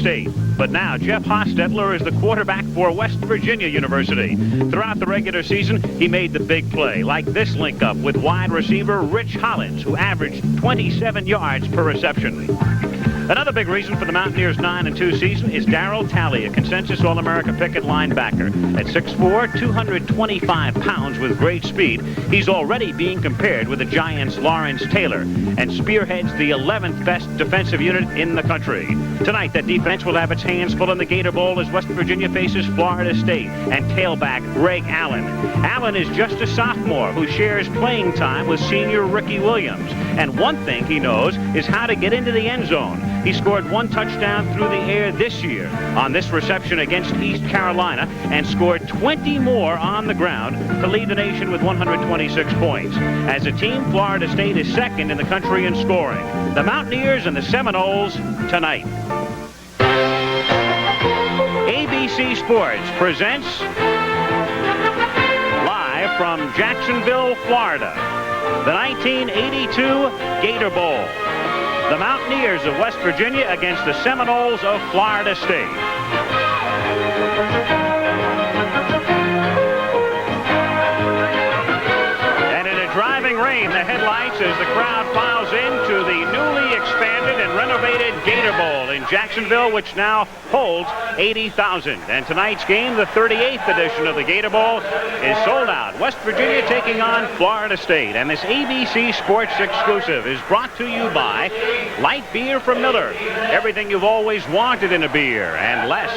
State. But now Jeff Hostetler is the quarterback for West Virginia University. Throughout the regular season, he made the big play, like this link-up with wide receiver Rich Hollins, who averaged 27 yards per reception. Another big reason for the Mountaineers' 9-2 season is Darryl Talley, a consensus All-America pick at linebacker. At 6'4", 225 pounds with great speed, he's already being compared with the Giants' Lawrence Taylor and spearheads the 11th best defensive unit in the country. Tonight, that defense will have its hands full in the Gator Bowl as West Virginia faces Florida State and tailback Greg Allen. Allen is just a sophomore who shares playing time with senior Ricky Williams. And one thing he knows is how to get into the end zone. He scored 1 touchdown through the air this year on this reception against East Carolina and scored 20 more on the ground to lead the nation with 126 points. As a team, Florida State is second in the country in scoring. The Mountaineers and the Seminoles tonight. ABC Sports presents live from Jacksonville, Florida, the 1982 Gator Bowl. The Mountaineers of West Virginia against the Seminoles of Florida State. And in a driving rain, the headlights as the crowd files into the newly expanded and renovated Gator Bowl in Jacksonville, which now holds 80,000. And tonight's game, the 38th edition of the Gator Bowl, is sold out. West Virginia taking on Florida State. And this ABC Sports exclusive is brought to you by light beer from Miller. Everything you've always wanted in a beer and less.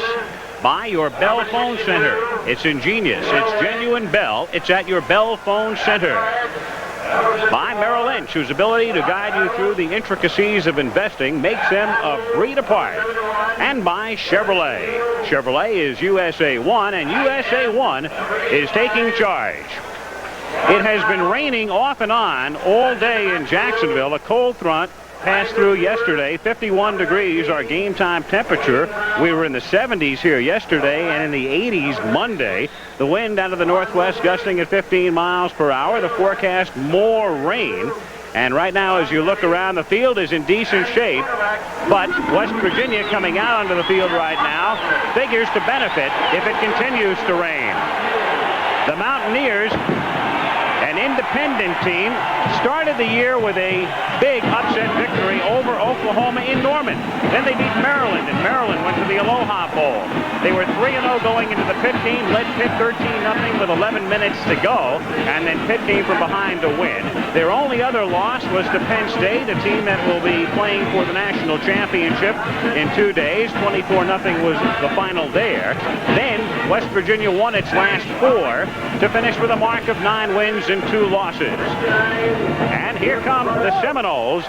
By your Bell Phone Center. It's ingenious. It's genuine Bell. It's at your Bell Phone Center. By Merrill Lynch, whose ability to guide you through the intricacies of investing makes them a breed apart. And by Chevrolet. Chevrolet is USA 1, and USA 1 is taking charge. It has been raining off and on all day in Jacksonville. A cold front passed through yesterday. 51 degrees, our game time temperature. We were in the 70s here yesterday and in the 80s Monday. The wind out of the northwest gusting at 15 miles per hour. The forecast, more rain. And right now, as you look around, the field is in decent shape. But West Virginia coming out onto the field right now figures to benefit if it continues to rain. The Mountaineers, an independent team, started the year with a big upset victory over Oklahoma in Norman. Then they beat Maryland, and Maryland went to the Aloha Bowl. They were 3-0 going into the Pitt game, led Pitt 13-0 with 11 minutes to go, and then Pitt came from behind to win. Their only other loss was to Penn State, a team that will be playing for the national championship in 2 days. 24-0 was the final there. Then West Virginia won its last 4 to finish with a mark of 9 wins and 2 losses. And here come the Seminoles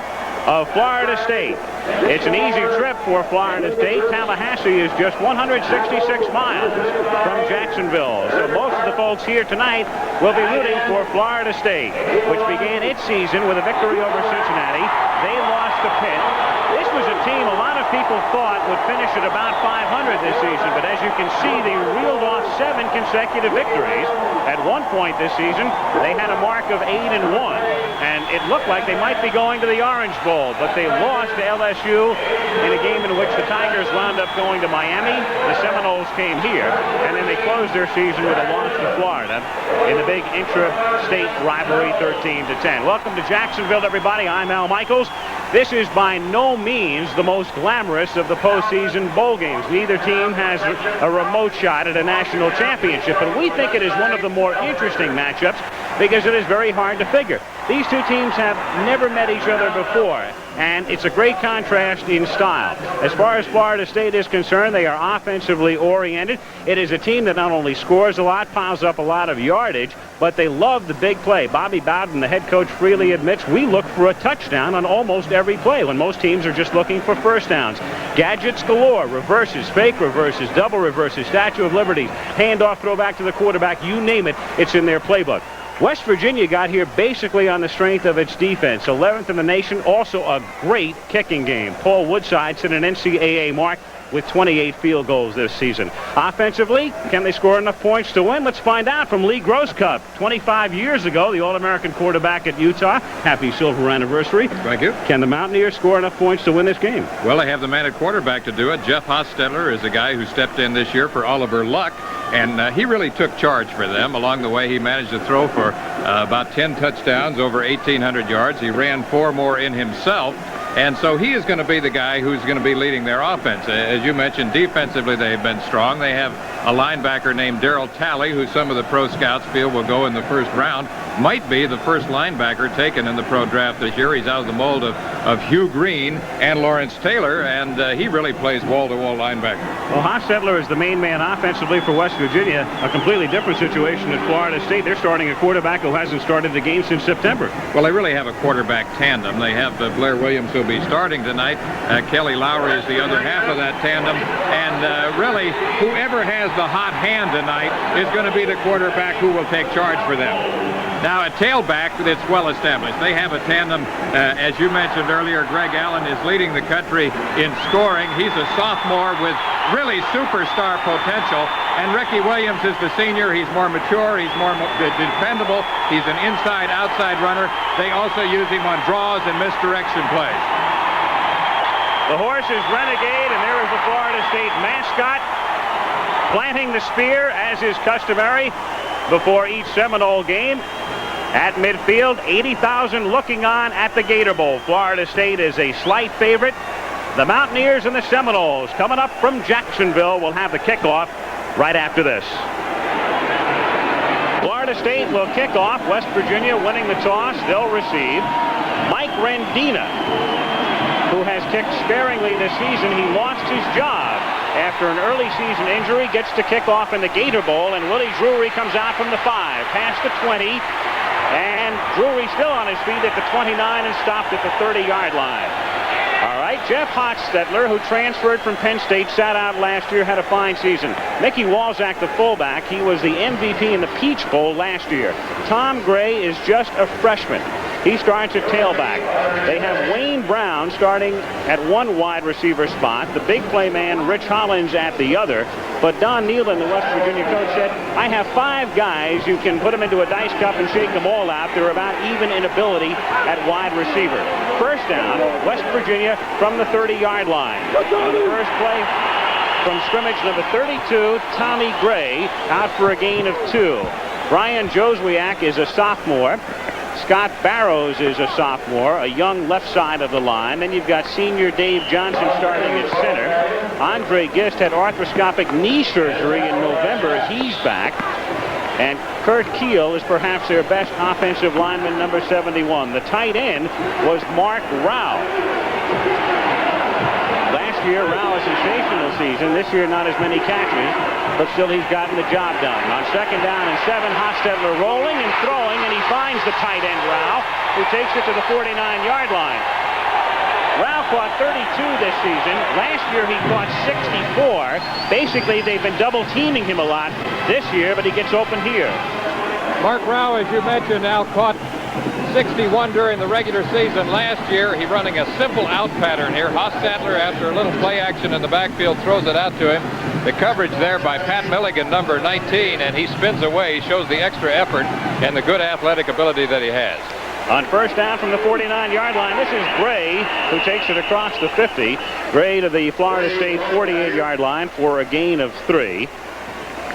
of Florida State. It's an easy trip for Florida State. Tallahassee is just 166 miles from Jacksonville. So most of the folks here tonight will be rooting for Florida State, which began its season with a victory over Cincinnati. They lost to Pitt. This was a team a lot of people thought would finish at about 500 this season, but as you can see, they reeled off 7 consecutive victories. At one point this season, they had a mark of 8-1, and it looked like they might be going to the Orange Bowl, but they lost to LSU in a game in which the Tigers wound up going to Miami. The Seminoles came here, and then they closed their season with a loss to Florida in the big intra-state rivalry 13-10. Welcome to Jacksonville, everybody. I'm Al Michaels. This is by no means the most glamorous of the postseason bowl games. Neither team has a remote shot at a national championship, but we think it is one of the more interesting matchups because it is very hard to figure. These two teams have never met each other before, and it's a great contrast in style. As far as Florida State is concerned, they are offensively oriented. It is a team that not only scores a lot, piles up a lot of yardage, but they love the big play. Bobby Bowden, the head coach, freely admits we look for a touchdown on almost every play when most teams are just looking for first downs. Gadgets galore, reverses, fake reverses, double reverses, Statue of Liberty, handoff, throw back to the quarterback, you name it, it's in their playbook. West Virginia got here basically on the strength of its defense. 11th in the nation, also a great kicking game. Paul Woodside set an NCAA mark with 28 field goals this season. Offensively, can they score enough points to win? Let's find out from Lee Grosscup. 25 years ago, the All-American quarterback at Utah. Happy silver anniversary. Thank you. Can the Mountaineers score enough points to win this game? Well, they have the man at quarterback to do it. Jeff Hostetler is a guy who stepped in this year for Oliver Luck, and he really took charge for them. Along the way, he managed to throw for about 10 touchdowns, over 1,800 yards. He ran 4 more in himself. And so he is going to be the guy who's going to be leading their offense. As you mentioned, defensively they've been strong. They have a linebacker named Darryl Talley, who some of the pro scouts feel will go in the first round. Might be the first linebacker taken in the pro draft this year. He's out of the mold of Hugh Green and Lawrence Taylor, and he really plays wall-to-wall linebacker. Well, Hostetler is the main man offensively for West Virginia. A completely different situation at Florida State. They're starting a quarterback who hasn't started the game since September. Well, they really have a quarterback tandem. They have Blair Williams, who'll be starting tonight. Kelly Lowry is the other half of that tandem. And really, whoever has the hot hand tonight is going to be the quarterback who will take charge for them. Now, at tailback, it's well established. They have a tandem. As you mentioned earlier, Greg Allen is leading the country in scoring. He's a sophomore with really superstar potential. And Ricky Williams is the senior. He's more mature. He's more dependable. He's an inside-outside runner. They also use him on draws and misdirection plays. The horse is Renegade, and there is the Florida State mascot planting the spear, as is customary before each Seminole game. At midfield, 80,000 looking on at the Gator Bowl. Florida State is a slight favorite. The Mountaineers and the Seminoles coming up from Jacksonville will have the kickoff right after this. Florida State will kick off. West Virginia winning the toss. They'll receive. Mike Rendina, who has kicked sparingly this season. He lost his job after an early season injury, gets to kick off in the Gator Bowl, and Willie Drury comes out from the 5, past the 20, and Drury still on his feet at the 29 and stopped at the 30-yard line. All right, Jeff Hostetler, who transferred from Penn State, sat out last year, had a fine season. Mickey Walzak, the fullback, he was the MVP in the Peach Bowl last year. Tom Gray is just a freshman. He starts at tailback. They have Wayne Brown starting at one wide receiver spot, the big play man Rich Hollins at the other. But Don Nealon, the West Virginia coach, said, I have 5 guys. You can put them into a dice cup and shake them all out. They're about even in ability at wide receiver. First down, West Virginia from the 30-yard line. On the first play from scrimmage, number 32, Tommy Gray, out for a gain of 2. Brian Joswiak is a sophomore. Scott Barrows is a sophomore, a young left side of the line. Then you've got senior Dave Johnson starting at center. Andre Gist had arthroscopic knee surgery in November. He's back. And Kurt Keel is perhaps their best offensive lineman, number 71. The tight end was Mark Rao. Last year, Rao a sensational season. This year, not as many catches, but still he's gotten the job done. On second down and 7, Hostetler rolling and throwing, and he finds the tight end, Rao, who takes it to the 49-yard line. Rao caught 32 this season. Last year he caught 64. Basically, they've been double teaming him a lot this year, but he gets open here. Mark Rao, as you mentioned, now caught 61 during the regular season last year. He's running a simple out pattern here. Hostetler, after a little play action in the backfield, throws it out to him. The coverage there by Pat Milligan, number 19, and he spins away. He shows the extra effort and the good athletic ability that he has. On first down from the 49-yard line, this is Gray, who takes it across the 50. Gray to the Florida State 48-yard line for a gain of 3.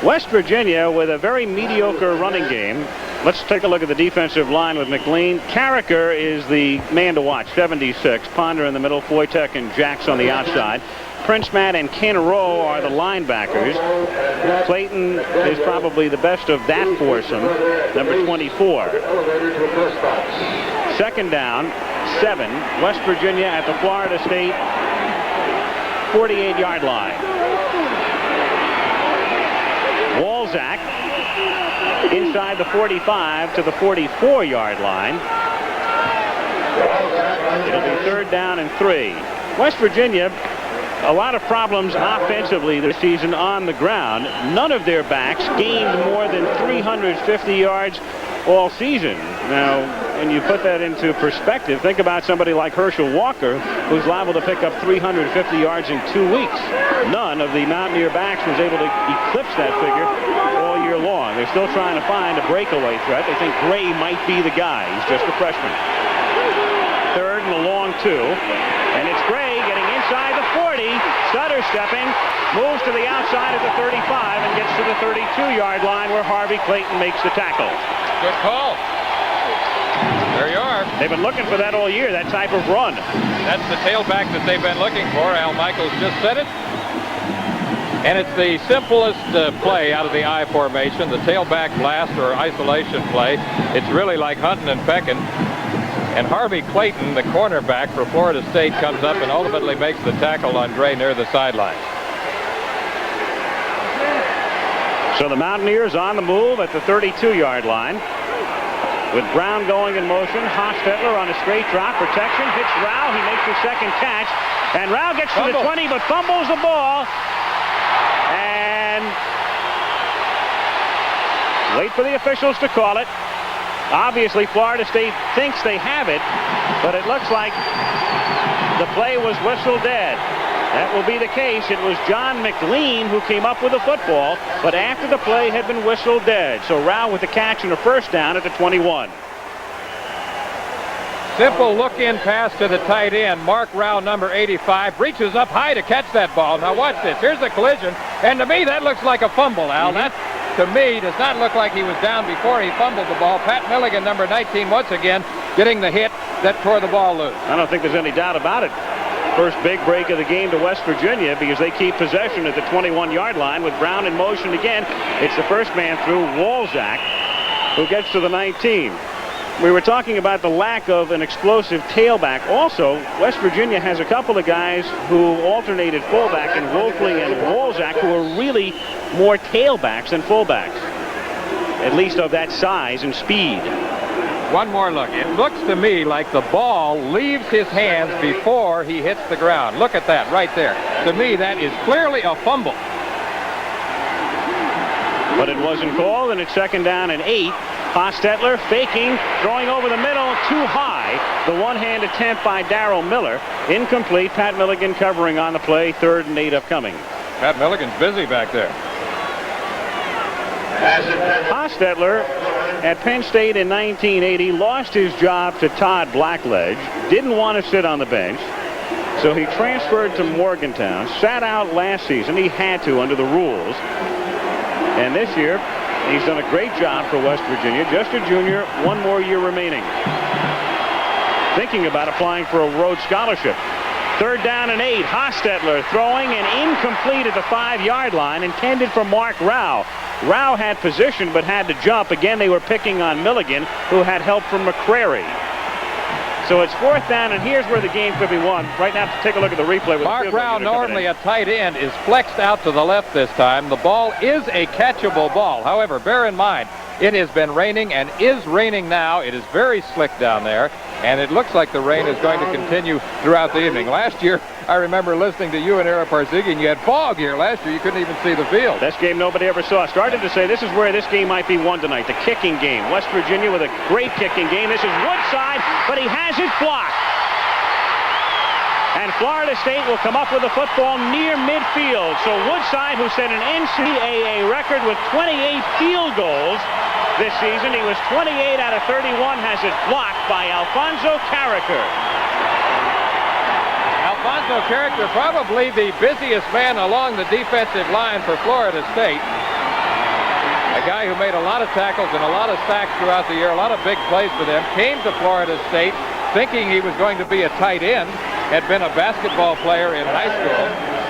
West Virginia with a very mediocre running game. Let's take a look at the defensive line with McLean. Carricker is the man to watch, 76. Ponder in the middle, Foytek and Jacks on the outside. Prince Matt and Ken Rowe are the linebackers. Clayton is probably the best of that foursome, number 24. Second down, 7. West Virginia at the Florida State 48-yard line. Walzak inside the 45 to the 44-yard line. It'll be third down and 3. West Virginia, a lot of problems offensively this season on the ground. None of their backs gained more than 350 yards all season. Now, when you put that into perspective, think about somebody like Herschel Walker, who's liable to pick up 350 yards in 2 weeks. None of the Mountaineer backs was able to eclipse that figure all year long. They're still trying to find a breakaway threat. They think Gray might be the guy. He's just a freshman. Third and a long 2. And it's Gray getting inside the 40, stutter stepping, moves to the outside of the 35 and gets to the 32-yard line where Harvey Clayton makes the tackle. Good call. There you are. They've been looking for that all year, that type of run. That's the tailback that they've been looking for. Al Michaels just said it. And it's the simplest play out of the I formation, the tailback blast or isolation play. It's really like hunting and pecking. And Harvey Clayton, the cornerback for Florida State, comes up and ultimately makes the tackle on Gray near the sideline. So the Mountaineers on the move at the 32-yard line. With Brown going in motion, Hostetler on a straight drop, protection, hits Rao, he makes the second catch, and Rao gets to the 20 but fumbles the ball. And wait for the officials to call it. Obviously, Florida State thinks they have it, but it looks like the play was whistled dead. That will be the case. It was John McLean who came up with the football, but after the play had been whistled dead. So Rao with the catch and a first down at the 21. Simple look-in pass to the tight end. Mark Rao, number 85, reaches up high to catch that ball. Now watch this. Here's the collision, and to me that looks like a fumble, Al. That, to me, does not look like he was down before he fumbled the ball. Pat Milligan, number 19, once again getting the hit that tore the ball loose. I don't think there's any doubt about it. First big break of the game to West Virginia because they keep possession at the 21-yard line with Brown in motion again. It's the first man through, Walzak, who gets to the 19. We were talking about the lack of an explosive tailback. Also, West Virginia has a couple of guys who alternated fullback in Wolfley and Walzak, who are really more tailbacks than fullbacks, at least of that size and speed. One more look. It looks to me like the ball leaves his hands before he hits the ground. Look at that right there. To me, that is clearly a fumble. But it wasn't called, and it's second down and 8. Hostetler faking, throwing over the middle, too high. The one-hand attempt by Darrell Miller. Incomplete. Pat Milligan covering on the play. 3rd and 8 upcoming. Pat Milligan's busy back there. Hostetler at Penn State in 1980 lost his job to Todd Blackledge. Didn't want to sit on the bench. So he transferred to Morgantown. Sat out last season. He had to under the rules. And this year, he's done a great job for West Virginia. Just a junior, 1 more year remaining. Thinking about applying for a Rhodes Scholarship. 3rd down and 8. Hostetler throwing and incomplete at the 5-yard line, intended for Mark Rao. Rao had position but had to jump. Again, they were picking on Milligan, who had help from McCrary. So it's 4th down, and here's where the game could be won. Right now, take a look at the replay. With Mark Rao, normally a tight end, is flexed out to the left this time. The ball is a catchable ball. However, bear in mind, it has been raining and is raining now. It is very slick down there, and it looks like the rain is going to continue throughout the evening. Last year, I remember listening to you and Ara Parzighi, and you had fog here last year. You couldn't even see the field. This game nobody ever saw. Started to say this is where this game might be won tonight, the kicking game. West Virginia with a great kicking game. This is Woodside, but he has it blocked. And Florida State will come up with the football near midfield. So Woodside, who set an NCAA record with 28 field goals this season, he was 28 out of 31, has it blocked by Alfonso Carricker. Alfonso Carricker, probably the busiest man along the defensive line for Florida State. A guy who made a lot of tackles and a lot of sacks throughout the year, a lot of big plays for them. Came to Florida State thinking he was going to be a tight end, had been a basketball player in high school,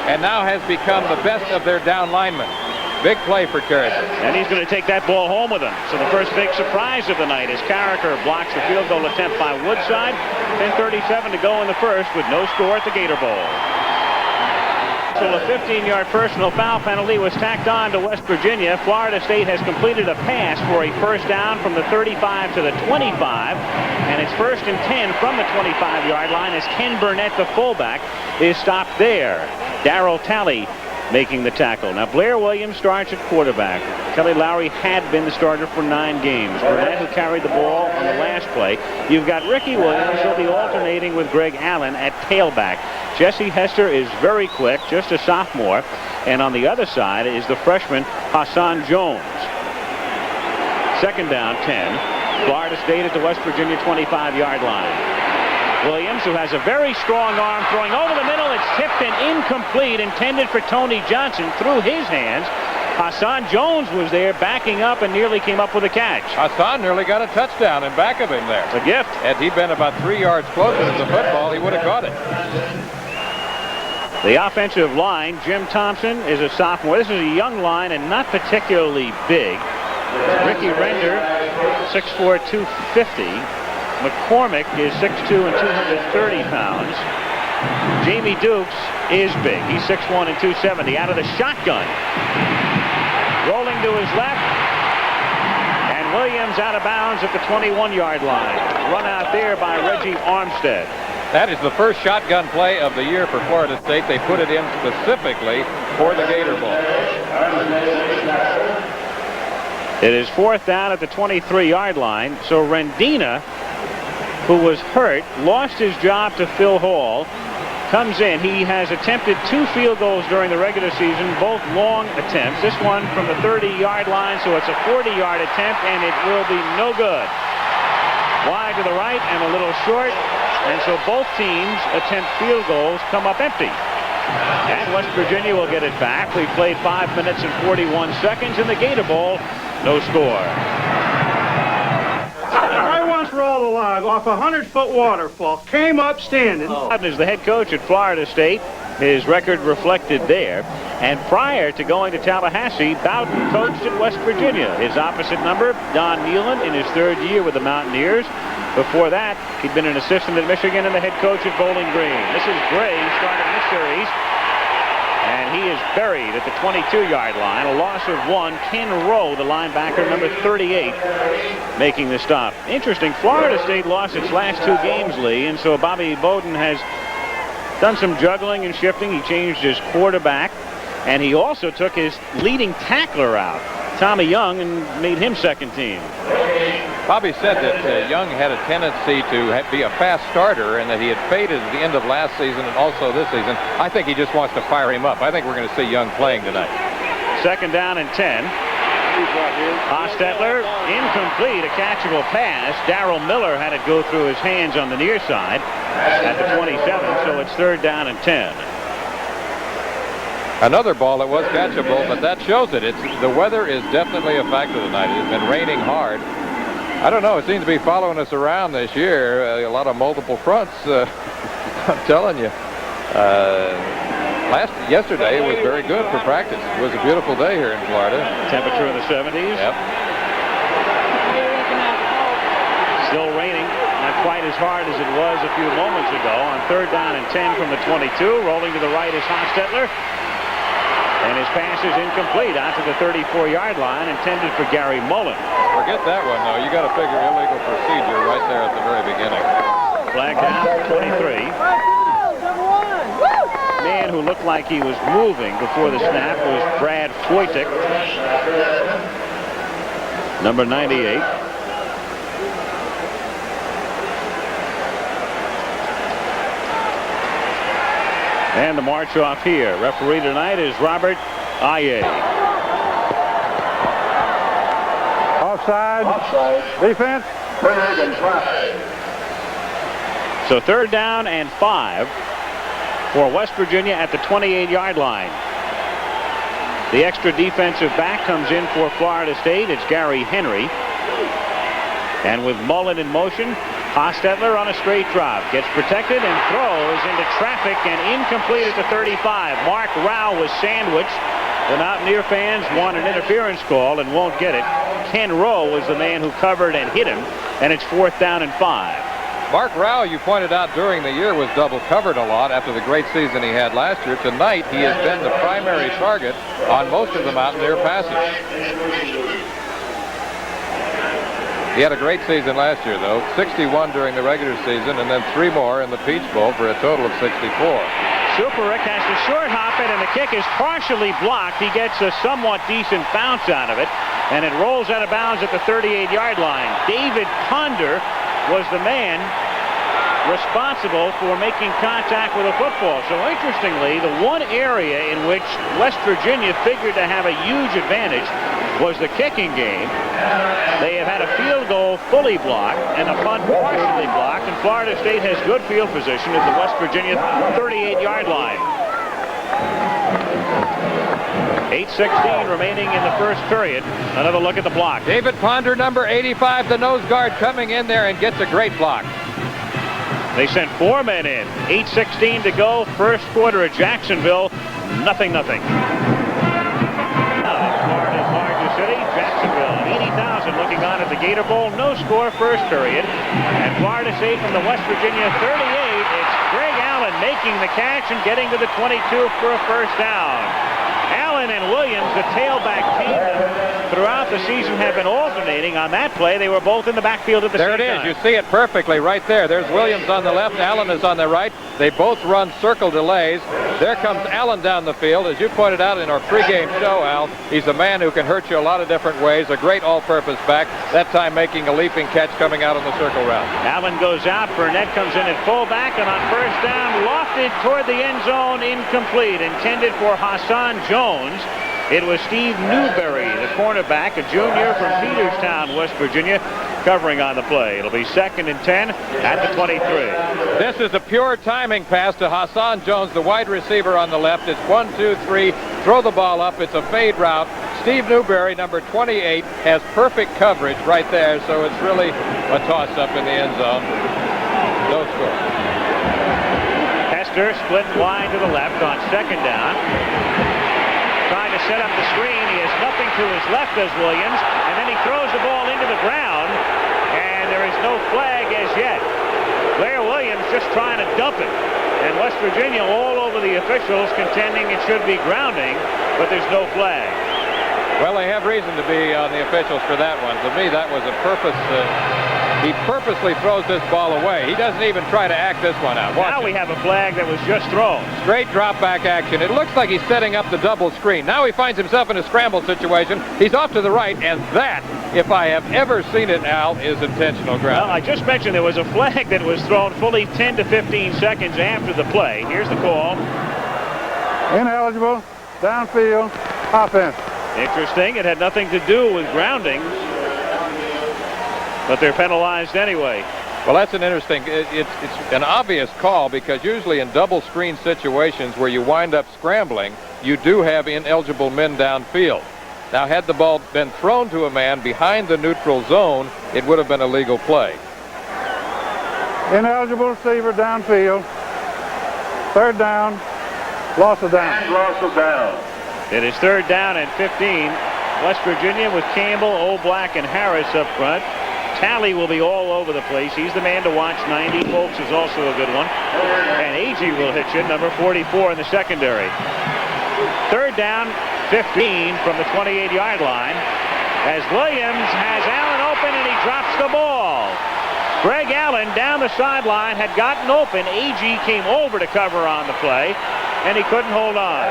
and now has become the best of their down linemen. Big play for Carricker. And he's going to take that ball home with him. So the first big surprise of the night is Carricker blocks the field goal attempt by Woodside. 10:37 to go in the first with no score at the Gator Bowl. So a 15-yard personal foul penalty was tacked on to West Virginia. Florida State has completed a pass for a first down from the 35 to the 25. And it's 1st and 10 from the 25-yard line as Ken Burnett, the fullback, is stopped there. Darryl Talley making the tackle. Now Blair Williams starts at quarterback. Kelly Lowry had been the starter for 9 games. Burnett, who carried the ball on the last play. You've got Ricky Williams, who'll be alternating with Greg Allen at tailback. Jesse Hester is very quick, just a sophomore. And on the other side is the freshman Hassan Jones. Second down, 10. Florida State at the West Virginia 25-yard line. Williams, who has a very strong arm, throwing over the middle. It's tipped and incomplete, intended for Tony Johnson, through his hands. Hassan Jones was there backing up and nearly came up with a catch. Hassan nearly got a touchdown in back of him there. It's a gift. Had he been about 3 yards closer to the football, he would have caught it. The offensive line, Jim Thompson is a sophomore. This is a young line and not particularly big. Ricky Render, 6'4", 250. McCormick is 6'2" and 230 pounds. Jamie Dukes is big. He's 6'1" and 270. Out of the shotgun. Rolling to his left. And Williams out of bounds at the 21-yard line. Run out there by Reggie Armstead. That is the first shotgun play of the year for Florida State. They put it in specifically for the Gator Bowl. It is 4th down at the 23-yard line. So Rendina, who was hurt, lost his job to Phil Hall, comes in. He has attempted 2 field goals during the regular season, both long attempts. This one from the 30-yard line, so it's a 40-yard attempt, and it will be no good. Wide to the right and a little short, and so both teams attempt field goals, come up empty. And West Virginia will get it back. We've played 5 minutes and 41 seconds in the Gator Bowl. No score. I once rolled a log off a 100-foot waterfall, came up standing. Bowden is the head coach at Florida State. His record reflected there. And prior to going to Tallahassee, Bowden coached at West Virginia. His opposite number, Don Nealon, in his 3rd year with the Mountaineers. Before that, he'd been an assistant at Michigan and the head coach at Bowling Green. This is Gray starting this series. And he is buried at the 22-yard line. A loss of 1. Ken Rowe, the linebacker, number 38, making the stop. Interesting, Florida State lost its last 2 games, Lee, and so Bobby Bowden has done some juggling and shifting. He changed his quarterback, and he also took his leading tackler out, Tommy Young, and made him second team. Bobby said that Young had a tendency to be a fast starter and that he had faded at the end of last season and also this season. I think he just wants to fire him up. I think we're going to see Young playing tonight. Second down and 10. Hostetler, incomplete, a catchable pass. Darrell Miller had it go through his hands on the near side at the 27, so it's 3rd down and 10. Another ball that was catchable, but that shows it. The weather is definitely a factor tonight. It has been raining hard. I don't know. It seems to be following us around this year. A lot of multiple fronts. I'm telling you. Yesterday was very good for practice. It was a beautiful day here in Florida. Temperature in the 70s. Yep. Still raining. Not quite as hard as it was a few moments ago. On 3rd down and 10 from the 22. Rolling to the right is Hostetler. And his pass is incomplete out to the 34-yard line, intended for Gary Mullen. Forget that one, though. You got to figure illegal procedure right there at the very beginning. Flag down, 23. Man who looked like he was moving before the snap was Brad Foytik, number 98. And the march off here. Referee tonight is Robert Aye. Offside. Defense. So 3rd down and 5 for West Virginia at the 28-yard line. The extra defensive back comes in for Florida State. It's Gary Henry. And with Mullen in motion, Hostetler on a straight drop. Gets protected and throws into traffic and incomplete at the 35. Mark Rao was sandwiched. The Mountaineer fans want an interference call and won't get it. Ken Rowe was the man who covered and hit him, and it's 4th down and 5. Mark Rao, you pointed out during the year, was double covered a lot after the great season he had last year. Tonight, he has been the primary target on most of the Mountaineer passes. He had a great season last year, though. 61 during the regular season, and then 3 more in the Peach Bowl for a total of 64. Superick has to short hop it, and the kick is partially blocked. He gets a somewhat decent bounce out of it, and it rolls out of bounds at the 38-yard line. David Ponder was the man responsible for making contact with a football. So interestingly, the one area in which West Virginia figured to have a huge advantage was the kicking game. They have had a field goal fully blocked and a punt partially blocked, and Florida State has good field position at the West Virginia 38-yard line. 8:16 remaining in the first period. Another look at the block. David Ponder, number 85, the nose guard, coming in there and gets a great block. They sent 4 men in. 8:16 to go. First quarter at Jacksonville. 0-0. Florida's largest city, Jacksonville. 80,000 looking on at the Gator Bowl. No score first period. And Florida State from the West Virginia 38. It's Greg Allen making the catch and getting to the 22 for a first down. Allen and Williams, the tailback tandem, throughout the season have been alternating. On that play, they were both in the backfield at the same time. There it is. You see it perfectly right there. There's Williams on the left. Allen is on the right. They both run circle delays. There comes Allen down the field. As you pointed out in our pregame show, Al, he's a man who can hurt you a lot of different ways. A great all-purpose back. That time making a leaping catch coming out on the circle route. Allen goes out. Burnett comes in at fullback, and on first down, lofted toward the end zone, incomplete. Intended for Hassan Jones. It was Steve Newberry, the cornerback, a junior from Peterstown, West Virginia, covering on the play. It'll be 2nd and 10 at the 23. This is a pure timing pass to Hassan Jones, the wide receiver on the left. It's 1, 2, 3. Throw the ball up. It's a fade route. Steve Newberry, number 28, has perfect coverage right there, so it's really a toss-up in the end zone. No score. Hester split wide to the left on 2nd down. Trying to set up the screen. He has nothing to his left as Williams, and then he throws the ball into the ground, and there is no flag as yet. Blair Williams just trying to dump it, and West Virginia all over the officials contending it should be grounding, but there's no flag. Well, they have reason to be on the officials for that one. To me, that was a purpose. He purposely throws this ball away. He doesn't even try to act this one out. Now we have a flag that was just thrown. Straight drop back action. It looks like he's setting up the double screen. Now he finds himself in a scramble situation. He's off to the right, and that, if I have ever seen it, Al, is intentional ground. Well, I just mentioned there was a flag that was thrown fully 10 to 15 seconds after the play. Here's the call. Ineligible, downfield, offense. Interesting. It had nothing to do with grounding, but they're penalized anyway. Well, that's an interesting, it's an obvious call, because usually in double screen situations where you wind up scrambling, you do have ineligible men downfield. Now, had the ball been thrown to a man behind the neutral zone, it would have been a legal play. Ineligible receiver downfield. 3rd down, loss of down. And loss of down. It is 3rd down and 15. West Virginia with Campbell, O'Black, and Harris up front. Talley will be all over the place. He's the man to watch. 90. Folks is also a good one. And Agee will hit you, number 44 in the secondary. 3rd down, 15 from the 28-yard line, as Williams has Allen open, and he drops the ball. Greg Allen down the sideline had gotten open. Agee came over to cover on the play, and he couldn't hold on.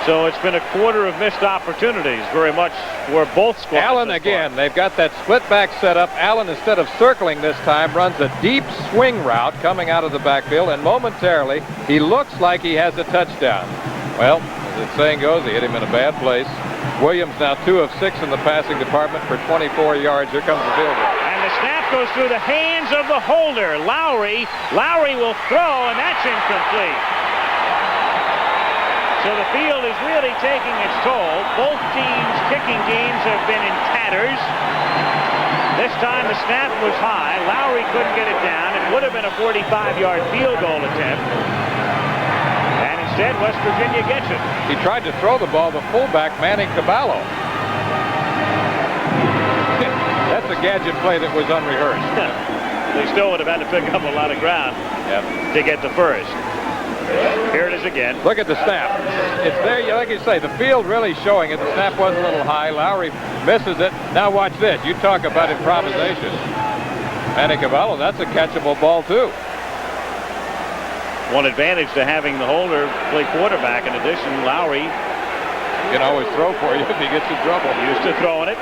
So it's been a quarter of missed opportunities, very much for both squads. Allen again, they've got that split back set up. Allen, instead of circling this time, runs a deep swing route coming out of the backfield, and momentarily he looks like he has a touchdown. Well, as the saying goes, he hit him in a bad place. Williams now 2 of 6 in the passing department for 24 yards. Here comes the field goal. And the snap goes through the hands of the holder, Lowry. Lowry will throw, and that's incomplete. So the field is really taking its toll. Both teams' kicking games have been in tatters. This time the snap was high. Lowry couldn't get it down. It would have been a 45-yard field goal attempt. And instead, West Virginia gets it. He tried to throw the ball to fullback Manny Caballo. That's a gadget play that was unrehearsed. They still would have had to pick up a lot of ground to get the first. Here it is again. Look at the snap. It's there, like you say, the field really showing it. The snap was a little high. Lowry misses it. Now watch this. You talk about improvisation. Manny Caballo, that's a catchable ball too. one advantage to having the holder play quarterback. In addition, Lowry can always throw for you if he gets in trouble. Used to throwing it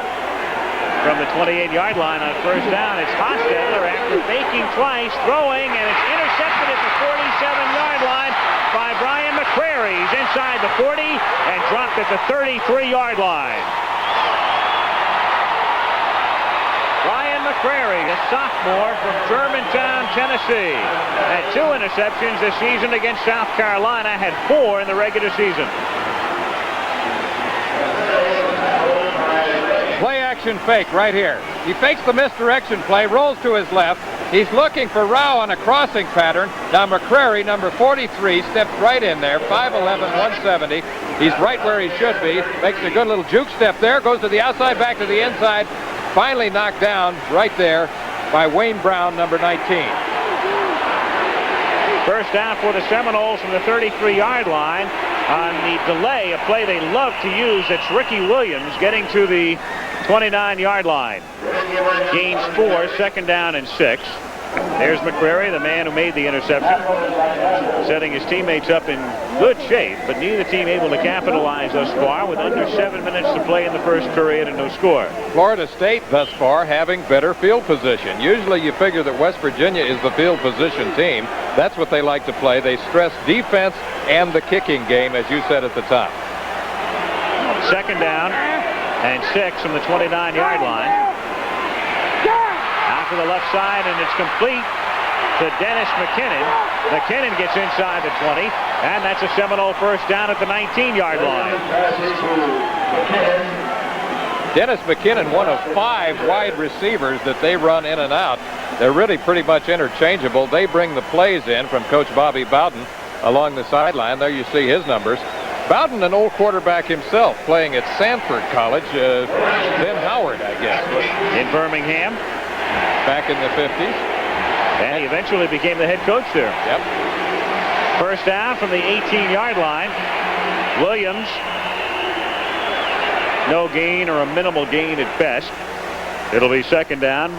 from the 28-yard line on first down. It's Hostetler after faking twice, throwing, and it's intercepted at the 47-yard line by Brian McCrary. He's inside the 40 and dropped at the 33-yard line. Brian McCrary, a sophomore from Germantown, Tennessee, had 2 interceptions this season against South Carolina, had 4 in the regular season. Play action fake right here. He fakes the misdirection play, rolls to his left. He's looking for Rao on a crossing pattern. Now McCrary, number 43, steps right in there, 5'11", 170. He's right where he should be. Makes a good little juke step there, goes to the outside, back to the inside. Finally knocked down right there by Wayne Brown, number 19. First down for the Seminoles from the 33-yard line. On the delay, a play they love to use, it's Ricky Williams getting to the 29-yard line. Gains 4, second down and 6. There's McCrary, the man who made the interception, setting his teammates up in good shape, but neither team able to capitalize thus far with under 7 minutes to play in the first period and no score. Florida State thus far having better field position. Usually you figure that West Virginia is the field position team. That's what they like to play. They stress defense and the kicking game, as you said at the top. Second down and 6 from the 29-yard line. Out to the left side, and it's complete to Dennis McKinnon. McKinnon gets inside the 20, and that's a Seminole first down at the 19-yard line. Dennis McKinnon, one of 5 wide receivers that they run in and out. They're really pretty much interchangeable. They bring the plays in from Coach Bobby Bowden along the sideline. There you see his numbers. Bowden, an old quarterback himself, playing at Sanford College. Ben Howard, I guess. In Birmingham. Back in the 50s. And he eventually became the head coach there. Yep. First down from the 18-yard line. Williams, no gain or a minimal gain at best. It'll be second down,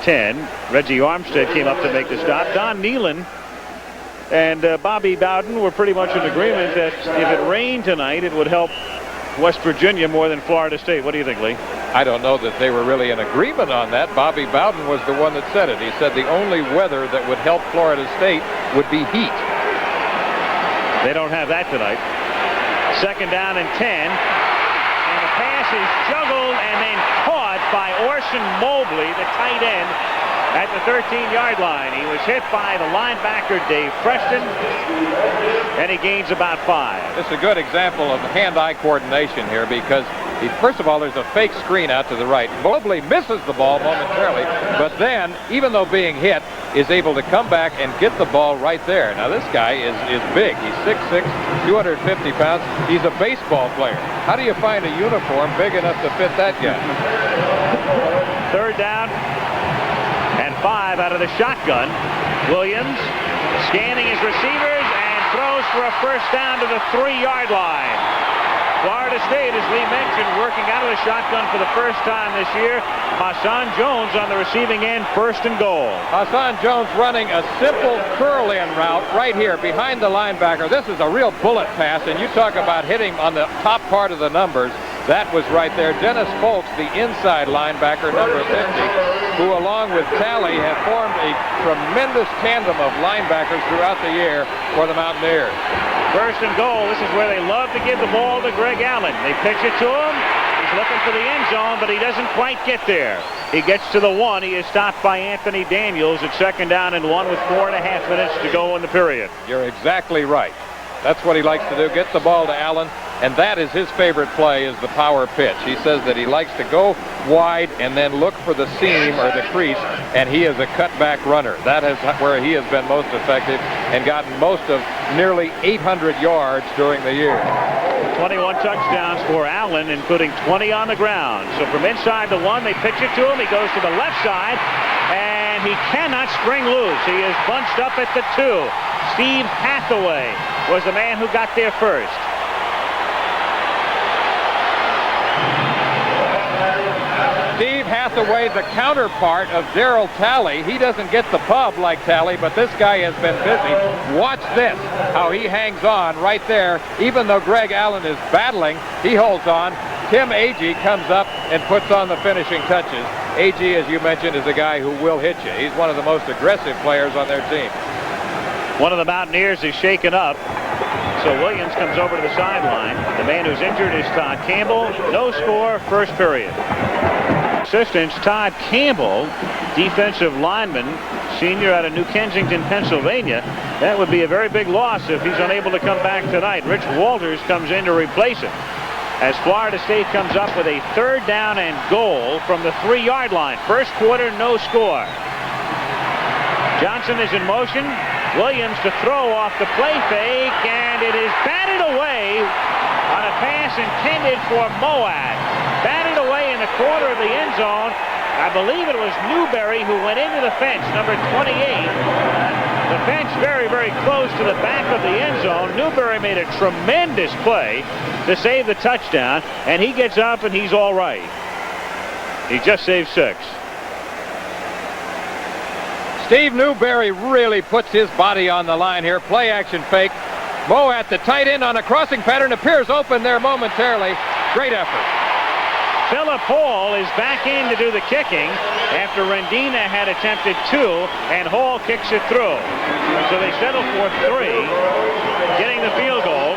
10. Reggie Armstead came up to make the stop. Don Nealon and Bobby Bowden were pretty much in agreement that if it rained tonight, it would help West Virginia more than Florida State. What do you think, Lee? I don't know that they were really in agreement on that. Bobby Bowden was the one that said it. He said the only weather that would help Florida State would be heat. They don't have that tonight. Second down and 10. And the pass is juggled and then caught by Orson Mobley, the tight end, at the 13-yard line. He was hit by the linebacker, Dave Preston, and he gains about 5. This is a good example of hand-eye coordination here because, first of all, there's a fake screen out to the right. Mobley misses the ball momentarily, but then, even though being hit, is able to come back and get the ball right there. Now, this guy is big. He's 6'6", 250 pounds. He's a baseball player. How do you find a uniform big enough to fit that guy? Third down and 5 out of the shotgun. Williams scanning his receivers and throws for a first down to the 3-yard line. Florida State, as Lee mentioned, working out of the shotgun for the first time this year. Hassan Jones on the receiving end, first and goal. Hassan Jones running a simple curl-in route right here behind the linebacker. This is a real bullet pass, and you talk about hitting on the top part of the numbers. That was right there. Dennis Folks, the inside linebacker, number 50, who along with Talley have formed a tremendous tandem of linebackers throughout the year for the Mountaineers. First and goal. This is where they love to give the ball to Greg Allen. They pitch it to him. He's looking for the end zone, but he doesn't quite get there. He gets to the 1. He is stopped by Anthony Daniels at second down and 1 with 4.5 minutes to go in the period. You're exactly right. That's what he likes to do, get the ball to Allen, and that is his favorite play, is the power pitch. He says that he likes to go wide and then look for the seam or the crease, and he is a cutback runner. That is where he has been most effective and gotten most of nearly 800 yards during the year. 21 touchdowns for Allen, including 20 on the ground. So from inside the 1, they pitch it to him. He goes to the left side, and he cannot spring loose. He is bunched up at the 2. Steve Hathaway was the man who got there first. Steve Hathaway Hathaway, the counterpart of Darrell Talley. He doesn't get the pub like Talley, but this guy has been busy. Watch this, how he hangs on right there. Even though Greg Allen is battling, he holds on. Tim Agee comes up and puts on the finishing touches. Agee, as you mentioned, is a guy who will hit you. He's one of the most aggressive players on their team. One of the Mountaineers is shaken up, so Williams comes over to the sideline. The man who's injured is Todd Campbell. No score, first period. Assistants, Todd Campbell, defensive lineman, senior out of New Kensington, Pennsylvania. That would be a very big loss if he's unable to come back tonight. Rich Walters comes in to replace him, as Florida State comes up with a 3rd down and goal from the 3-yard line. First quarter, no score. Johnson is in motion. Williams to throw off the play fake, and it is batted away on a pass intended for Moad. Batted away in the corner of the end zone. I believe it was Newberry who went into the fence, number 28. The fence very, very close to the back of the end zone. Newberry made a tremendous play to save the touchdown, and he gets up and he's all right. He just saved 6. Steve Newberry really puts his body on the line here. Play action fake. Mo at the tight end on a crossing pattern, appears open there momentarily. Great effort. Philip Hall is back in to do the kicking after Rendina had attempted 2, and Hall kicks it through. So they settle for 3, getting the field goal.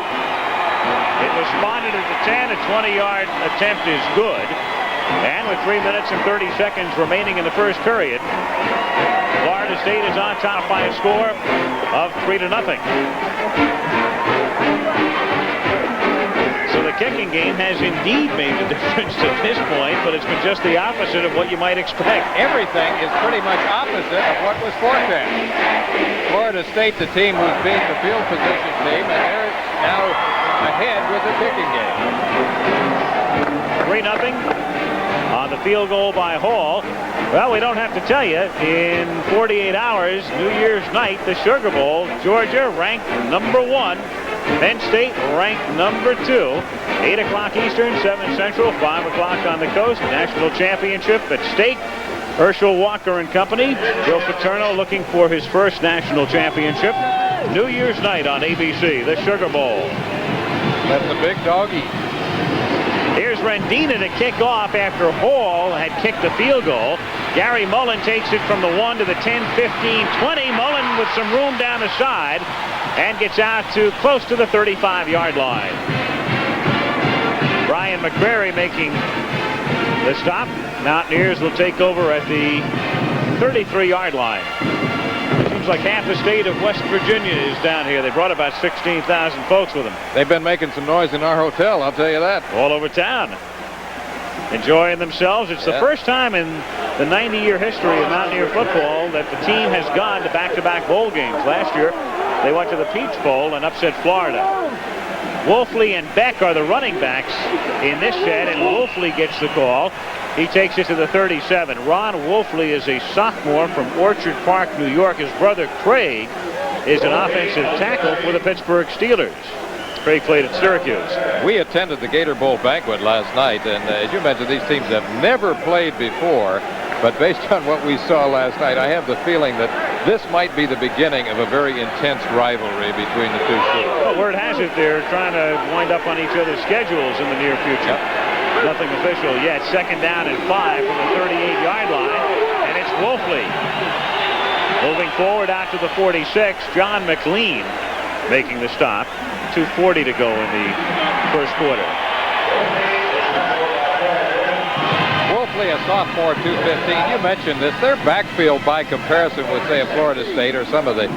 It was spotted at the 10. A 20-yard attempt is good. And with 3 minutes and 30 seconds remaining in the first period, Florida State is on top by a score of 3-0. So the kicking game has indeed made a difference at this point, but it's been just the opposite of what you might expect. Everything is pretty much opposite of what was forecast. Florida State, the team who's being the field position team, and they're now ahead with the kicking game. 3-0 on the field goal by Hall. Well, we don't have to tell you, in 48 hours, New Year's night, the Sugar Bowl, Georgia ranked number 1. Penn State ranked number 2. 8 o'clock Eastern, 7 Central, 5 o'clock on the coast. National championship at stake. Herschel Walker and company. Joe Paterno looking for his first national championship. New Year's night on ABC, the Sugar Bowl. Let the big dog eat. Here's Rendina to kick off after Hall had kicked the field goal. Gary Mullen takes it from the 1 to the 10, 15, 20. Mullen with some room down the side and gets out to close to the 35-yard line. Brian McCrary making the stop. Mountaineers will take over at the 33-yard line. Seems like half the state of West Virginia is down here. They brought about 16,000 folks with them. They've been making some noise in our hotel, I'll tell you that. All over town. Enjoying themselves. It's the first time in the 90-year history of Mountaineer football that the team has gone to back-to-back bowl games. Last year, they went to the Peach Bowl and upset Florida. Wolfley and Beck are the running backs in this set, and Wolfley gets the call. He takes it to the 37. Ron Wolfley is a sophomore from Orchard Park, New York. His brother Craig is an offensive tackle for the Pittsburgh Steelers. Craig played at Syracuse. We attended the Gator Bowl banquet last night, and as you mentioned, these teams have never played before. But based on what we saw last night, I have the feeling that this might be the beginning of a very intense rivalry between the two schools. Well, word has it they're trying to wind up on each other's schedules in the near future. Yep. Nothing official yet. 2nd down and 5 from the 38-yard line, and it's Wolfley. Moving forward out to the 46, John McLean making the stop. 2:40 to go in the first quarter. Wolfley, a sophomore, 215. You mentioned this. Their backfield, by comparison with, say, a Florida State or some of the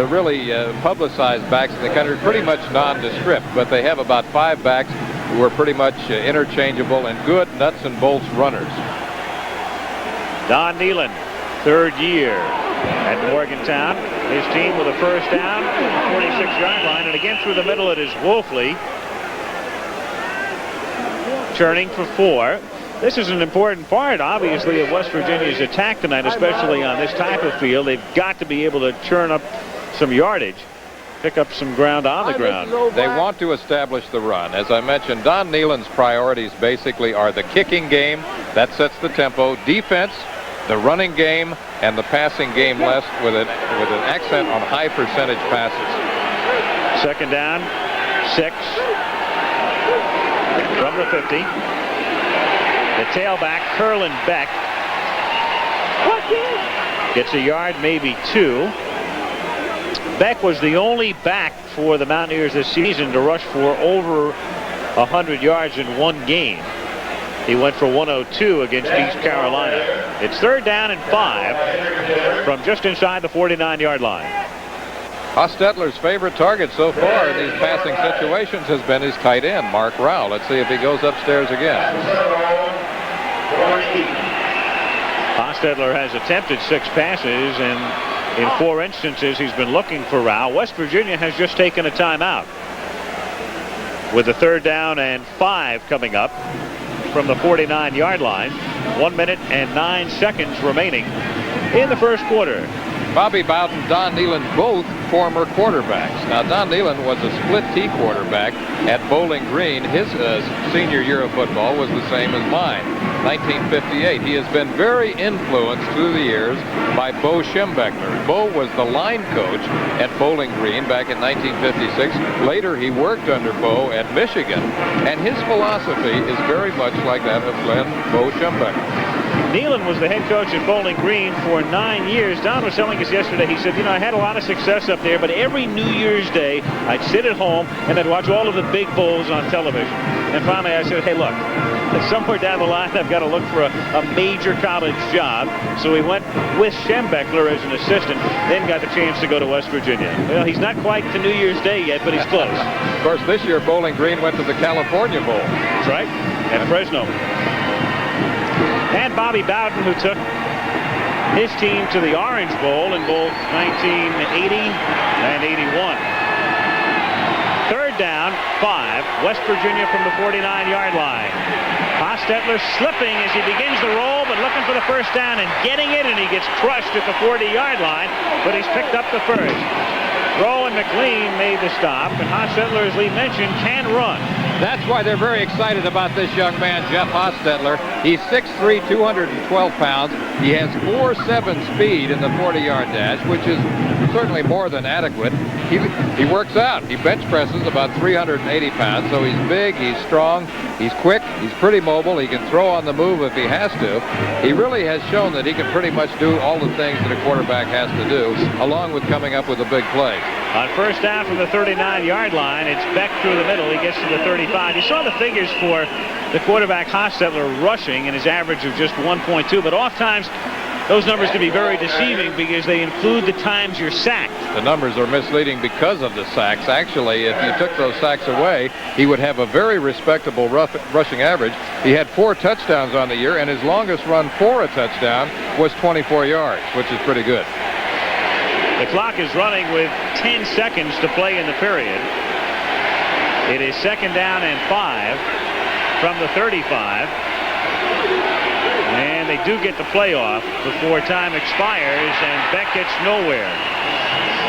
really publicized backs in the country, pretty much nondescript. But they have about 5 backs who are pretty much interchangeable and good nuts and bolts runners. Don Nealon, 3rd year at Morgantown. His team with a first down, 46-yard line, and again through the middle it is Wolfley. Turning for 4. This is an important part, obviously, of West Virginia's attack tonight, especially on this type of field. They've got to be able to churn up some yardage. pick up some ground on the ground. They want to establish the run. As I mentioned, Don Nehlen's priorities basically are the kicking game. That sets the tempo. Defense, the running game, and the passing game less with an accent on high percentage passes. Second down, 6 from the 50. The tailback, Curlin Beck, gets a yard, maybe 2. Beck was the only back for the Mountaineers this season to rush for over 100 yards in one game. He went for 102 against East Carolina. It's third down and 5 from just inside the 49-yard line. Hostetler's favorite target so far in these passing situations has been his tight end, Mark Rowell. Let's see if he goes upstairs again. Hostetler has attempted 6 passes, and in 4 instances he's been looking for Rowell. West Virginia has just taken a timeout with a third down and 5 coming up from the 49-yard line. 1 minute and 9 seconds remaining in the first quarter. Bobby Bowden, Don Nehlen, both former quarterbacks. Now, Don Nehlen was a split T quarterback at Bowling Green. His senior year of football was the same as mine, 1958. He has been very influenced through the years by Bo Schembechler. Bo was the line coach at Bowling Green back in 1956. Later, he worked under Bo at Michigan, and his philosophy is very much like that of Bo Schembechler. Nehlen was the head coach at Bowling Green for 9 years. Don was telling us yesterday, he said, I had a lot of success up there, but every New Year's Day, I'd sit at home and I'd watch all of the big bowls on television. And finally I said, hey, look, somewhere down the line, I've got to look for a major college job. So he went with Schembechler as an assistant, then got the chance to go to West Virginia. Well, he's not quite to New Year's Day yet, but he's close. Of course, this year Bowling Green went to the California Bowl. That's right, at Fresno. And Bobby Bowden, who took his team to the Orange Bowl in both 1980 and 81. Third down, 5, West Virginia from the 49-yard line. Hostetler slipping as he begins the roll, but looking for the first down and getting it, and he gets crushed at the 40-yard line, but he's picked up the first. Rowe and McLean made the stop, and Hostetler, as Lee mentioned, can run. That's why they're very excited about this young man, Jeff Hostetler. He's 6'3", 212 pounds. He has 4.7 speed in the 40-yard dash, which is certainly more than adequate. He works out. He bench presses about 380 pounds, so he's big, he's strong, he's quick, he's pretty mobile. He can throw on the move if he has to. He really has shown that he can pretty much do all the things that a quarterback has to do, along with coming up with a big play. On first down from the 39-yard line, it's Beck through the middle. He gets to the 35. You saw the figures for the quarterback Hostetler rushing and his average of just 1.2, but oftentimes those numbers can be very deceiving because they include the times you're sacked. The numbers are misleading because of the sacks. Actually, if you took those sacks away, he would have a very respectable rushing average. He had 4 touchdowns on the year, and his longest run for a touchdown was 24 yards, which is pretty good. The clock is running with 10 seconds to play in the period. It is second down and 5 from the 35. And they do get the play off before time expires, and Beck gets nowhere.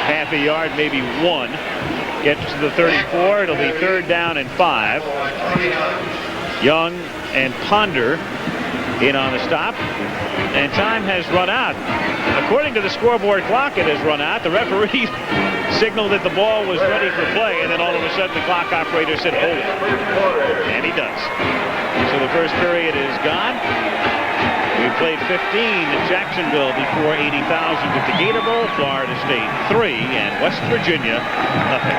Half a yard, maybe 1. Gets to the 34. It'll be third down and 5. Young and Ponder in on the stop, and time has run out. According to the scoreboard clock, it has run out. The referee signaled that the ball was ready for play, and then all of a sudden the clock operator said, hold it. And he does. So the first period is gone. We played 15 in Jacksonville before 80,000 at the Gator Bowl. Florida State 3 and West Virginia nothing.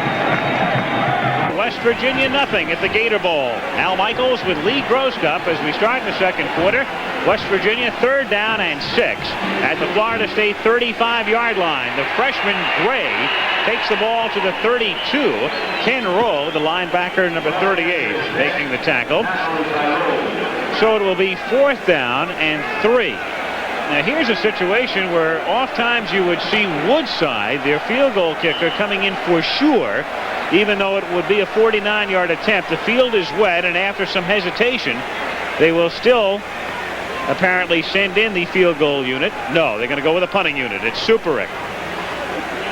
West Virginia nothing at the Gator Bowl. Al Michaels with Lee Groscup as we start the second quarter. West Virginia third down and 6 at the Florida State 35-yard line. The freshman Gray takes the ball to the 32. Ken Rowe, the linebacker, number 38, making the tackle. So it will be fourth down and 3. Now here's a situation where oftentimes you would see Woodside, their field goal kicker, coming in for sure, even though it would be a 49-yard attempt. The field is wet, and after some hesitation, they will still apparently send in the field goal unit. No, they're going to go with a punting unit. It's Superick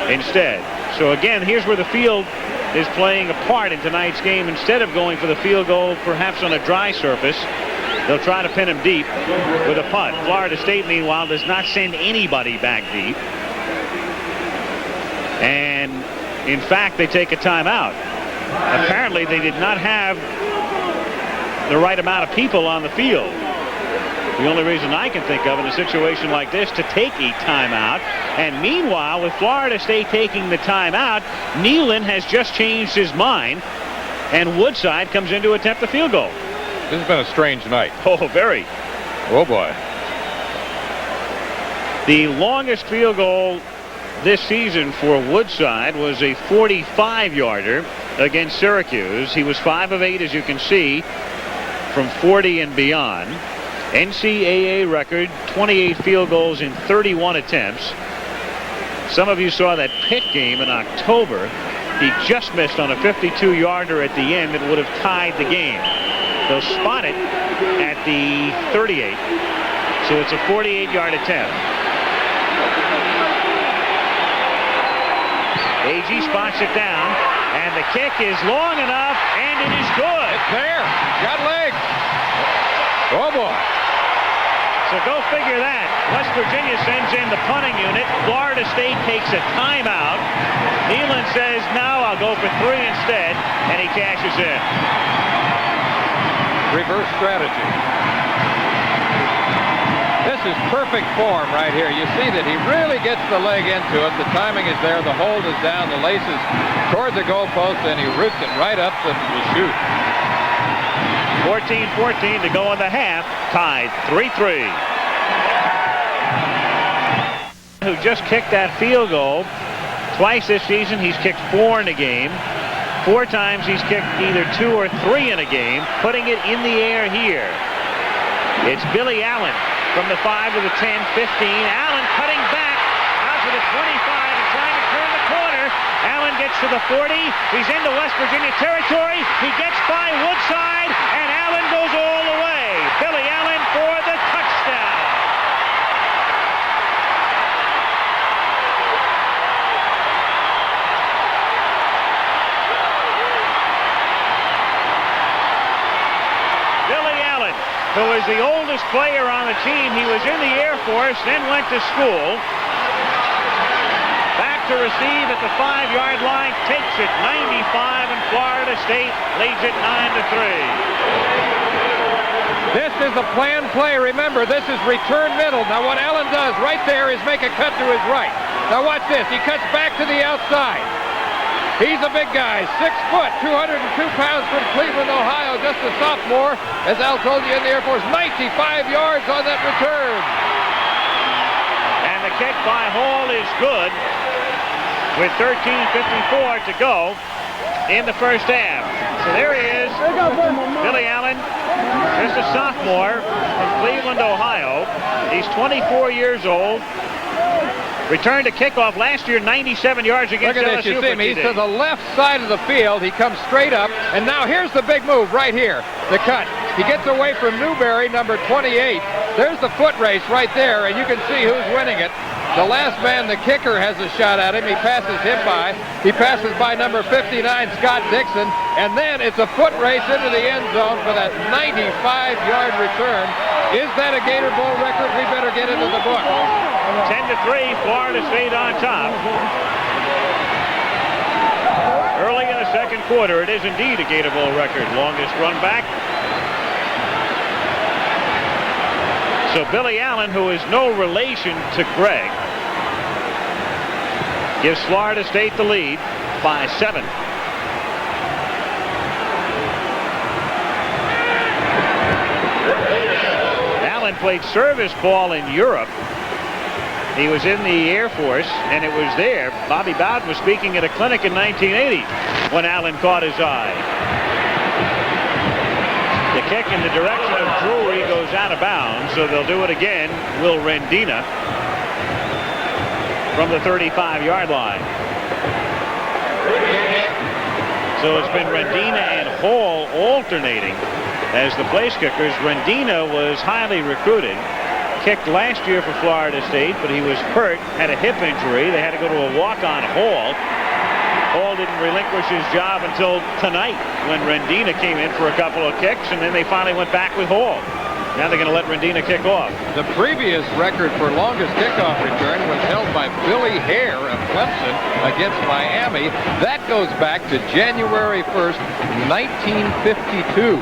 instead. So again, here's where the field is playing a part in tonight's game. Instead of going for the field goal perhaps on a dry surface, they'll try to pin him deep with a punt. Florida State, meanwhile, does not send anybody back deep. And in fact, they take a timeout. Apparently, they did not have the right amount of people on the field. The only reason I can think of in a situation like this to take a timeout. And meanwhile, with Florida State taking the timeout, Nealon has just changed his mind, and Woodside comes in to attempt the field goal. This has been a strange night. Oh, very. Oh, boy. The longest field goal this season for Woodside was a 45-yarder against Syracuse. He was 5 of 8, as you can see, from 40 and beyond. NCAA record, 28 field goals in 31 attempts. Some of you saw that Pitt game in October. He just missed on a 52-yarder at the end that would have tied the game. They'll spot it at the 38. So it's a 48-yard attempt. AG spots it down, and the kick is long enough, and it is good. It's there. Got legs. Oh, boy. So go figure that. West Virginia sends in the punting unit. Florida State takes a timeout. Nealon says, no, I'll go for 3 instead, and he cashes in. Reverse strategy. This is perfect form right here. You see that he really gets the leg into it. The timing is there. The hold is down. The laces toward the goalpost, and he roots it right up the chute. 14-14 to go in the half. Tied 3-3. Who just kicked that field goal twice this season. He's kicked 4 in a game. 4 times he's kicked either 2 or 3 in a game, putting it in the air here. It's Billy Allen from the 5 to the 10, 15. Allen cutting back out to the 25 and trying to turn the corner. Allen gets to the 40. He's into West Virginia territory. He gets by Woodside, and Allen goes all the way. Billy Allen for the touchdown. Billy Allen, who is the oldest player on the team. He was in the Air Force, then went to school. Back to receive at the 5-yard line, takes it 95, and Florida State leads it 9-3. This is a planned play. Remember, this is return middle. Now what Allen does right there is make a cut to his right. Now watch this. He cuts back to the outside. He's a big guy, 6 foot, 202 pounds from Cleveland, Ohio, just a sophomore. As Al told you in the Air Force, 95 yards on that return. And the kick by Hall is good with 13:54 to go in the first half. So there he is, Billy Allen, just a sophomore from Cleveland, Ohio. He's 24 years old. Returned to kickoff last year, 97 yards against LSU. Look at this, you see him. He's to the left side of the field. He comes straight up, and now here's the big move right here, the cut. He gets away from Newberry, number 28. There's the foot race right there, and you can see who's winning it. The last man, the kicker, has a shot at him. He passes him by. He passes by number 59, Scott Dixon, and then it's a foot race into the end zone for that 95-yard return. Is that a Gator Bowl record? We better get into the book. 10-3, Florida State on top. Early in the second quarter, it is indeed a Gator Bowl record. Longest run back. So Billy Allen, who is no relation to Greg, gives Florida State the lead by 7. Allen played service ball in Europe. He was in the Air Force, and it was there. Bobby Bowden was speaking at a clinic in 1980 when Allen caught his eye. The kick in the direction of Drury goes out of bounds, so they'll do it again. Will Rendina from the 35-yard line. So it's been Rendina and Hall alternating as the place kickers. Rendina was highly recruited. Kicked last year for Florida State, but he was hurt, had a hip injury. They had to go to a walk-on Hall. Hall didn't relinquish his job until tonight when Rendina came in for a couple of kicks, and then they finally went back with Hall. Now they're going to let Rendina kick off. The previous record for longest kickoff return was held by Billy Hare of Clemson against Miami. That goes back to January 1st, 1952.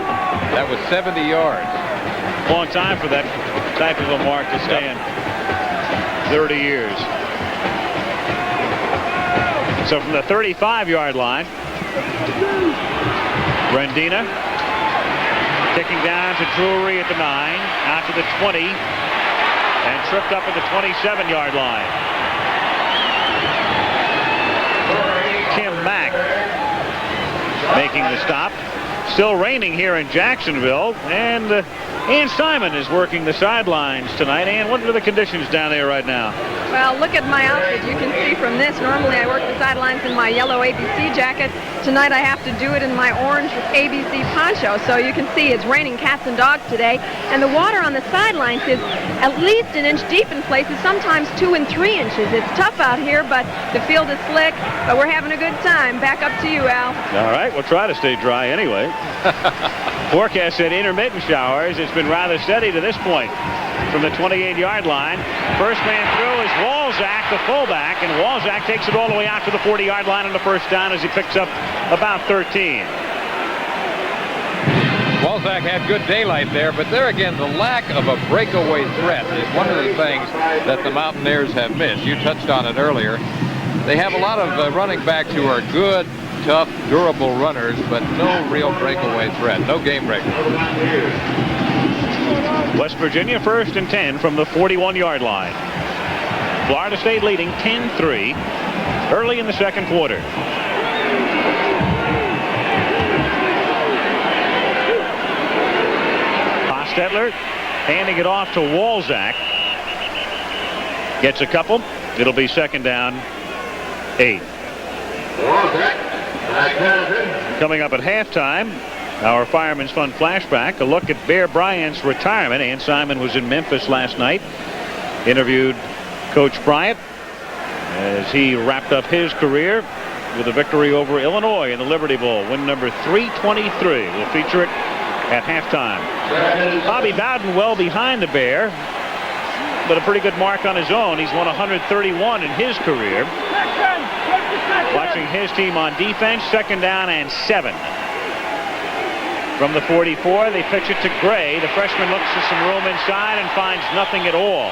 That was 70 yards. Long time for that type of a mark to stand. 30 years. So from the 35-yard line, Rendina kicking down to Drury at the 9, out to the 20, and tripped up at the 27-yard line. Tim Mack making the stop. Still raining here in Jacksonville, and Ann Simon is working the sidelines tonight. Ann, what are the conditions down there right now? Well, look at my outfit. You can see from this. Normally I work the sidelines in my yellow ABC jacket. Tonight I have to do it in my orange ABC poncho. So you can see it's raining cats and dogs today. And the water on the sidelines is at least an inch deep in places, sometimes 2 and 3 inches. It's tough out here, but the field is slick. But we're having a good time. Back up to you, Al. All right, we'll try to stay dry anyway. Forecast said intermittent showers. It's been rather steady to this point. From the 28-yard line, first man through is Walzak, the fullback, and Walzak takes it all the way out to the 40-yard line on the first down as he picks up about 13. Walzak had good daylight there, but there again, the lack of a breakaway threat is one of the things that the Mountaineers have missed. You touched on it earlier. They have a lot of running backs who are good, tough, durable runners, but no real breakaway threat, no game breaker. West Virginia first and 10 from the 41-yard line. Florida State leading 10-3 early in the second quarter. Hostetler handing it off to Walzak. Gets a couple. It'll be second down, 8. Coming up at halftime, our Fireman's Fund flashback, a look at Bear Bryant's retirement. Ann Simon was in Memphis last night, interviewed Coach Bryant as he wrapped up his career with a victory over Illinois in the Liberty Bowl, win number 323. We'll feature it at halftime. Bobby Bowden well behind the Bear, but a pretty good mark on his own. He's won 131 in his career. Watching his team on defense, second down and 7. From the 44, they pitch it to Gray. The freshman looks for some room inside and finds nothing at all.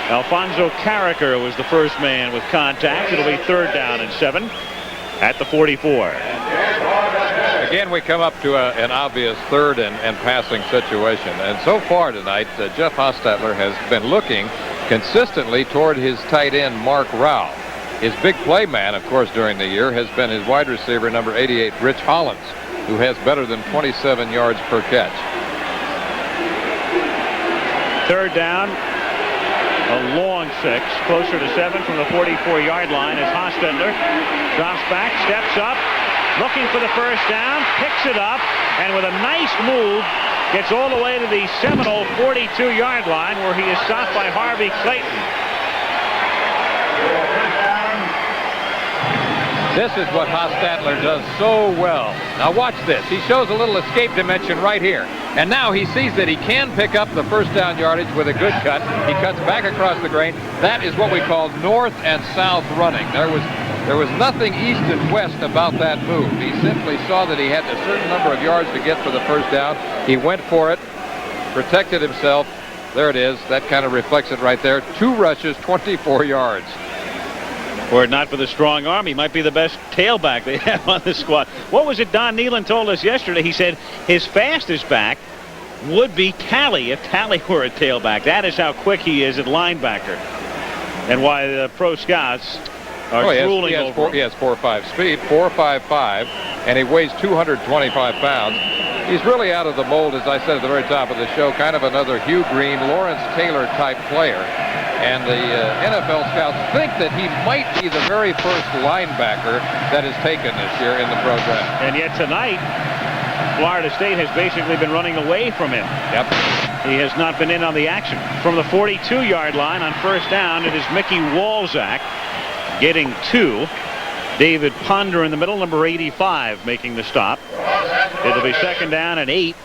Alfonso Carricker was the first man with contact. It'll be third down and 7 at the 44. Again, we come up to an obvious third and passing situation. And so far tonight, Jeff Hostetler has been looking consistently toward his tight end, Mark Rao. His big play man, of course, during the year has been his wide receiver, number 88, Rich Hollins, who has better than 27 yards per catch. Third down, a long 6, closer to 7 from the 44-yard line as Hostetler drops back, steps up, looking for the first down, picks it up, and with a nice move, gets all the way to the Seminole 42-yard line where he is stopped by Harvey Clayton. This is what Hostetler does so well. Now watch this. He shows a little escape dimension right here. And now he sees that he can pick up the first down yardage with a good cut. He cuts back across the grain. That is what we call north and south running. There was nothing east and west about that move. He simply saw that he had a certain number of yards to get for the first down. He went for it, protected himself. There it is. That kind of reflects it right there. 2 rushes, 24 yards. Were it not for the strong arm, he might be the best tailback they have on the squad. What was it Don Nealon told us yesterday? He said his fastest back would be Talley if Talley were a tailback. That is how quick he is at linebacker. And why the pro scouts are drooling over him. He has 4.5 speed, 4.55, and he weighs 225 pounds. He's really out of the mold, as I said at the very top of the show, kind of another Hugh Green, Lawrence Taylor type player. And the NFL scouts think that he might be the very first linebacker that is taken this year in the pro draft. And yet tonight, Florida State has basically been running away from him. Yep. He has not been in on the action. From the 42-yard line on first down, it is Mickey Walzak getting 2. David Ponder in the middle, number 85, making the stop. It'll be 2nd down and 8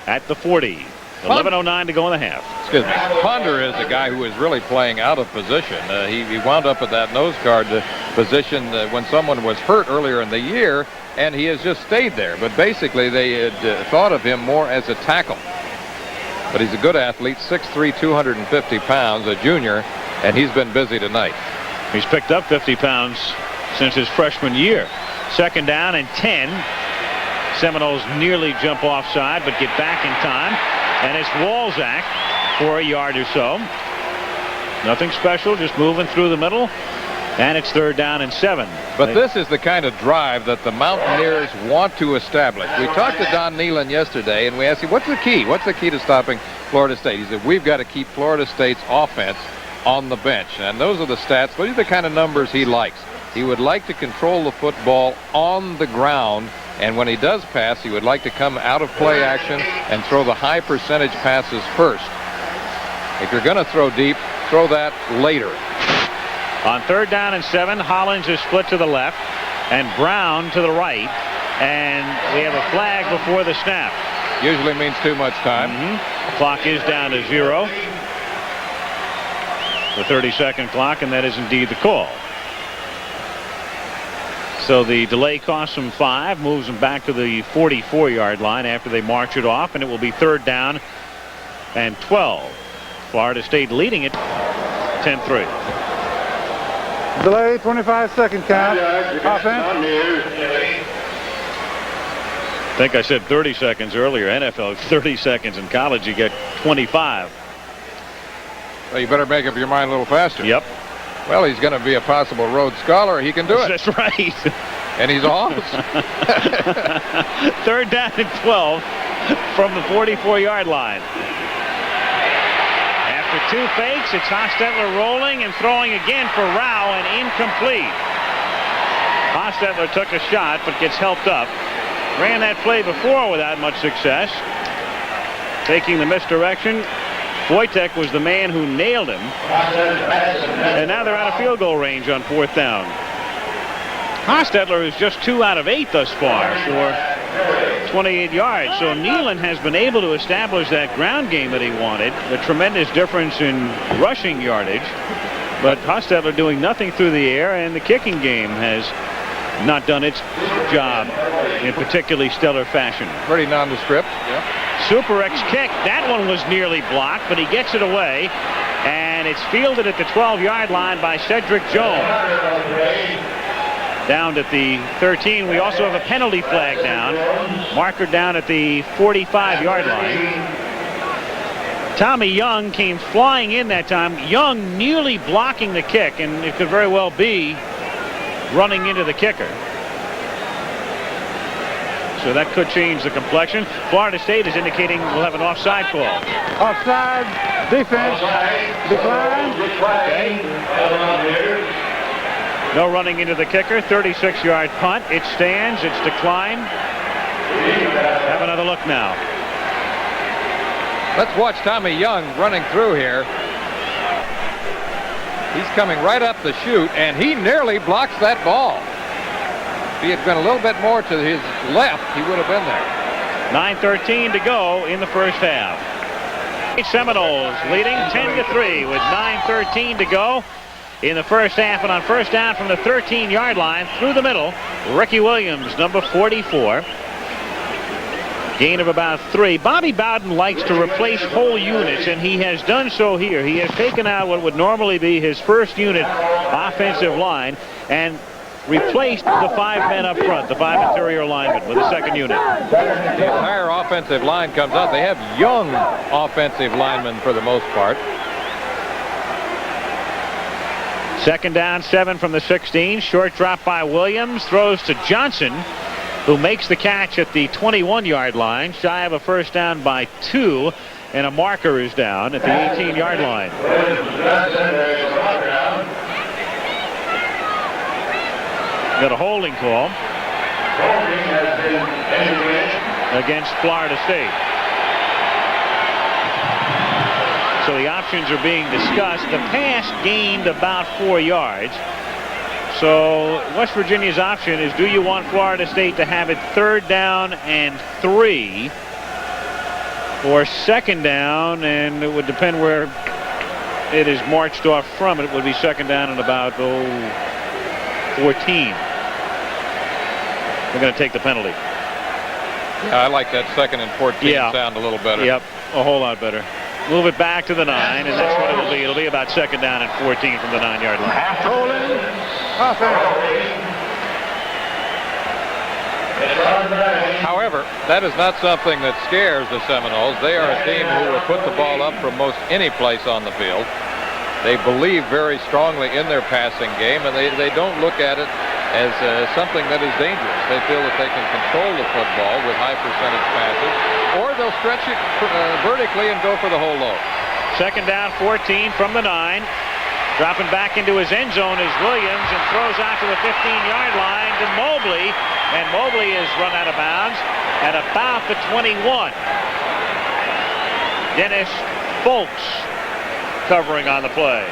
at the 40. 11:09 to go in the half. Excuse me. Ponder is a guy who is really playing out of position. He wound up at that nose guard position when someone was hurt earlier in the year, and he has just stayed there. But basically, they had thought of him more as a tackle. But he's a good athlete, 6'3", 250 pounds, a junior, and he's been busy tonight. He's picked up 50 pounds since his freshman year. 2nd down and 10. Seminoles nearly jump offside, but get back in time. And it's Walzak for a yard or so. Nothing special, just moving through the middle. And it's 3rd down and 7. But this is the kind of drive that the Mountaineers want to establish. We talked to Don Nealon yesterday, and we asked him, what's the key? What's the key to stopping Florida State? He said, we've got to keep Florida State's offense on the bench. And those are the stats. Those are the kind of numbers he likes. He would like to control the football on the ground. And when he does pass, he would like to come out of play action and throw the high percentage passes first. If you're going to throw deep, throw that later. On 3rd down and 7, Hollins is split to the left and Brown to the right. And we have a flag before the snap. Usually means too much time. Clock is down to 0. The 30-second clock, and that is indeed the call. So the delay costs them 5, moves them back to the 44-yard line after they march it off, and it will be 3rd down and 12. Florida State leading it 10-3. Delay, 25-second count. Offense. I think I said 30 seconds earlier. NFL 30 seconds. In college you get 25. Well, you better make up your mind a little faster. Yep. Well, he's going to be a possible Rhodes Scholar. He can do it. That's right. And he's off. 3rd down and 12 from the 44-yard line. After 2 fakes, it's Hostetler rolling and throwing again for Rao and incomplete. Hostetler took a shot but gets helped up. Ran that play before without much success. Taking the misdirection. Wojtek was the man who nailed him. And now they're out of field goal range on 4th down. Hostetler is just 2 out of 8 thus far for 28 yards. So Nealon has been able to establish that ground game that he wanted. A tremendous difference in rushing yardage. But Hostetler doing nothing through the air, and the kicking game has not done its job in particularly stellar fashion. Pretty nondescript. Yeah. Super X kick. That one was nearly blocked, but he gets it away. And it's fielded at the 12-yard line by Cedric Jones. Down at the 13. We also have a penalty flag down. Marker down at the 45-yard line. Tommy Young came flying in that time. Young nearly blocking the kick, and it could very well be running into the kicker. So that could change the complexion. Florida State is indicating we'll have an offside call. Offside, defense, decline. Okay. No running into the kicker. 36-yard punt. It stands. It's declined. Have another look now. Let's watch Tommy Young running through here. He's coming right up the chute, and he nearly blocks that ball. If he had been a little bit more to his left, he would have been there. 9:13 to go in the first half. Seminoles leading 10-3 with 9:13 to go in the first half. And on first down from the 13-yard line through the middle, Ricky Williams, number 44. Gain of about 3. Bobby Bowden likes to replace whole units, and he has done so here. He has taken out what would normally be his first unit offensive line and replaced the 5 men up front, the 5 interior linemen, with a second unit. The entire offensive line comes out. They have young offensive linemen for the most part. 2nd down, 7 from the 16. Short drop by Williams. Throws to Johnson, who makes the catch at the 21-yard line. Shy of a first down by 2. And a marker is down at the 18-yard line. Got a holding call against Florida State. So the options are being discussed. The pass gained about 4 yards. So West Virginia's option is, do you want Florida State to have it 3rd down and 3, or 2nd down, and it would depend where it is marched off from. It would be 2nd down and about 14. We're going to take the penalty. Yeah, I like that 2nd and 14 sound a little better. Yep, a whole lot better. Move it back to the 9, and that's what it'll be. It'll be about 2nd down and 14 from the 9-yard line. However, that is not something that scares the Seminoles. They are a team who will put the ball up from most any place on the field. They believe very strongly in their passing game, and they don't look at it as something that is dangerous. They feel that they can control the football with high percentage passes, or they'll stretch it vertically and go for the whole load. 2nd down, 14 from the 9. Dropping back into his end zone is Williams, and throws out to the 15-yard line to Mobley, and Mobley is run out of bounds at about the 21. Dennis Folks covering on the play.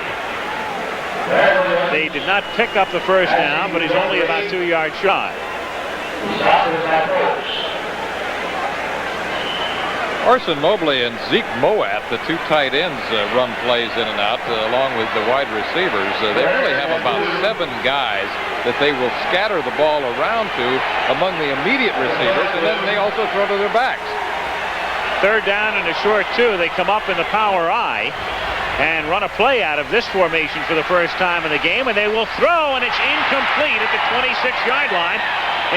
They did not pick up the 1st down, but he's only about 2 yards shy. Orson Mobley and Zeke Moat, the 2 tight ends, run plays in and out along with the wide receivers. They really have about 7 guys that they will scatter the ball around to among the immediate receivers, and then they also throw to their backs. 3rd down and a short 2. They come up in the power I and run a play out of this formation for the first time in the game, and they will throw, and it's incomplete at the 26-yard line,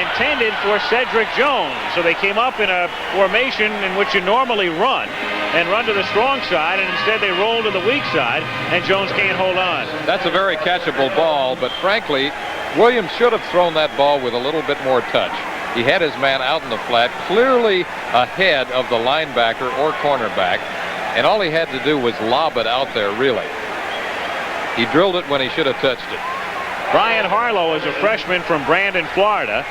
intended for Cedric Jones. So they came up in a formation in which you normally run and run to the strong side, and instead they roll to the weak side, and Jones can't hold on. That's a very catchable ball, but frankly, Williams should have thrown that ball with a little bit more touch. He had his man out in the flat, clearly ahead of the linebacker or cornerback, and all he had to do was lob it out there, really. He drilled it when he should have touched it. Brian Harlow is a freshman from Brandon, Florida.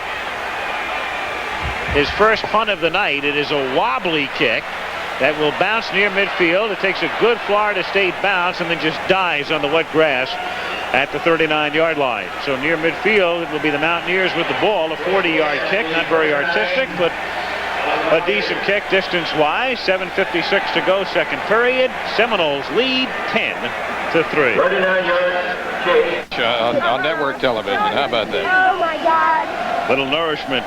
His first punt of the night. It is a wobbly kick that will bounce near midfield. It takes a good Florida State bounce and then just dies on the wet grass at the 39-yard line. So near midfield, it will be the Mountaineers with the ball. A 40-yard kick, not very artistic, but a decent kick distance-wise. 7:56 to go, 2nd period. Seminoles lead 10-3. 39-yard kick. On network television. How about that? Oh my God. Little nourishment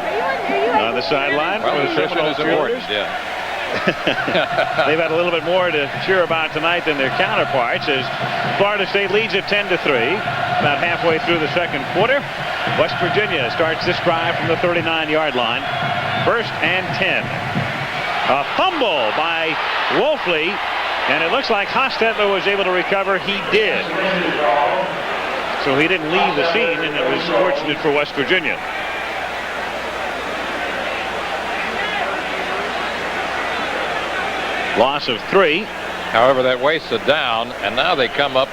on the sideline. Well, nutrition is important, yeah. They've had a little bit more to cheer about tonight than their counterparts, as Florida State leads at 10-3, about halfway through the 2nd quarter. West Virginia starts this drive from the 39-yard line. 1st and 10. A fumble by Wolfley, and it looks like Hostetler was able to recover. He did. So he didn't leave the scene, and it was fortunate for West Virginia. Loss of 3. However, that wastes a down, and now they come up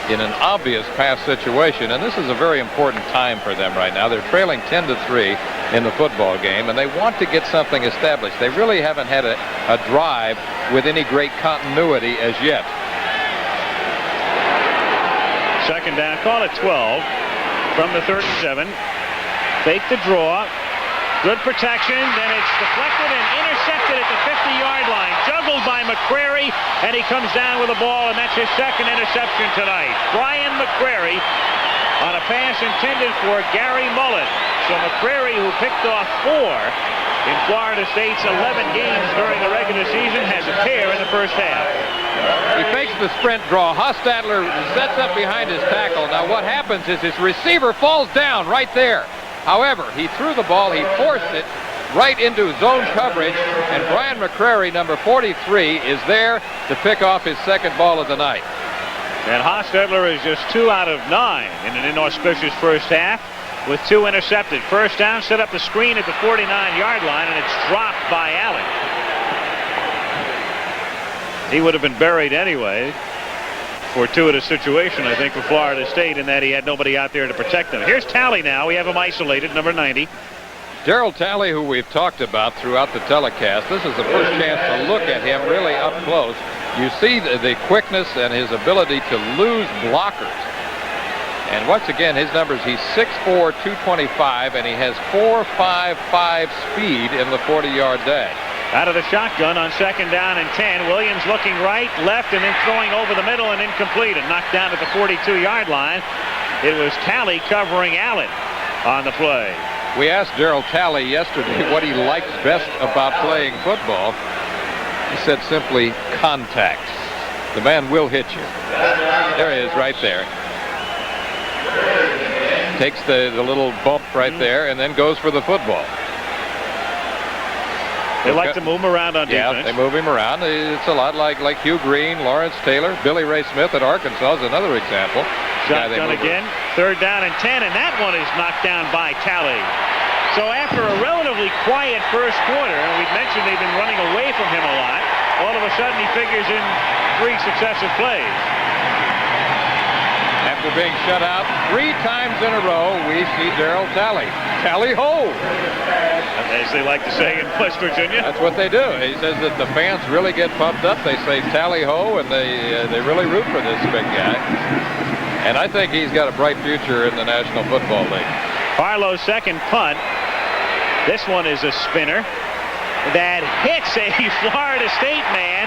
in an obvious pass situation, and this is a very important time for them right now. They're trailing 10-3 in the football game, and they want to get something established. They really haven't had a drive with any great continuity as yet. 2nd down, call it 12 from the 37. Fake the draw. Good protection, then it's deflected and intercepted at the 50-yard line. Juggled by McCrary, and he comes down with the ball, and that's his 2nd interception tonight. Brian McCrary on a pass intended for Gary Mullen. So McCrary, who picked off 4 in Florida State's 11 games during the regular season, has a pair in the first half. He fakes the sprint draw. Hostetler sets up behind his tackle. Now what happens is his receiver falls down right there. However, he threw the ball, he forced it right into zone coverage, and Brian McCrary, number 43, is there to pick off his 2nd ball of the night. And Hostetler is just 2 out of 9 in an inauspicious first half with 2 intercepted. 1st down, set up the screen at the 49-yard line, and it's dropped by Allen. He would have been buried anyway. Fortuitous situation, I think, for Florida State in that he had nobody out there to protect them. Here's Talley now. We have him isolated, number 90. Gerald Talley, who we've talked about throughout the telecast, this is the first chance to look at him really up close. You see the quickness and his ability to lose blockers. And once again, his numbers, he's 6'4", 225, and he has 4.55 speed in the 40-yard dash. Out of the shotgun on 2nd down and 10. Williams looking right, left, and then throwing over the middle and incomplete and knocked down at the 42-yard line. It was Talley covering Allen on the play. We asked Darryl Talley yesterday what he likes best about playing football. He said simply, contact. The man will hit you. There he is right there. Takes the little bump right there and then goes for the football. They like to move him around on defense. Yeah, they move him around. It's a lot like Hugh Green, Lawrence Taylor, Billy Ray Smith at Arkansas is another example. Shotgun again, 3rd down and 10, and that one is knocked down by Talley. So after a relatively quiet first quarter, and we've mentioned they've been running away from him a lot, all of a sudden he figures in 3 successive plays. After being shut out 3 times in a row, we see Darryl Talley. Tally ho! As they like to say in West Virginia. That's what they do. He says that the fans really get pumped up. They say tally ho, and they really root for this big guy. And I think he's got a bright future in the National Football League. Harlow's second punt. This one is a spinner that hits a Florida State man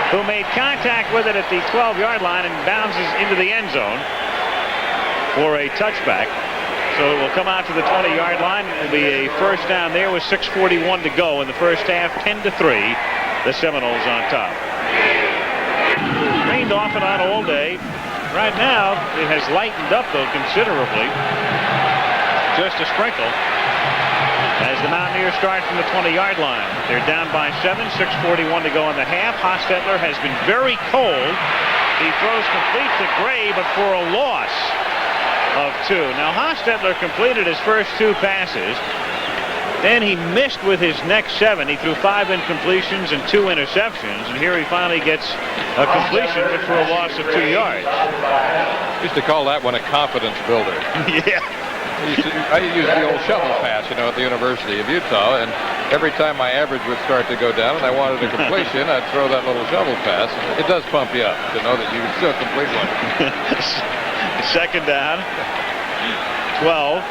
who made contact with it at the 12-yard line and bounces into the end zone for a touchback. So it will come out to the 20-yard line. It will be a first down there with 6:41 to go in the first half. 10-3, the Seminoles on top. Rained off and on all day. Right now, it has lightened up, though, considerably. Just a sprinkle as the Mountaineers start from the 20-yard line. They're down by 7, 6:41 to go in the half. Hostetler has been very cold. He throws complete to Gray, but for a loss of 2. Now, Hostetler completed his first 2 passes. Then he missed with his next 7. He threw 5 incompletions and 2 interceptions. And here he finally gets a completion, but for a loss of 2 yards. Used to call that one a confidence builder. Yeah. I used the old shovel pass, at the University of Utah, and every time my average would start to go down and I wanted a completion, I'd throw that little shovel pass. It does pump you up to know that you can still complete one. 2nd down, 12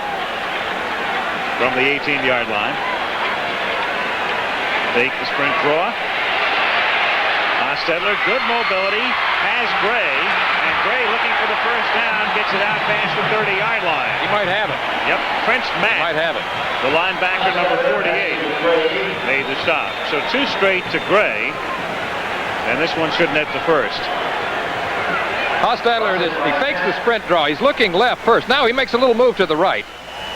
from the 18-yard line. Fake the sprint draw. Hostetler, good mobility, has Gray, and Gray looking for the first down, gets it out past the 30-yard line. He might have it. Yep, French Mack. Might have it. The linebacker, number 48, made the stop. So 2 straight to Gray, and this one should net the first. Hostetler, he fakes the sprint draw. He's looking left first. Now he makes a little move to the right.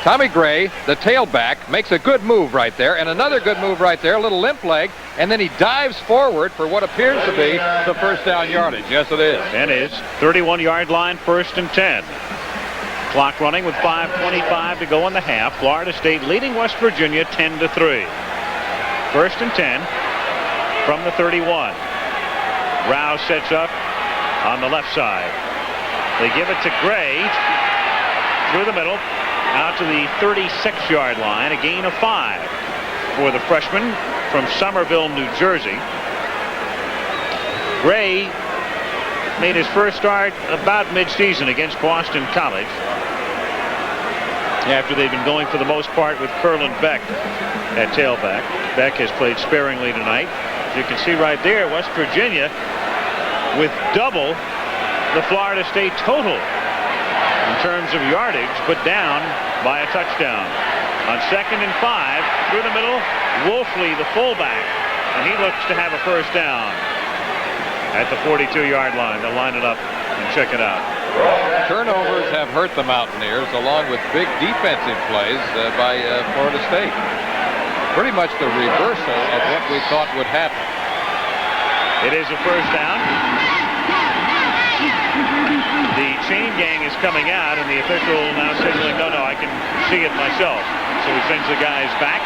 Tommy Gray, the tailback, makes a good move right there, and another good move right there, a little limp leg, and then he dives forward for what appears to be the first down yardage. Yes, it is. And is 31-yard line, 1st and 10. Clock running with 5:25 to go in the half. Florida State leading West Virginia 10-3. 1st and 10 from the 31. Rouse sets up on the left side. They give it to Gray through the middle, out to the 36-yard line, a gain of 5 for the freshman from Somerville, New Jersey. Gray made his first start about midseason against Boston College, after they've been going for the most part with Curlin Beck at tailback. Beck has played sparingly tonight. As you can see right there, West Virginia with double the Florida State total in terms of yardage, but down by a touchdown. On 2nd and 5, through the middle, Wolfley, the fullback, and he looks to have a first down at the 42-yard line. They'll line it up and check it out. Turnovers have hurt the Mountaineers, along with big defensive plays by Florida State. Pretty much the reversal of what we thought would happen. It is a first down. The chain gang is coming out, and the official now signaling, no, I can see it myself. So he sends the guys back.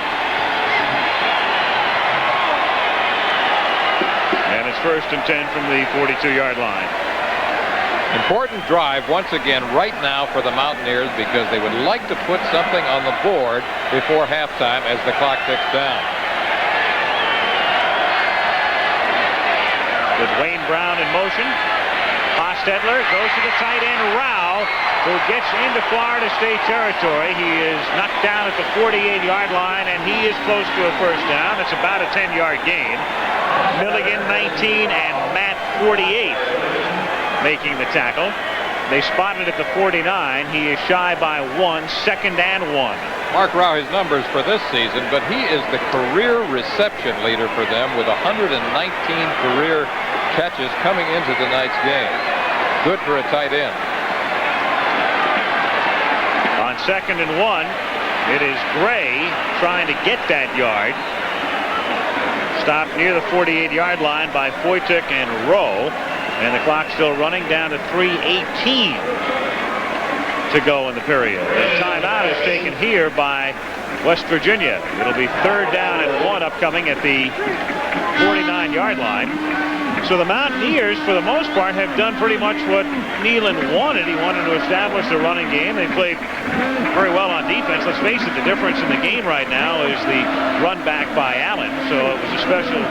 And it's 1st and 10 from the 42-yard line. Important drive once again right now for the Mountaineers, because they would like to put something on the board before halftime as the clock ticks down. With Wayne Brown in motion, Hostetler goes to the tight end, Rao, who gets into Florida State territory. He is knocked down at the 48-yard line, and he is close to a first down. It's about a 10-yard gain. Milligan 19 and Matt 48 making the tackle. They spotted at the 49. He is shy by 1, 2nd and 1. Mark Rao, his numbers for this season, but he is the career reception leader for them with 119 career catches coming into tonight's game. Good for a tight end. On 2nd and 1, it is Gray trying to get that yard. Stopped near the 48-yard line by Foytik and Rowe. And the clock still running down to 3:18 to go in the period. The timeout is taken here by West Virginia. It'll be 3rd down and 1 upcoming at the 49-yard line. So the Mountaineers, for the most part, have done pretty much what Neyland wanted. He wanted to establish the running game. They played very well on defense. Let's face it, the difference in the game right now is the run back by Allen. So it was a special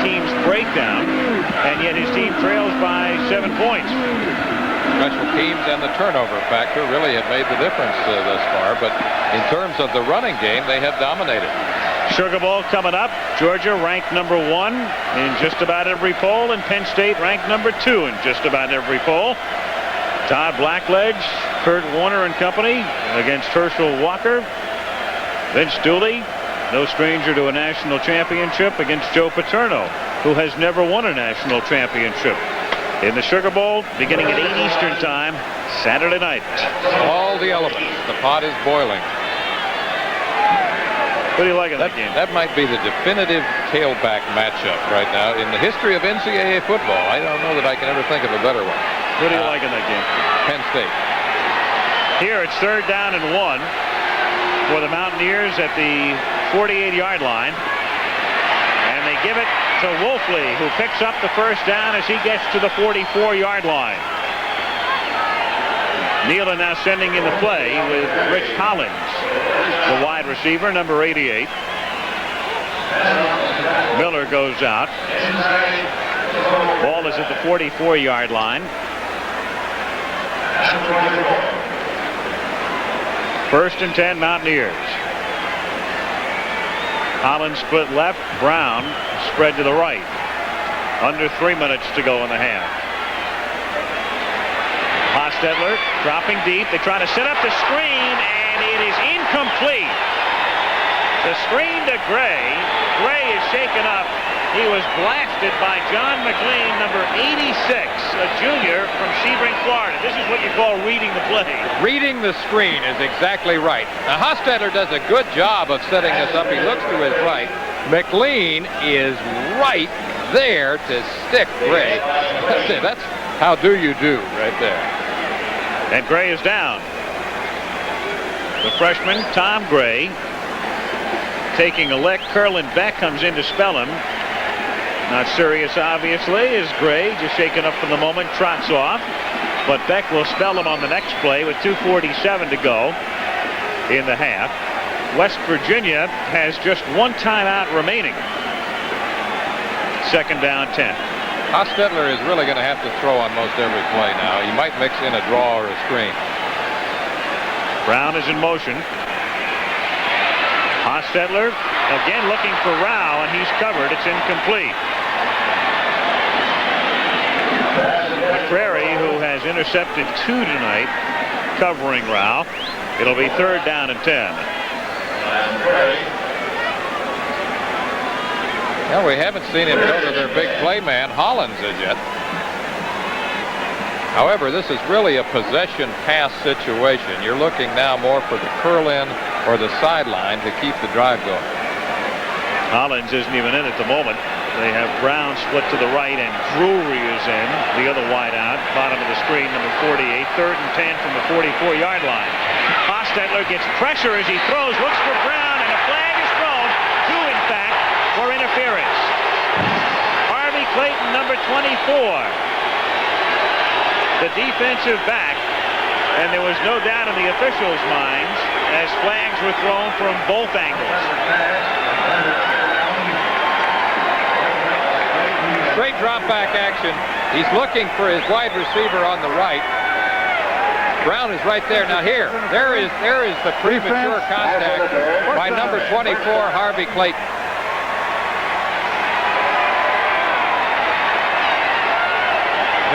teams breakdown, and yet his team trails by 7 points. Special teams and the turnover factor really have made the difference thus far, but in terms of the running game, they have dominated. Sugar Bowl coming up. Georgia ranked number 1 in just about every poll, and Penn State ranked number 2 in just about every poll. Todd Blackledge, Kurt Warner and company against Herschel Walker. Vince Dooley, no stranger to a national championship, against Joe Paterno, who has never won a national championship. In the Sugar Bowl, beginning at 8 Eastern time, Saturday night. All the elements. The pot is boiling. What do you like in that game? That might be the definitive tailback matchup right now in the history of NCAA football. I don't know that I can ever think of a better one. What do you like in that game? Penn State. Here it's 3rd down and 1 for the Mountaineers at the 48-yard line. And they give it to Wolfley, who picks up the first down as he gets to the 44-yard line. Neyland now sending in the play with Rich Hollins, the wide receiver, number 88. Miller goes out. Ball is at the 44-yard line. 1st and 10, Mountaineers. Hollins split left. Brown spread to the right. Under 3 minutes to go in the half. Hostetler dropping deep. They try to set up the screen, and it is incomplete. The screen to Gray. Gray is shaken up. He was blasted by John McLean, number 86, a junior from Sebring, Florida. This is what you call reading the play. Reading the screen is exactly right. Now, Hostetler does a good job of setting this up. He looks to his right. McLean is right there to stick Gray. That's how do you do right there. And Gray is down. The freshman, Tom Gray, taking a lick. Curlin Beck comes in to spell him. Not serious, obviously, as Gray, just shaken up for the moment, trots off. But Beck will spell him on the next play with 2:47 to go in the half. West Virginia has just 1 timeout remaining. 2nd down, 10. Hostetler is really going to have to throw on most every play now. He might mix in a draw or a screen. Brown is in motion. Hostetler again looking for Rao, and he's covered. It's incomplete. McCrary, who has intercepted 2 tonight, covering Rao. It'll be 3rd down and 10. Well, we haven't seen him go to their big play man, Hollins, as yet. However, this is really a possession pass situation. You're looking now more for the curl-in or the sideline to keep the drive going. Hollins isn't even in at the moment. They have Brown split to the right, and Drury is in, the other wide out, bottom of the screen, number 48. 3rd and 10 from the 44-yard line. Hostetler gets pressure as he throws, looks for Brown, and a flag is thrown, 2 in fact, for interference. Harvey Clayton, number 24, the defensive back, and there was no doubt in the officials' minds as flags were thrown from both angles. straight drop back action. He's looking for his wide receiver on the right. Brown is right there. Now there is the premature contact by number 24, Harvey Clayton.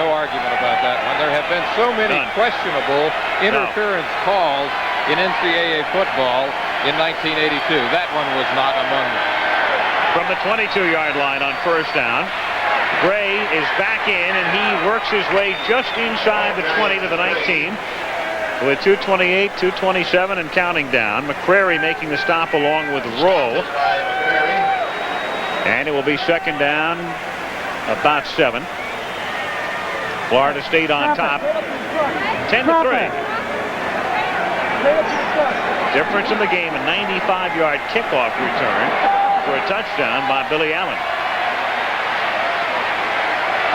No argument about that one. There have been so many questionable interference calls in NCAA football in 1982. That one was not among them. From the 22-yard line on first down, Gray is back in, and he works his way just inside the 20 to the 19 with 2:28, 2:27, and counting down. McCrary making the stop along with Rowe. And it will be second down, about 7. Florida State on top, 10-3. Difference in the game, a 95-yard kickoff return for a touchdown by Billy Allen.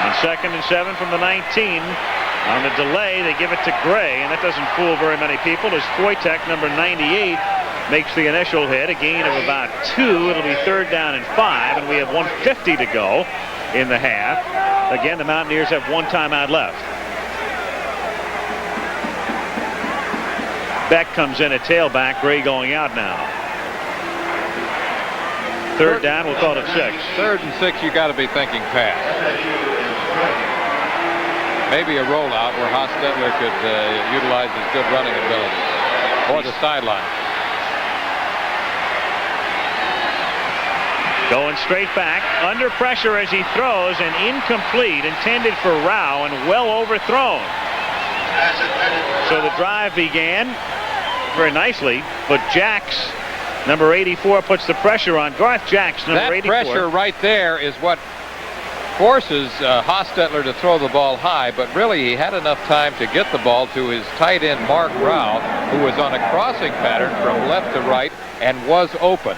On 2nd and 7 from the 19. On the delay, they give it to Gray, and that doesn't fool very many people as Foytek, number 98, makes the initial hit, a gain of about 2. It'll be third down and 5, and we have 1:50 to go in the half. Again, the Mountaineers have 1 timeout left. Beck comes in at tailback. Gray going out now. Third down, we'll call it 6. 3rd and 6, you got to be thinking pass. Maybe a rollout where Hostetler could utilize his good running ability. Or the sideline. Going straight back, under pressure as he throws, and incomplete, intended for Rao, and well overthrown. So the drive began very nicely, but Jacks, number 84, puts the pressure on. Garth Jacks, number 84. That pressure right there is what forces Hostetler to throw the ball high, but really he had enough time to get the ball to his tight end, Mark Rao, who was on a crossing pattern from left to right and was open.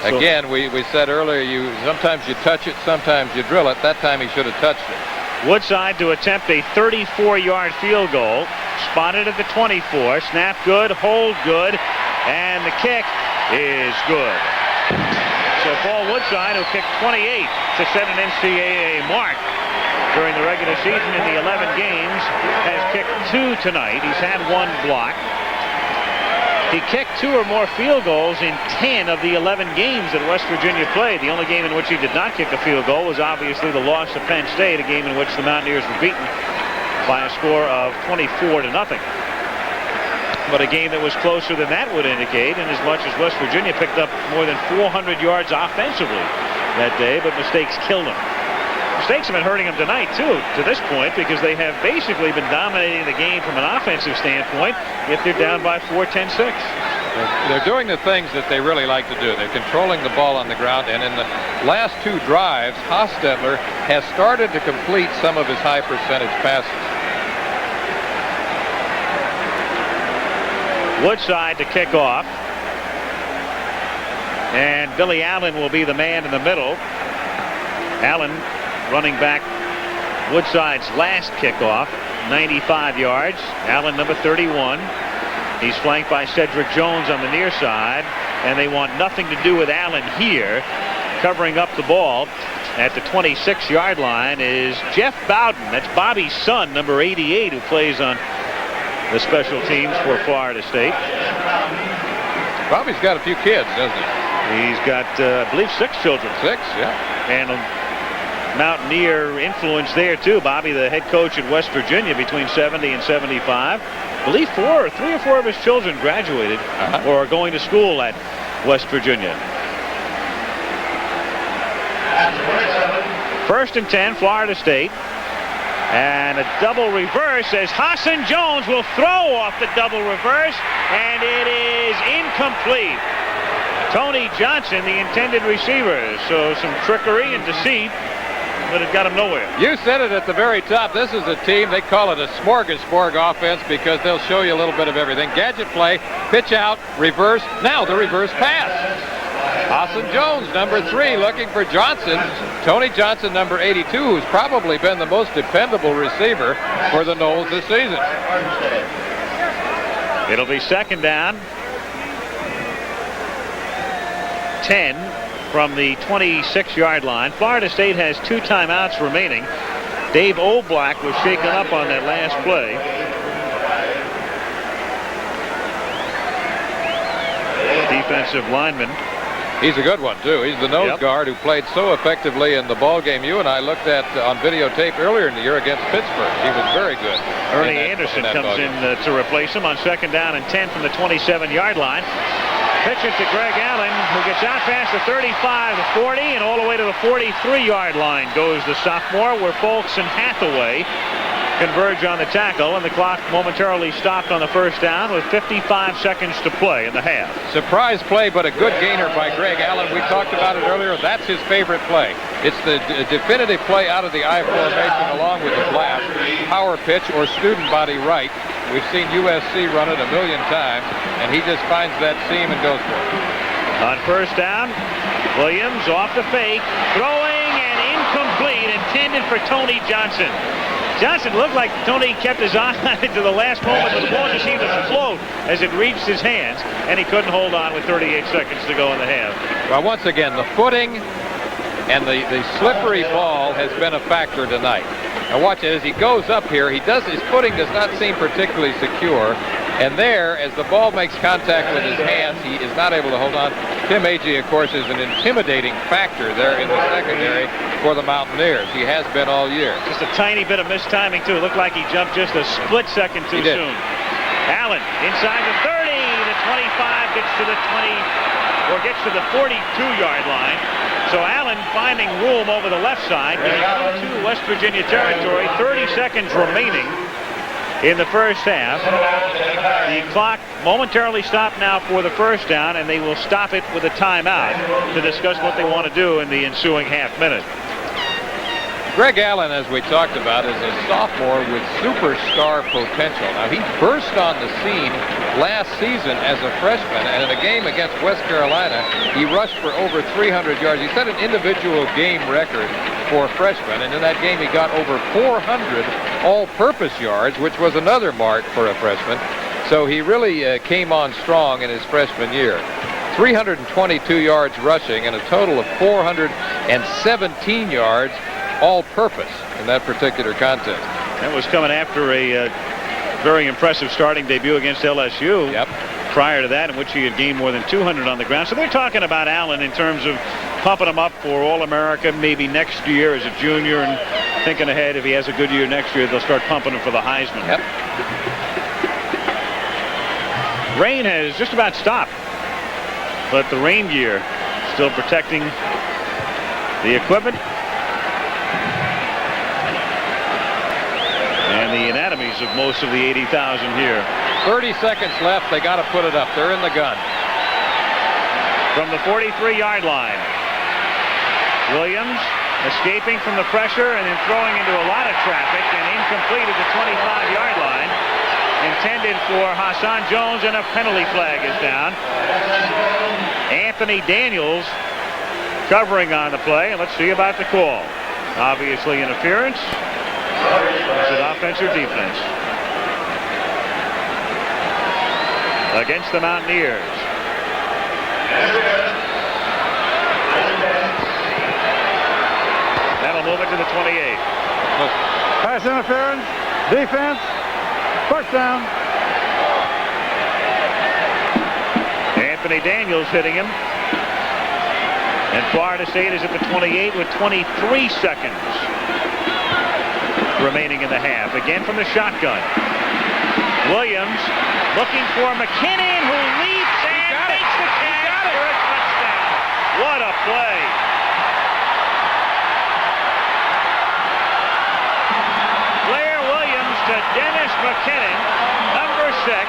Again, we said earlier, sometimes you touch it, sometimes you drill it. That time he should have touched it. Woodside to attempt a 34-yard field goal. Spotted at the 24. Snap good, hold good, and the kick is good. So Paul Woodside, who kicked 28 to set an NCAA mark during the regular season in the 11 games, has kicked 2 tonight. He's had 1 block. He kicked 2 or more field goals in 10 of the 11 games that West Virginia played. The only game in which he did not kick a field goal was obviously the loss to Penn State, a game in which the Mountaineers were beaten by a score of 24-0. But a game that was closer than that would indicate, in as much as West Virginia picked up more than 400 yards offensively that day, but mistakes killed them. Mistakes have been hurting them tonight, too, to this point, because they have basically been dominating the game from an offensive standpoint, yet they're down by 4, 10, 6. They're doing the things that they really like to do. They're controlling the ball on the ground, and in the last 2 drives, Hostetler has started to complete some of his high percentage passes. Woodside to kick off. And Billy Allen will be the man in the middle. Allen running back Woodside's last kickoff, 95 yards. Allen, number 31. He's flanked by Cedric Jones on the near side, and they want nothing to do with Allen here. Covering up the ball at the 26-yard line is Jeff Bowden. That's Bobby's son, number 88, who plays on the special teams for Florida State. Bobby's got a few kids, doesn't he? He's got, I believe, 6 children. 6, yeah. And Mountaineer influence there, too. Bobby, the head coach at West Virginia between 70 and 75. I believe 3 or 4 of his children graduated or are going to school at West Virginia. First and 10, Florida State. And a double reverse as Hassan Jones will throw off the double reverse, and it is incomplete. Tony Johnson, the intended receiver. So some trickery and deceit, but it got him nowhere. You said it at the very top. This is a team, they call it a smorgasbord offense because they'll show you a little bit of everything. Gadget play, pitch out, reverse, now the reverse pass. Hassan Jones, number 3, looking for Johnson. Tony Johnson, number 82, who's probably been the most dependable receiver for the Noles this season. It'll be second down. 10 from the 26-yard line. Florida State has 2 timeouts remaining. Dave Oblak was shaken up on that last play. Defensive lineman. He's a good one, too. He's the nose guard who played so effectively in the ball game you and I looked at on videotape earlier in the year against Pittsburgh. He was very good. Ernie Anderson comes in to replace him on 2nd down and 10 from the 27-yard line. Pitch it to Greg Allen, who gets out past the 35, the 40, and all the way to the 43-yard line goes the sophomore, where Folks and Hathaway converge on the tackle, and the clock momentarily stopped on the 1st down with 55 seconds to play in the half. Surprise play, but a good gainer by Greg Allen. We talked about it earlier. That's his favorite play. It's the definitive play out of the I formation along with the blast, power pitch, or student body right. We've seen USC run it a million times, and he just finds that seam and goes for it. On 1st down, Williams off the fake, throwing and incomplete, intended for Tony Johnson. Johnson looked like Tony kept his eye on it to the last moment, but the ball just seemed to float as it reached his hands, and he couldn't hold on with 38 seconds to go in the half. Well, once again, the footing and the slippery ball has been a factor tonight. Now watch it as he goes up here. His footing does not seem particularly secure. And there, as the ball makes contact with his hands, he is not able to hold on. Tim Agee, of course, is an intimidating factor there in the secondary for the Mountaineers. He has been all year. Just a tiny bit of mistiming, too. It looked like he jumped just a split second too soon. Allen inside the 30, the 25 gets to the 20, or gets to the 42-yard line. So Allen finding room over the left side, getting into West Virginia territory. 30 seconds remaining in the 1st half. The clock momentarily stopped now for the 1st down, and they will stop it with a timeout to discuss what they want to do in the ensuing half minute. Greg Allen, as we talked about, is a sophomore with superstar potential. Now, he burst on the scene last season as a freshman, and in a game against West Carolina, he rushed for over 300 yards. He set an individual game record for a freshman, and in that game he got over 400 all-purpose yards, which was another mark for a freshman. So he really came on strong in his freshman year. 322 yards rushing and a total of 417 yards all-purpose in that particular contest. That was coming after a very impressive starting debut against LSU. Prior to that, in which he had gained more than 200 on the ground. So they're talking about Allen in terms of pumping him up for All-America maybe next year as a junior, and thinking ahead, if he has a good year next year, they'll start pumping him for the Heisman. Rain has just about stopped, but the rain gear still protecting the equipment and the anatomies of most of the 80,000 here. 30 seconds left. They got to put it up. They're in the gun. From the 43-yard line, Williams escaping from the pressure and then throwing into a lot of traffic and incomplete at the 25-yard line. Intended for Hassan Jones, and a penalty flag is down. Anthony Daniels covering on the play, and let's see about the call. Obviously interference. Is it offense or defense? Against the Mountaineers. That'll move it to the 28. Pass interference, defense, first down. Anthony Daniels hitting him. And Florida State is at the 28 with 23 seconds remaining in the half. Again from the shotgun. Williams looking for McKinnon, who leaps and makes the catch for a touchdown. What a play. Blair Williams to Dennis McKinnon, number 6.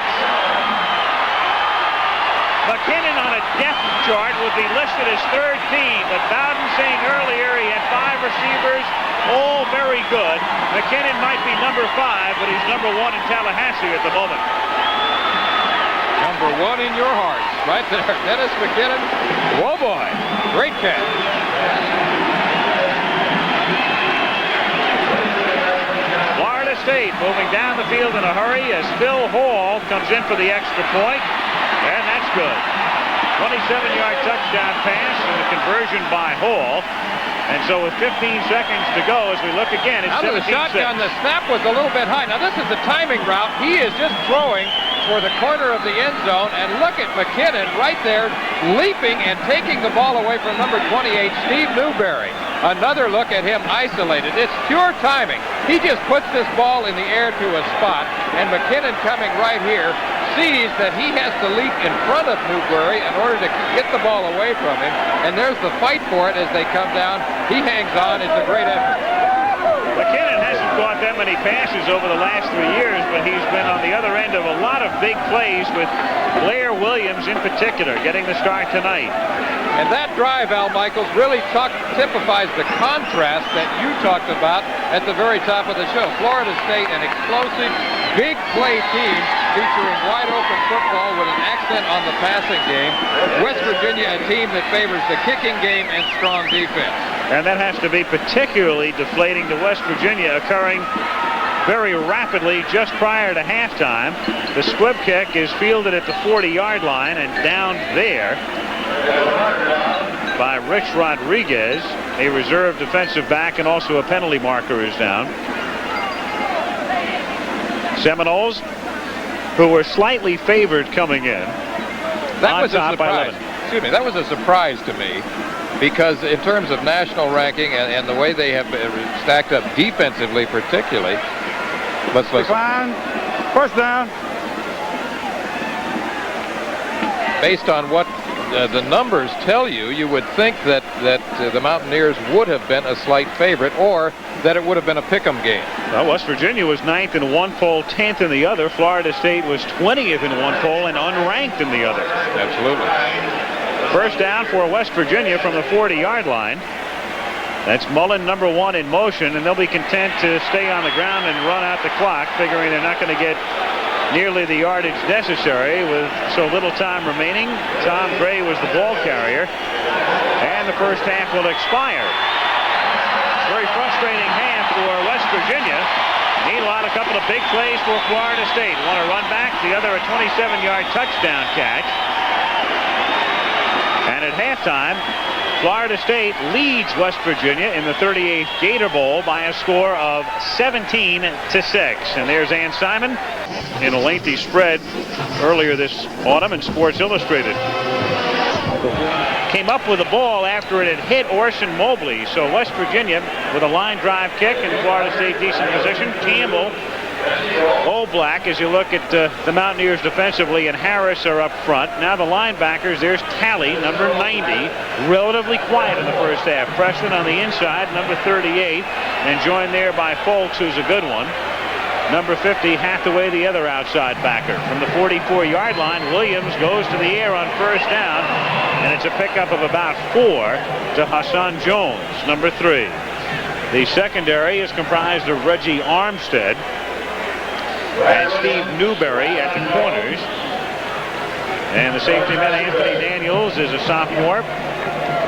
McKinnon on a depth chart would be listed as 3rd team, but Bowden saying earlier he had 5 receivers, all very good. McKinnon might be number 5, but he's number 1 in Tallahassee at the moment. Number 1 in your hearts, right there. Dennis McKinnon. Whoa, boy. Great catch. Florida State moving down the field in a hurry as Phil Hall comes in for the extra point, and that's good. 27-yard touchdown pass and a conversion by Hall. And so with 15 seconds to go, as we look again, it's 17-6. Out of the shotgun, the snap was a little bit high. Now, this is the timing route. He is just throwing for the corner of the end zone. And look at McKinnon right there leaping and taking the ball away from number 28, Steve Newberry. Another look at him isolated. It's pure timing. He just puts this ball in the air to a spot, and McKinnon coming right here sees that he has to leap in front of Newberry in order to get the ball away from him. And there's the fight for it as they come down. He hangs on. It's a great effort. McKinnon hasn't caught that many passes over the last 3 years, but he's been on the other end of a lot of big plays, with Blair Williams in particular getting the start tonight. And that drive, Al Michaels, really typifies the contrast that you talked about at the very top of the show. Florida State, an explosive, big play team featuring wide open football with an accent on the passing game. West Virginia, a team that favors the kicking game and strong defense. And that has to be particularly deflating to West Virginia, occurring very rapidly just prior to halftime. The squib kick is fielded at the 40-yard line and down there by Rich Rodriguez, a reserve defensive back, and also a penalty marker is down. Seminoles, who were slightly favored coming in. That was a surprise. Excuse me, that was a surprise to me, because in terms of national ranking and the way they have stacked up defensively particularly. Let's listen. First down. Based on what the numbers tell you, you would think that the Mountaineers would have been a slight favorite, or that it would have been a pick'em game. Well, West Virginia was 9th in one poll, 10th in the other. Florida State was 20th in one poll and unranked in the other. Absolutely. First down for West Virginia from the 40-yard line. That's Mullen, number 1, in motion, and they'll be content to stay on the ground and run out the clock, figuring they're not going to get nearly the yardage necessary with so little time remaining. Tom Gray was the ball carrier, and the first half will expire. Very frustrating half for West Virginia. Meanwhile, a couple of big plays for Florida State. One a run back, the other a 27-yard touchdown catch. And at halftime, Florida State leads West Virginia in the 38th Gator Bowl by a score of 17-6. And there's Ann Simon in a lengthy spread earlier this autumn in Sports Illustrated. Came up with the ball after it had hit Orson Mobley. So West Virginia with a line drive kick and Florida State decent position. Campbell, Oblak, as you look at the Mountaineers defensively, and Harris are up front. Now the linebackers, there's Talley, number 90, relatively quiet in the first half. Preston on the inside, number 38, and joined there by Folks, who's a good one. Number 50, Hathaway, the other outside backer. From the 44-yard line, Williams goes to the air on first down, and it's a pickup of about 4 to Hassan Jones, number 3. The secondary is comprised of Reggie Armstead and Steve Newberry at the corners. And the safety man, Anthony Daniels, is a sophomore,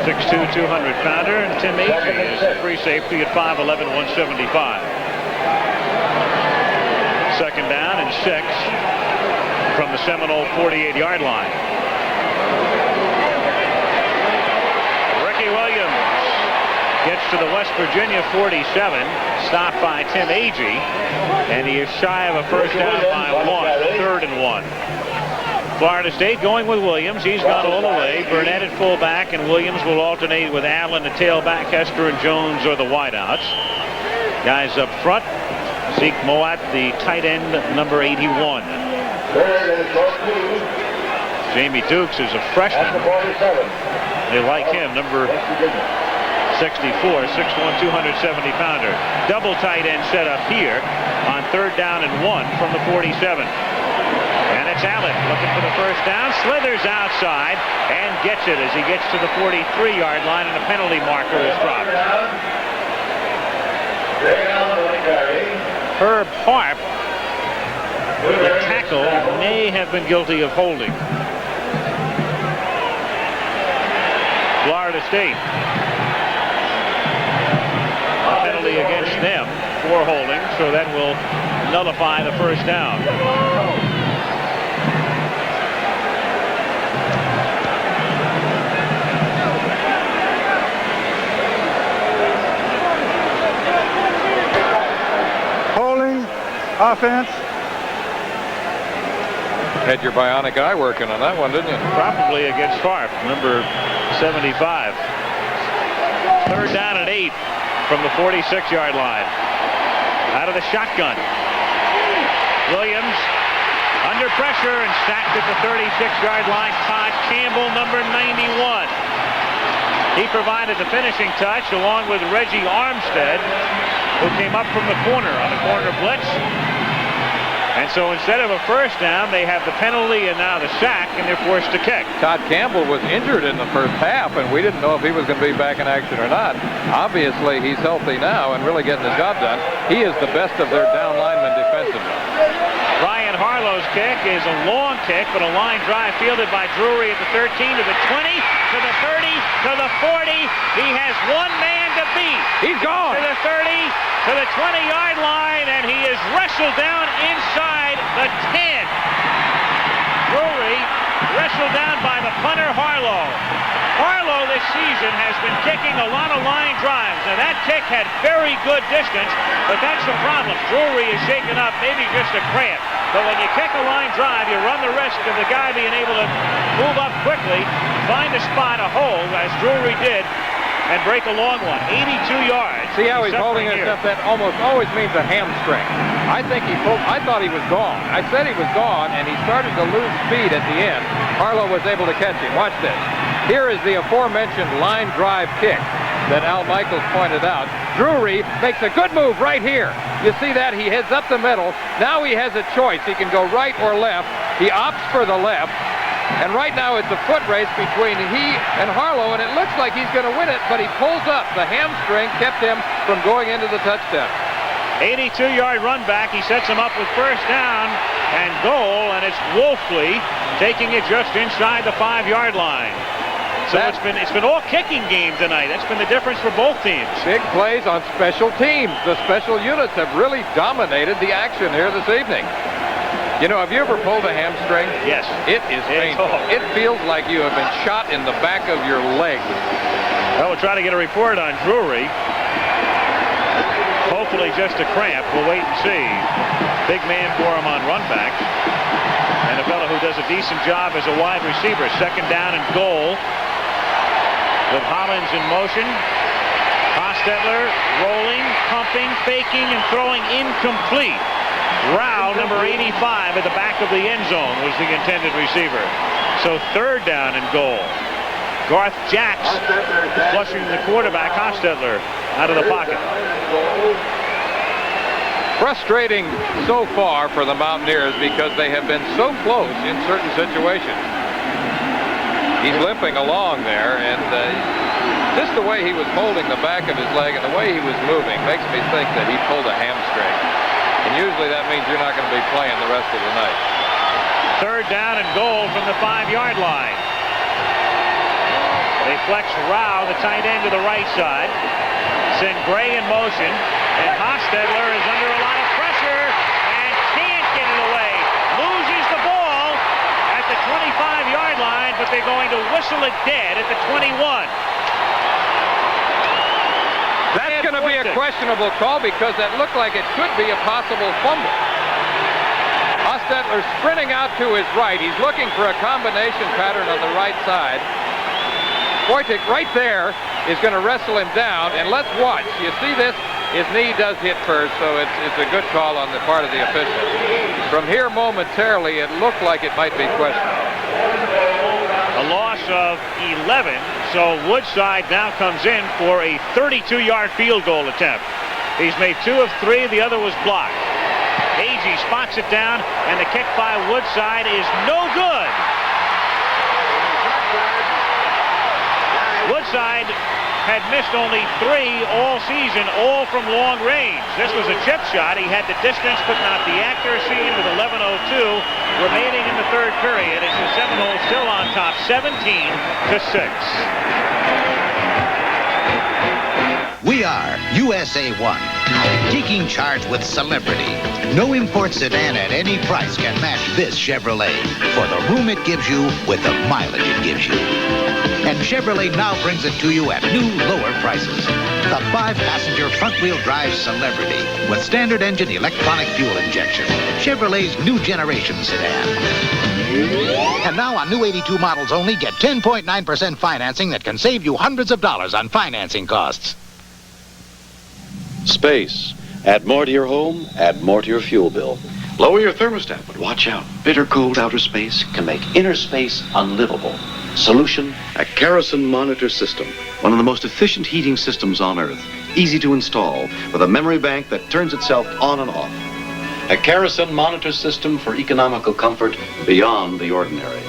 6'2", 200-pounder, and Tim Agee is a free safety at 5'11", 175. Second down and 6 from the Seminole 48-yard line. Ricky Williams gets to the West Virginia 47, stopped by Tim Agee, and he is shy of a first down by 1, 3rd and 1. Florida State going with Williams. He's gone all the way. Burnett at fullback, and Williams will alternate with Allen at tailback. Hester and Jones are the wideouts. Guys up front, Zeke Moat, the tight end, number 81. Jamie Dukes is a freshman. They like him, number 64, 6'1", 270-pounder. Double tight end set up here on 3rd down and 1 from the 47. And it's Allen looking for the first down, slithers outside and gets it as he gets to the 43-yard line, and a penalty marker is dropped. Herb Harp, the tackle, may have been guilty of holding. Florida State, a penalty against them for holding, so that will nullify the first down. Offense. Had your bionic eye working on that one, didn't you? Probably against Farf, number 75. Third down and 8 from the 46-yard line. Out of the shotgun. Williams under pressure and sacked at the 36-yard line. Todd Campbell, number 91. He provided the finishing touch along with Reggie Armstead, who came up from the corner on the corner blitz. And so instead of a first down, they have the penalty and now the sack, and they're forced to kick. Todd Campbell was injured in the first half, and we didn't know if he was going to be back in action or not. Obviously, he's healthy now and really getting the job done. He is the best of their down linemen defensively. Ryan Harlow's kick is a long kick, but a line drive fielded by Drury at the 13, to the 20, to the 30, to the 40. He has one man to beat. He's gone. To the 30, to the 20-yard line, and he is wrestled down inside the 10. Drury wrestled down by the punter Harlow. Harlow this season has been kicking a lot of line drives. Now that kick had very good distance, but that's the problem. Drury is shaken up, maybe just a cramp. But when you kick a line drive, you run the risk of the guy being able to move up quickly, find a spot, a hole, as Drury did, and break a long one. 82 yards. See how he's holding this up? That almost always means a hamstring. I thought he was gone. I said he was gone, and he started to lose speed at the end. Harlow was able to catch him. Watch this. Here is the aforementioned line drive kick that Al Michaels pointed out. Drury makes a good move right here. You see that? He heads up the middle. Now he has a choice. He can go right or left. He opts for the left. And right now it's a foot race between he and Harlow, and it looks like he's going to win it, but he pulls up. The hamstring kept him from going into the touchdown. 82-yard run back. He sets him up with first down and goal, and it's Wolfley taking it just inside the 5-yard line. So it's been all kicking game tonight. That's been the difference for both teams. Big plays on special teams. The special units have really dominated the action here this evening. You know, have you ever pulled a hamstring? Yes. It is painful. It feels like you have been shot in the back of your leg. Well, we'll try to get a report on Drury. Hopefully just a cramp. We'll wait and see. Big man for him on runbacks. And a fellow who does a decent job as a wide receiver. Second down and goal. With Hollins in motion. Hostetler rolling, pumping, faking, and throwing incomplete. Rao, number 85, at the back of the end zone was the intended receiver. So third down and goal. Garth Jacks flushing the quarterback, Hostetler, out of the pocket. Frustrating so far for the Mountaineers because they have been so close in certain situations. He's limping along there, and just the way he was holding the back of his leg and the way he was moving makes me think that he pulled a hamstring. And usually that means you're not going to be playing the rest of the night. Third down and goal from the 5-yard line. They flex Rao, the tight end, to the right side. Send Gray in motion, and Hostetler is under a lot of pressure and can't get it away. Loses the ball at the 25-yard line, but they're going to whistle it dead at the 21. That's going to be a questionable call because that looked like it could be a possible fumble. Hostetler sprinting out to his right. He's looking for a combination pattern on the right side. Wojtek right there is going to wrestle him down, and let's watch. You see this? His knee does hit first, so it's a good call on the part of the official. From here momentarily, it looked like it might be questionable. A loss of 11, so Woodside now comes in for a 32-yard field goal attempt. He's made 2 of 3. The other was blocked. Agee spots it down, and the kick by Woodside is no good. Woodside had missed only 3 all season, all from long range. This was a chip shot. He had the distance but not the accuracy with 11:02 remaining in the third period. It's the Seminoles still on top, 17-6. We are USA 1, taking charge with celebrity. No import sedan at any price can match this Chevrolet for the room it gives you with the mileage it gives you. And Chevrolet now brings it to you at new lower prices. The the 5-passenger front-wheel drive Celebrity with standard engine electronic fuel injection. Chevrolet's new generation sedan. And now on new 82 models only, get 10.9% financing that can save you hundreds of dollars on financing costs. Space. Add more to your home, add more to your fuel bill. Lower your thermostat, but watch out. Bitter cold outer space can make inner space unlivable. Solution? A kerosene monitor system. One of the most efficient heating systems on Earth. Easy to install, with a memory bank that turns itself on and off. A kerosene monitor system for economical comfort beyond the ordinary.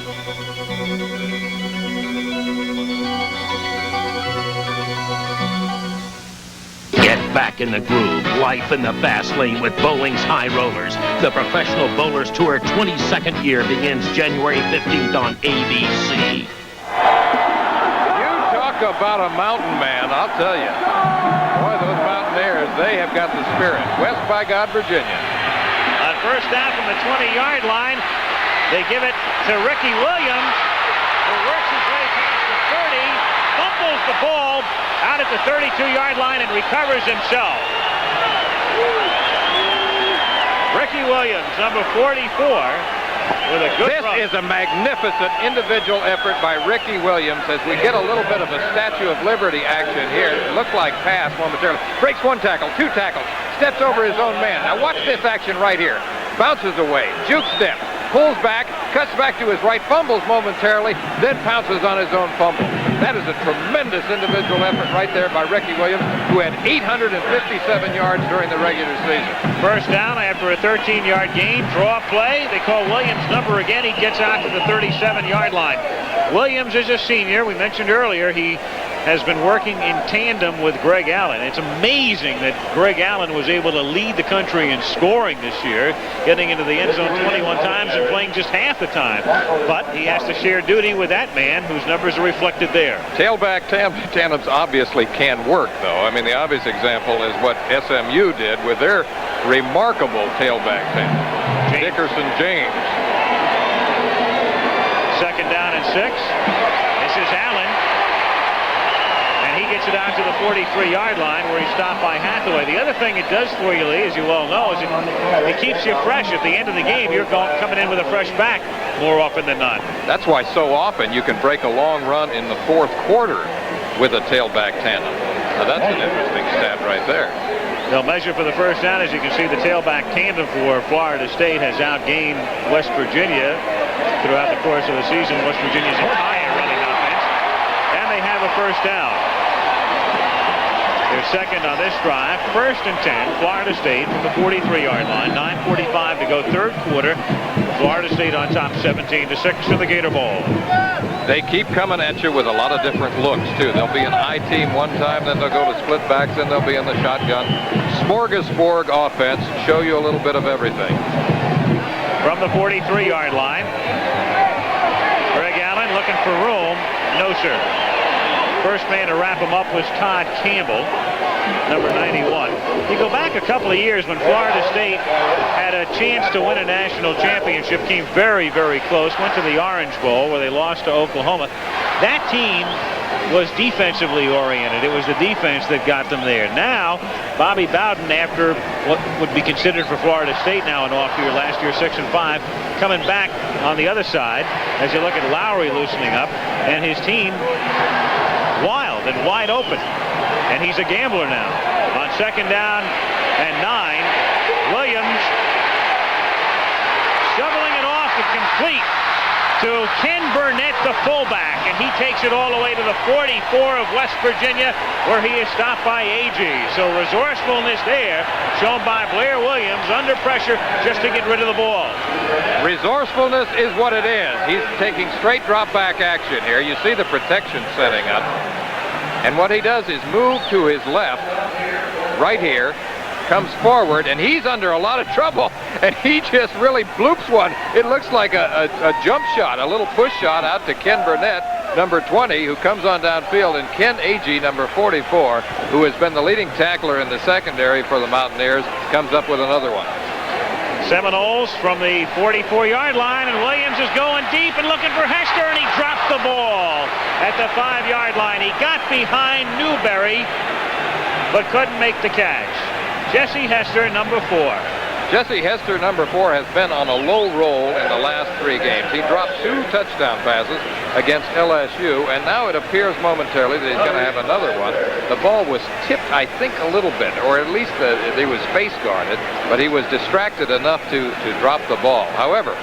Get back in the groove. Life in the fast lane with bowling's high rollers. The Professional Bowlers Tour 22nd year begins January 15th on ABC. You talk about a mountain man, I'll tell you. Boy, those mountaineers, they have got the spirit. West by God, Virginia. On first down from the 20-yard line, they give it to Ricky Williams, who works his way past the 30, fumbles the ball out at the 32-yard line and recovers himself. Ricky Williams, number 44, with a good run. This is a magnificent individual effort by Ricky Williams as we get a little bit of a Statue of Liberty action here. It looked like pass momentarily. Breaks one tackle, two tackles, steps over his own man. Now watch this action right here. Bounces away, juke step, pulls back, cuts back to his right, fumbles momentarily, then pounces on his own fumble. That is a tremendous individual effort right there by Ricky Williams, who had 857 yards during the regular season. First down after a 13-yard gain. Draw play. They call Williams' number again. He gets out to the 37-yard line. Williams is a senior. We mentioned earlier he has been working in tandem with Greg Allen. It's amazing that Greg Allen was able to lead the country in scoring this year, getting into the end zone 21 times and playing just half the time. But he has to share duty with that man whose numbers are reflected there. Tailback tandems obviously can work, though. I mean, the obvious example is what SMU did with their remarkable tailback tandem. Dickerson-James. Second down and 6. This is Allen. And he gets it out to the 43-yard line where he's stopped by Hathaway. The other thing it does for you, Lee, as you well know, is it keeps you fresh. At the end of the game, you're coming in with a fresh back more often than not. That's why so often you can break a long run in the fourth quarter with a tailback tandem. Now that's an interesting stat right there. They'll measure for the first down. As you can see, the tailback tandem for Florida State has outgained West Virginia throughout the course of the season. West Virginia's entire running offense. And they have a first down. They're second on this drive. First and 10, Florida State from the 43-yard line. 9:45 to go, third quarter. Florida State on top 17-6 in the Gator Bowl. They keep coming at you with a lot of different looks, too. They'll be an I-team one time, then they'll go to split backs, then they'll be in the shotgun. Smorgasbord offense, show you a little bit of everything. From the 43-yard line, Greg Allen looking for room. No, sir. First man to wrap him up was Todd Campbell, number 91. You go back a couple of years when Florida State had a chance to win a national championship, came very, very close, went to the Orange Bowl where they lost to Oklahoma. That team was defensively oriented. It was the defense that got them there. Now, Bobby Bowden, after what would be considered for Florida State now an off year, last year 6-5, coming back on the other side as you look at Lowry loosening up and his team wild and wide open. And he's a gambler now. On second down and 9, Williams shoveling it off and complete to Ken Burnett, the fullback, and he takes it all the way to the 44 of West Virginia, where he is stopped by Agee. So resourcefulness there, shown by Blair Williams under pressure just to get rid of the ball. Resourcefulness is what it is. He's taking straight drop back action here. You see the protection setting up. And what he does is move to his left, right here, comes forward, and he's under a lot of trouble, and he just really bloops one. It looks like a jump shot, a little push shot out to Ken Burnett, number 20, who comes on downfield, and Ken Agee, number 44, who has been the leading tackler in the secondary for the Mountaineers, comes up with another one. Seminoles from the 44-yard line, and Williams is going deep and looking for Hester, and he dropped the ball at the 5-yard line. He got behind Newberry, but couldn't make the catch. Jesse Hester, number 4. Jesse Hester, number 4, has been on a low roll in the last 3 games. He dropped 2 touchdown passes against LSU, and now it appears momentarily that he's going to have another one. The ball was tipped, I think, a little bit, or at least he was face guarded, but he was distracted enough to drop the ball. However,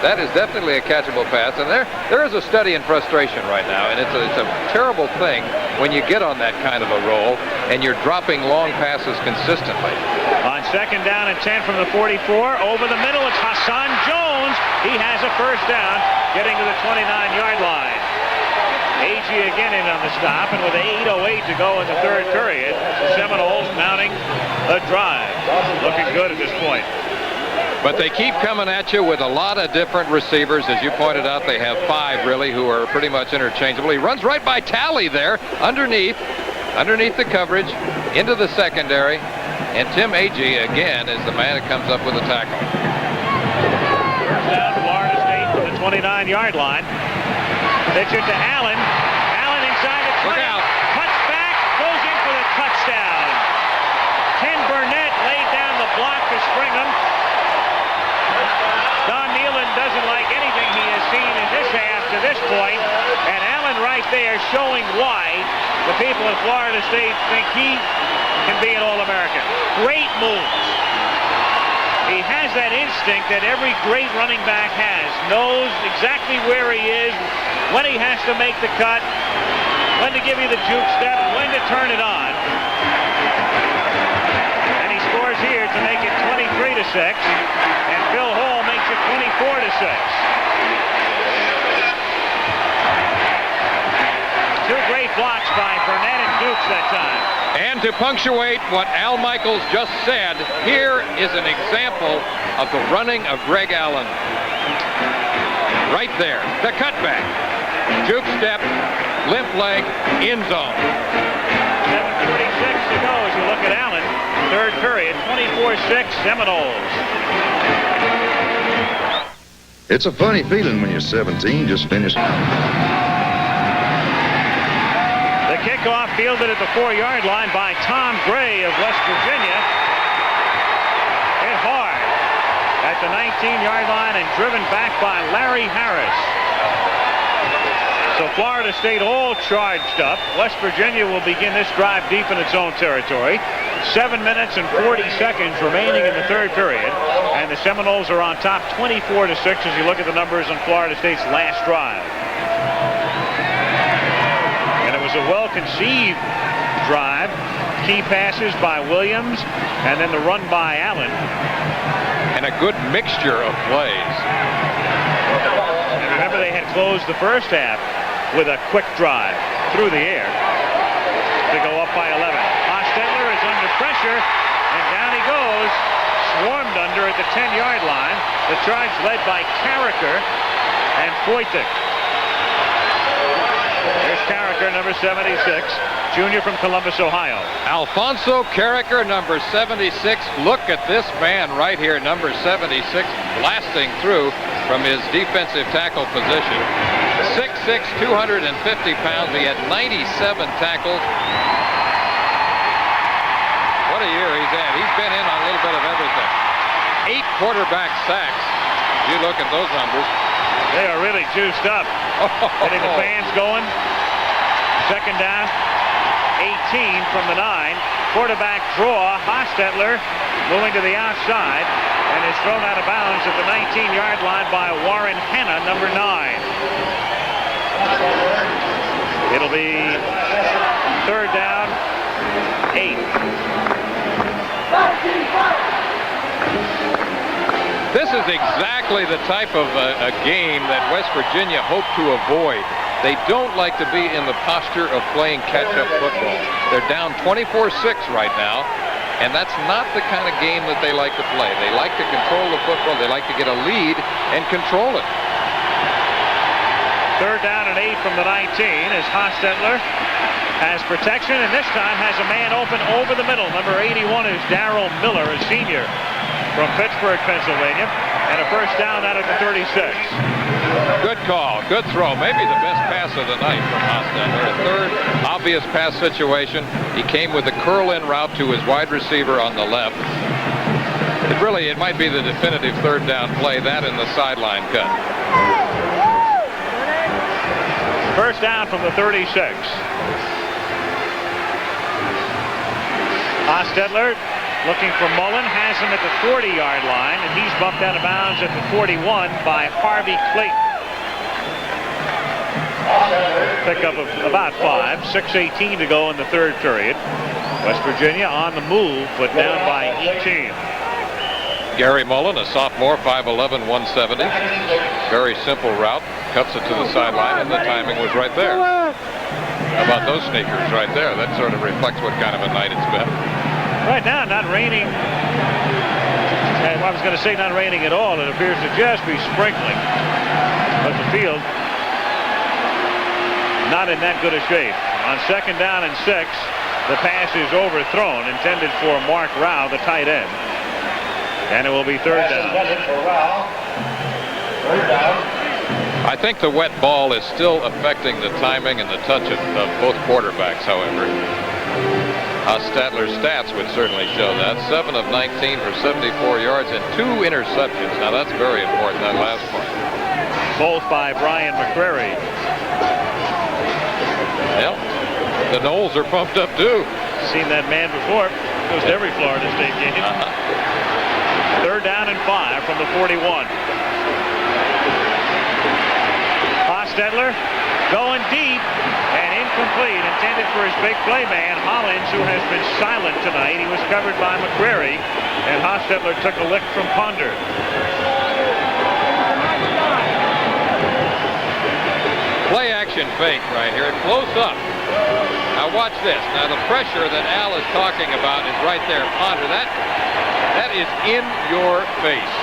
that is definitely a catchable pass, and there is a study in frustration right now, and it's a terrible thing when you get on that kind of a roll and you're dropping long passes consistently. On 2nd down and 10 from the 44, over the middle, it's Hassan Jones. He has a first down, getting to the 29-yard line. Agee again in on the stop, and with 8:08 to go in the 3rd period, the Seminoles mounting a drive. Looking good at this point. But they keep coming at you with a lot of different receivers. As you pointed out, they have 5 really who are pretty much interchangeable. He runs right by Talley there underneath the coverage into the secondary. And Tim Agee again is the man that comes up with a tackle. First down, Florida State to the 29-yard line. Pitch it to Allen. Allen inside the 20. Look out. Cuts back, goes in for the touchdown. Ken Burnett laid down the block to Springham. Don Nealon doesn't like anything he has seen in this half to this point, and Allen right there showing why the people of Florida State think he can be an All-American. Great moves. He has that instinct that every great running back has. Knows exactly where he is, when he has to make the cut, when to give you the juke step, when to turn it on. And he scores here to make it 23-6, and Phil Hall makes it 24-6. 2 great blocks by Burnett and Dukes that time. And to punctuate what Al Michaels just said, here is an example of the running of Greg Allen. Right there, the cutback, juke step, limp leg, end zone. 7:46 to go as you look at Allen. 3rd period, 24-6 Seminoles. It's a funny feeling when you're 17, just finished. The kickoff fielded at the 4-yard line by Tom Gray of West Virginia. Hit hard at the 19-yard line and driven back by Larry Harris. So Florida State all charged up. West Virginia will begin this drive deep in its own territory. 7 minutes and 40 seconds remaining in the 3rd period. And the Seminoles are on top 24-6 as you look at the numbers on Florida State's last drive. And it was a well-conceived drive. Key passes by Williams and then the run by Allen. And a good mixture of plays. And remember, they had closed the first half with a quick drive through the air to go up by 11. Hostetler is under pressure, and down he goes, swarmed under at the 10-yard line. The charge led by Carricker and Foytik. There's Carricker, number 76, junior from Columbus, Ohio. Alfonso Carricker, number 76. Look at this man right here, number 76, blasting through from his defensive tackle position. 6'6", 250 pounds. He had 97 tackles. What a year he's had. He's been in on a little bit of everything. 8 quarterback sacks. You look at those numbers. They are really juiced up. Getting the fans going. 2nd down, 18 from the 9. Quarterback draw. Hostetler moving to the outside and is thrown out of bounds at the 19-yard line by Warren Hanna, number 9. It'll be 3rd down, 8. This is exactly the type of a game that West Virginia hoped to avoid. They don't like to be in the posture of playing catch-up football. They're down 24-6 right now, and that's not the kind of game that they like to play. They like to control the football. They like to get a lead and control it. 3rd down and 8 from the 19 as Hostetler has protection and this time has a man open over the middle. Number 81 is Darrell Miller, a senior. from Pittsburgh, Pennsylvania, and a first down out at the 36. Good call. Good throw. Maybe the best pass of the night from Hostetler. A third obvious pass situation. He came with a curl-in route to his wide receiver on the left. It might be the definitive third down play, that in the sideline cut. First down from the 36. Hostetler looking for Mullen, has him at the 40-yard line, and he's bumped out of bounds at the 41 by Harvey Clayton. Pickup of about 5, 6:18 to go in the third period. West Virginia on the move, but down by 18. Gary Mullen, a sophomore, 5'11", 170. Very simple route, cuts it to the sideline, and the timing was right there. How about those sneakers right there? That sort of reflects what kind of a night it's been. Right now, not raining. I was going to say not raining at all. It appears to just be sprinkling. But the field, not in that good a shape. On second down and 6, the pass is overthrown, intended for Mark Rao, the tight end. And it will be third down. I think the wet ball is still affecting the timing and the touch of both quarterbacks, however. Hostetler's stats would certainly show that. 7 of 19 for 74 yards and 2 interceptions. Now that's very important, that last part. Both by Brian McCrary. Well, the Knowles are pumped up too. Seen that man before. Goes to every Florida State game. Third down and 5 from the 41. Hostetler going deep and incomplete, intended for his big play man, Hollins, who has been silent tonight. He was covered by McCrary, and Hostetler took a lick from Ponder. Play action fake right here, close up. Now watch this. Now the pressure that Al is talking about is right there. Ponder, that is in your face.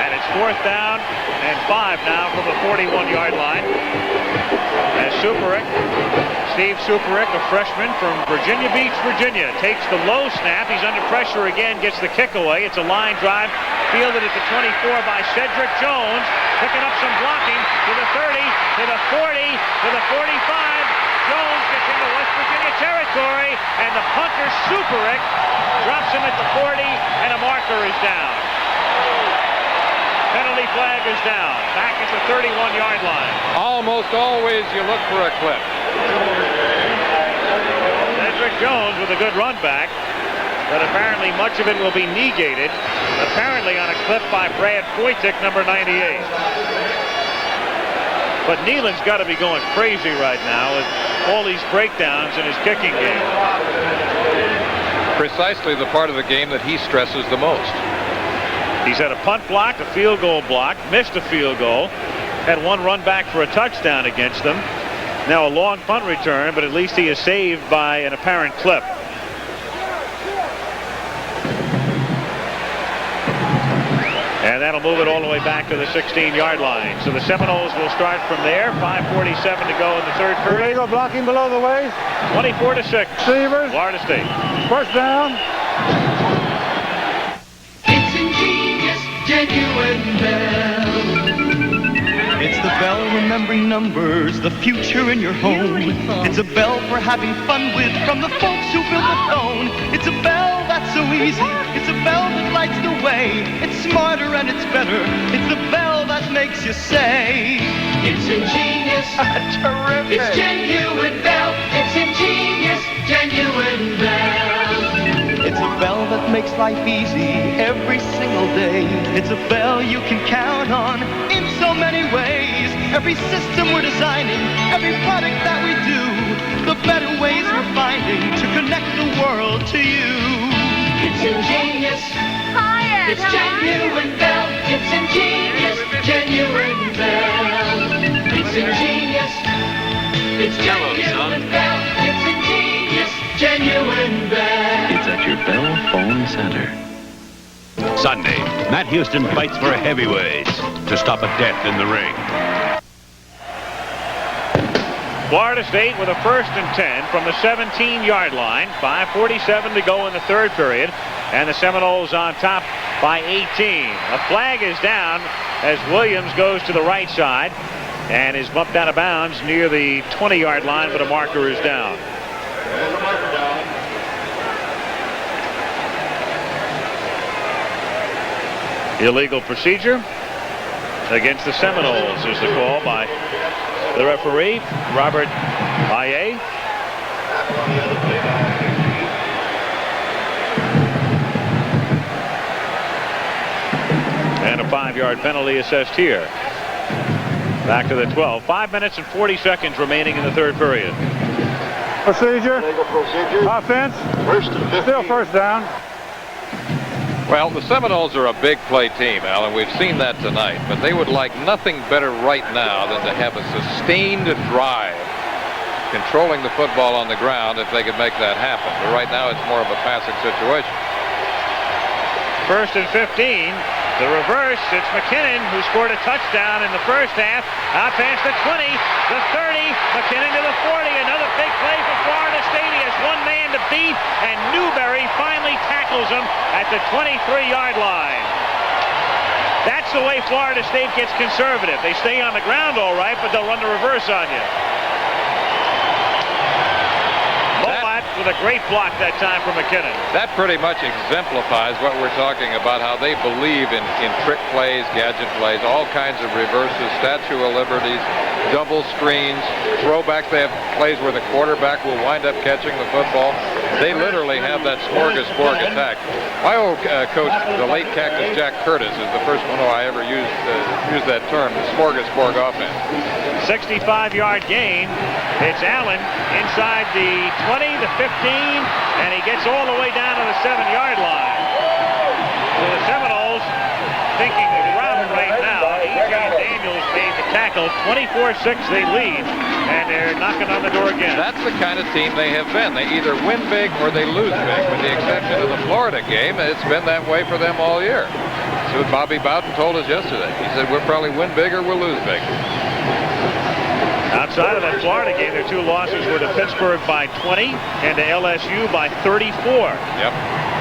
And it's fourth down and 5 now from the 41-yard line. As Steve Superick, a freshman from Virginia Beach, Virginia, takes the low snap. He's under pressure again, gets the kick away. It's a line drive, fielded at the 24 by Cedric Jones, picking up some blocking to the 30, to the 40, to the 45. Jones gets into West Virginia territory, and the punter Superick drops him at the 40, and a marker is down. Penalty flag is down. Back at the 31-yard line. Almost always you look for a clip. Cedric Jones with a good run back, but apparently much of it will be negated, apparently on a clip by Brad Foytik, number 98. But Nealon's got to be going crazy right now with all these breakdowns in his kicking game. Precisely the part of the game that he stresses the most. He's had a punt block, a field goal block, missed a field goal, had one run back for a touchdown against them. Now a long punt return, but at least he is saved by an apparent clip. And that'll move it all the way back to the 16-yard line. So the Seminoles will start from there. 5:47 to go in the third period. There you go, blocking below the waist. 24-6. Receivers. Florida State. First down. It's ingenious, genuine bell. It's the bell remembering numbers, the future in your home. It's a bell for having fun with from the folks who built the phone. It's a bell that's so easy. It's a bell that lights the way. It's smarter and it's better. It's the bell that makes you say, it's ingenious. Terrific. It's genuine bell. It's ingenious, genuine bell. It's a bell that makes life easy every single day. It's a bell you can count on in so many ways. Every system we're designing, every product that we do, the better ways we're finding to connect the world to you. It's ingenious. Hi, Ed. It's genuine bell. It's ingenious, genuine bell. It's ingenious. It's genuine bell. It's ingenious, genuine bell. It's at your Bell Phone Center. Sunday, Matt Houston fights for heavyweights to stop a death in the ring. Florida State with a 1st and 10 from the 17-yard line. 5:47 to go in the third period. And the Seminoles on top by 18. A flag is down as Williams goes to the right side and is bumped out of bounds near the 20-yard line, but a marker is down. Illegal procedure against the Seminoles is the call by the referee, Robert Baye. And a 5-yard penalty assessed here. Back to the 12. 5 minutes and 40 seconds remaining in the third period. Procedure. Offense. Still first down. Well, the Seminoles are a big play team, Alan. We've seen that tonight, but they would like nothing better right now than to have a sustained drive, controlling the football on the ground if they could make that happen. But right now it's more of a passing situation. 1st and 15. The reverse, it's McKinnon who scored a touchdown in the first half. Out past the 20, the 30, McKinnon to the 40. Another big play for Florida State. He has one man to beat, and Newberry finally tackles him at the 23-yard line. That's the way Florida State gets conservative. They stay on the ground all right, but they'll run the reverse on you. With a great block that time from McKinnon. That pretty much exemplifies what we're talking about, how they believe in trick plays, gadget plays, all kinds of reverses, Statue of Liberties, double screens, throwbacks. They have plays where the quarterback will wind up catching the football. They literally have that smorgasbord attack. My old coach, the late Cactus Jack Curtis, is the first one who I ever used that term, the smorgasbord offense. 65-yard gain. It's Allen inside the 20, the 15, and he gets all the way down to the 7-yard line. So the Seminoles thinking route right now. E.J. Daniels made the tackle. 24-6 they lead, and they're knocking on the door again. That's the kind of team they have been. They either win big or they lose big. With the exception of the Florida game, it's been that way for them all year. That's what Bobby Bowden told us yesterday. He said, we'll probably win big or we'll lose big. Outside of that Florida game, their 2 losses were to Pittsburgh by 20 and to LSU by 34. Yep.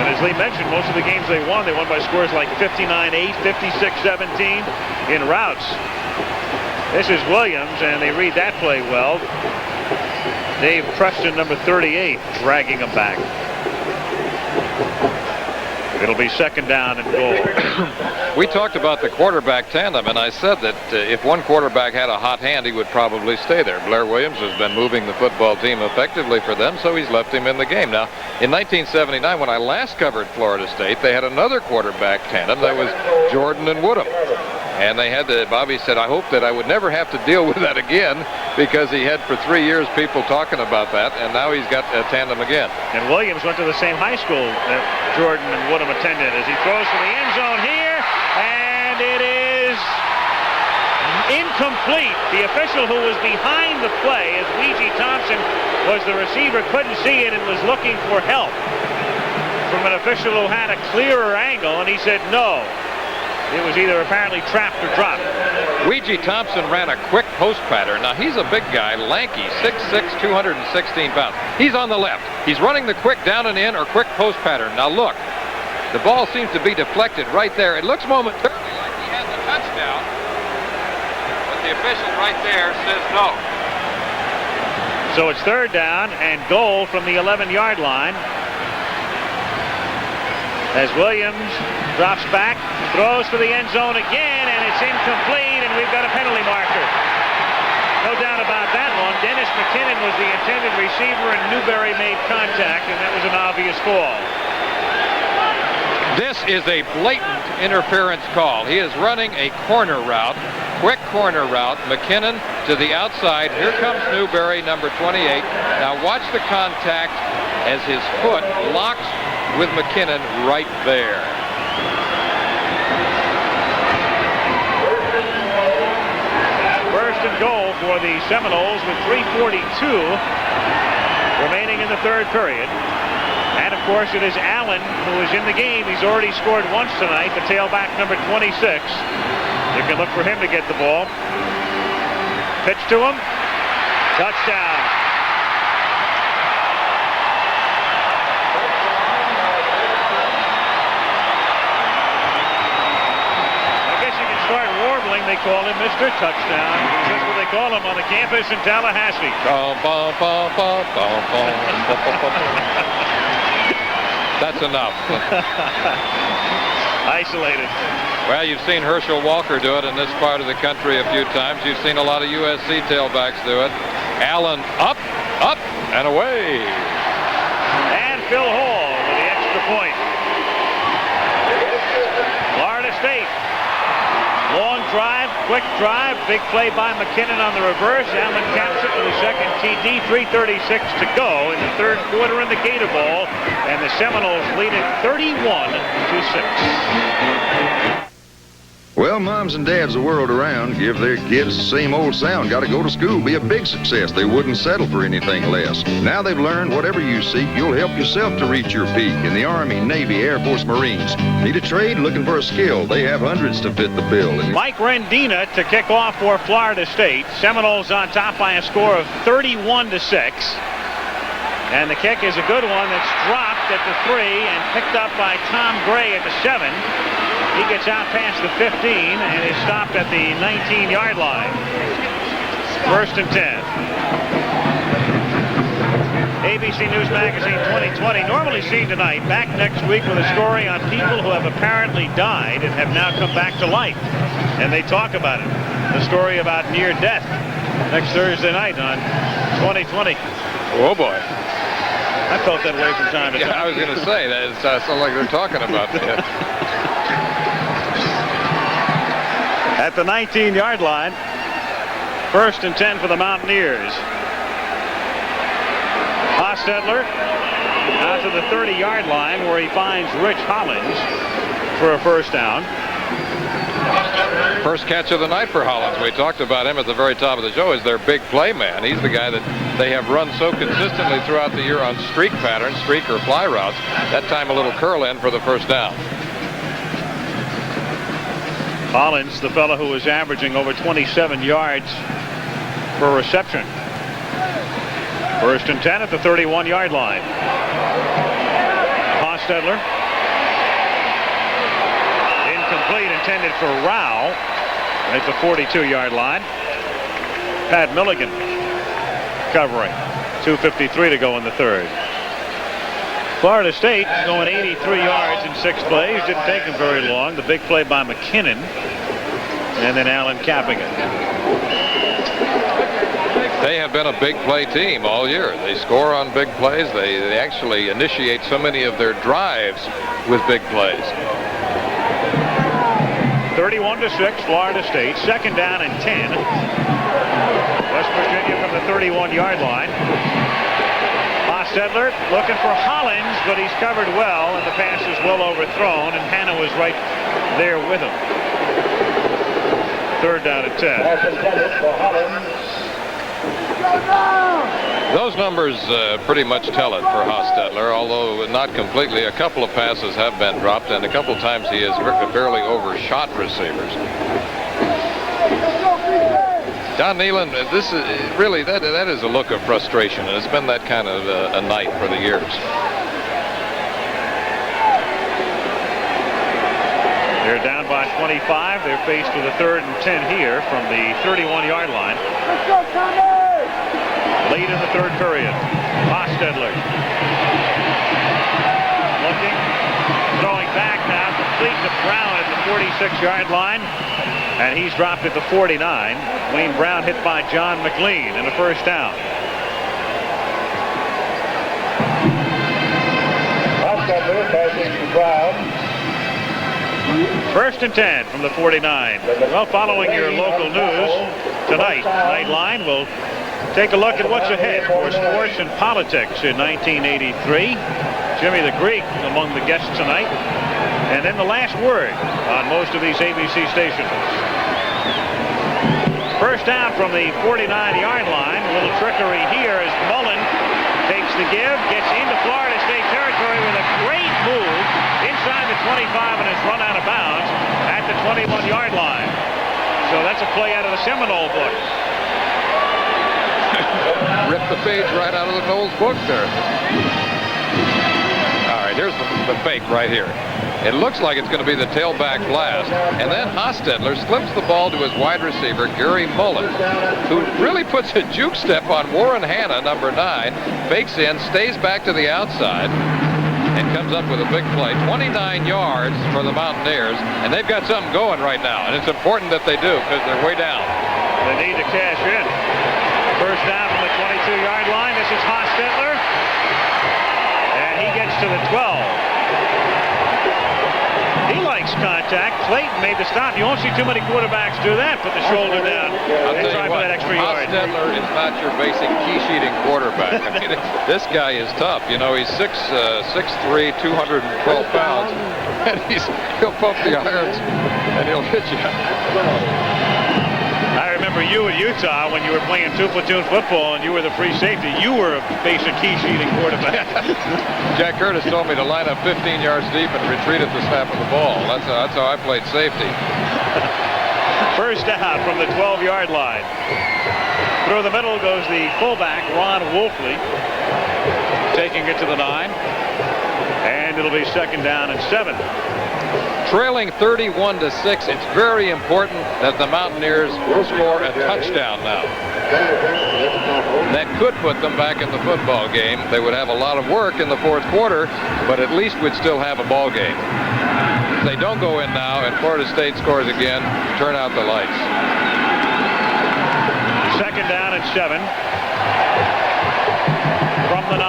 And as Lee mentioned, most of the games they won by scores like 59-8, 56-17 in routes. This is Williams, and they read that play well. Dave Preston, number 38, dragging him back. It'll be 2nd down and goal. We talked about the quarterback tandem, and I said that if one quarterback had a hot hand, he would probably stay there. Blair Williams has been moving the football team effectively for them, so he's left him in the game. Now, in 1979, when I last covered Florida State, they had another quarterback tandem. That was Jordan and Woodham. And they had Bobby said, I hope that I would never have to deal with that again, because he had for 3 years people talking about that, and now he's got a tandem again. And Williams went to the same high school that Jordan and Woodham attended as he throws for the end zone here, and it is incomplete. The official who was behind the play, as Ouija Thompson was the receiver, couldn't see it and was looking for help from an official who had a clearer angle, and he said no. It was either apparently trapped or dropped. Ouija Thompson ran a quick post pattern. Now, he's a big guy, lanky, 6'6", 216 pounds. He's on the left. He's running the quick down and in or quick post pattern. Now, look, the ball seems to be deflected right there. It looks momentarily like he has a touchdown, but the official right there says no. So it's 3rd down and goal from the 11-yard line. As Williams drops back, throws for the end zone again, and it's incomplete, and we've got a penalty marker. No doubt about that one. Dennis McKinnon was the intended receiver, and Newberry made contact, and that was an obvious call. This is a blatant interference call. He is running a corner route, quick corner route. McKinnon to the outside. Here comes Newberry, number 28. Now watch the contact as his foot locks with McKinnon right there. First and goal for the Seminoles with 3:42 remaining in the third period. And of course it is Allen who is in the game. He's already scored once tonight, the tailback number 26. You can look for him to get the ball. Pitch to him. Touchdown. Start warbling, they call him Mr. Touchdown. That's what they call him on the campus in Tallahassee. That's enough. Isolated. Well, you've seen Herschel Walker do it in this part of the country a few times. You've seen a lot of USC tailbacks do it. Allen up, and away. And Phil Hall with the extra point. Florida State. Long drive, quick drive, big play by McKinnon on the reverse. Allen caps it with a second TD. 3:36 to go in the third quarter in the Gator Bowl, and the Seminoles lead it 31-6. Well, moms and dads the world around give their kids the same old sound. Got to go to school, be a big success. They wouldn't settle for anything less. Now they've learned whatever you seek, you'll help yourself to reach your peak. In the Army, Navy, Air Force, Marines. Need a trade? Looking for a skill? They have hundreds to fit the bill. Mike Rendina to kick off for Florida State. Seminoles on top by a score of 31-6. And the kick is a good one that's dropped at the 3 and picked up by Tom Gray at the 7. He gets out past the 15 and is stopped at the 19-yard line. 1st and 10. ABC News Magazine 2020, normally seen tonight, back next week with a story on people who have apparently died and have now come back to life. And they talk about it. The story about near death next Thursday night on 2020. Oh, boy. I felt that way from time to time. Yeah, I was going to say, that sounds like they're talking about that. At the 19-yard line, 1st and 10 for the Mountaineers. Hostetler out to the 30-yard line where he finds Rich Hollins for a first down. First catch of the night for Hollins. We talked about him at the very top of the show as their big play man. He's the guy that they have run so consistently throughout the year on streak patterns, streak or fly routes. That time a little curl in for the first down. Hollins, the fellow who was averaging over 27 yards per reception. 1st and 10 at the 31-yard line. Hostetler. Incomplete, intended for Rao at the 42-yard line. Pat Milligan covering. 2:53 to go in the third. Florida State going 83 yards in 6 plays. Didn't take them very long. The big play by McKinnon. And then Allen capping it. They have been a big play team all year. They score on big plays. They actually initiate so many of their drives with big plays. 31-6, Florida State. 2nd down and 10. West Virginia from the 31-yard line. Hostetler looking for Hollins, but he's covered well, and the pass is well overthrown, and Hanna was right there with him. 3rd down and 10. Those numbers pretty much tell it for Hostetler, although not completely. A couple of passes have been dropped, and a couple of times he has barely overshot receivers. Don Nealon, this is really that is a look of frustration, and it's been that kind of a night for the years. They're down by 25. They're faced with a 3rd and 10 here from the 31-yard line. Late in the 3rd period. Hostetler looking, throwing back now, complete to Brown at the 46-yard line, and he's dropped at the 49. Wayne Brown hit by John McLean and a first down. Hostetler passing to Brown. 1st and 10 from the 49. Well, following your local news tonight, Nightline will take a look at what's ahead for sports and politics in 1983. Jimmy the Greek among the guests tonight. And then the last word on most of these ABC stations. First down from the 49-yard line. A little trickery here as Mullen takes the give, gets into Florida State territory with a great move inside the 25 and is run out of bounds at the 21-yard line. So that's a play out of the Seminole book. ripped the page right out of the Knowles book there. All right, here's the fake right here. It looks like it's going to be the tailback blast. And then Hostetler slips the ball to his wide receiver, Gary Mullen, who really puts a juke step on Warren Hanna, number 9, fakes in, stays back to the outside, and comes up with a big play. 29 yards for the Mountaineers, and they've got something going right now. And it's important that they do because they're way down. They need to cash in. First down from the 22-yard line. This is Hostetler. And he gets to the 12. He likes contact. Clayton made the stop. You won't see too many quarterbacks do that. Put the shoulder down and try for that extra yard. Hostetler is not your basic key-sheeting quarterback. I mean, this guy is tough. You know, he's 6'3", 212 pounds, and he'll pump the irons, and he'll hit you. I remember you at Utah when you were playing two-platoon football and you were the free safety. You were a basic key-sheeting quarterback. Jack Curtis told me to line up 15 yards deep and retreat at the snap of the ball. That's how I played safety. First down from the 12-yard line. Through the middle goes the fullback, Ron Wolfley, taking it to the 9. And it'll be second down and 7. Trailing 31-6, it's very important that the Mountaineers score a touchdown now. That could put them back in the football game. They would have a lot of work in the fourth quarter, but at least would still have a ball game. If they don't go in now and Florida State scores again, turn out the lights. Second down and 7 from the 9.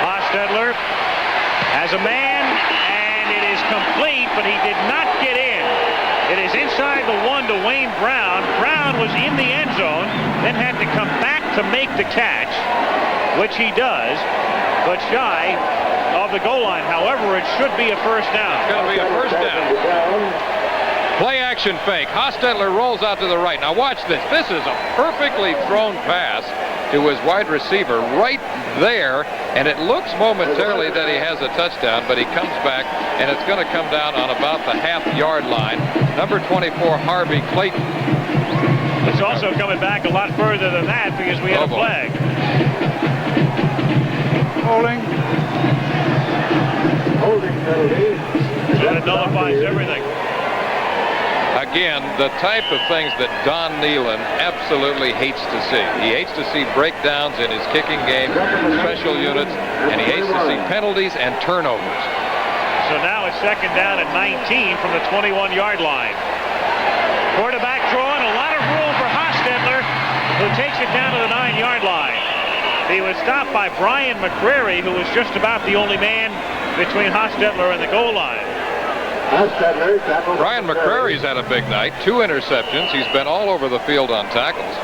Hostetler has a man, and it is complete, but he did not get in. It is inside the 1 to Wayne Brown. Brown was in the end zone, then had to come back to make the catch, which he does, but shy of the goal line. However, it should be a first down. It's going to be a first down. Play action fake. Hostetler rolls out to the right. Now watch this. This is a perfectly thrown pass to his wide receiver right there, and it looks momentarily that he has a touchdown, but he comes back, and it's going to come down on about the half-yard line. Number 24, Harvey Clayton. It's also coming back a lot further than that because we had a flag. Holding penalty. And it nullifies everything. Again, the type of things that Don Nealon absolutely hates to see. He hates to see breakdowns in his kicking game, special units, and he hates to see penalties and turnovers. So now it's second down and 19 from the 21-yard line. Quarterback drawing, a lot of room for Hostetler, who takes it down to the 9-yard line. He was stopped by Brian McCrary, who was just about the only man between Hostetler and the goal line. Brian McCrary's had a big night. 2 interceptions. He's been all over the field on tackles.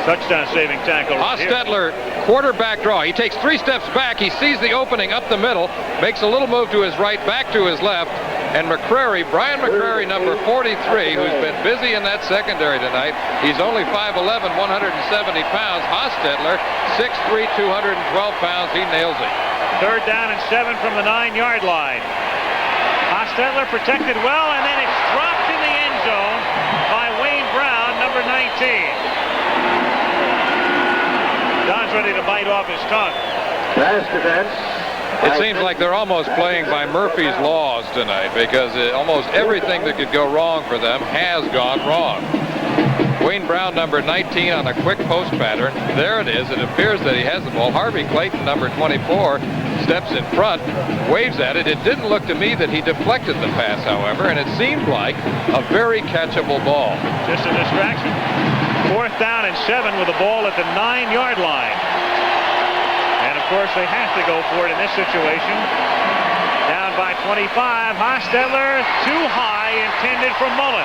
Touchdown-saving tackle. Hostetler, quarterback draw. He takes 3 steps back. He sees the opening up the middle, makes a little move to his right, back to his left, and McCrary, Brian McCrary, number 43, who's been busy in that secondary tonight. He's only 5'11", 170 pounds. Hostetler, 6'3", 212 pounds. He nails it. Third down and 7 from the 9-yard line. Hostetler protected well, and then it's dropped in the end zone by Wayne Brown, number 19. Don's ready to bite off his tongue. Pass defense. It seems like they're almost playing by Murphy's laws tonight because almost everything that could go wrong for them has gone wrong. Wayne Brown, number 19, on a quick post pattern. There it is. It appears that he has the ball. Harvey Clayton, number 24, steps in front, waves at it. It didn't look to me that he deflected the pass, however, and it seemed like a very catchable ball. Just a distraction. Fourth down and 7 with the ball at the 9-yard line. And, of course, they have to go for it in this situation. Down by 25. Hostetler, too high, intended for Mullen.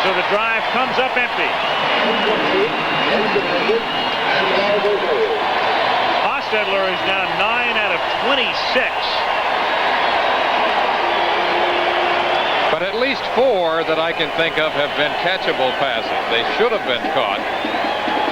So the drive comes up empty. Hostetler is now 9 out of 26. But at least 4 that I can think of have been catchable passes. They should have been caught.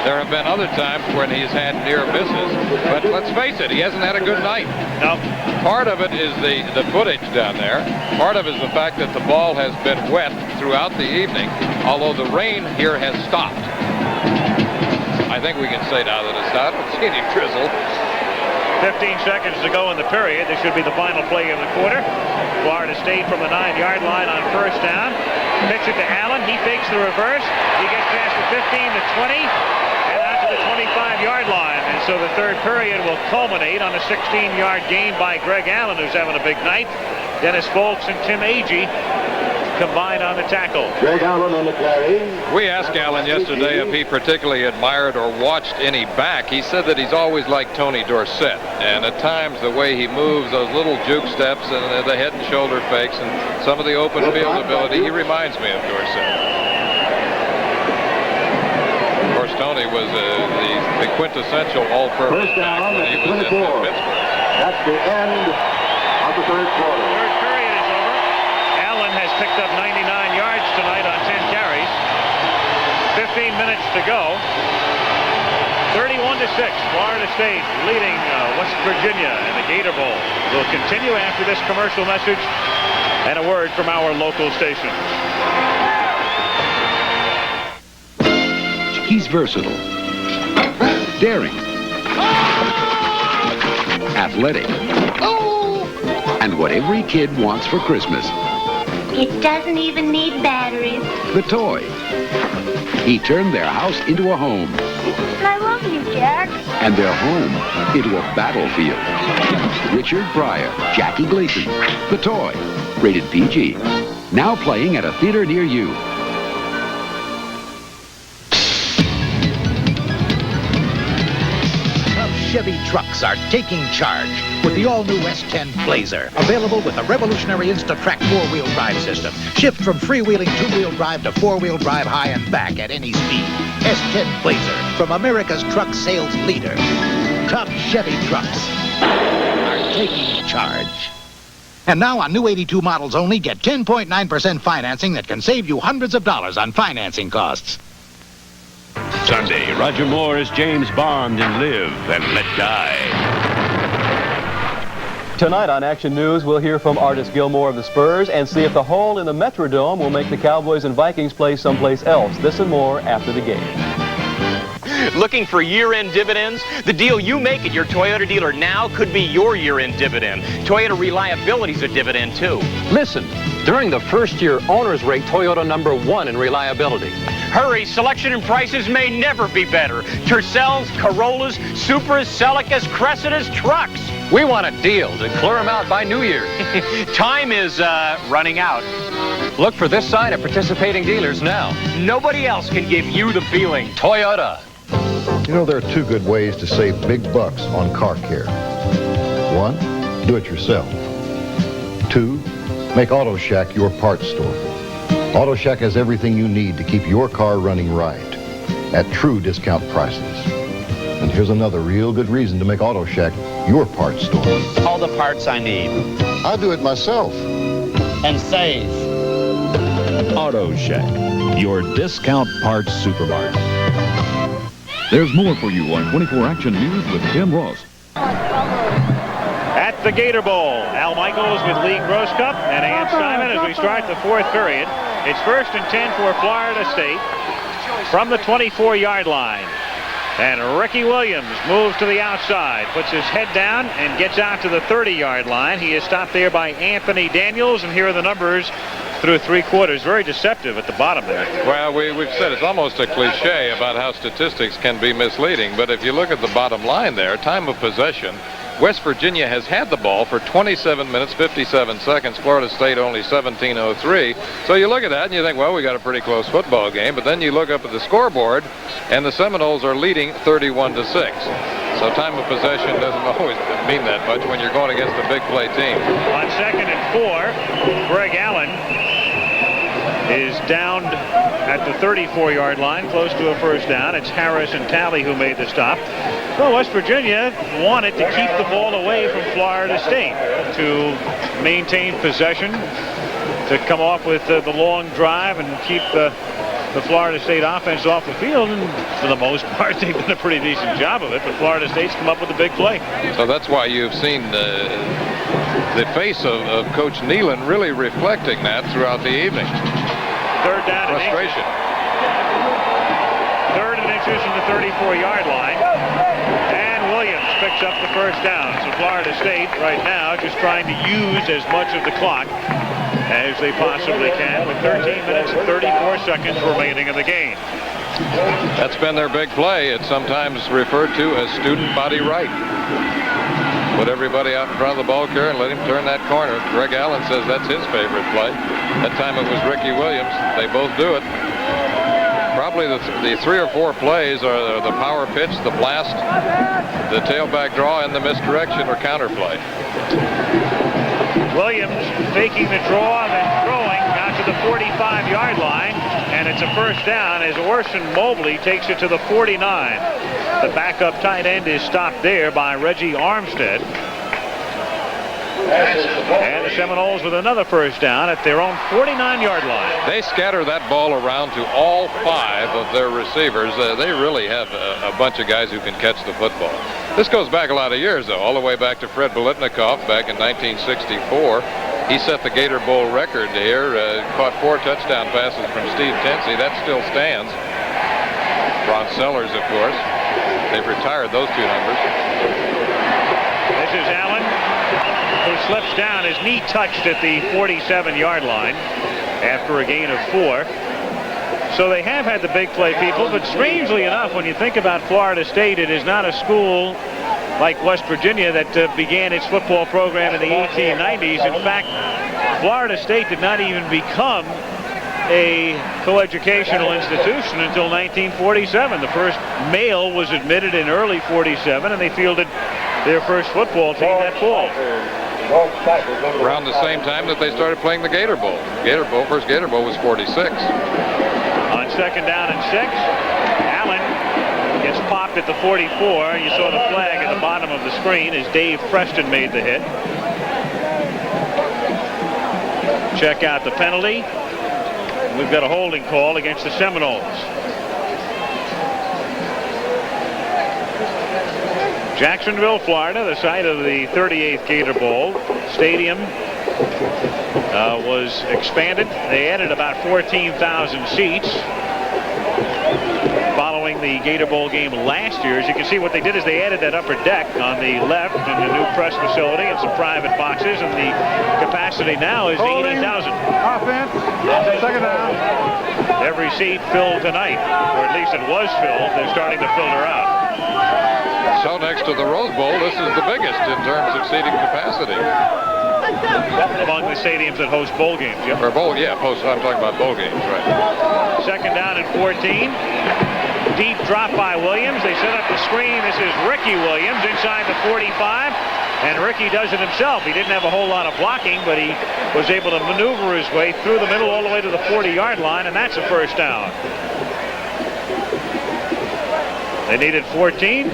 There have been other times when he's had near misses. But let's face it, he hasn't had a good night. No. Part of it is the footage down there. Part of it is the fact that the ball has been wet throughout the evening, although the rain here has stopped. I think we can say now that it's not. We've seen him drizzle. 15 seconds to go in the period. This should be the final play of the quarter. Florida State from the 9-yard line on first down. Pitch it to Allen. He fakes the reverse. He gets past the 15 to 20 and out to the 25-yard line. And so the third period will culminate on a 16-yard gain by Greg Allen, who's having a big night. Dennis Folks and Tim Agee combined on the tackle. Greg Allen on the carry. We asked Allen yesterday if he particularly admired or watched any back. He said that he's always liked Tony Dorsett, and at times the way he moves, those little juke steps and the head and shoulder fakes and some of the open field ability, he reminds me of Dorsett. Of course, Tony was the quintessential all-purpose back when he was in Pittsburgh. That's the end of the third quarter. Third period is over. Allen has picked up 99 yards tonight on 10 carries. 15 minutes to go. 31-6. Florida State leading West Virginia in the Gator Bowl. We'll continue after this commercial message and a word from our local station. He's versatile, daring, athletic, and what every kid wants for Christmas. It doesn't even need batteries. The toy. He turned their house into a home. I love you, Jack. And their home into a battlefield. Richard Pryor, Jackie Gleason, The Toy. Rated PG. Now playing at a theater near you. Chevy trucks are taking charge with the all-new S10 Blazer. Available with a revolutionary Instatrack 4-wheel drive system. Shift from freewheeling 2-wheel drive to 4-wheel drive high and back at any speed. S10 Blazer from America's truck sales leader. Top Chevy trucks are taking charge. And now on new 82 models only, get 10.9% financing that can save you hundreds of dollars on financing costs. Sunday, Roger Moore as James Bond in Live and Let Die. Tonight on Action News, we'll hear from Artis Gilmore of the Spurs and see if the hole in the Metrodome will make the Cowboys and Vikings play someplace else. This and more after the game. Looking for year-end dividends? The deal you make at your Toyota dealer now could be your year-end dividend. Toyota reliability is a dividend, too. Listen, during the first year, owners rate Toyota #1 in reliability. Hurry, selection and prices may never be better. Tercels, Corollas, Supras, Celicas, Cressidas, trucks. We want a deal to clear them out by New Year. Time is running out. Look for this sign at participating dealers now. Nobody else can give you the feeling. Toyota. You know, there are two good ways to save big bucks on car care. One, do it yourself. Two, make Auto Shack your parts store. Auto Shack has everything you need to keep your car running right at true discount prices. And here's another real good reason to make Auto Shack your parts store. All the parts I need. I do it myself. And save. Auto Shack, your discount parts supermarket. There's more for you on 24 Action News with Tim Ross. At the Gator Bowl, Al Michaels with Lee Grosscup and Ann Simon as we start the fourth period. It's 1st and 10 for Florida State from the 24-yard line. And Ricky Williams moves to the outside, puts his head down, and gets out to the 30-yard line. He is stopped there by Anthony Daniels, and here are the numbers through 3 quarters. Very deceptive at the bottom there. Well, we've said it's almost a cliche about how statistics can be misleading, but if you look at the bottom line there, time of possession, West Virginia has had the ball for 27 minutes, 57 seconds. Florida State only 17:03. So you look at that and you think, well, we got a pretty close football game. But then you look up at the scoreboard, and the Seminoles are leading 31-6. So time of possession doesn't always mean that much when you're going against a big play team. On 2nd and 4, Greg Allen is downed at the 34-yard line, close to a first down. It's Harris and Talley who made the stop. Well, West Virginia wanted to keep the ball away from Florida State to maintain possession, to come off with the long drive and keep the Florida State offense off the field, and for the most part, they've done a pretty decent job of it, but Florida State's come up with a big play. So that's why you've seen the face of Coach Nealon really reflecting that throughout the evening. Third down. Frustration. Third and inches from the 34-yard line. And Williams picks up the first down. So Florida State right now just trying to use as much of the clock as they possibly can with 13 minutes and 34 seconds remaining in the game. That's been their big play. It's sometimes referred to as student body right. Put everybody out in front of the ball carrier and let him turn that corner. Greg Allen says that's his favorite play. That time it was Ricky Williams. They both do it. Probably the 3 or 4 plays are the power pitch, the blast, the tailback draw, and the misdirection or counter play. Williams faking the draw, then throwing out to the 45-yard line, and it's a first down as Orson Mobley takes it to the 49. The backup tight end is stopped there by Reggie Armstead. And the Seminoles with another first down at their own 49-yard line. They scatter that ball around to all 5 of their receivers. They really have a bunch of guys who can catch the football. This goes back a lot of years, though, all the way back to Fred Biletnikoff back in 1964. He set the Gator Bowl record here, caught 4 touchdown passes from Steve Tensey. That still stands. Ron Sellers, of course. They've retired those 2 numbers. This is Allen, who slips down, his knee touched at the 47-yard line after a gain of 4. So they have had the big play people, but strangely enough, when you think about Florida State, it is not a school like West Virginia that began its football program in the 1890s. In fact, Florida State did not even become a coeducational institution until 1947. The first male was admitted in early 47, and they fielded their first football team that fall. Around the same time that they started playing the Gator Bowl. First Gator Bowl was 46. On second down and 6, Allen gets popped at the 44. You saw the flag at the bottom of the screen as Dave Preston made the hit. Check out the penalty. We've got a holding call against the Seminoles. Jacksonville, Florida, the site of the 38th Gator Bowl. Stadium was expanded. They added about 14,000 seats following the Gator Bowl game last year. As you can see, what they did is they added that upper deck on the left and the new press facility and some private boxes, and the capacity now is 80,000. Offense, second down. Every seat filled tonight, or at least it was filled. They're starting to filter out. So next to the Rose Bowl, this is the biggest in terms of seating capacity. Among the stadiums that host bowl games, yep. Or bowl, yeah, I'm talking about bowl games, right. Second down and 14. Deep drop by Williams. They set up the screen. This is Ricky Williams inside the 45. And Ricky does it himself. He didn't have a whole lot of blocking, but he was able to maneuver his way through the middle all the way to the 40-yard line, and that's a first down. They needed 14.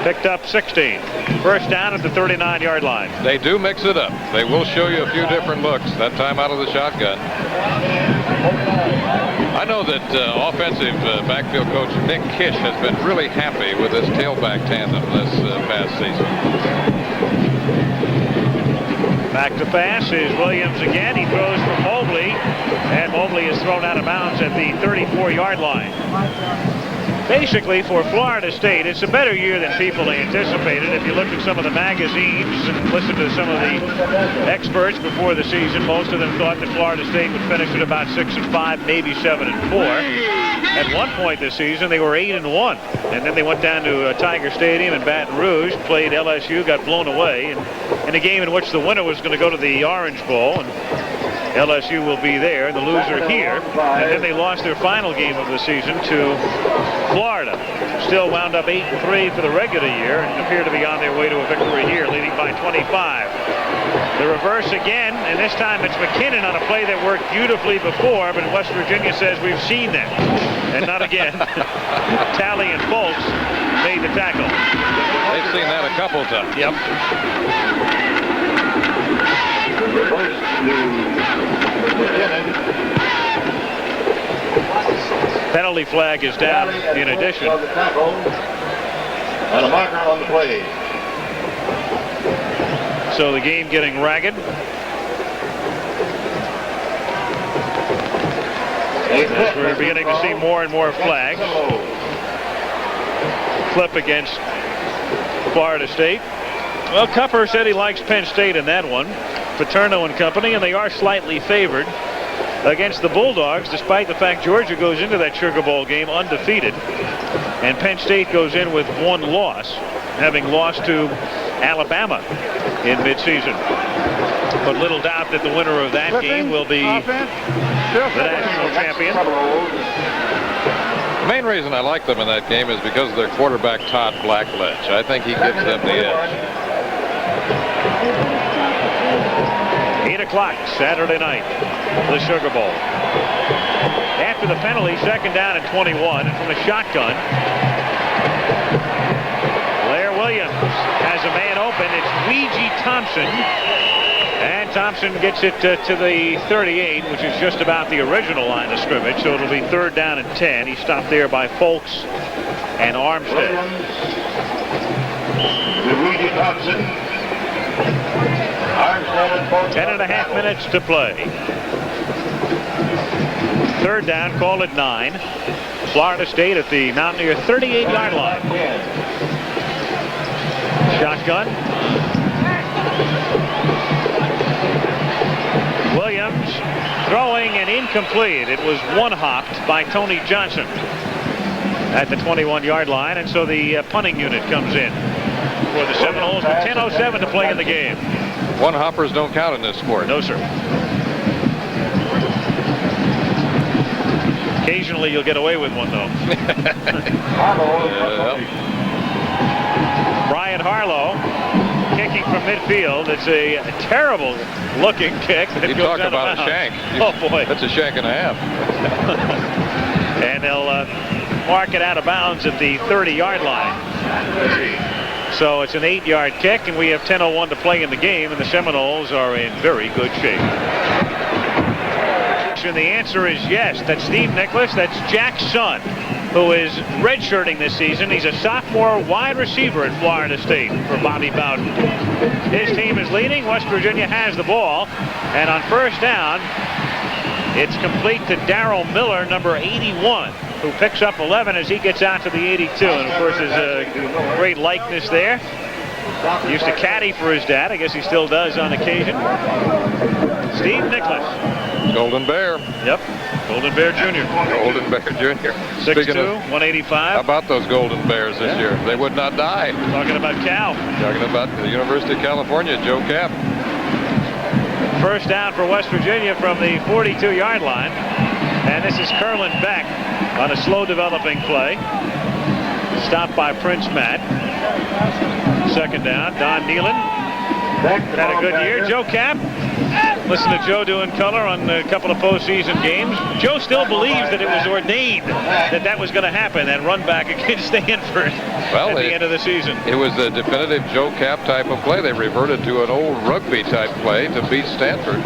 Picked up 16. First down at the 39-yard line. They do mix it up. They will show you a few different looks. That time out of the shotgun. I know that offensive backfield coach Nick Kish has been really happy with this tailback tandem this past season. Back to pass is Williams again. He throws for Mobley, and Mobley is thrown out of bounds at the 34-yard line. Basically, for Florida State, it's a better year than people anticipated. If you look at some of the magazines and listen to some of the experts before the season, most of them thought that Florida State would finish at about 6-5, maybe 7-4. At one point this season, they were 8-1, and then they went down to Tiger Stadium in Baton Rouge, played LSU, got blown away, and in a game in which the winner was going to go to the Orange Bowl, and LSU will be there, the loser here. And then they lost their final game of the season to Florida. Still wound up 8-3 for the regular year and appear to be on their way to a victory here, leading by 25. The reverse again, and this time it's McKinnon on a play that worked beautifully before, but West Virginia says we've seen that. And not again. Talley and Folks made the tackle. They've seen that a couple times. Yep. Penalty flag is down in addition. And a marker on the play. So the game getting ragged. As we're beginning to see more and more flags. Flip against Florida State. Well, Cupper said he likes Penn State in that one. Paterno and company, and they are slightly favored against the Bulldogs, despite the fact Georgia goes into that Sugar Bowl game undefeated. And Penn State goes in with one loss, having lost to Alabama in midseason. But little doubt that the winner of that game will be the national champion. The main reason I like them in that game is because of their quarterback, Todd Blackledge. I think he gives them the edge. 8 o'clock Saturday night, the Sugar Bowl. After the penalty, 2nd down and 21, and from the shotgun, Blair Williams has a man open. It's Ouija Thompson. And Thompson gets it to the 38, which is just about the original line of scrimmage, so it'll be 3rd down and 10. He's stopped there by Folks and Armstead. Ouija Thompson. 10.5 minutes to play. 3rd down, call it 9. Florida State at the Mountaineer 38-yard line. Shotgun. Williams throwing and incomplete. It was one-hopped by Tony Johnson at the 21-yard line, and so the punting unit comes in for the Seminoles with 10:07 to play in the game. One-hoppers don't count in this sport. No, sir. Occasionally you'll get away with one, though. Brian Harlow kicking from midfield. It's a terrible looking kick. You talk about a shank. Oh, boy. That's a shank and a half. And they'll mark it out of bounds at the 30-yard line. So it's an 8-yard kick, and we have 10:01 to play in the game, and the Seminoles are in very good shape. And the answer is yes. That's Steve Nicholas. That's Jack's son, who is redshirting this season. He's a sophomore wide receiver at Florida State for Bobby Bowden. His team is leading. West Virginia has the ball. And on 1st down, it's complete to Darrell Miller, number 81, who picks up 11 as he gets out to the 82. And, of course, there's a great likeness there. He used to caddy for his dad. I guess he still does on occasion. Steve Nicholas. Golden Bear. Yep. Golden Bear Jr. Golden Bear Jr. 6'2", 185. How about those Golden Bears this year? They would not die. Talking about Cal. Talking about the University of California, Joe Cap. 1st down for West Virginia from the 42-yard line. And this is Curlin Beck on a slow developing play. Stopped by Prince Matt. 2nd down, Don Nealon. Had a good year. Joe Cap. Listen to Joe doing color on a couple of postseason games. Joe still believes that it was ordained that was going to happen, that run back against Stanford at the end of the season. It was a definitive Joe Cap type of play. They reverted to an old rugby type play to beat Stanford.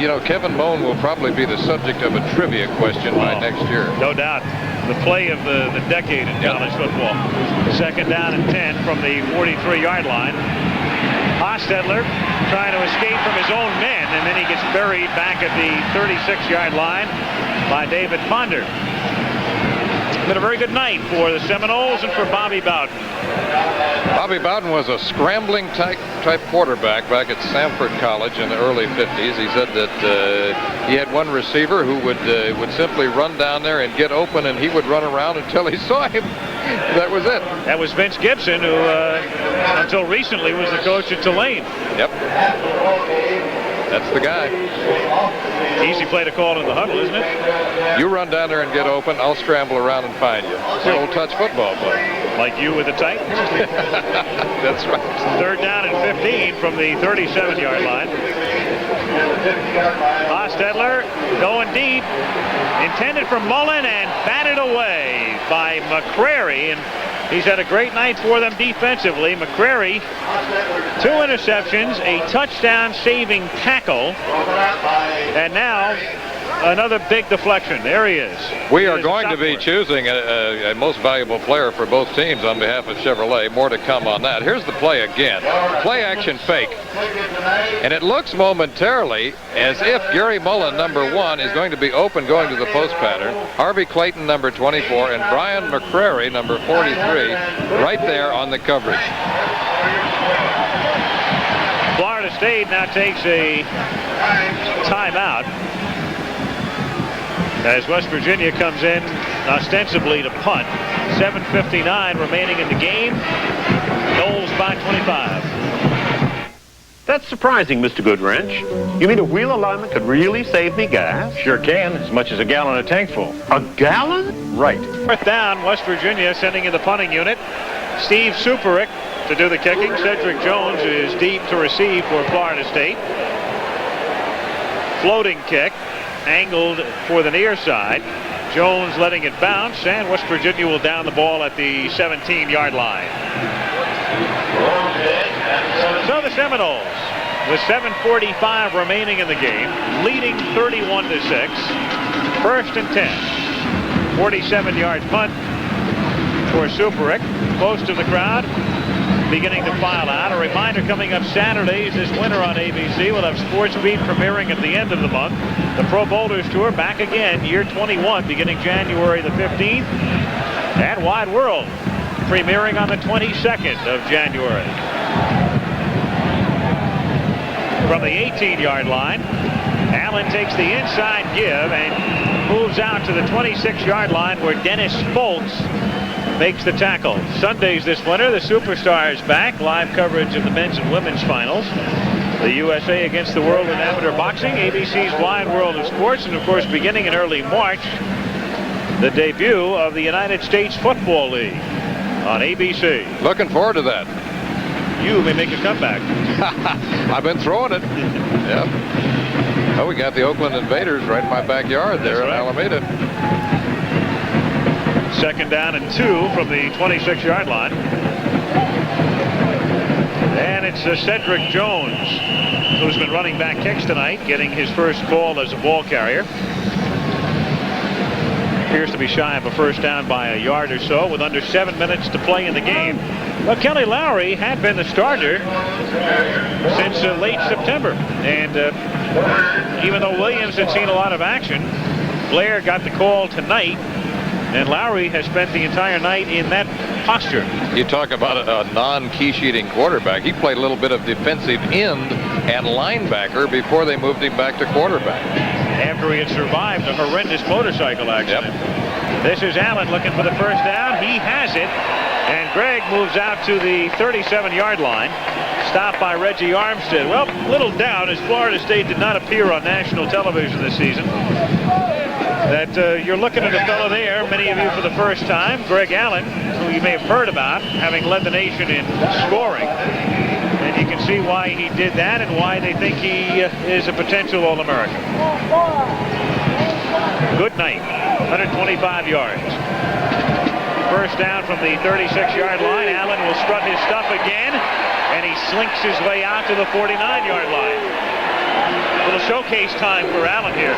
You know, Kevin Moan will probably be the subject of a trivia question by next year. No doubt. The play of the decade in college football. 2nd down and 10 from the 43-yard line. Hostetler trying to escape from his own men, and then he gets buried back at the 36-yard line by David Ponder. It's been a very good night for the Seminoles and for Bobby Bowden. Bobby Bowden was a scrambling type quarterback back at Samford College in the early 50s. He said that he had one receiver who would simply run down there and get open, and he would run around until he saw him. That was it. That was Vince Gibson, who until recently was the coach at Tulane. Yep. That's the guy. Easy play to call in the huddle, isn't it? You run down there and get open, I'll scramble around and find you. It's an old touch football play. Like you with the tight? That's right. 3rd down and 15 from the 37-yard line. Hostetler going deep. Intended for Mullen and batted away by McCrary. And he's had a great night for them defensively. McCrary, 2 interceptions, a touchdown saving tackle. And now Another big deflection. There he is. We are going to be choosing a most valuable player for both teams on behalf of Chevrolet. More to come on that. Here's the play again. Play action fake. And it looks momentarily as if Gary Mullen, number 1, is going to be open going to the post pattern. Harvey Clayton, number 24, and Brian McCrary, number 43, right there on the coverage. Florida State now takes a timeout as West Virginia comes in ostensibly to punt. 7:59 remaining in the game. Noles by 25. That's surprising, Mr. Goodwrench. You mean a wheel alignment could really save me gas? Sure can, as much as a gallon of tank full. A gallon? Right. Fourth down, West Virginia sending in the punting unit. Steve Superick to do the kicking. Cedric Jones is deep to receive for Florida State. Floating kick, angled for the near side. Jones letting it bounce, and West Virginia will down the ball at the 17-yard line. So the Seminoles, with 7:45 remaining in the game, leading 31-6. First and 10. 47-yard punt for Superick. Most of the crowd beginning to file out. A reminder, coming up Saturdays this winter on ABC, we'll have Sports Beat premiering at the end of the month. The Pro Boulders Tour back again, year 21, beginning January the 15th. And Wide World premiering on the 22nd of January. From the 18-yard line, Allen takes the inside give and moves out to the 26-yard line where Dennis Foltz makes the tackle. Sundays this winter, the Superstars back. Live coverage of the men's and women's finals. The USA against the world in amateur boxing. ABC's Wide World of Sports. And, of course, beginning in early March, the debut of the United States Football League on ABC. Looking forward to that. You may make a comeback. I've been throwing it. Yep. Oh, we got the Oakland Invaders right in my backyard there in Alameda. Second down and 2 from the 26-yard line. And it's Cedric Jones, who's been running back kicks tonight, getting his first call as a ball carrier. Appears to be shy of a first down by a yard or so with under 7 minutes to play in the game. Well, Kelly Lowry had been the starter since late September. And even though Williams had seen a lot of action, Blair got the call tonight. And Lowry has spent the entire night in that posture. You talk about a non-key sheeting quarterback. He played a little bit of defensive end and linebacker before they moved him back to quarterback. After he had survived a horrendous motorcycle accident. Yep. This is Allen looking for the first down. He has it. And Gregg moves out to the 37-yard line. Stopped by Reggie Armstead. Well, little doubt as Florida State did not appear on national television this season, that you're looking at a fellow there, many of you for the first time, Greg Allen, who you may have heard about, having led the nation in scoring. And you can see why he did that and why they think he is a potential All-American. Good night. 125 yards. First down from the 36-yard line. Allen will strut his stuff again, and he slinks his way out to the 49-yard line. A little showcase time for Allen here.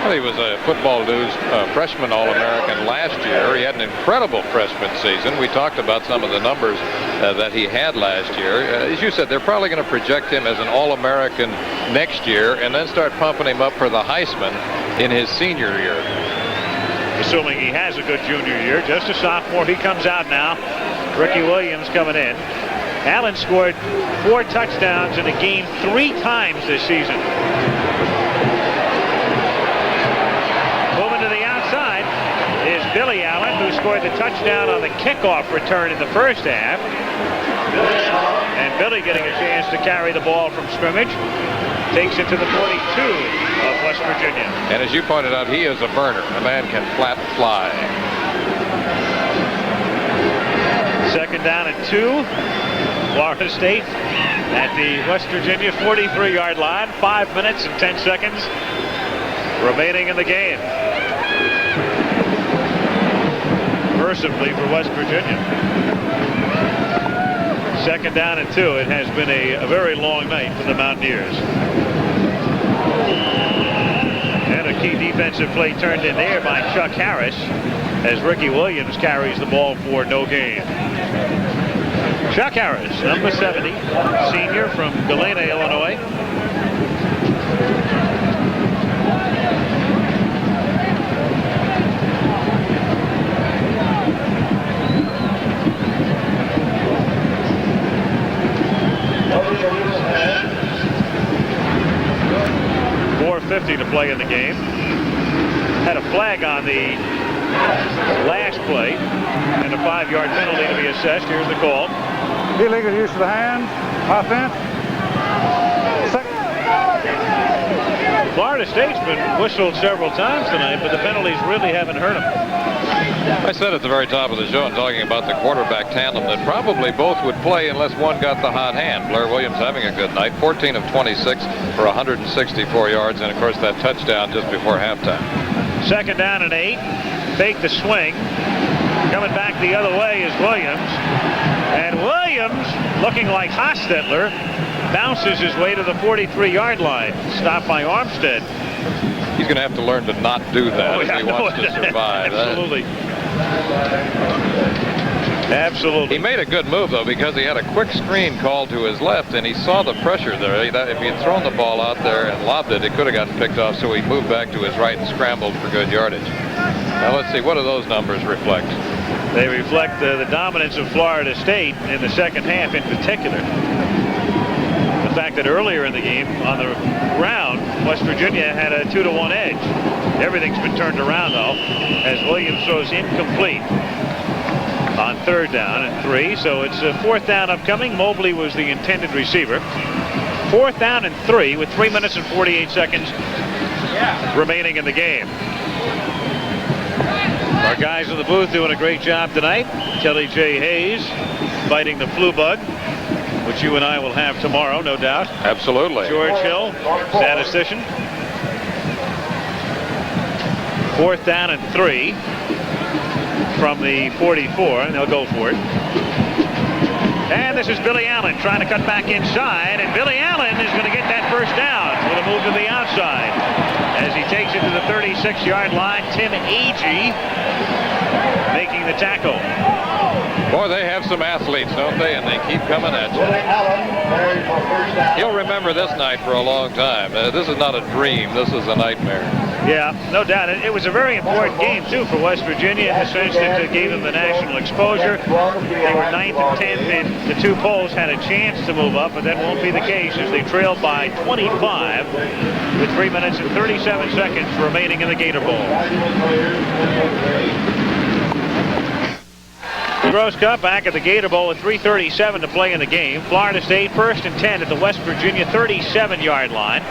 Well, he was a Football News freshman All-American last year. He had an incredible freshman season. We talked about some of the numbers that he had last year. As you said, they're probably going to project him as an All-American next year and then start pumping him up for the Heisman in his senior year. Assuming he has a good junior year. Just a sophomore. He comes out now. Ricky Williams coming in. Allen scored 4 touchdowns in a game 3 times this season. Moving to the outside is Billy Allen, who scored the touchdown on the kickoff return in the first half. And Billy getting a chance to carry the ball from scrimmage. Takes it to the 42 of West Virginia. And as you pointed out, he is a burner. The man can flat fly. Second down and 2. Florida State at the West Virginia 43-yard line. 5 minutes and 10 seconds remaining in the game. Mercifully for West Virginia. Second down and 2. It has been a very long night for the Mountaineers. And a key defensive play turned in there by Chuck Harris as Ricky Williams carries the ball for no gain. Chuck Harris, number 70, senior from Galena, Illinois. .450 to play in the game. Had a flag on the last play and a 5-yard penalty to be assessed. Here's the call. Illegal use of the hand. Offense. Florida State's been whistled several times tonight, but the penalties really haven't hurt them. I said at the very top of the show, and talking about the quarterback tandem, that probably both would play unless one got the hot hand. Blair Williams having a good night, 14 of 26 for 164 yards, and of course that touchdown just before halftime. 2nd down and 8. Fake the swing. Coming back the other way is Williams. And Williams, looking like Hostetler, bounces his way to the 43-yard line. Stopped by Armstead. He's going to have to learn to not do that if he wants to survive. Absolutely. Absolutely. He made a good move, though, because he had a quick screen called to his left, and he saw the pressure there. If he had thrown the ball out there and lobbed it, it could have gotten picked off, so he moved back to his right and scrambled for good yardage. Now, let's see. What do those numbers reflect? They reflect the dominance of Florida State in the second half in particular. The fact that earlier in the game, on the ground, West Virginia had a 2-to-1 edge. Everything's been turned around, though, as Williams throws incomplete on 3rd down and 3. So it's a 4th down upcoming. Mobley was the intended receiver. 4th down and 3 with 3 minutes and 48 seconds remaining in the game. Our guys in the booth doing a great job tonight. Kelly J. Hayes fighting the flu bug, which you and I will have tomorrow, no doubt. Absolutely. George Hill, statistician. 4th down and 3 from the 44, and they'll go for it. And this is Billy Allen trying to cut back inside, and Billy Allen is going to get that first down with a move to the outside. As he takes it to the 36-yard line, Tim Agee making the tackle. Boy, they have some athletes, don't they? And they keep coming at you. You'll remember this night for a long time. This is not a dream. This is a nightmare. Yeah, no doubt. It was a very important game, too, for West Virginia in the sense that it gave them the national exposure. They were 9th and 10th, and the two polls had a chance to move up, but that won't be the case as they trailed by 25 with 3 minutes and 37 seconds remaining in the Gator Bowl. The Gross Cup back at the Gator Bowl with 3:37 to play in the game. Florida State 1st and 10 at the West Virginia 37-yard line.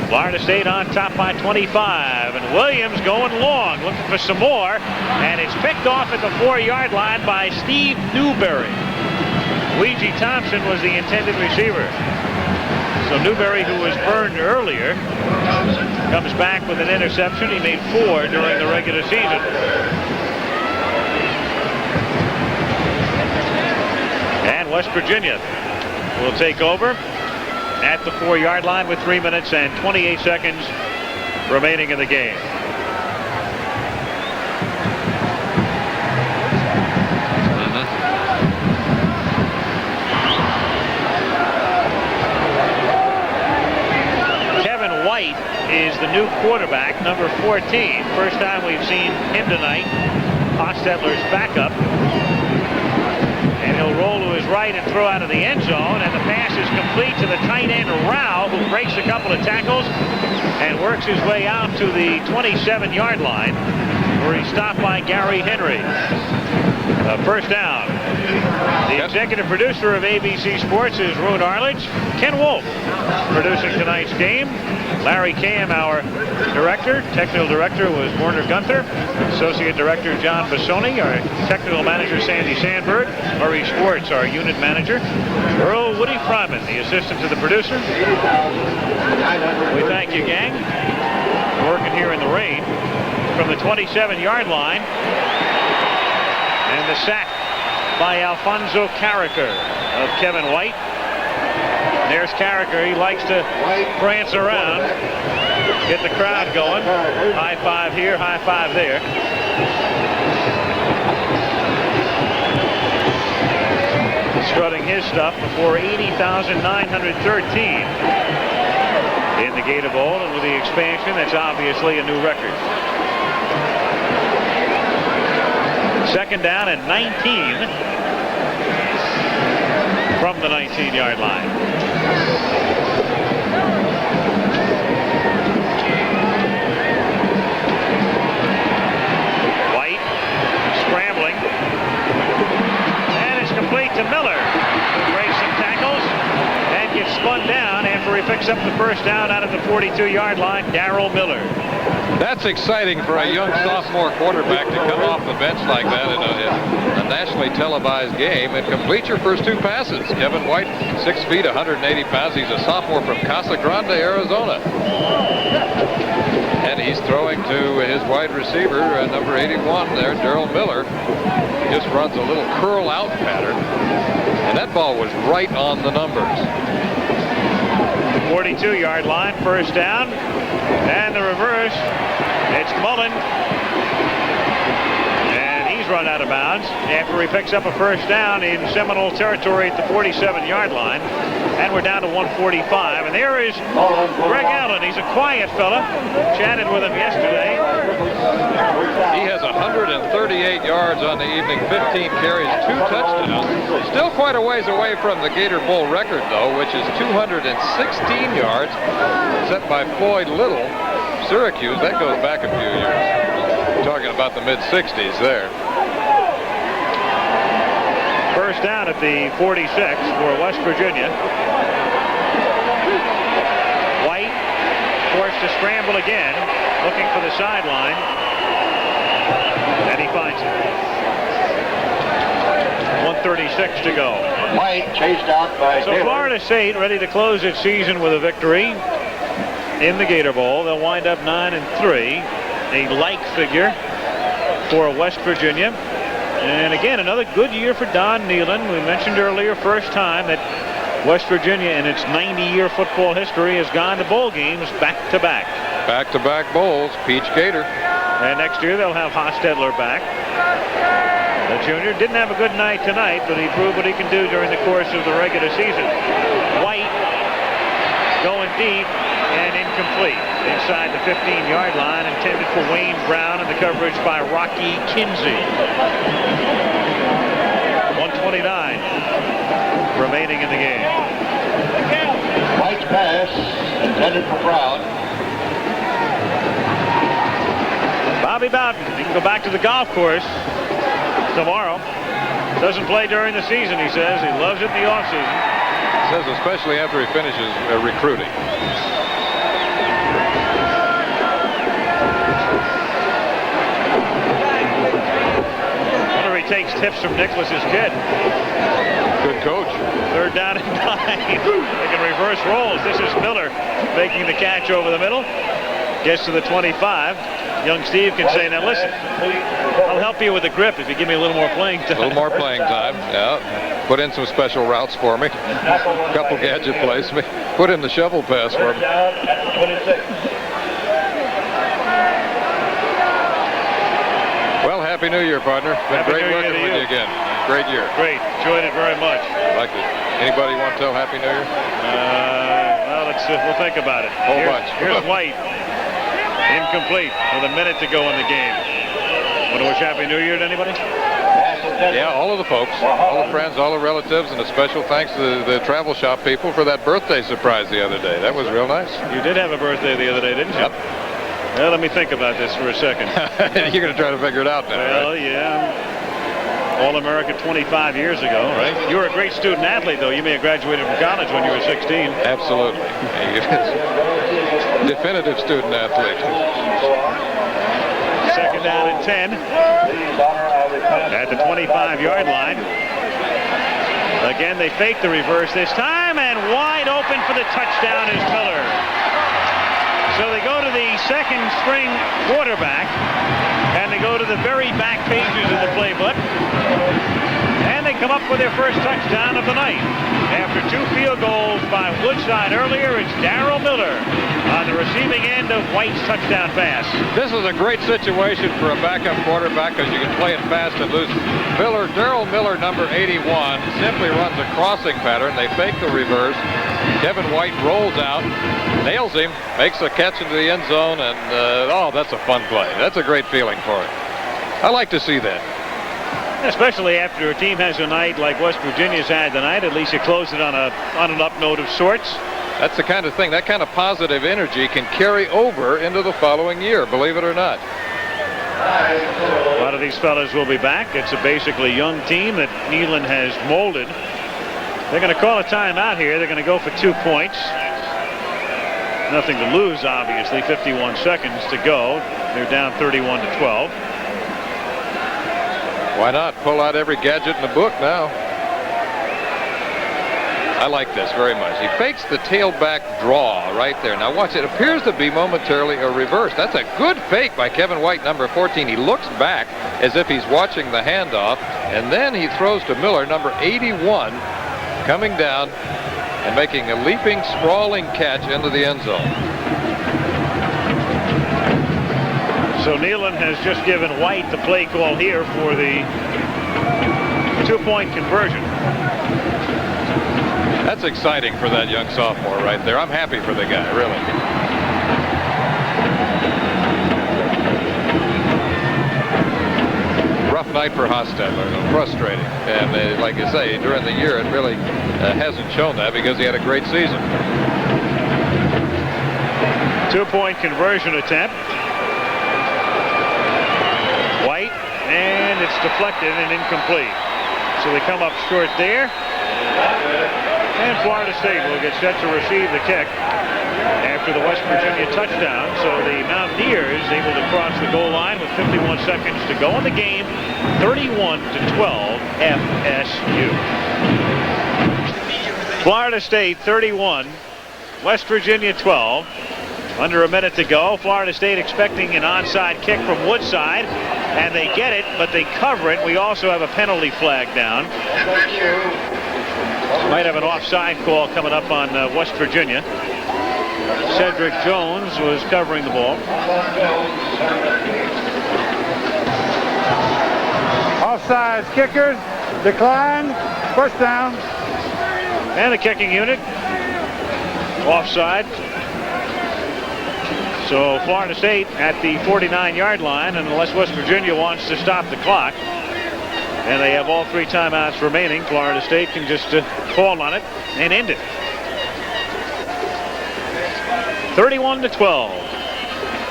Florida State on top by 25, and Williams going long, looking for some more, and it's picked off at the 4-yard line by Steve Newberry. Ouija Thompson was the intended receiver. So Newberry, who was burned earlier, comes back with an interception. He made 4 during the regular season. And West Virginia will take over at the 4-yard line with 3 minutes and 28 seconds remaining in the game. Kevin White is the new quarterback, number 14. First time we've seen him tonight. Hostetler's backup. And he'll roll to his right and throw out of the end zone, and the pass is complete to the tight end Rao, who breaks a couple of tackles and works his way out to the 27-yard line, where he's stopped by Gary Henry. First down. The executive producer of ABC Sports is Roone Arledge. Ken Wolf producing tonight's game. Larry Cam, our director. Technical director was Werner Gunther. Associate director John Bassoni. Our technical manager Sandy Sandberg. Murray Schwartz, our unit manager. Earl Woody Fryman, the assistant to the producer. We thank you, gang, for working here in the rain. From the 27-yard line. And the sack by Alfonso Carricker of Kevin White. There's Carricker. He likes to prance around, get the crowd going. High five here, high five there. Strutting his stuff before 80,913 in the Gator Bowl, and with the expansion, that's obviously a new record. Second down and 19 from the 19-yard line. White scrambling. And it's complete to Miller, who breaks some tackles and gets spun down after he picks up the first down out of the 42-yard line. Darrell Miller. That's exciting for a young sophomore quarterback to come off the bench like that in a nationally televised game and complete your first two passes. Kevin White, 6 feet, 180 pounds. He's a sophomore from Casa Grande, Arizona. And he's throwing to his wide receiver, number 81 there, Darrell Miller. He just runs a little curl out pattern. And that ball was right on the numbers. 42-yard line, first down. And the reverse. It's Mullen. And he's run out of bounds after he picks up a first down in Seminole territory at the 47-yard line. And we're down to 145. And there is Greg Allen. He's a quiet fella. Chatted with him yesterday. He has 138 yards on the evening, 15 carries, 2 touchdowns. Still quite a ways away from the Gator Bowl record, though, which is 216 yards, set by Floyd Little, Syracuse. That goes back a few years. We're talking about the mid-60s there. First down at the 46 for West Virginia. White forced to scramble again, looking for the sideline. And he finds it. 1:36 to go. White chased out by So Florida State ready to close its season with a victory in the Gator Bowl. They'll wind up 9-3. A like figure for West Virginia. And again, another good year for Don Nehlen. We mentioned earlier, first time that West Virginia in its 90-year football history has gone to bowl games back-to-back. Back-to-back bowls, Peach Gator. And next year they'll have Hostetler back. The junior didn't have a good night tonight, but he proved what he can do during the course of the regular season. White going deep and incomplete inside the 15-yard line, intended for Wayne Brown, and the coverage by Rocky Kinsey. 1:29 remaining in the game. White's pass intended for Brown. Bobby Bowden, he can go back to the golf course tomorrow. Doesn't play during the season, he says. He loves it in the offseason. Says especially after he finishes recruiting. Wonder if he takes tips from Nicholas's kid. Good coach. Third down and 9. They can reverse rolls. This is Miller making the catch over the middle. Gets to the 25. Young Steve can say, now listen, I'll help you with the grip if you give me a little more playing time. A little more playing time, yeah. Put in some special routes for me. A couple gadget plays. Put in the shovel pass for me. Well, Happy New Year, partner. Been great working with you again. Great year. Great. Enjoyed it very much. Liked it. Anybody want to tell Happy New Year? Well, we'll think about it. Whole bunch. Here's White. Incomplete with a minute to go in the game. Want to wish Happy New Year to anybody? Yeah, all of the folks, all the friends, all the relatives, and a special thanks to the travel shop people for that birthday surprise the other day. That was real nice. You did have a birthday the other day, didn't you? Yep. Well, let me think about this for a second. You're going to try to figure it out now, well, right? Yeah. All-America 25 years ago, right? You were a great student athlete, though. You may have graduated from college when you were 16. Absolutely. Definitive student athlete. Second down and 10 at the 25-yard line. Again, they fake the reverse this time, and wide open for the touchdown is Miller. So they go to the second string quarterback, and they go to the very back pages of the playbook, and they come up off with their first touchdown of the night. After 2 field goals by Woodside earlier, it's Darrell Miller on the receiving end of White's touchdown pass. This is a great situation for a backup quarterback because you can play it fast and loose. Darrell Miller, number 81, simply runs a crossing pattern. They fake the reverse. Kevin White rolls out, nails him, makes a catch into the end zone, and oh, that's a fun play. That's a great feeling for it. I like to see that. Especially after a team has a night like West Virginia's had tonight, at least you close it on an up note of sorts. That's the kind of thing, that kind of positive energy can carry over into the following year, believe it or not. A lot of these fellas will be back. It's a basically young team that Neyland has molded. They're going to call a timeout here. They're going to go for 2 points. Nothing to lose, obviously. 51 seconds to go. They're down 31-12. Why not pull out every gadget in the book now? I like this very much. He fakes the tailback draw right there. Now watch, it appears to be momentarily a reverse. That's a good fake by Kevin White, number 14. He looks back as if he's watching the handoff, and then he throws to Miller, number 81, coming down and making a leaping, sprawling catch into the end zone. So Neyland has just given White the play call here for the 2-point conversion. That's exciting for that young sophomore right there. I'm happy for the guy, really. Rough night for Hostetler, frustrating. And like I say, during the year, it really hasn't shown that because he had a great season. 2-point conversion attempt. White, and it's deflected and incomplete. So they come up short there. And Florida State will get set to receive the kick after the West Virginia touchdown. So the Mountaineers able to cross the goal line with 51 seconds to go in the game. 31-12 FSU. Florida State 31, West Virginia 12. Under a minute to go. Florida State expecting an onside kick from Woodside, and they get it, but they cover it. We also have a penalty flag down. Might have an offside call coming up on West Virginia. Cedric Jones was covering the ball. Offside kickers decline. First down. And the kicking unit offside. So Florida State at the 49-yard line, and unless West Virginia wants to stop the clock, and they have all 3 timeouts remaining, Florida State can just call on it and end it. 31-12.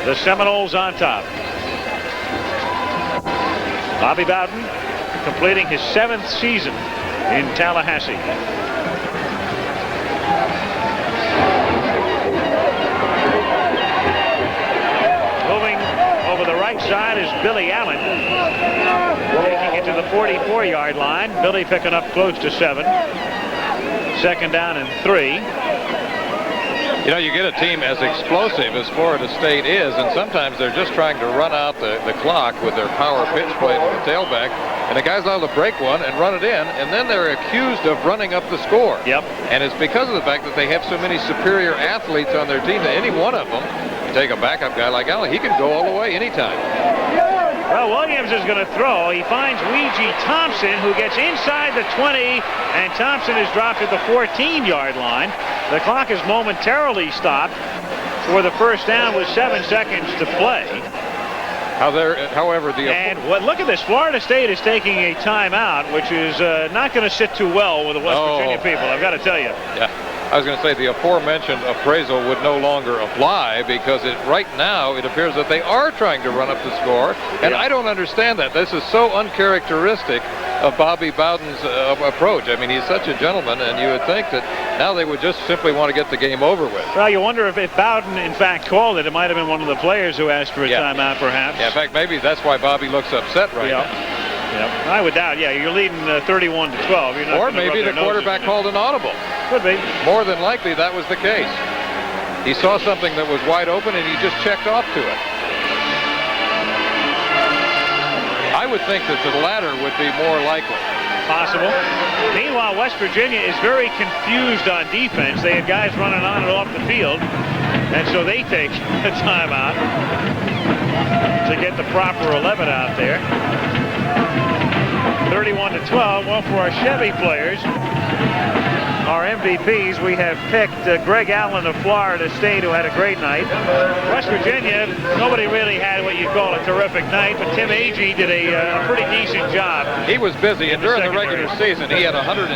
The Seminoles on top. Bobby Bowden completing his 7th season in Tallahassee. The right side is Billy Allen, taking it to the 44-yard line. Billy picking up close to 7. 2nd down and 3. You know, you get a team as explosive as Florida State is, and sometimes they're just trying to run out the clock with their power pitch play to the tailback, and the guy's allowed to break one and run it in, and then they're accused of running up the score. Yep. And it's because of the fact that they have so many superior athletes on their team that any one of them, take a backup guy like Allen, he can go all the way anytime. Well, Williams is going to throw. He finds Weegee Thompson, who gets inside the 20, and Thompson is dropped at the 14-yard line. The clock is momentarily stopped for the first down with 7 seconds to play. However, look at this. Florida State is taking a timeout, which is not going to sit too well with the West Virginia people, I've got to tell you. Yeah. I was going to say the aforementioned appraisal would no longer apply because right now it appears that they are trying to run up the score, and I don't understand that. This is so uncharacteristic of Bobby Bowden's approach. I mean, he's such a gentleman, and you would think that now they would just simply want to get the game over with. Well, you wonder if Bowden in fact called it. It might have been one of the players who asked for a timeout, perhaps. Yeah, in fact, maybe that's why Bobby looks upset right now. Yep. I would doubt. Yeah, you're leading 31-12. You're not or maybe the quarterback called an audible. Could be. More than likely, that was the case. He saw something that was wide open, and he just checked off to it. I would think that the latter would be more likely. possible. Meanwhile, West Virginia is very confused on defense. They had guys running on and off the field, and so they take a timeout to get the proper 11 out there. 31-12. Well, for our Chevy players, our MVPs, we have picked Greg Allen of Florida State, who had a great night. West Virginia, nobody really had what you'd call a terrific night, but Tim Agee did a pretty decent job. He was busy, and during the regular season, he had 116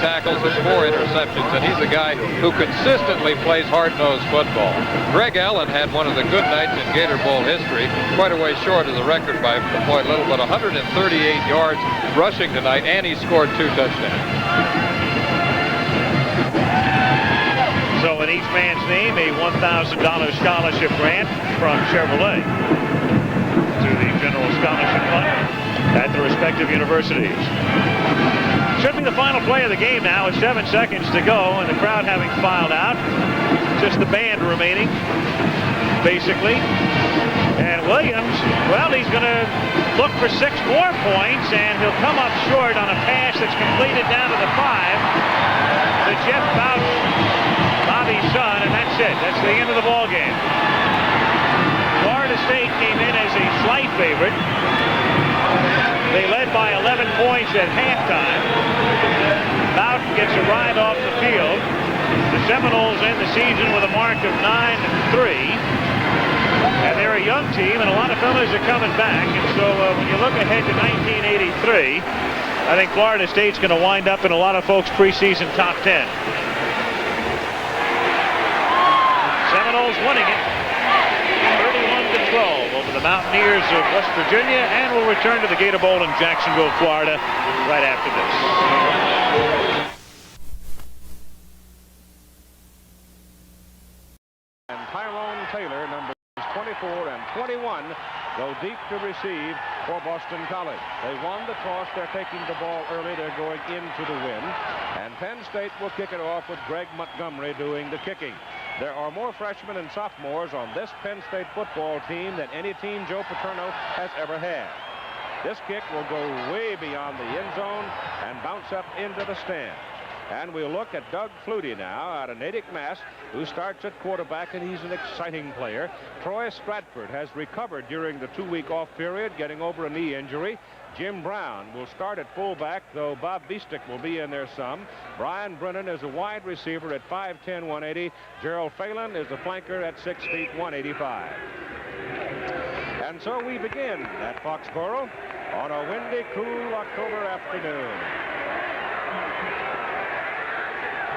tackles and 4 interceptions, and he's a guy who consistently plays hard-nosed football. Greg Allen had one of the good nights in Gator Bowl history, quite a way short of the record by a point little, but 138 yards rushing tonight, and he scored 2 touchdowns. So in each man's name, a $1,000 scholarship grant from Chevrolet to the General Scholarship Fund at the respective universities. Should be the final play of the game now with 7 seconds to go and the crowd having filed out. Just the band remaining, basically. And Williams, well, he's going to look for 6 more points, and he'll come up short on a pass that's completed down to the 5 to Jeff Bouch, Bobby's son, and that's it. That's the end of the ball game. Florida State came in as a slight favorite. They led by 11 points at halftime. Bouch gets a ride off the field. The Seminoles end the season with a mark of 9-3. And they're a young team, and a lot of fellas are coming back. And so when you look ahead to 1983, I think Florida State's going to wind up in a lot of folks' preseason top 10. Seminoles winning it 31-12 over the Mountaineers of West Virginia, and we'll return to the Gator Bowl in Jacksonville, Florida right after this. And Tyrone Taylor, numbers 24 and 21, go deep to receive for Boston College. They won the toss. They're taking the ball early. They're going into the wind. And Penn State will kick it off with Greg Montgomery doing the kicking. There are more freshmen and sophomores on this Penn State football team than any team Joe Paterno has ever had. This kick will go way beyond the end zone and bounce up into the stand. And we'll look at Doug Flutie now out of Natick, Mass, who starts at quarterback, and he's an exciting player. Troy Stratford has recovered during the 2-week off period, getting over a knee injury. Jim Brown will start at fullback, though Bob Biestick will be in there some. Brian Brennan is a wide receiver at 5'10", 180. Gerald Phelan is a flanker at 6 feet, 185. And so we begin at Foxborough on a windy, cool October afternoon.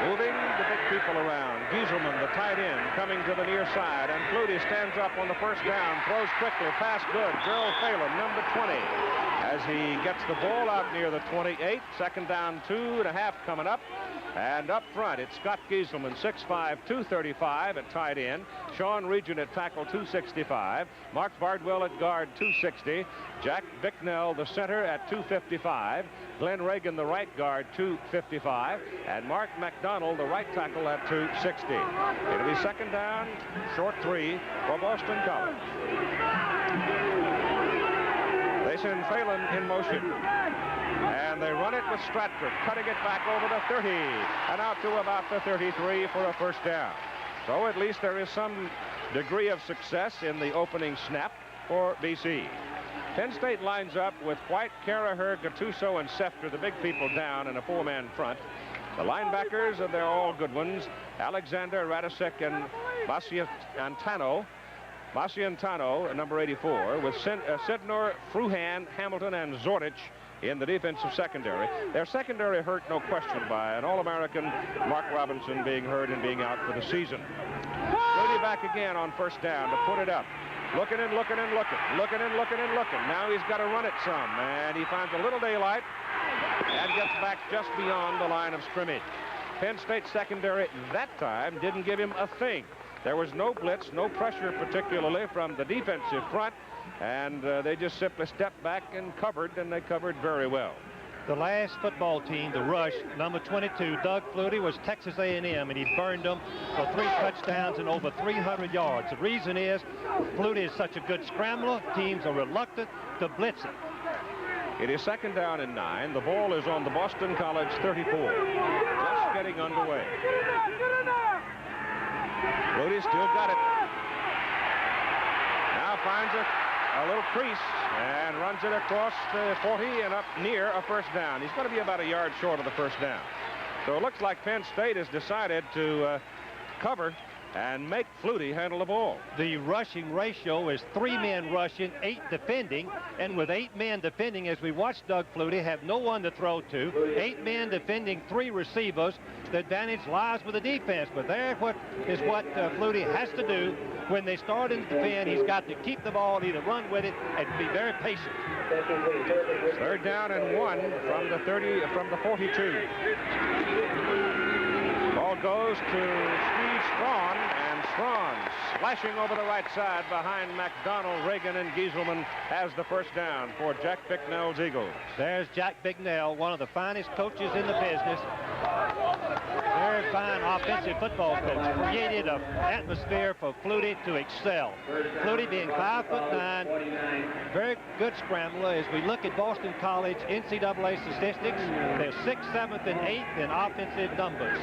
Moving the big people around. Gieselman, the tight end, coming to the near side. And Flutie stands up on the first down. Throws quickly. Pass good. Gerald Phelan, number 20. As he gets the ball out near the 28. Second down, 2.5 coming up. And up front, it's Scott Gieselman, 6'5", 235 at tight end. Sean Regent at tackle, 265. Mark Bardwell at guard, 260. Jack Bicknell, the center, at 255. Glenn Reagan, the right guard, 255. And Mark McDonald, the right tackle, at 260. It'll be second down, short 3 for Boston College. They send Phelan in motion. And they run it with Stratford, cutting it back over the 30 and out to about the 33 for a first down. So at least there is some degree of success in the opening snap for BC. Penn State lines up with White, Caraher, Gattuso, and Sefter, the big people, down in a 4-man front. The linebackers, and they're all good ones, Alexander, Radisek, and Maciantano, number 84, with Sidnor, Fruhan, Hamilton, and Zordich in the defensive secondary. Their secondary hurt, no question, by an All-American Mark Robinson being hurt and being out for the season. Flutie back again on first down to put it up. Looking and looking and looking. Looking and looking and looking. Now he's got to run it some, and he finds a little daylight and gets back just beyond the line of scrimmage. Penn State secondary that time didn't give him a thing. There was no blitz, no pressure particularly from the defensive front, and they just simply stepped back and they covered very well. The last football team, the Rush, number 22, Doug Flutie, was Texas A&M, and he burned them for 3 touchdowns and over 300 yards. The reason is Flutie is such a good scrambler, teams are reluctant to blitz him. It is 2nd down and 9. The ball is on the Boston College 34. Just getting underway. Flutie still got it. Now finds a little crease and runs it across the 40 and up near a first down. He's going to be about a yard short of the first down. So it looks like Penn State has decided to cover and make Flutie handle the ball. The rushing ratio is 3 men rushing, 8 defending, and with 8 men defending, as we watch Doug Flutie have no one to throw to, 8 men defending 3 receivers, the advantage lies with the defense. But there what Flutie has to do when they start in the defend. He's got to keep the ball, either run with it, and be very patient. 3rd down and 1 from the 42. Ball goes to Steve Strawn, and Strawn slashing over the right side behind McDonald, Reagan, and Gieselman has the first down for Jack Bicknell's Eagles. There's Jack Bicknell, one of the finest coaches in the business. Very fine offensive football coach. Created an atmosphere for Flutie to excel. Flutie being 5'9", very good scrambler. As we look at Boston College NCAA statistics, they're 6th, 7th, and 8th in offensive numbers.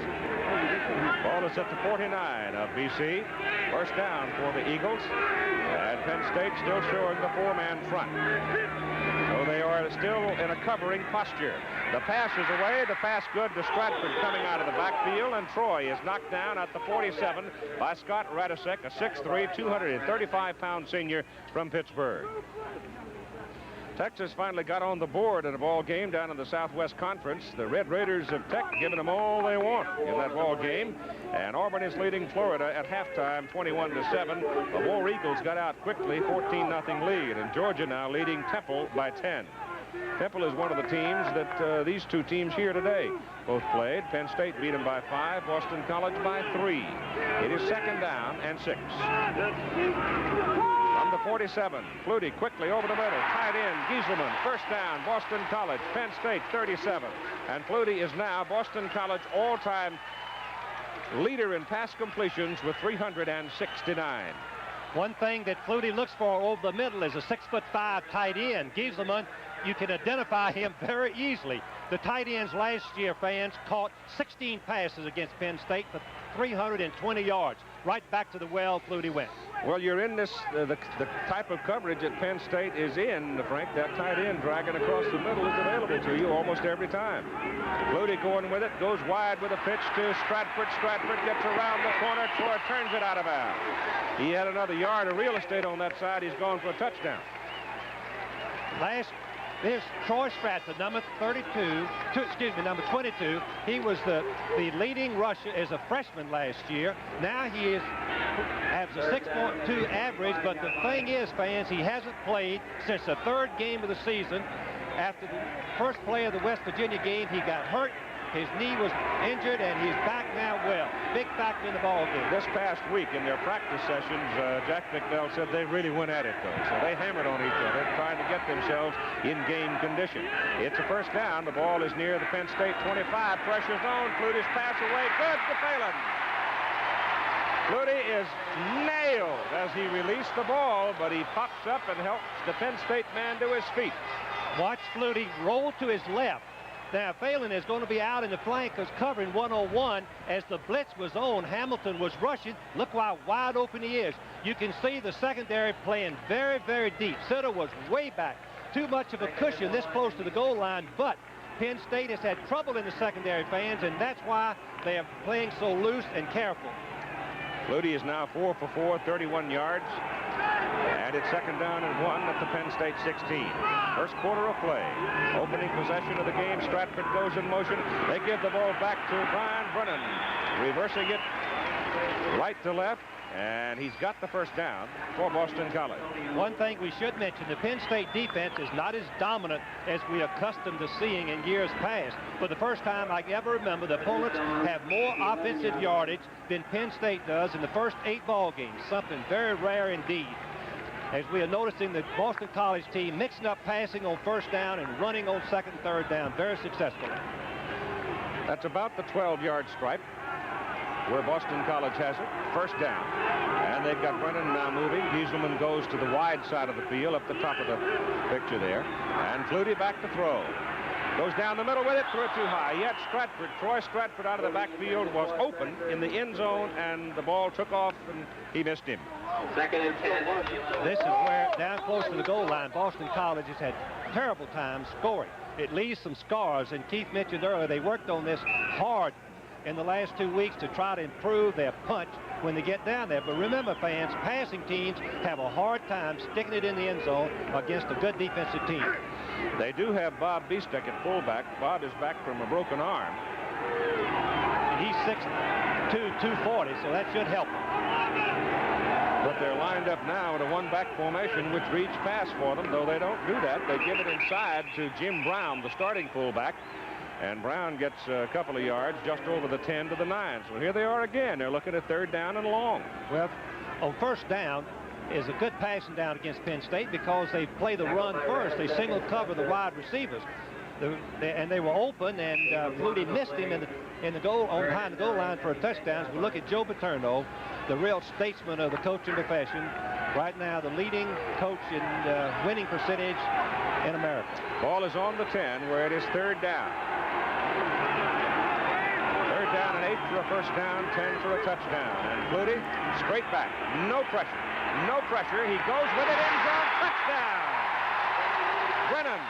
Ball is at the 49 of BC. First down for the Eagles. And Penn State still showing the 4-man front. So they are still in a covering posture. The pass is away. The pass good to Stratford coming out of the backfield. And Troy is knocked down at the 47 by Scott Radisek, a 6'3", 235-pound senior from Pittsburgh. Texas finally got on the board in a ball game down in the Southwest Conference. The Red Raiders of Tech giving them all they want in that ball game. And Auburn is leading Florida at halftime 21-7. The War Eagles got out quickly, 14-0 lead. And Georgia now leading Temple by 10. Temple is one of the teams that these two teams here today both played. Penn State beat them by 5, Boston College by 3. It is 2nd down and 6. From the 47, Flutie quickly over the middle, tight end, Gieselman, first down, Boston College, Penn State 37. And Flutie is now Boston College all-time leader in pass completions with 369. One thing that Flutie looks for over the middle is a 6'5" tight end. Gieselman, you can identify him very easily. The tight ends last year, fans, caught 16 passes against Penn State for 320 yards. Right back to the well Flutie went. Well, you're in this, the type of coverage that Penn State is in, Frank. That tight end dragging across the middle is available to you almost every time. Flutie going with it, goes wide with a pitch to Stratford. Stratford gets around the corner. Troy turns it out of bounds. He had another yard of real estate on that side. He's going for a touchdown. There's Troy Stratford, number 22. Number 22. He was the leading rusher as a freshman last year. Now he has a 6.2 average, but the thing is, fans, he hasn't played since the 3rd game of the season. After the first play of the West Virginia game, he got hurt. His knee was injured, and he's back now well. Big factor in the ball game. This past week in their practice sessions, Jack Bicknell said they really went at it, though. So they hammered on each other, trying to get themselves in game condition. It's a first down. The ball is near the Penn State 25. Pressure zone. Flutie's pass away. Good to Phelan. Flutie is nailed as he released the ball, but he pops up and helps the Penn State man to his feet. Watch Flutie roll to his left. Now, Phelan is going to be out in the flankers covering 101. As the blitz was on, Hamilton was rushing. Look how wide open he is. You can see the secondary playing very, very deep. Sitter was way back. Too much of a cushion this close to the goal line, but Penn State has had trouble in the secondary, fans, and that's why they are playing so loose and careful. Flutie is now 4 for 4, 31 yards. And it's 2nd down and 1 at the Penn State 16. First quarter of play. Opening possession of the game. Stratford goes in motion. They give the ball back to Brian Brennan. Reversing it right to left. And he's got the first down for Boston College. One thing we should mention, the Penn State defense is not as dominant as we are accustomed to seeing in years past. For the first time I ever remember, the opponents have more offensive yardage than Penn State does in the first 8 ball games. Something very rare indeed. As we are noticing the Boston College team mixing up passing on first down and running on 2nd and 3rd down very successfully. That's about the 12-yard stripe. where Boston College has it. First down. And they've got Brennan now moving. Gieselman goes to the wide side of the field, up the top of the picture there. And Flutie back to throw. Goes down the middle with it, threw it too high. Yet Stratford, Troy Stratford out of the backfield was open in the end zone, and the ball took off, and he missed him. 2nd and 10. This is where, down close to the goal line, Boston College has had terrible time scoring. It leaves some scars, and Keith mentioned earlier they worked on this hard in the last 2 weeks to try to improve their punch when they get down there. But remember, fans, passing teams have a hard time sticking it in the end zone against a good defensive team. They do have Bob Biestek at fullback. Bob is back from a broken arm. And he's 6'2", 240, so that should help him. But they're lined up now in a one-back formation, which reads pass for them, though they don't do that. They give it inside to Jim Brown, the starting fullback. And Brown gets a couple of yards just over the 10 to the 9. So here they are again. They're looking at 3rd down and long. Well, on 1st down is a good passing down against Penn State because they play the run first. They single cover the wide receivers. And they were open, and Flutie missed him in the goal behind the goal line for a touchdown. So we look at Joe Paterno, the real statesman of the coaching profession. Right now, the leading coach in winning percentage in America. Ball is on the 10, where it is 3rd down. 3rd down and 8 for a first down, 10 for a touchdown. And Flutie straight back, no pressure. No pressure. He goes with it, end zone, touchdown. Brennan.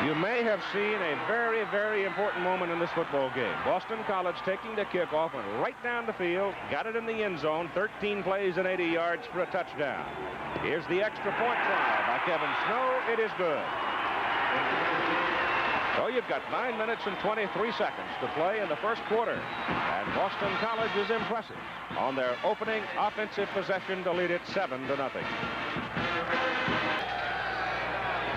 You may have seen a very, very important moment in this football game. Boston College taking the kickoff, went right down the field, got it in the end zone, 13 plays and 80 yards for a touchdown. Here's the extra point try by Kevin Snow. It is good. So you've got 9 minutes and 23 seconds to play in the first quarter. And Boston College is impressive on their opening offensive possession to lead it 7-0.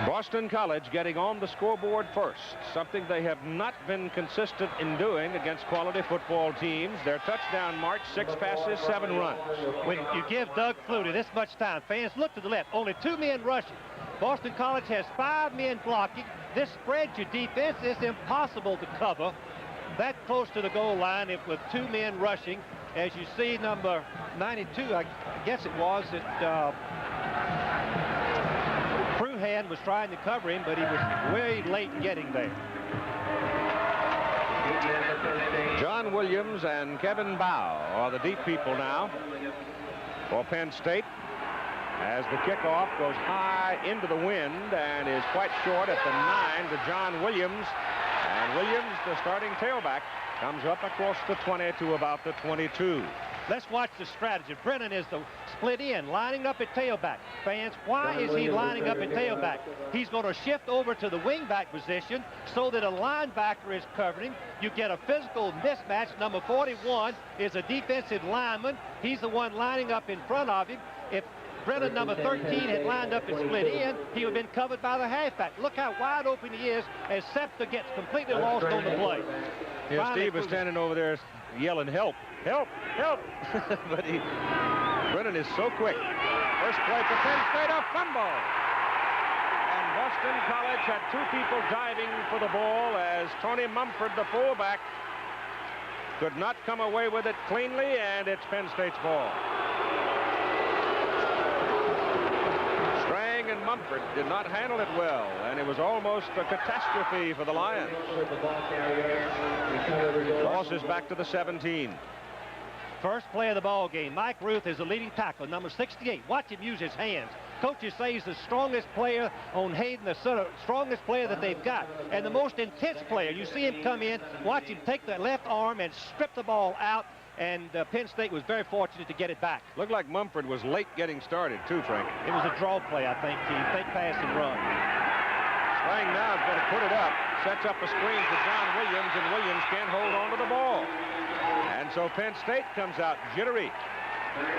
Boston College getting on the scoreboard first, something they have not been consistent in doing against quality football teams. Their touchdown march, 6 passes, 7 runs. When you give Doug Flutie this much time, fans, look to the left. Only 2 men rushing. Boston College has 5 men blocking. This spreads your defense. It's impossible to cover that close to the goal line if with 2 men rushing. As you see, number 92, I guess it was, Fruhan was trying to cover him, but he was way late getting there. John Williams and Kevin Bow are the deep people now for Penn State, as the kickoff goes high into the wind and is quite short at the 9 to John Williams. And Williams, the starting tailback, comes up across the 20 to about the 22. Let's watch the strategy. Brennan is the split in, lining up at tailback. Fans, why is he lining up at tailback? He's going to shift over to the wingback position so that a linebacker is covering him. You get a physical mismatch. Number 41 is a defensive lineman. He's the one lining up in front of him. If Brennan, number 13, had lined up and split in, he would have been covered by the halfback. Look how wide open he is as Septa gets completely lost on the play. Yeah, Steve was standing over there yelling, help, help, help. But Brennan is so quick. First play for Penn State, a fumble. And Boston College had 2 people diving for the ball as Tony Mumford, the fullback, could not come away with it cleanly, and it's Penn State's ball. Strang and Mumford did not handle it well, and it was almost a catastrophe for the Lions. Loss is back to the 17. First play of the ball game. Mike Ruth is the leading tackler, number 68. Watch him use his hands. Coaches say he's the strongest player on Hayden, the strongest player that they've got, and the most intense player. You see him come in, watch him take the left arm and strip the ball out, and Penn State was very fortunate to get it back. Looked like Mumford was late getting started, too, Frank. It was a draw play, I think, Keith. Fake pass and run. Strang now is going to put it up, sets up a screen for John Williams, and Williams can't hold on to the ball. And so Penn State comes out jittery.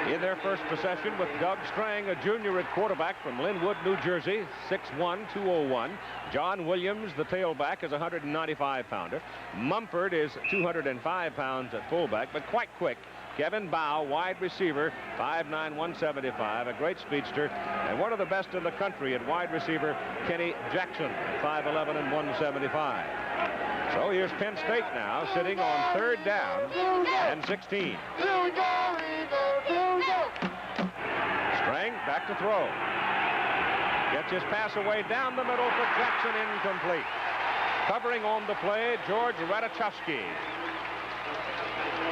in their first possession with Doug Strang, a junior at quarterback from Linwood, New Jersey, 6'1", 201. John Williams, the tailback, is a 195-pounder. Mumford is 205 pounds at fullback, but quite quick. Kevin Bow, wide receiver, 5'9", 175, a great speedster, and one of the best in the country at wide receiver, Kenny Jackson, 5'11" and 175. So here's Penn State now, sitting on 3rd down and 16. Strang back to throw. Gets his pass away down the middle for Jackson, incomplete. Covering on the play, George Radachowski.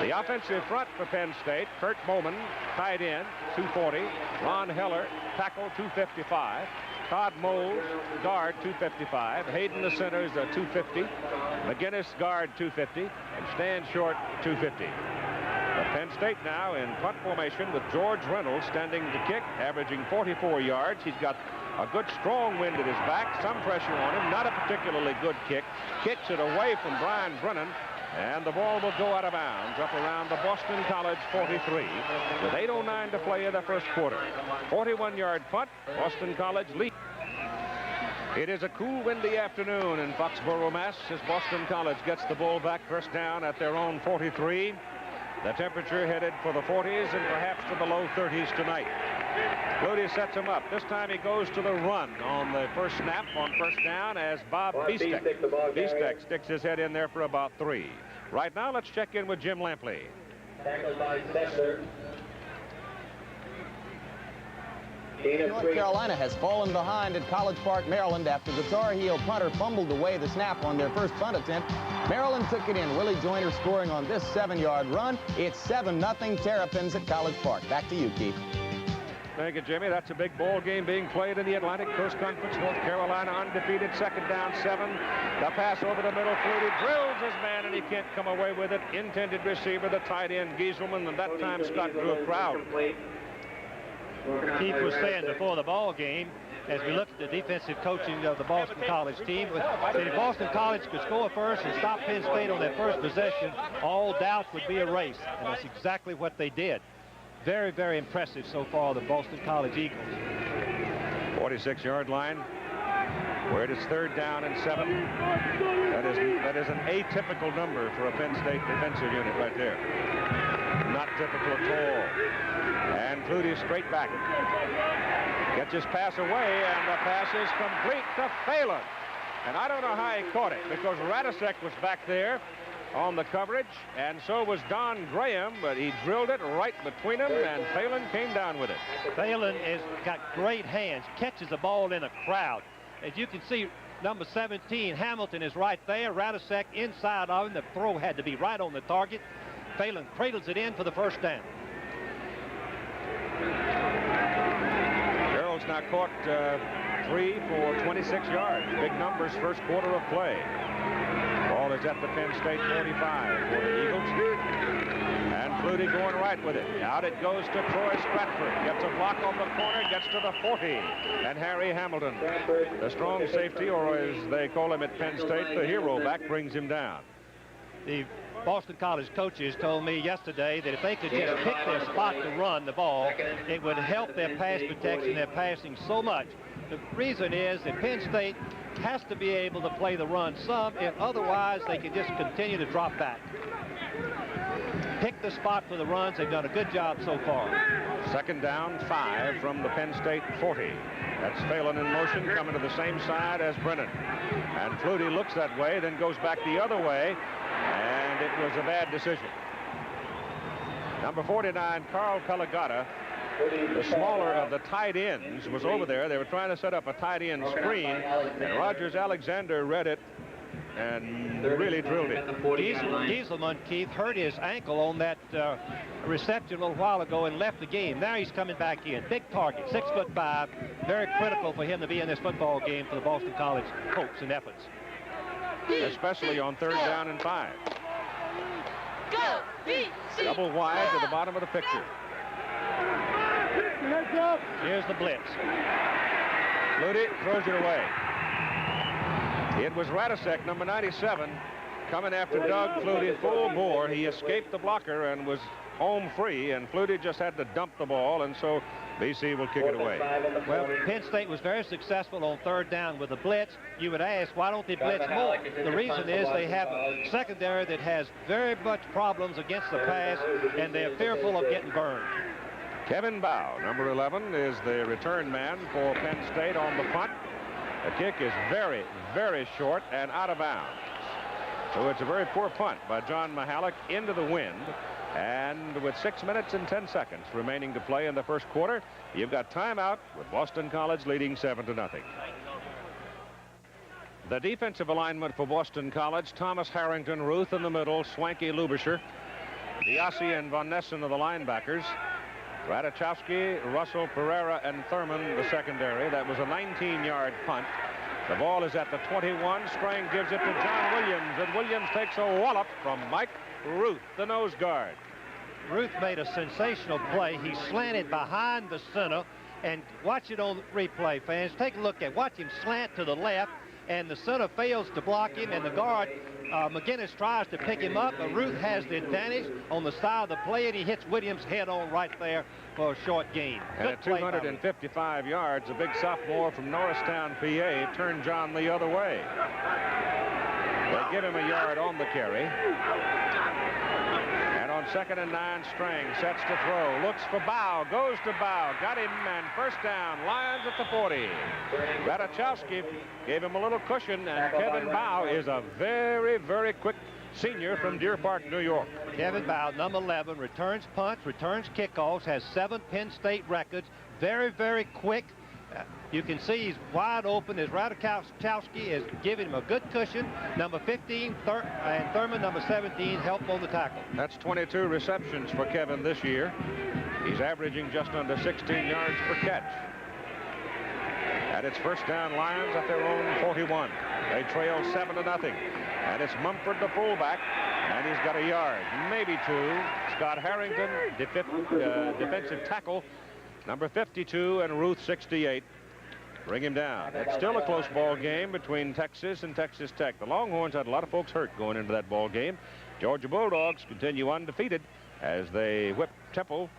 The offensive front for Penn State, Kurt Bowman, tight end, 240. Ron Heller, tackle, 255. Todd Moles, guard, 255. Hayden, the center, is 250. McGinnis, guard, 250. And Stan Short, 250. But Penn State now in punt formation with George Reynolds standing to kick, averaging 44 yards. He's got a good strong wind at his back, some pressure on him, not a particularly good kick. Kicks it away from Brian Brennan. And the ball will go out of bounds up around the Boston College 43 with 8:09 to play in the first quarter. 41-yard punt, Boston College lead. It is a cool, windy afternoon in Foxborough, Mass. as Boston College gets the ball back, first down at their own 43. The temperature headed for the 40s and perhaps to the low 30s tonight. Flutie sets him up. This time he goes to the run on the first snap on first down as Bob Biestek sticks his head in there for about 3. Right now, let's check in with Jim Lampley. Tackled by Sessler. North Carolina has fallen behind at College Park, Maryland after the Tar Heel punter fumbled away the snap on their first punt attempt. Maryland took it in. Willie Joyner scoring on this 7-yard run. It's 7-0 Terrapins at College Park. Back to you, Keith. Thank you, Jimmy. That's a big ball game being played in the Atlantic Coast Conference. North Carolina undefeated, 2nd down, 7. The pass over the middle. Flutie drills his man, and he can't come away with it. Intended receiver, the tight end, Gieselman, and that time Scott drew a crowd. Keith was saying before the ball game, as we look at the defensive coaching of the Boston College team, if Boston College could score first and stop Penn State on their first possession, all doubts would be erased, and that's exactly what they did. Very, very impressive so far, the Boston College Eagles. 46-yard line, where it is 3rd down and 7. That is an atypical number for a Penn State defensive unit right there. Not typical at all. And Flutie straight back. Gets his pass away, and the pass is complete to Phelan. And I don't know how he caught it, because Radacek was back there on the coverage, and so was Don Graham, but he drilled it right between them, and Phelan came down with it. Phelan has got great hands, catches the ball in a crowd. As you can see, number 17, Hamilton, is right there. Radacek inside of him. The throw had to be right on the target. Phelan cradles it in for the first down. Carroll's now caught 3 for 26 yards. Big numbers first quarter of play. Ball is at the Penn State 45 for the Eagles. And Flutie going right with it. Out it goes to Troy Stratford. Gets a block on the corner, gets to the 40. And Harry Hamilton, the strong safety, or as they call him at Penn State, the hero back, brings him down. The Boston College coaches told me yesterday that if they could just pick their spot to run the ball, it would help their pass protection, their passing so much. The reason is that Penn State has to be able to play the run some, and otherwise they can just continue to drop back. Pick the spot for the runs. They've done a good job so far. 2nd down, 5 from the Penn State 40. That's Phelan in motion, coming to the same side as Brennan. And Flutie looks that way, then goes back the other way, and it was a bad decision. Number 49, Carl Pelagata, the smaller of the tight ends, was over there. They were trying to set up a tight end screen, and Rogers Alexander read it and really drilled it. Gieselman, Keith, hurt his ankle on that reception a little while ago and left the game. Now he's coming back in. Big target, 6'5". Very critical for him to be in this football game for the Boston College hopes and efforts. Especially on 3rd down and 5. Double wide to the bottom of the picture. Here's the blitz. Flutie throws it away. It was Radacek, number 97, coming after Doug Flutie full bore. He escaped the blocker and was home free, and Flutie just had to dump the ball, and so BC will kick it away. Well, Penn State was very successful on third down with a blitz. You would ask, why don't they blitz more? The reason is they have a secondary that has very much problems against the pass, and they're fearful of getting burned. Kevin Bow, number 11, is the return man for Penn State on the punt. The kick is very, very short and out of bounds. So it's a very poor punt by John Mihalik into the wind. And with 6 minutes and 10 seconds remaining to play in the first quarter, you've got timeout with Boston College leading 7-0. The defensive alignment for Boston College: Thomas Harrington, Ruth in the middle, Swanky Lubisher, Diassi and Von Nessen are the linebackers, Radachowski, Russell, Pereira, and Thurman the secondary. That was a 19-yard punt. The ball is at the 21. Strang gives it to John Williams, and Williams takes a wallop from Mike Ruth, the nose guard. Ruth made a sensational play. He slanted behind the center, and watch it on the replay, fans. Take a look at it. Watch him slant to the left, and the center fails to block him, and the guard, McGinnis, tries to pick him up, but Ruth has the advantage on the side of the play, and he hits Williams head on right there for a short gain. And at 255 yards, a big sophomore from Norristown, PA, turned John the other way. They give him a yard on the carry. And on 2nd and 9, Strang sets to throw, looks for Bow, goes to Bow, got him, and first down, Lions at the 40. Radachowski gave him a little cushion, and Kevin Bow is a very, very quick senior from Deer Park, New York. Kevin Bow, number 11, returns punts, returns kickoffs, has 7 Penn State records, very, very quick. You can see he's wide open as Radachowski is giving him a good cushion. Number 15 and Thurman, number 17, help on the tackle. That's 22 receptions for Kevin this year. He's averaging just under 16 yards per catch. And it's first down, Lions at their own 41. They trail 7-0. And it's Mumford, the fullback, and he's got a yard, maybe 2. Scott Harrington, defensive tackle, number 52, and Ruth, 68. Bring him down. It's still a close ball game between Texas and Texas Tech. The Longhorns had a lot of folks hurt going into that ball game. Georgia Bulldogs continue undefeated as they whip Temple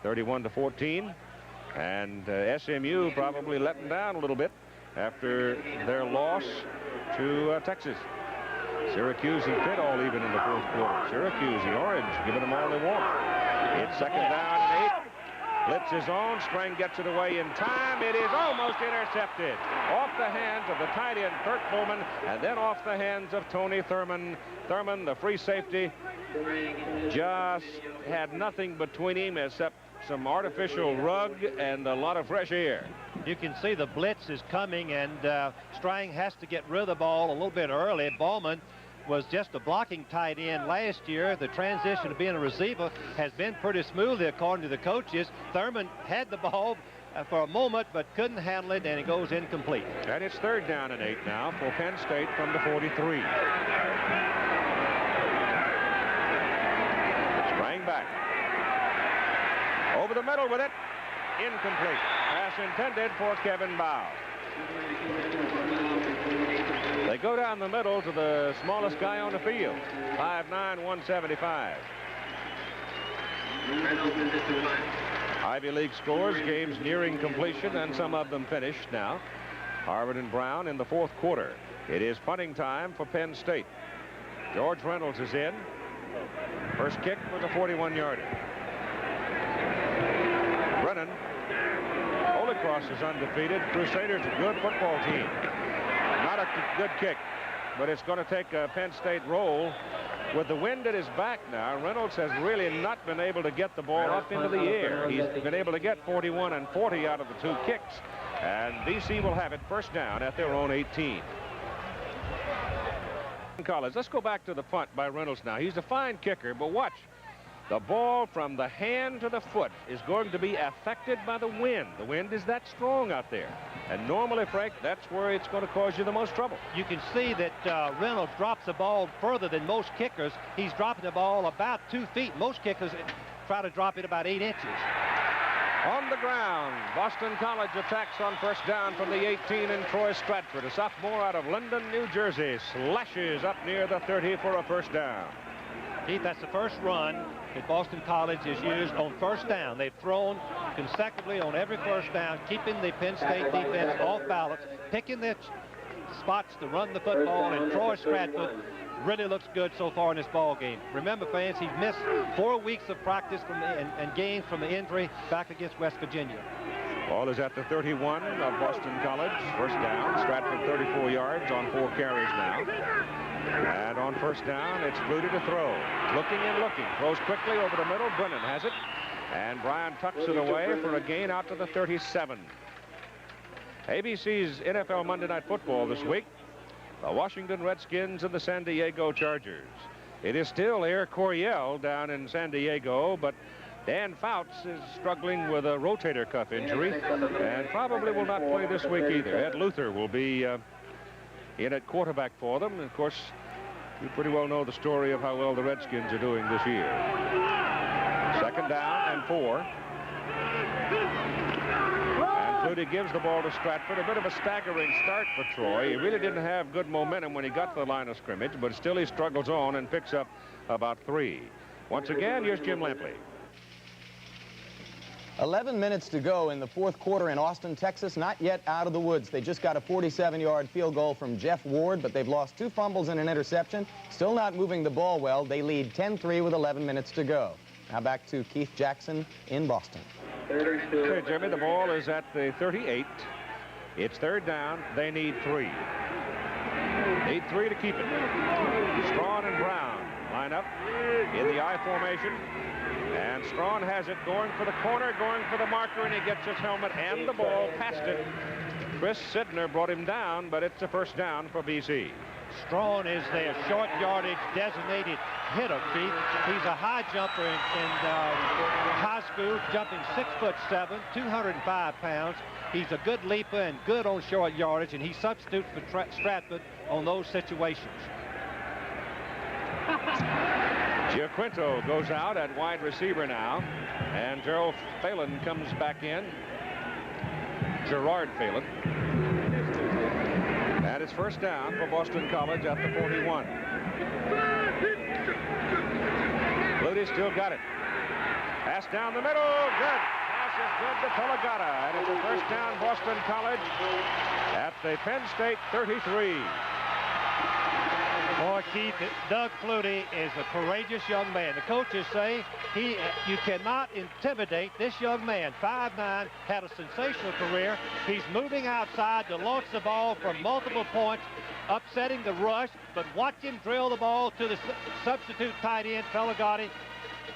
31-14. And SMU probably letting down a little bit after their loss to Texas. Syracuse and Pitt all even in the fourth quarter. Syracuse, the Orange, giving them all they want. It's 2nd down and 8. Blitz is on. Strang gets it away in time. It is almost intercepted. Off the hands of the tight end, Kurt Bowman, and then off the hands of Tony Thurman. Thurman, the free safety, just had nothing between him except some artificial rug and a lot of fresh air. You can see the blitz is coming, and Strang has to get rid of the ball a little bit early. Bowman was just a blocking tight end last year. The transition to being a receiver has been pretty smoothly according to the coaches. Thurman had the ball for a moment but couldn't handle it, and it goes incomplete. And it's 3rd down and 8 now for Penn State from the 43. Strang back. Over the middle with it. Incomplete. Pass intended for Kevin Bow. They go down the middle to the smallest guy on the field, 5'9", 175. Ivy League scores, games nearing completion, and some of them finished now. Harvard and Brown in the fourth quarter. It is punting time for Penn State. George Reynolds is in. First kick was a 41-yarder. Brennan. Holy Cross is undefeated. Crusaders a good football team. Not a good kick, but it's going to take a Penn State roll. With the wind at his back now, Reynolds has really not been able to get the ball up into the air. He's been able to get 41 and 40 out of the 2 kicks. And BC will have it first down at their own 18. College. Let's go back to the punt by Reynolds now. He's a fine kicker, but watch. The ball from the hand to the foot is going to be affected by the wind. The wind is that strong out there. And normally, Frank, that's where it's going to cause you the most trouble. You can see that Reynolds drops the ball further than most kickers. He's dropping the ball about 2 feet. Most kickers try to drop it about 8 inches. On the ground, Boston College attacks on first down from the 18, and Troy Stratford, a sophomore out of Linden, New Jersey, slashes up near the 30 for a first down. Keith, that's the first run that Boston College has used on first down. They've thrown consecutively on every first down, keeping the Penn State defense off balance, picking their spots to run the football, and Troy Stratford really looks good so far in this ball game. Remember, fans, he's missed 4 weeks of practice and games from the injury back against West Virginia. Ball is at the 31 of Boston College. First down. Stratford 34 yards on 4 carries now. And on first down, it's Flutie to throw. Looking and looking. Throws quickly over the middle. Brennan has it. And Bryan tucks it away for a gain out to the 37. ABC's NFL Monday Night Football this week. The Washington Redskins and the San Diego Chargers. It is still Air Coryell down in San Diego, but Dan Fouts is struggling with a rotator cuff injury and probably will not play this week either. Ed Luther will be in at quarterback for them. And of course, you pretty well know the story of how well the Redskins are doing this year. Second down and 4. Flutie gives the ball to Stratford. A bit of a staggering start for Troy. He really didn't have good momentum when he got to the line of scrimmage, but still he struggles on and picks up about 3. Once again, here's Jim Lampley. 11 minutes to go in the fourth quarter in Austin, Texas. Not yet out of the woods. They just got a 47-yard field goal from Jeff Ward, but they've lost 2 fumbles and an interception. Still not moving the ball well. They lead 10-3 with 11 minutes to go. Now back to Keith Jackson in Boston. Okay, Jimmy, the ball is at the 38. It's third down. They need 3. Need 3 to keep it. Strawn and Brown line up in the I formation. And Strawn has it going for the corner, going for the marker, and he gets his helmet and the ball past it. Chris Sidner brought him down, but it's a first down for BC. Strawn is their short yardage designated hitter, Keith. He's a high jumper in high school, jumping 6'7", 205 pounds. He's a good leaper and good on short yardage, and he substitutes for Stratford on those situations. Giaquinto goes out at wide receiver now, and Gerald Phelan comes back in. Gerard Phelan. And it's first down for Boston College at the 41. Flutie still got it. Pass down the middle. Good. Pass is good to Pelagata. And it's a first down Boston College at the Penn State 33. Boy, Keith, Doug Flutie is a courageous young man. The coaches say you cannot intimidate this young man. 5'9", had a sensational career. He's moving outside to launch the ball from multiple points, upsetting the rush, but watch him drill the ball to the substitute tight end, Pelagati,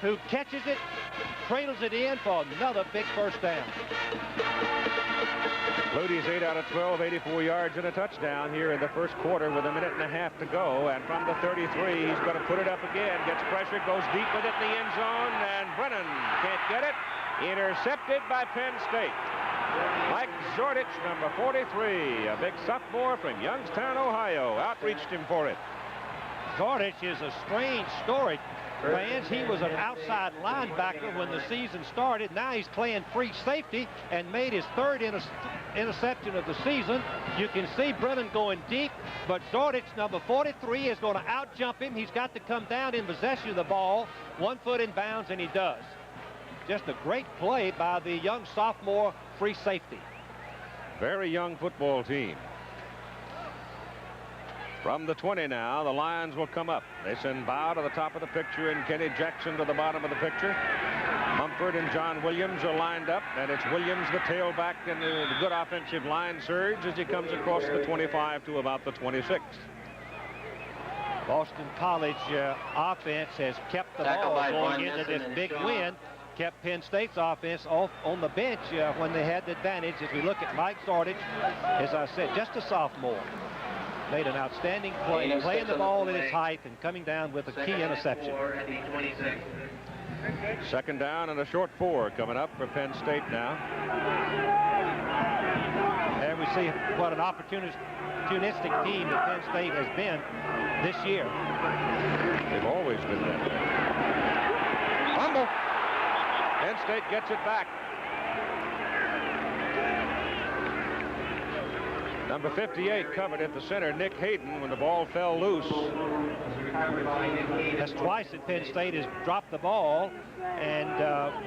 who catches it, cradles it in for another big first down. Flutie's 8 out of 12, 84 yards and a touchdown here in the first quarter with a minute and a half to go. And from the 33, he's going to put it up again. Gets pressure, goes deep with it in the end zone, and Brennan can't get it. Intercepted by Penn State. Mike Zordich, number 43, a big sophomore from Youngstown, Ohio, outreached him for it. Zordich is a strange story. Fans, he was an outside linebacker when the season started. Now he's playing free safety and made his 3rd interception of the season. You can see Brennan going deep, but Zordich, number 43, is going to out-jump him. He's got to come down in possession of the ball, 1 foot in bounds, and he does. Just a great play by the young sophomore free safety. Very young football team. From the 20 now, the Lions will come up. They send Bow to the top of the picture and Kenny Jackson to the bottom of the picture. Mumford and John Williams are lined up, and it's Williams, the tailback, and the good offensive line surge as he comes across the 25 to about the 26. Boston College offense has kept the ball going into this big win. Kept Penn State's offense off on the bench when they had the advantage. As we look at Mike Zordich, as I said, just a sophomore. Made an outstanding play, playing the ball at its height and coming down with a key interception. Second down and a short 4 coming up for Penn State now. And we see what an opportunistic team that Penn State has been this year. They've always been that. Fumble. Penn State gets it back. Number 58 covered at the center, Nick Hayden, when the ball fell loose. That's twice that Penn State has dropped the ball, and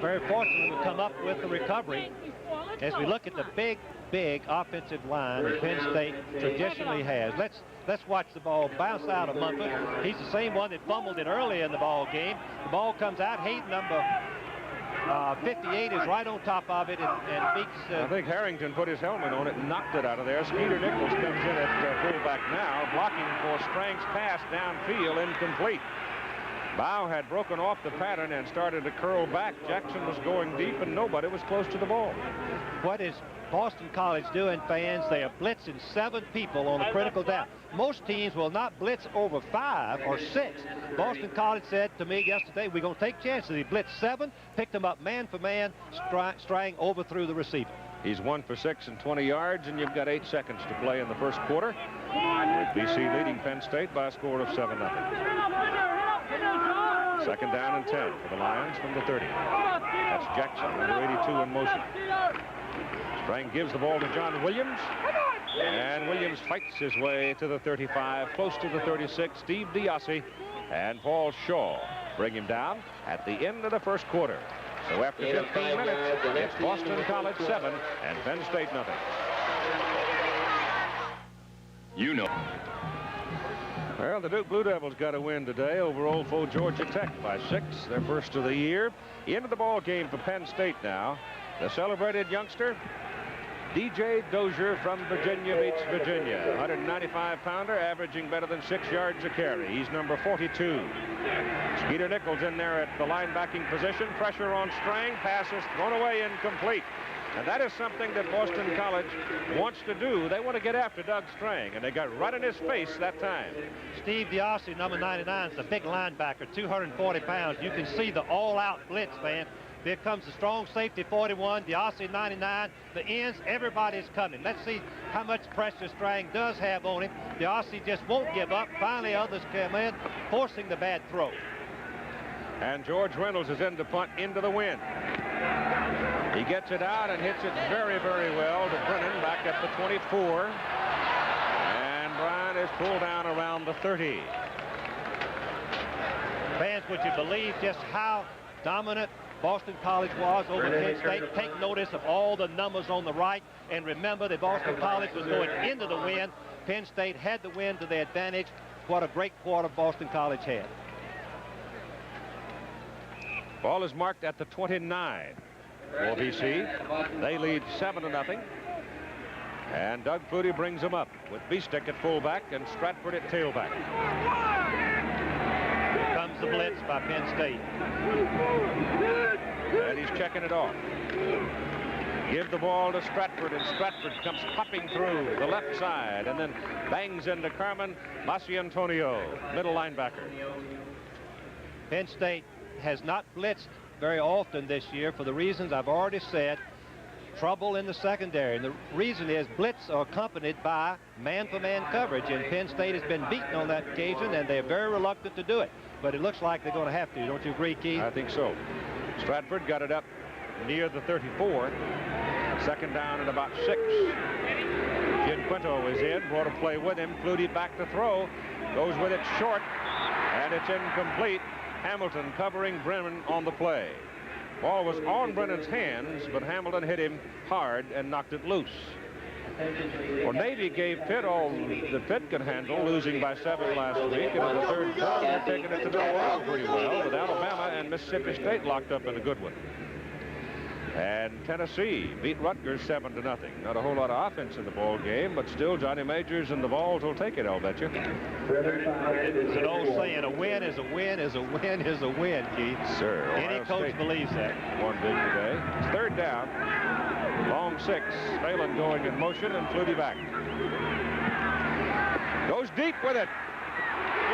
very fortunately to come up with the recovery. As we look at the big offensive line that Penn State traditionally has. Let's watch the ball bounce out of Munford. He's the same one that fumbled it early in the ball game. The ball comes out. Hayden, number 58, is right on top of it and beats... I think Harrington put his helmet on it and knocked it out of there. Skeeter Nichols comes in at fullback now, blocking for Strang's pass downfield, incomplete. Bow had broken off the pattern and started to curl back. Jackson was going deep and nobody was close to the ball. What is Boston College doing, fans? They are blitzing 7 people on a critical down. Most teams will not blitz over 5 or 6. Boston College said to me yesterday, we're going to take chances. He blitzed 7, picked them up man for man, Strang overthrew the receiver. He's 1 for 6 and 20 yards, and you've got 8 seconds to play in the first quarter, with BC leading Penn State by a score of 7-0. Second down and 10 for the Lions from the 30. That's Jackson, number 82 in motion. Strang gives the ball to John Williams, and Williams fights his way to the 35, close to the 36. Steve Diassi and Paul Shaw bring him down at the end of the first quarter. So after 15 minutes, it's Boston College 7 and Penn State nothing. You know. Well, the Duke Blue Devils got a win today over Old Foe Georgia Tech by 6, their first of the year. Into the ball game for Penn State now. The celebrated youngster, DJ Dozier from Virginia Beach, Virginia. 195-pounder, averaging better than 6 yards a carry. He's number 42. Skeeter Nichols in there at the linebacking position. Pressure on Strang. Passes thrown away, incomplete. And that is something that Boston College wants to do. They want to get after Doug Strang, and they got right in his face that time. Steve Diassi, number 99, is a big linebacker, 240 pounds. You can see the all-out blitz, man. Here comes the strong safety, 41, Diassi, 99. The ends, everybody's coming. Let's see how much pressure Strang does have on him. Diassi just won't give up. Finally, others come in, forcing the bad throw. And George Reynolds is in to punt into the wind. He gets it out and hits it very, very well to Brennan back at the 24. And Bryan is pulled down around the 30. Fans, would you believe just how dominant Boston College was over Penn State? Take notice of all the numbers on the right. And remember that Boston College was going into the wind. Penn State had the wind to their advantage. What a great quarter Boston College had. Ball is marked at the 29 for BC. They lead 7-0. And Doug Flutie brings them up with Beestick at fullback and Stratford at tailback. Here comes the blitz by Penn State. And he's checking it off. Give the ball to Stratford, and Stratford comes popping through the left side and then bangs into Carmen Masiantonio, middle linebacker. Penn State has not blitzed very often this year for the reasons I've already said. Trouble in the secondary, and the reason is blitz are accompanied by man-for-man coverage, and Penn State has been beaten on that occasion, and they're very reluctant to do it. But it looks like they're going to have to. Don't you agree, Keith? I think so. Stratford got it up near the 34. Second down and about 6. Jim Quinto is in, brought a play with him. Flutie back to throw. Goes with it short, and it's incomplete. Hamilton covering Brennan on the play. Ball was on Brennan's hands, but Hamilton hit him hard and knocked it loose. Well, Navy gave Pitt all that Pitt could handle, losing by 7 last week. And in the third quarter, they're taking it to Del Oro pretty well, with Alabama and Mississippi State locked up in a good one. And Tennessee beat Rutgers 7-0. Not a whole lot of offense in the ball game, but still Johnny Majors and the Vols will take it, I'll bet you. It's an old saying, a win is a win is a win is a win, Keith. Sir, any Ohio coach State believes that. Won big today. It's third down. Long 6. Phelan going in motion and Flutie back. Goes deep with it.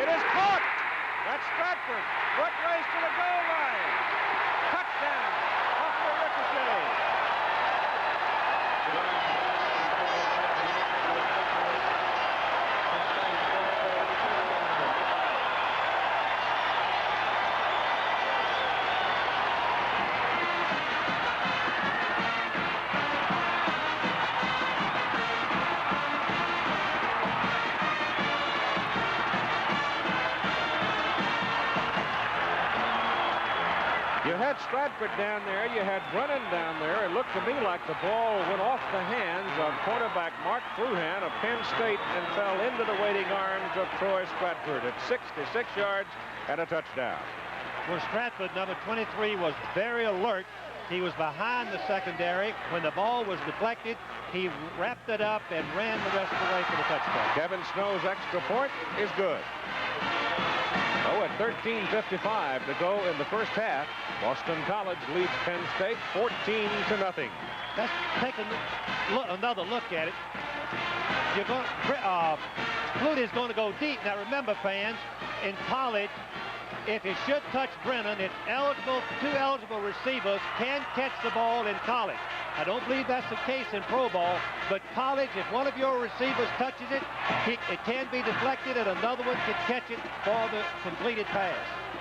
It is caught. That's Stratford. Foot race to the goal line. Touchdown. Off the ricochet. You had Stratford down there. You had Brennan down there. It looked to me like the ball went off the hands of quarterback Mark Fruhan of Penn State and fell into the waiting arms of Troy Stratford at 66 yards and a touchdown. Well, Stratford, number 23, was very alert. He was behind the secondary. When the ball was deflected, he wrapped it up and ran the rest of the way for the touchdown. Kevin Snow's extra point is good. Oh, at 13:55 to go in the first half, Boston College leads Penn State 14-0. Let's take another look at it. Flutie's going to go deep. Now remember, fans, in college, if it should touch Brennan, it's eligible. Two eligible receivers can catch the ball in college. I don't believe that's the case in pro ball, but college, if one of your receivers touches it, it can be deflected and another one can catch it for the completed pass.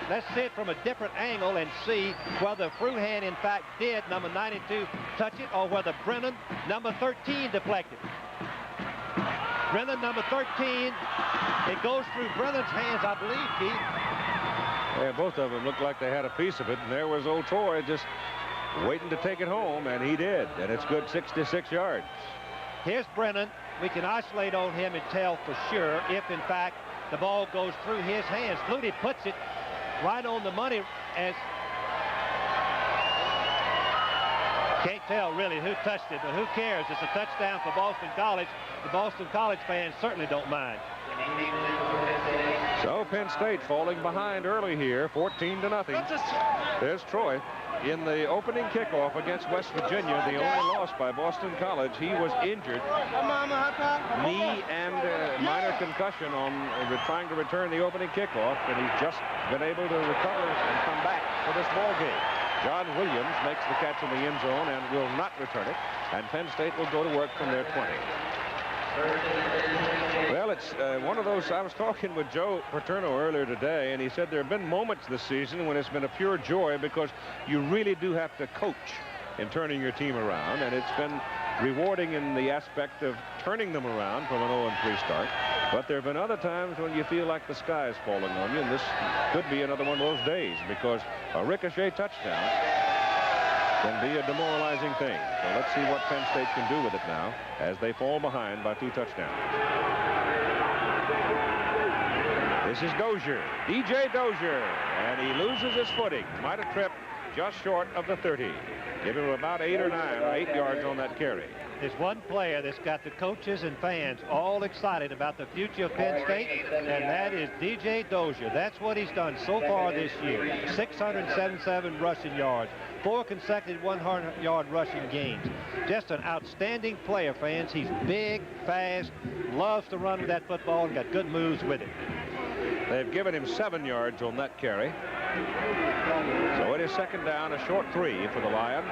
Let's see it from a different angle and see whether Fruhan, in fact, did, number 92, touch it, or whether Brennan, number 13, deflected. Brennan, number 13, it goes through Brennan's hands, I believe, Keith. Yeah, both of them looked like they had a piece of it, and there was old Troy just waiting to take it home, and he did, and it's good 66 yards. Here's Brennan. We can isolate on him and tell for sure if, in fact, the ball goes through his hands. Flutie puts it right on the money as... Can't tell really who touched it, but who cares? It's a touchdown for Boston College. The Boston College fans certainly don't mind. So Penn State falling behind early here, 14-0. There's Troy. In the opening kickoff against West Virginia, the only loss by Boston College, he was injured. Knee and minor concussion on trying to return the opening kickoff, and he's just been able to recover and come back for this ball game. John Williams makes the catch in the end zone and will not return it, and Penn State will go to work from their 20. Well, it's one of those. I was talking with Joe Paterno earlier today, and he said there have been moments this season when it's been a pure joy because you really do have to coach in turning your team around, and it's been rewarding in the aspect of turning them around from an 0-3 start. But there have been other times when you feel like the sky is falling on you, and this could be another one of those days because a ricochet touchdown can be a demoralizing thing. So let's see what Penn State can do with it now as they fall behind by 2 touchdowns. This is Dozier, DJ Dozier, and he loses his footing. Might have tripped just short of the 30. Give him about 8 or 9 or 8 yards on that carry. There's one player that's got the coaches and fans all excited about the future of Penn State, and that is DJ Dozier. That's what he's done so far this year. 677 rushing yards, 4 consecutive 100-yard rushing games. Just an outstanding player, fans. He's big, fast, loves to run with that football, and got good moves with it. They've given him 7 yards on that carry. So it is second down, a short 3 for the Lions.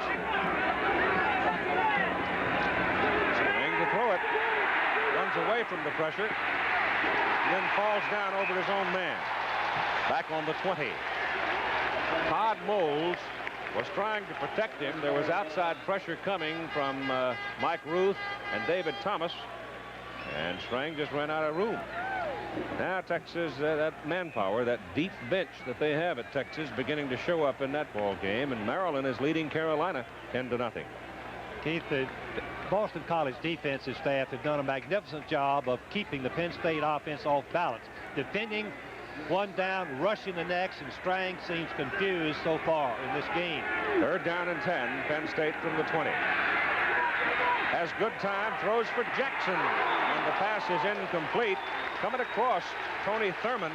Swing to throw it. Runs away from the pressure. Then falls down over his own man. Back on the 20. Todd Moles was trying to protect him. There was outside pressure coming from Mike Ruth and David Thomas. And Strang just ran out of room. Now Texas, that manpower, that deep bench that they have at Texas beginning to show up in that ball game, and Maryland is leading Carolina 10-0. Keith, the Boston College defensive staff have done a magnificent job of keeping the Penn State offense off balance, defending one down, rushing the next, and Strang seems confused so far in this game. Third down and 10, Penn State from the 20. Has good time, throws for Jackson, and the pass is incomplete. Coming across, Tony Thurman.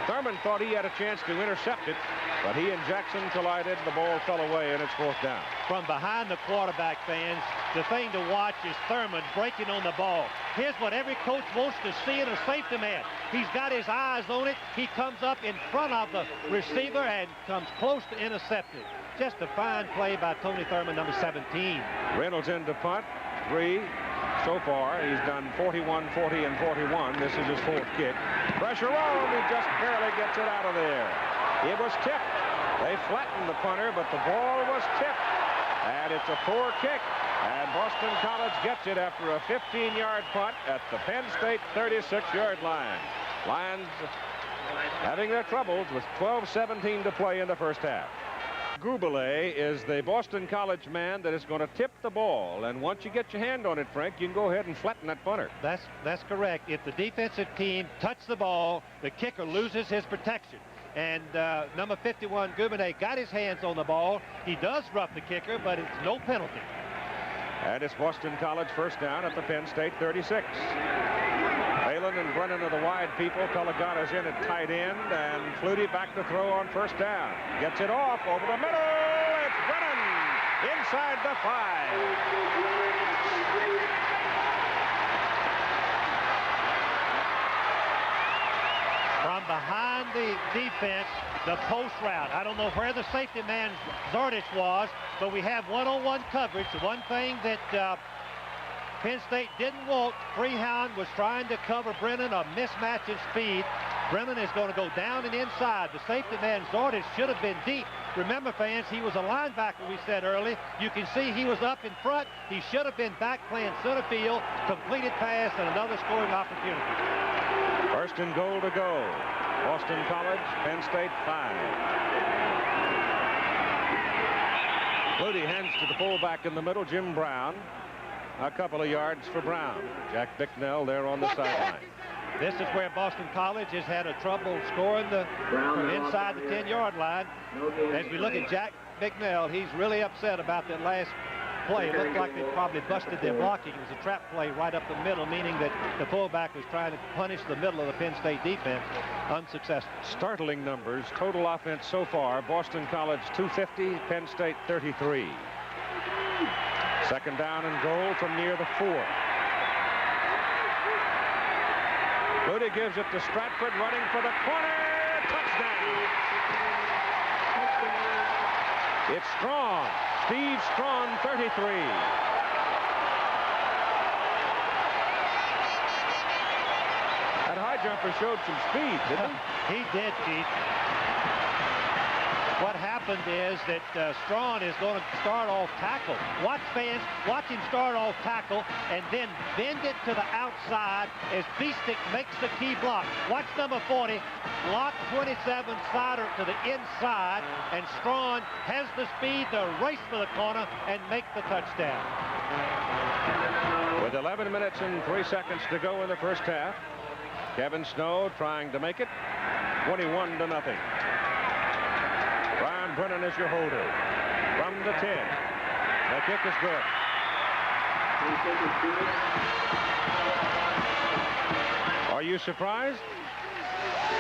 Thurman thought he had a chance to intercept it, but he and Jackson collided. The ball fell away, and it's 4th down. From behind the quarterback, fans, the thing to watch is Thurman breaking on the ball. Here's what every coach wants to see in a safety man. He's got his eyes on it. He comes up in front of the receiver and comes close to intercept it. Just a fine play by Tony Thurman, number 17. Reynolds in to punt. 3 so far. He's done 41, 40, and 41. This is his 4th kick. Pressure on. He just barely gets it out of there. It was tipped. They flattened the punter, but the ball was tipped. And it's a poor kick. And Boston College gets it after a 15-yard punt at the Penn State 36-yard line. Lions having their troubles with 12-17 to play in the first half. Goubelet is the Boston College man that is going to tip the ball. And once you get your hand on it, Frank, you can go ahead and flatten that punter. That's correct. If the defensive team touched the ball, the kicker loses his protection. And number 51, Goubelet, got his hands on the ball. He does rough the kicker, but it's no penalty. And it's Boston College first down at the Penn State 36. Phelan and Brennan are the wide people. Pelagata's in at tight end, and Flutie back to throw on first down. Gets it off over the middle. It's Brennan inside the 5. From behind the defense, the post route. I don't know where the safety man Zardich was, but we have one-on-one coverage. The one thing that Penn State didn't want, Freehound was trying to cover Brennan, a mismatch in speed. Brennan is going to go down and inside. The safety man Zardich should have been deep. Remember, fans, he was a linebacker, we said earlier. You can see he was up in front. He should have been back playing center field, completed pass, and another scoring opportunity. First and goal to go. Boston College, Penn State 5. Flutie hands to the fullback in the middle, Jim Brown. A couple of yards for Brown. Jack Bicknell there on the sideline. This is where Boston College has had a trouble scoring from inside the 10-yard line. As we look at Jack Bicknell, he's really upset about that last play. It looked like they probably busted their blocking. It was a trap play right up the middle, meaning that the fullback was trying to punish the middle of the Penn State defense. Unsuccessful. Startling numbers. Total offense so far. Boston College 250, Penn State 33. Second down and goal from near the 4. Flutie gives it to Stratford, running for the corner. Touchdown. It's Strong. Steve Strong, 33. That high jumper showed some speed, didn't he? He did, Keith. What happened is that Strawn is going to start off tackle. Watch, fans, watch him start off tackle and then bend it to the outside as Beestick makes the key block. Watch number 40, block 27, Sider to the inside, and Strawn has the speed to race for the corner and make the touchdown. With 11 minutes and 3 seconds to go in the first half, Kevin Snow trying to make it 21-0. Brian Brennan is your holder from the 10. The kick is good. Are you surprised?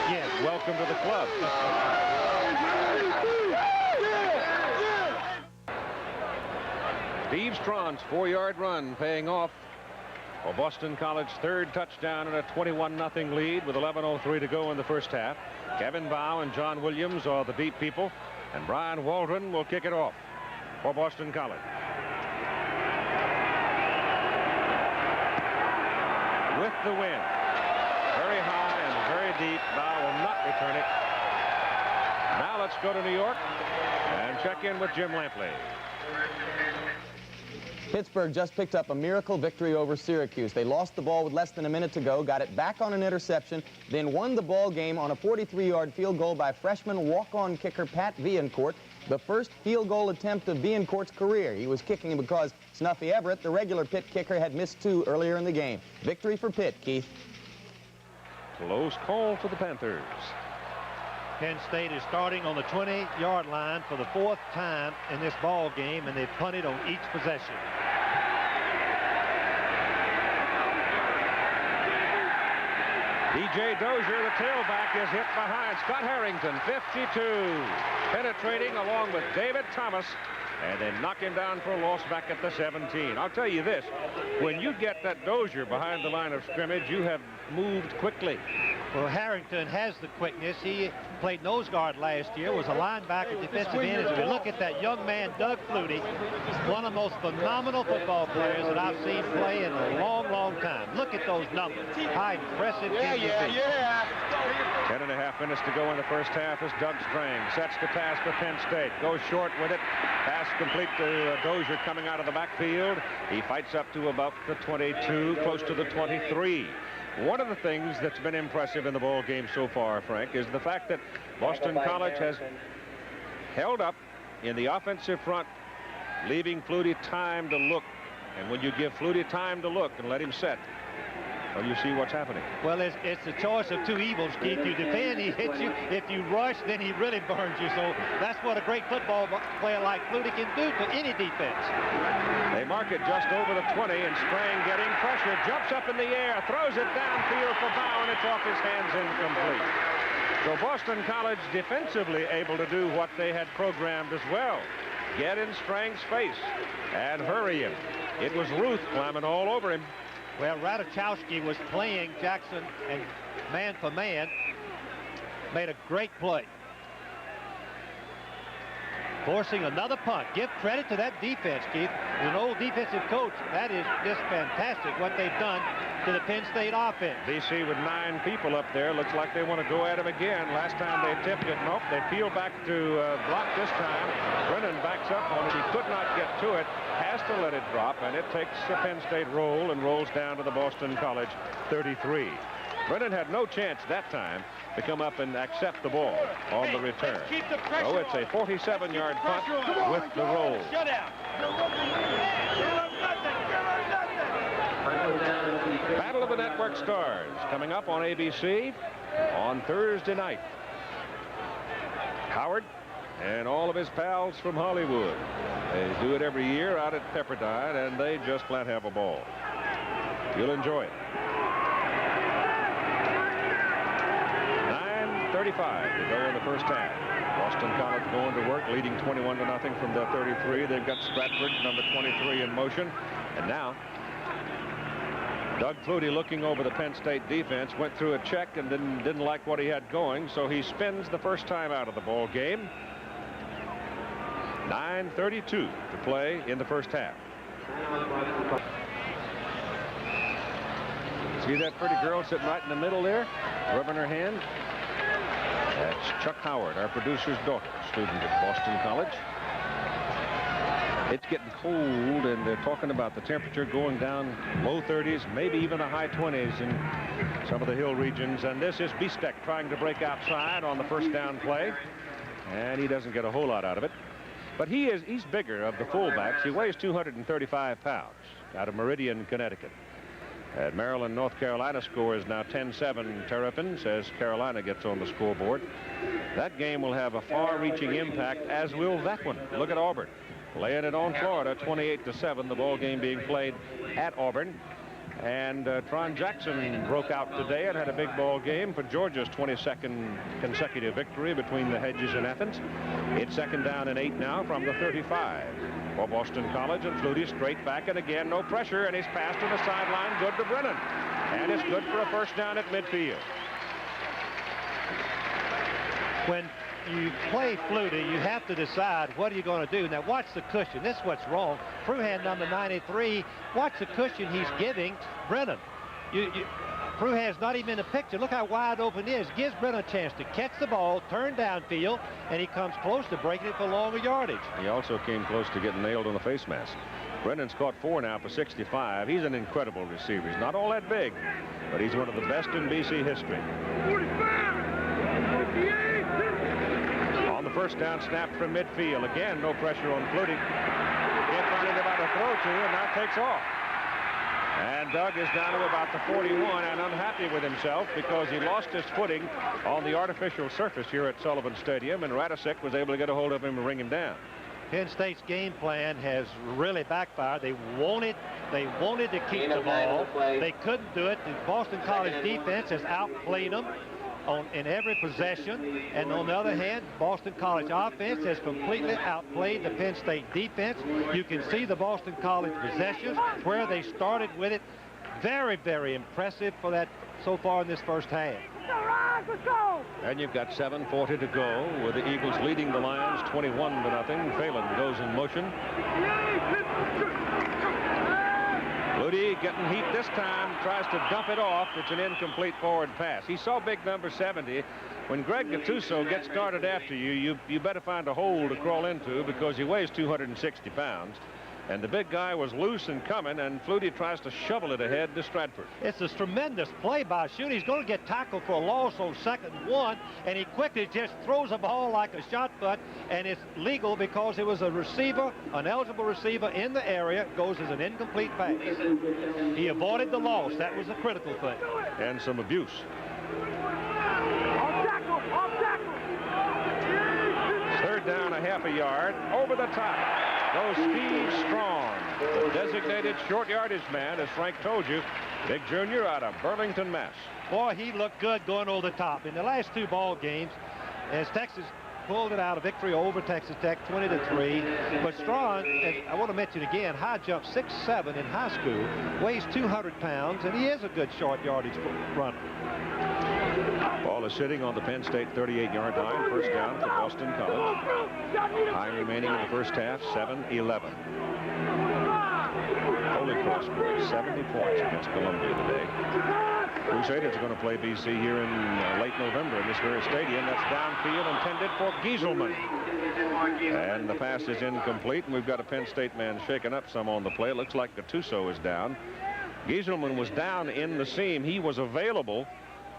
Yes. Welcome to the club. Steve Strawn's 4-yard run paying off for Boston College third touchdown and a 21-0 lead with 11:03 to go in the first half. Kevin Bow and John Williams are the deep people, and Brian Waldron will kick it off for Boston College. With the wind, very high and very deep. Bow will not return it. Now let's go to New York and check in with Jim Lampley. Pittsburgh just picked up a miracle victory over Syracuse. They lost the ball with less than a minute to go, got it back on an interception, then won the ball game on a 43-yard field goal by freshman walk-on kicker Pat Viancourt, the first field goal attempt of Viancourt's career. He was kicking because Snuffy Everett, the regular Pitt kicker, had missed 2 earlier in the game. Victory for Pitt, Keith. Close call for the Panthers. Penn State is starting on the 20-yard line for the 4th time in this ball game, and they've punted on each possession. D.J. Dozier, the tailback, is hit behind. Scott Harrington, 52, penetrating along with David Thomas, and then knock him down for a loss back at the 17. I'll tell you this, when you get that Dozier behind the line of scrimmage, you have moved quickly. Well, Harrington has the quickness. He played nose guard last year, was a linebacker, defensive end. As we look at that young man, Doug Flutie, one of the most phenomenal football players that I've seen play in a long, long time. Look at those numbers. How impressive can you be? 10.5 minutes to go in the first half as Doug Strang sets the pass for Penn State. Goes short with it. Pass complete to Dozier coming out of the backfield. He fights up to about the 22, close to the 23. One of the things that's been impressive in the ball game so far, Frank, is the fact that Boston College has held up in the offensive front, leaving Flutie time to look. And when you give Flutie time to look and let him set, well, you see what's happening. Well, it's a choice of two evils, Keith. You defend, he hits you. If you rush, then he really burns you. So that's what a great football player like Flutie can do to any defense. They mark it just over the 20, and Sprang getting pressure, jumps up in the air, throws it downfield for Bow, and it's off his hands, incomplete. So Boston College defensively able to do what they had programmed as well. Get in Sprang's face and hurry him. It was Ruth climbing all over him. Well, Ratajkowski was playing Jackson and man for man. Made a great play. Forcing another punt. Give credit to that defense, Keith. As an old defensive coach, that is just fantastic what they've done to the Penn State offense. BC with 9 people up there. Looks like they want to go at him again. Last time they tipped it. Nope. They peel back to block this time. Brennan backs up on it. He could not get to it. Has to let it drop, and it takes the Penn State roll and rolls down to the Boston College 33. Brennan had no chance that time to come up and accept the ball on the return. So it's a 47-yard punt with the roll. Battle of the Network Stars coming up on ABC on Thursday night. Howard and all of his pals from Hollywood. They do it every year out at Pepperdine, and they just flat have a ball. You'll enjoy it. 9:35 to go in the first half. Boston College going to work, leading 21-0 from the 33. They've got Stratford, number 23, in motion. And now, Doug Flutie looking over the Penn State defense, went through a check and didn't like what he had going, so he spins the first time out of the ball game. 9:32 to play in the first half. See that pretty girl sitting right in the middle there, rubbing her hand? That's Chuck Howard, our producer's daughter, student at Boston College. It's getting cold, and they're talking about the temperature going down low 30s, maybe even the high 20s in some of the hill regions. And this is Bistek trying to break outside on the first down play, and he doesn't get a whole lot out of it. But he's bigger of the fullbacks. He weighs 235 pounds out of Meridian, Connecticut. At Maryland, North Carolina score is now 10-7 Terrapins as Carolina gets on the scoreboard. That game will have a far-reaching impact, as will that one. Look at Auburn laying it on Florida, 28-7. The ball game being played at Auburn. And Tron Jackson broke out today and had a big ball game for Georgia's 22nd consecutive victory between the Hedges and Athens. It's 2nd down and 8 now from the 35 for Boston College, and Flutie straight back, and again no pressure, and he's passed to the sideline, good to Brennan, and it's good for a first down at midfield. When you play Flutie, you have to decide what are you going to do. Now watch the cushion. This is what's wrong. Fruhan, number 93, watch the cushion he's giving Brennan. Fruhan's not even in the picture. Look how wide open it is. Gives Brennan a chance to catch the ball, turn downfield, and he comes close to breaking it for longer yardage. He also came close to getting nailed on the face mask. Brennan's caught 4 now for 65. He's an incredible receiver. He's not all that big, but he's one of the best in BC history. 45, 58. On the first down, snap from midfield. Again, no pressure on Flutie. Can't find anybody to throw to, and now takes off. And Doug is down to about the 41 and unhappy with himself because he lost his footing on the artificial surface here at Sullivan Stadium, and Radicek was able to get a hold of him and ring him down. Penn State's game plan has really backfired. They wanted to keep the ball. They couldn't do it. The Boston College defense has outplayed them in every possession, and on the other hand, Boston College offense has completely outplayed the Penn State defense. You can see the Boston College possessions where they started with it. Very, very impressive for that so far in this first half. Let's go! And you've got 7:40 to go with the Eagles leading the Lions 21-0. Phelan goes in motion. Flutie getting heat this time, tries to dump it off. It's an incomplete forward pass. He saw big number 70. When Greg Gattuso gets started after you, you better find a hole to crawl into because he weighs 260 pounds. And the big guy was loose and coming, and Flutie tries to shovel it ahead to Stratford. It's a tremendous play by Shute. He's going to get tackled for a loss on 2nd and 1, and he quickly just throws a ball like a shot put, and it's legal because it was a receiver, an eligible receiver in the area, goes as an incomplete pass. He avoided the loss. That was a critical thing. And some abuse. Third down, a half a yard, over the top. Goes Steve Strong, the designated short yardage man, as Frank told you. Big junior out of Burlington, Mass. Boy, he looked good going over the top. In the last 2 ball games, as Texas pulled it out, a victory over Texas Tech, 20-3. But Strong, and I want to mention again, high jump 6'7" in high school, weighs 200 pounds, and he is a good short yardage runner. Ball is sitting on the Penn State 38-yard line. First down for Boston College. Time remaining in the first half, 7-11. Holy Cross scored 70 points against Columbia today. Crusaders are going to play BC here in late November in this very stadium. That's downfield intended for Gieselman. And the pass is incomplete, and we've got a Penn State man shaking up some on the play. It looks like Gattuso is down. Gieselman was down in the seam. He was available,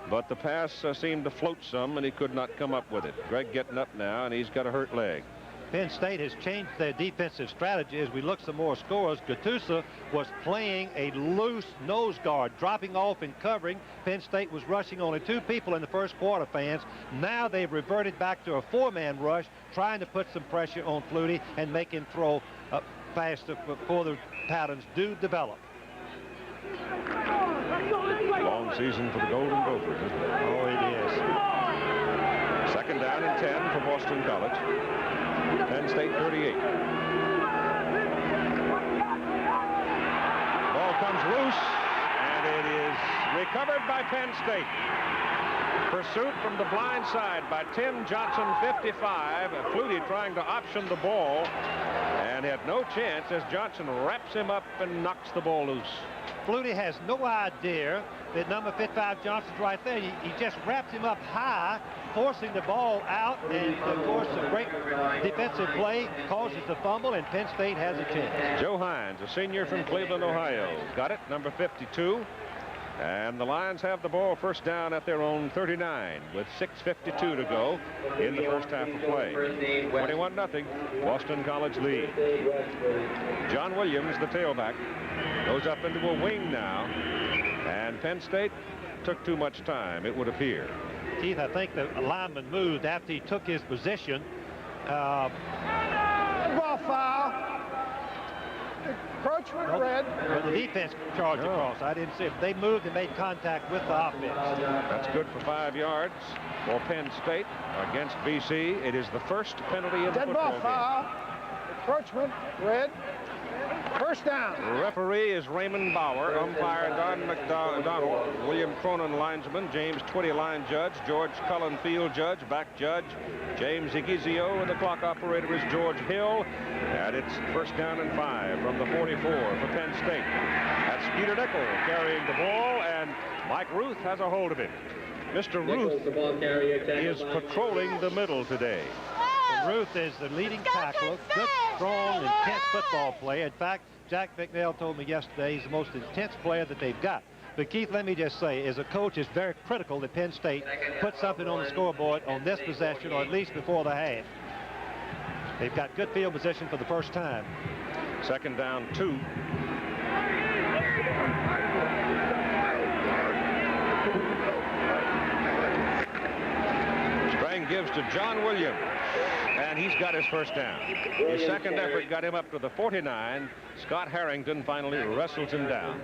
but the pass seemed to float some, and he could not come up with it. Greg getting up now, and he's got a hurt leg. Penn State has changed their defensive strategy. As we look some more scores, Gattuso was playing a loose nose guard, dropping off and covering. Penn State was rushing only 2 people in the first quarter, fans. Now they've reverted back to a 4-man rush, trying to put some pressure on Flutie and make him throw faster before the patterns do develop. Long season for the Golden Gophers, isn't it? Oh, it is. Second down and 10 for Boston College. Penn State 38. Ball comes loose, and it is recovered by Penn State. Pursuit from the blind side by Tim Johnson, 55. Flutie trying to option the ball and had no chance as Johnson wraps him up and knocks the ball loose. Flutie has no idea that number 55 Johnson's right there. He just wraps him up high, forcing the ball out, and of course a great defensive play causes the fumble, and Penn State has a chance. Joe Hines, a senior from Cleveland, Ohio, got it, number 52. And the Lions have the ball first down at their own 39 with 6:52 to go in the first half of play. 21-0, Boston College lead. John Williams, the tailback, goes up into a wing now. And Penn State took too much time, it would appear. Keith, I think the lineman moved after he took his position. Ball foul. Encroachment red. But the defense charged across. I didn't see it. They moved and made contact with the offense. That's good for 5 yards for Penn State against BC. It is the first penalty in the football game. Foul. Encroachment red. First down. The referee is Raymond Bauer. Umpire Don McDonald. William Cronin, linesman. James Twitty, line judge. George Cullen, field judge. Back judge James Igizio. And the clock operator is George Hill. And it's first down and 5 from the 44 for Penn State. That's Peter Nickel carrying the ball, and Mike Ruth has a hold of it. Mr. Ruth is patrolling the middle today. Ruth is the leading tackler, good, strong, intense football player. In fact, Jack McNeil told me yesterday he's the most intense player that they've got. But Keith, let me just say, as a coach, it's very critical that Penn State put something on the scoreboard on this possession, or at least before the half. They've got good field position for the first time. Second down, 2. Strang gives to John Williams, and he's got his first down. His second effort got him up to the 49. Scott Harrington finally wrestles him down.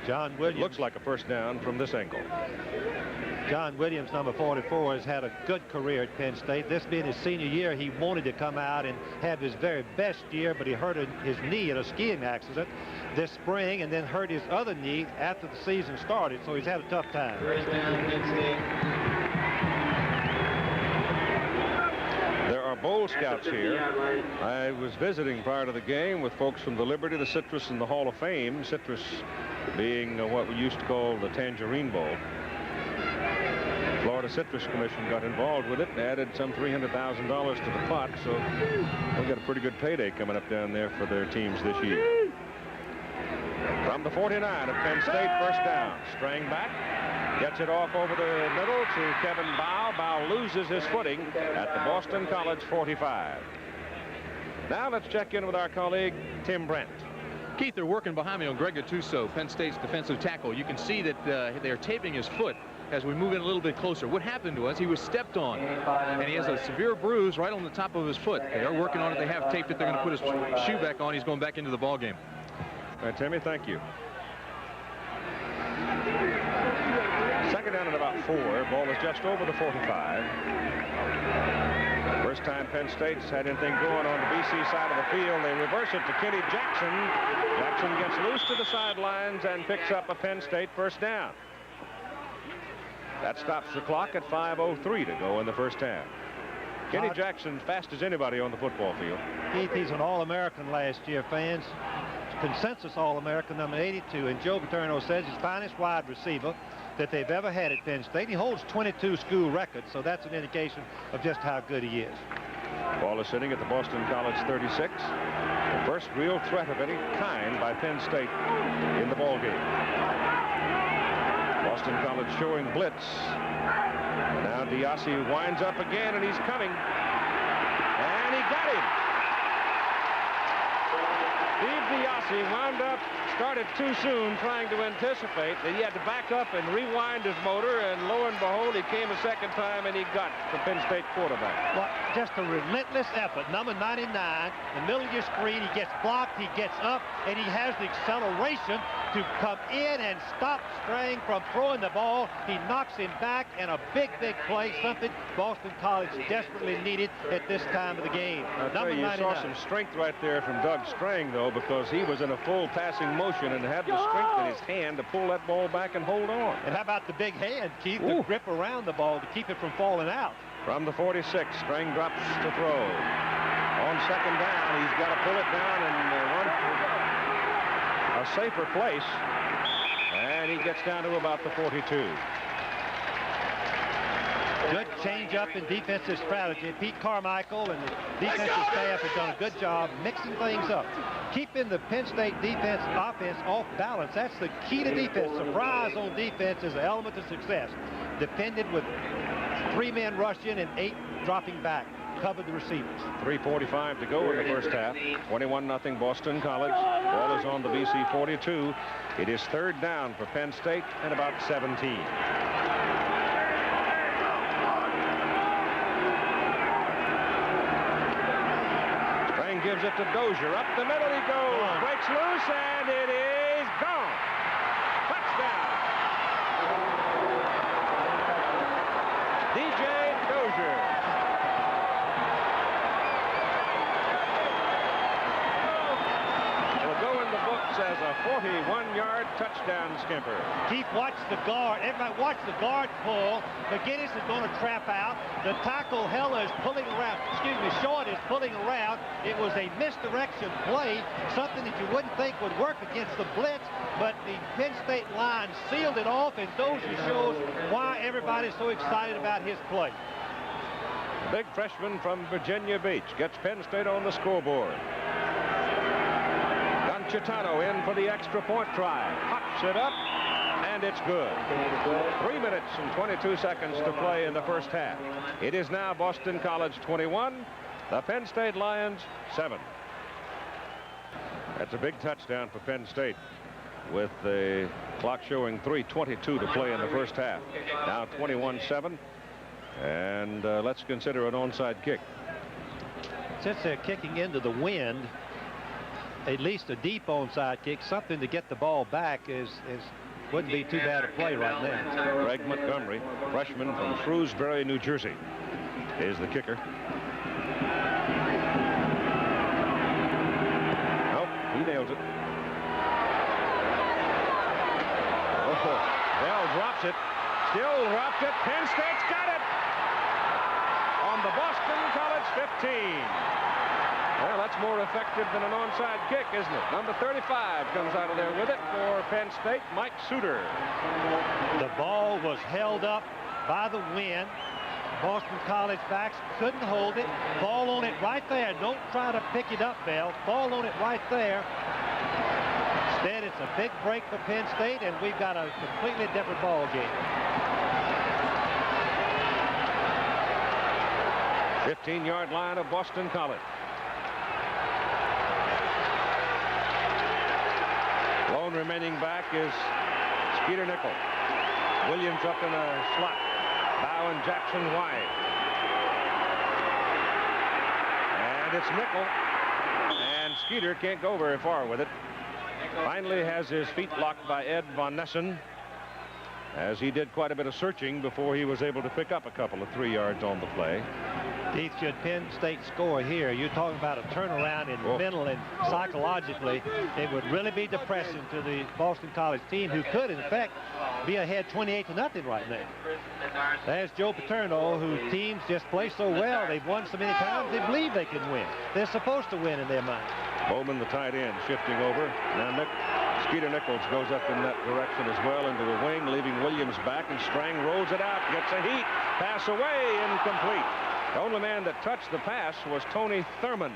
John Williams. Looks like a first down from this angle. John Williams, number 44, has had a good career at Penn State. This being his senior year, he wanted to come out and have his very best year, but he hurt his knee in a skiing accident this spring and then hurt his other knee after the season started, so he's had a tough time. There are Bowl Scouts here. I was visiting prior to the game with folks from the Liberty, the Citrus, and the Hall of Fame. Citrus being what we used to call the Tangerine Bowl. Florida Citrus Commission got involved with it and added some $300,000 to the pot, so they'll get a pretty good payday coming up down there for their teams this year. From the 49 of Penn State, first down. Strang back, gets it off over the middle to Kevin Bow. Bow loses his footing at the Boston College 45. Now let's check in with our colleague, Tim Brent. Keith, they're working behind me on Greg Gattuso, Penn State's defensive tackle. You can see that they're taping his foot as we move in a little bit closer. What happened to us, he was stepped on, and he has a severe bruise right on the top of his foot. They are working on it. They have taped it. They're going to put his shoe back on. He's going back into the ball game. All right, Timmy, thank you. Second down at about 4. Ball is just over the 45. First time Penn State's had anything going on the BC side of the field. They reverse it to Kenny Jackson. Jackson gets loose to the sidelines and picks up a Penn State first down. That stops the clock at 5:03 to go in the first half. Kenny Jackson, fast as anybody on the football field. Keith, he's an All-American last year, fans. Consensus All-American, number 82. And Joe Paterno says he's finest wide receiver that they've ever had at Penn State. He holds 22 school records, so that's an indication of just how good he is. Ball is sitting at the Boston College 36. The first real threat of any kind by Penn State in the ball game. Boston College showing blitz. Now Diassi winds up again, and he's coming. And he got him. Steve Diassi wound up, started too soon trying to anticipate that he had to back up and rewind his motor, and lo and behold, he came a second time and he got the Penn State quarterback. Well, just a relentless effort. Number 99, the middle of your screen, he gets blocked, he gets up, and he has the acceleration to come in and stop Strang from throwing the ball. He knocks him back, and a big play, something Boston College desperately needed at this time of the game. Number 99. You saw some strength right there from Doug Strang, though, because he was in a full passing motion and had the strength in his hand to pull that ball back and hold on. And how about the big hand, Keith, the grip around the ball to keep it from falling out? From the 46, Strang drops to throw. On second down, he's got to pull it down and run for a safer place. And he gets down to about the 42. Good change-up in defensive strategy. Pete Carmichael and the defensive staff have done a good job mixing things up. Keeping the Penn State offense off balance. That's the key to defense. Surprise on defense is an element of success. Defended with 3 men rushing and 8 dropping back. Covered the receivers. 3:45 to go in the first half. 21-0 Boston College. Ball is on the BC 42. It is third down for Penn State and about 17. Gives it to Dozier. Up the middle he goes. Breaks loose, and it is gone. Touchdown. DJ Dozier. Will go in the books as a 41-yard touchdown skimper. Keith, watch the guard. Everybody watch the guard pull. McGinnis is going to trap out. The tackle Heller is pulling around. Short is pulling around. It was a misdirection play, something that you wouldn't think would work against the blitz, but the Penn State line sealed it off, and Dozier shows why everybody's so excited about his play. Big freshman from Virginia Beach gets Penn State on the scoreboard. Conchitano in for the extra point try. Pops it up, and it's good. 3 minutes and 22 seconds to play in the first half. It is now Boston College 21, the Penn State Lions 7. That's a big touchdown for Penn State with the clock showing 3:22 to play in the first half. Now 21-7, and let's consider an onside kick. Since they're kicking into the wind, at least a deep onside kick, something to get the ball back wouldn't be too bad a play right now. Greg Montgomery, freshman from Shrewsbury, New Jersey, is the kicker. Nope, he nails it. Oh, Bell drops it. Still dropped it. Penn State's got it on the Boston College 15. Well, that's more effective than an onside kick, isn't it? Number 35 comes out of there with it for Penn State, Mike Suter. The ball was held up by the wind. Boston College backs couldn't hold it. Ball on it right there. Don't try to pick it up, Bell. Ball on it right there. Instead, it's a big break for Penn State, and we've got a completely different ball game. 15-yard line of Boston College. Lone remaining back is Skeeter Nickel. Williams up in a slot. Bow and Jackson wide. And it's Nickel. And Skeeter can't go very far with it. Finally has his feet locked by Ed Von Nessen, as he did quite a bit of searching before he was able to pick up a couple of 3 yards on the play. Keith, should Penn State score here, you're talking about a turnaround in mental and psychologically. It would really be depressing to the Boston College team, who could, in fact, be ahead 28-0 right now. There's Joe Paterno, whose teams just play so well. They've won so many times, they believe they can win. They're supposed to win in their mind. Bowman, the tight end, shifting over. Now Skeeter Nichols goes up in that direction as well into the wing, leaving Williams back, and Strang rolls it out, gets a heat, pass away, incomplete. The only man that touched the pass was Tony Thurman.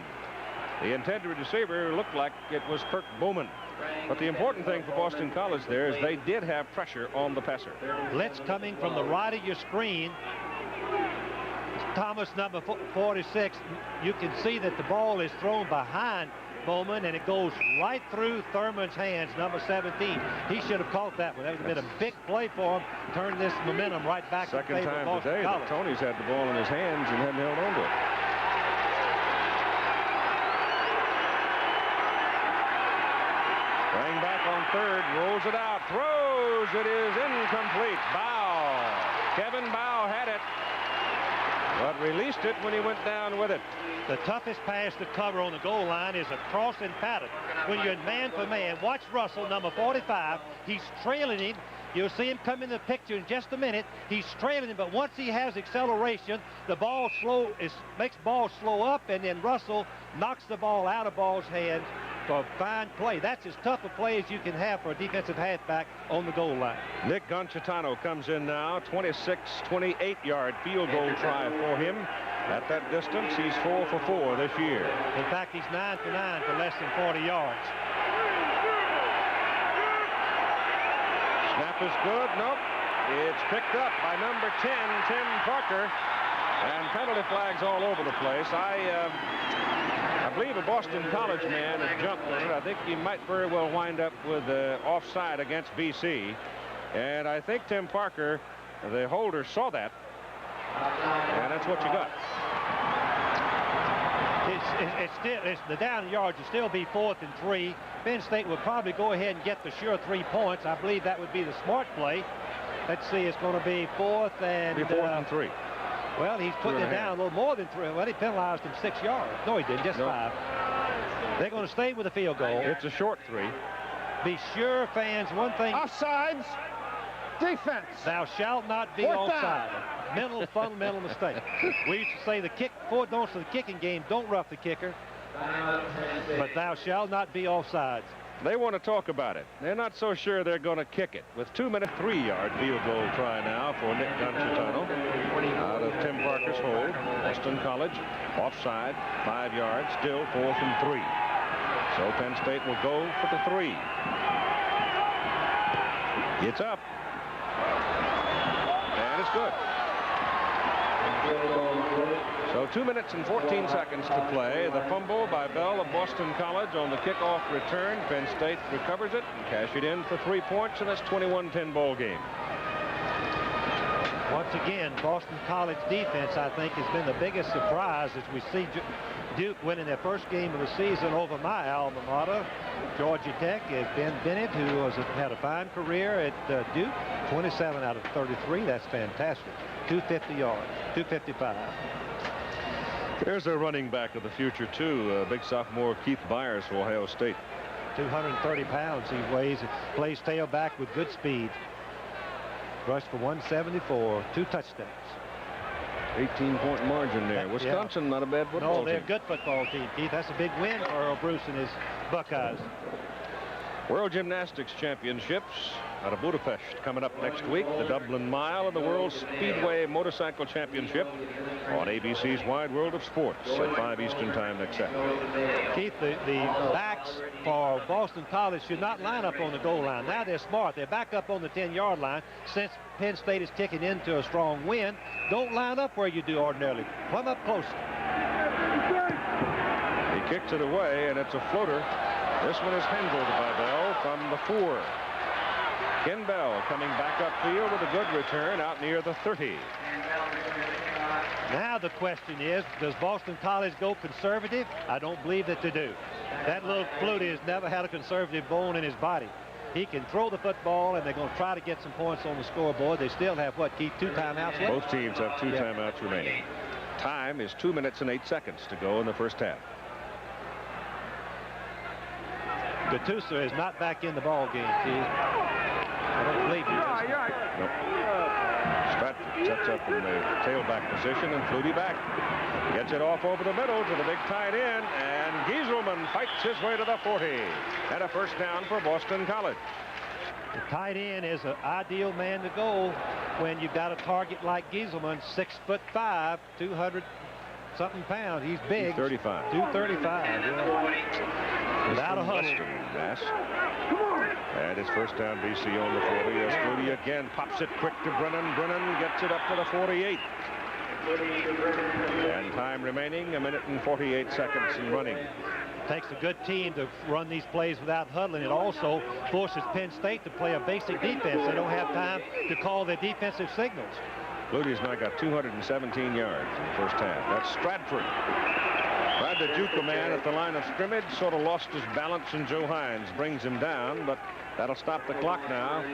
The intended receiver looked like it was Kirk Bowman. But the important thing for Boston College there is they did have pressure on the passer. Blitz coming from the right of your screen. Thomas, number 46. You can see that the ball is thrown behind Bowman, and it goes right through Thurman's hands, number 17. He should have caught that one. That would have been a big play for him. Turn this momentum right back in favor of Boston today College. that Tony's had the ball in his hands and hadn't held on to it. Strang back on third, rolls it out, throws. It is incomplete. Bow. Kevin Bow had it, but released it when he went down with it. The toughest pass to cover on the goal line is a crossing pattern. When you're in man for man, watch Russell, number 45. He's trailing him. You'll see him come in the picture in just a minute. He's trailing him, but once he has acceleration, the ball makes ball slow up, and then Russell knocks the ball out of Ball's hands for a fine play. That's as tough a play as you can have for a defensive halfback on the goal line. Nick Goncitano comes in now. 28-yard field goal try for him. At that distance, he's 4 for 4 this year. In fact, he's 9 for 9 for less than 40 yards. Snap is good. Nope. It's picked up by number 10, Tim Parker. And penalty flags all over the place. I believe a Boston College man has jumped on it. I think he might very well wind up with offside against BC. And I think Tim Parker, the holder, saw that. And that's what you got. The down yards will still be 4th and 3. Penn State will probably go ahead and get the sure 3 points. I believe that would be the smart play. Let's see, it's going to be 4th and 3. Well, he's putting it down a little more than 3. Well, he penalized him 6 yards. No, he didn't, just 5. They're going to stay with the field goal. It's a short 3. Be sure, fans, one thing. Offsides. Defense. Thou shalt not be offside. Mental, fundamental mistake. We used to say the kick, 4 don'ts of the kicking game, don't rough the kicker. But thou shalt not be offsides. They want to talk about it. They're not so sure they're going to kick it. With 2-minute, 3-yard field goal try now for Nick Goncitano. Out of Tim Parker's hold. Boston College offside, 5 yards, still 4th and 3. So Penn State will go for the 3. It's up. And it's good. So 2 minutes and 14 seconds to play. The fumble by Bell of Boston College on the kickoff return. Penn State recovers it and cash it in for 3 points, and that's 21-10 ball game. Once again, Boston College defense, I think, has been the biggest surprise as we see Duke winning their first game of the season over my alma mater, Georgia Tech. Has Ben Bennett, who had a fine career at Duke, 27 out of 33. That's fantastic. 250 yards, 255. There's a running back of the future, too. Big sophomore Keith Byers for Ohio State. 230 pounds he weighs. Plays tailback with good speed. Rushed for 174, 2 touchdowns. 18-point margin there. Wisconsin, not a bad football team. No, they're a good football team, Keith. That's a big win for Earl Bruce and his Buckeyes. World Gymnastics Championships out of Budapest coming up next week. The Dublin Mile and the World Speedway Motorcycle Championship on ABC's Wide World of Sports at 5 Eastern Time next Saturday. Keith, the backs for Boston College should not line up on the goal line. Now they're smart. They're back up on the 10-yard line. Since Penn State is kicking into a strong wind, don't line up where you do ordinarily. Come up close. He kicks it away, and it's a floater. This one is handled by Bell from the 4. Ken Bell coming back upfield with a good return out near the 30. Now the question is, does Boston College go conservative? I don't believe that they do. That little Flutie has never had a conservative bone in his body. He can throw the football, and they're going to try to get some points on the scoreboard. They still have, what, Keith, 2 timeouts left? Both teams have 2 timeouts remaining. Time is 2 minutes and 8 seconds to go in the first half. Gattuso is not back in the ball game, Keith. I don't believe he is. Nope. Stratford sets up in the tailback position, and Flutie back. Gets it off over the middle to the big tight end, and Gieselman fights his way to the 40. And a first down for Boston College. The tight end is an ideal man to go when you've got a target like Gieselman, 6'5", 200-something pounds. He's big. 235. 235. Yeah. Without a huddle. Mass. And it's first down, BC on the 40. As Flutie again pops it quick to Brennan. Brennan gets it up to the 48. And time remaining, 1 minute and 48 seconds in running. Takes a good team to run these plays without huddling. It also forces Penn State to play a basic defense. They don't have time to call their defensive signals. Flutie's now got 217 yards in the first half. That's Stratford. Tried to juke a man at the line of scrimmage, sort of lost his balance, and Joe Hines brings him down, but that'll stop the clock now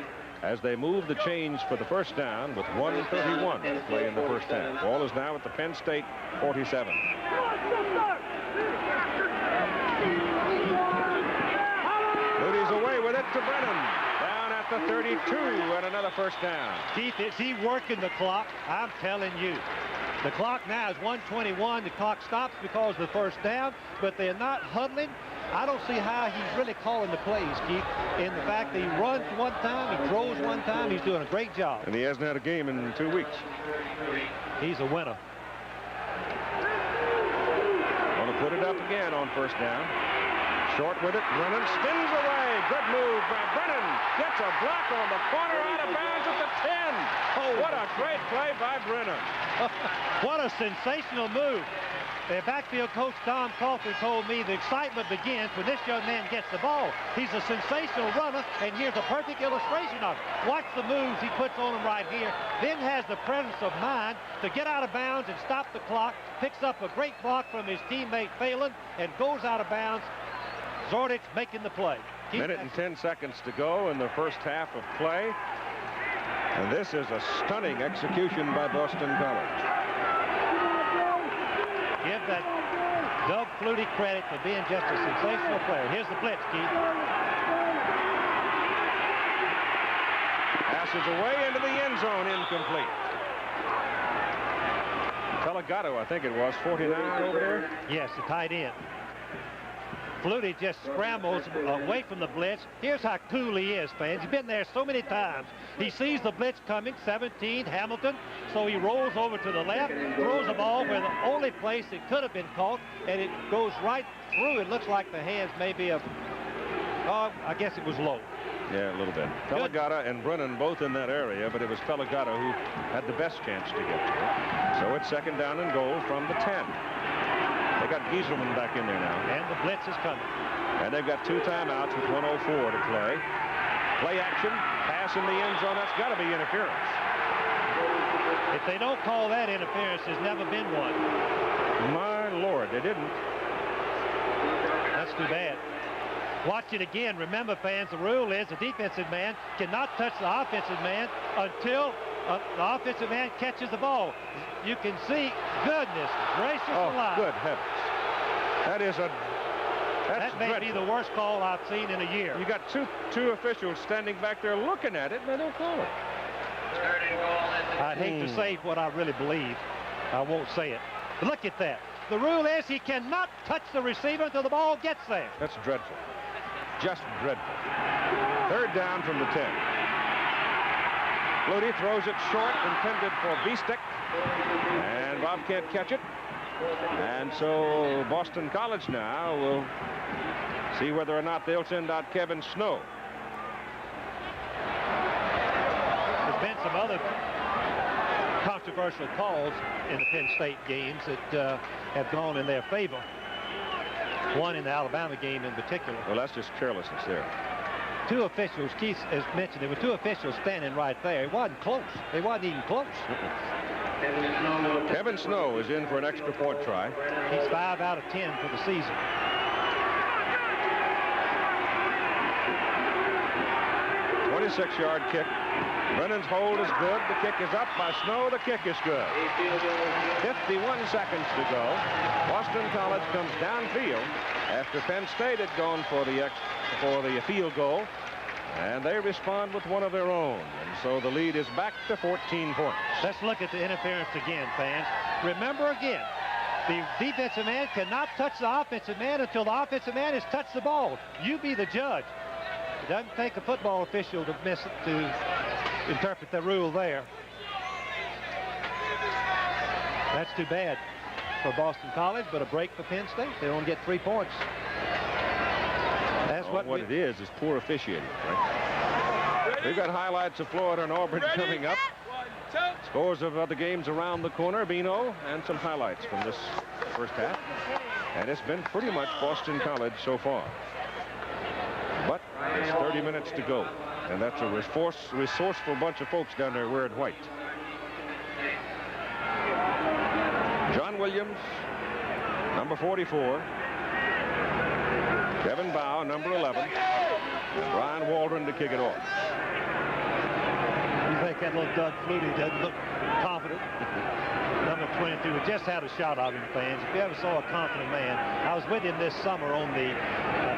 as they move the chains for the first down with 1:31 to play in the first half. Ball is now at the Penn State 47. Flutie's away with it to Brennan. Down at the 32 and another first down. Keith, is he working the clock? I'm telling you. The clock now is 1:21. The clock stops because of the first down, but they're not huddling. I don't see how he's really calling the plays, Keith, in the fact that he runs one time, he throws one time. He's doing a great job. And he hasn't had a game in 2 weeks. He's a winner. Want to put it up again on first down. Short with it. Brennan spins away. Good move by Brennan. Gets a block on the corner, out of bounds at the 10. Oh, what a great play by Brennan. What a sensational move. The backfield coach, Tom Coughlin, told me the excitement begins when this young man gets the ball. He's a sensational runner, and here's a perfect illustration of it. Watch the moves he puts on him right here. Then has the presence of mind to get out of bounds and stop the clock. Picks up a great block from his teammate Phelan and goes out of bounds. Zordich making the play. Minute and 10 seconds to go in the first half of play. And this is a stunning execution by Boston College. Give that Doug Flutie credit for being just a sensational player. Here's the blitz, Keith. Passes away into the end zone, incomplete. Pelagato, I think it was, 49 over there. Yes, the tight end. Flutie just scrambles away from the blitz. Here's how cool he is, fans. He's been there so many times. He sees the blitz coming, 17, Hamilton, so he rolls over to the left, throws the ball where the only place it could have been caught, and it goes right through. It looks like the hands maybe of, I guess it was low. Yeah, a little bit. Pelagato and Brennan both in that area, but it was Pelagato who had the best chance to get to it. So it's second down and goal from the 10. They got Gieselman back in there now. And the blitz is coming. And they've got 2 timeouts with 1:04 to play. Play action, pass in the end zone. That's got to be interference. If they don't call that interference, there's never been one. My Lord, they didn't. That's too bad. Watch it again. Remember, fans, the rule is the defensive man cannot touch the offensive man until the offensive man catches the ball. You can see, goodness gracious alive. Good heavens. That may be the worst call I've seen in a year. You got two officials standing back there looking at it, and they don't call it. I'd hate to say what I really believe. I won't say it. But look at that. The rule is he cannot touch the receiver until the ball gets there. That's dreadful. just dreadful. Third down from the 10. Flutie throws it short, intended for Bistek, and Bob can't catch it. And so Boston College now will see whether or not they'll send out Kevin Snow. There's been some other controversial calls in the Penn State games that have gone in their favor. One in the Alabama game in particular. Well, that's just carelessness there. Two officials, Keith has mentioned, there were two officials standing right there. It wasn't close. They wasn't even close. Kevin Snow is in for an extra point try. He's 5 out of 10 for the season. 26-yard kick. Brennan's hold is good. The kick is up by Snow. The kick is good. 51 seconds to go. Boston College comes downfield after Penn State had gone for the field goal, and they respond with one of their own. And so the lead is back to 14 points. Let's look at the interference again, fans. Remember again, the defensive man cannot touch the offensive man until the offensive man has touched the ball. You be the judge. It doesn't take a football official to miss it to interpret the rule there. That's too bad for Boston College, but a break for Penn State. They only get 3 points. That's what it is poor officiating, right? We've got highlights of Florida and Auburn coming up. Scores of other games around the corner, Bino, and some highlights from this first half. And it's been pretty much Boston College so far. But it's 30 minutes to go. And that's a resourceful bunch of folks down there wearing white. John Williams, number 44. Kevin Bow, number 11. And Brian Waldron to kick it off. You think that little Doug Flutie doesn't look confident? Number 22. We just had a shot of him, fans. If you ever saw a confident man, I was with him this summer on the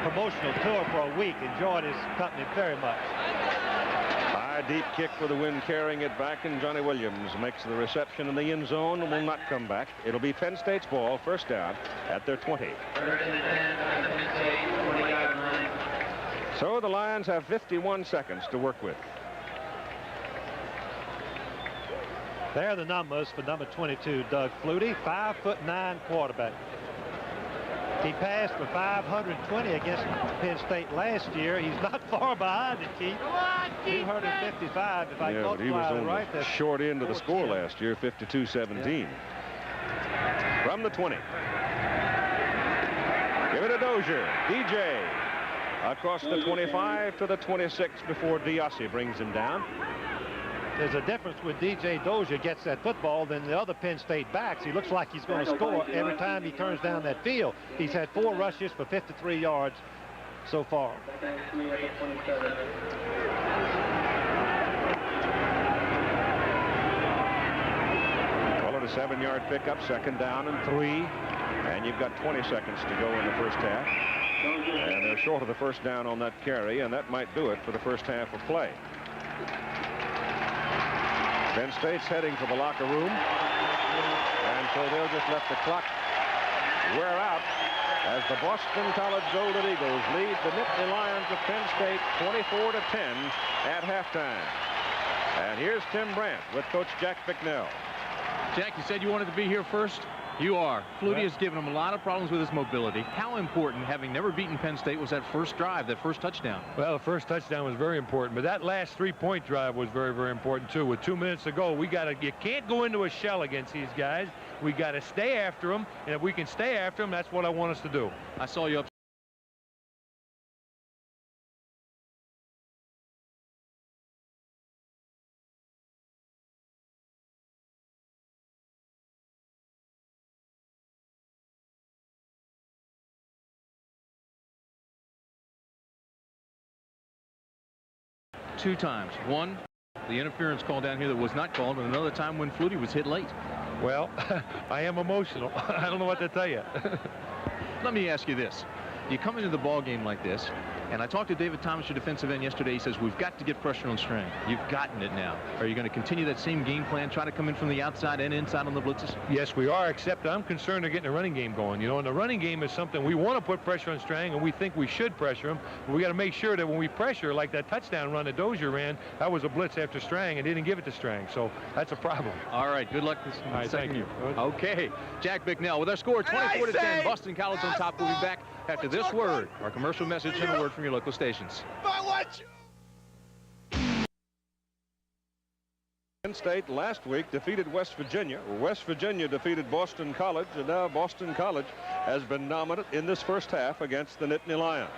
promotional tour for a week. Enjoyed his company very much. High deep kick for the win, carrying it back, and Johnny Williams makes the reception in the end zone and will not come back. It'll be Penn State's ball, first down at their 20. So the Lions have 51 seconds to work with. There are the numbers for number 22, Doug Flutie, 5'9" quarterback. He passed for 520 against Penn State last year. He's not far behind it, Keith. 255 if I yeah, but he was on right, the short end of the score last year, 52-17. Yeah. From the 20. Give it to Dozier. DJ across the 25 to the 26 before Diassi brings him down. There's a difference when DJ Dozier gets that football than the other Penn State backs. He looks like he's going to score every time he turns down that field. He's had 4 rushes for 53 yards so far. Well, a 7-yard pickup, second down and 3. And you've got 20 seconds to go in the first half. And they're short of the first down on that carry, and that might do it for the first half of play. Penn State's heading for the locker room, and so they'll just let the clock wear out as the Boston College Golden Eagles lead the Nittany Lions of Penn State 24-10 at halftime. And here's Tim Brandt with Coach Jack Bicknell. Jack, you said you wanted to be here first. You are. Flutie has given him a lot of problems with his mobility. How important, having never beaten Penn State, was that first drive, that first touchdown? Well, the first touchdown was very important, but that last 3-point drive was very, very important too. With 2 minutes to go, you can't go into a shell against these guys. We got to stay after them, and if we can stay after them, that's what I want us to do. I saw you up. Two times. One, the interference call down here that was not called, and another time when Flutie was hit late. Well, I am emotional. I don't know what to tell you. Let me ask you this. You come into the ball game like this, And I talked to David Thomas, your defensive end, yesterday. He says, we've got to get pressure on Strang. You've gotten it now. Are you going to continue that same game plan, try to come in from the outside and inside on the blitzes? Yes, we are, except I'm concerned of getting a running game going. You know, and the running game is something we want to put pressure on Strang, and we think we should pressure him. But we got to make sure that when we pressure, like that touchdown run that Dozier ran, that was a blitz after Strang, and didn't give it to Strang. So that's a problem. All right, good luck this second year. Okay, Jack Bicknell with our score 24-10. Boston College on top. We'll be back after this word, our commercial message, and a word from your local stations. Penn State last week defeated West Virginia. West Virginia defeated Boston College, and now Boston College has been dominant in this first half against the Nittany Lions.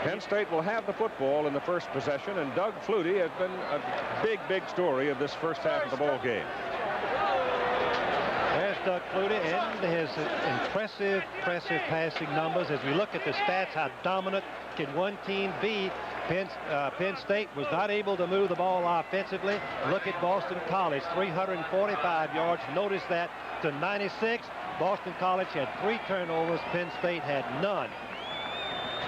Penn State will have the football in the first possession, and Doug Flutie has been a big story of this first half of the ball game. There's Doug Flutie and his impressive passing numbers. As we look at the stats, how dominant can one team be? Penn State was not able to move the ball offensively. Look at Boston College, 345 yards. Notice that to 96. Boston College had 3 turnovers. Penn State had none.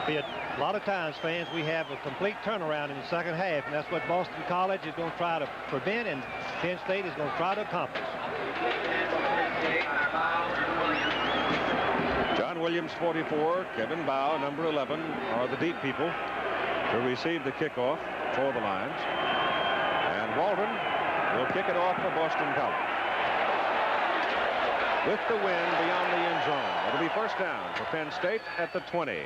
A lot of times, fans, we have a complete turnaround in the second half, and that's what Boston College is going to try to prevent, and Penn State is going to try to accomplish. John Williams, 44, Kevin Bow, number 11, are the deep people to receive the kickoff for the Lions. And Walton will kick it off for Boston College. With the wind beyond the end zone, it'll be first down for Penn State at the 20.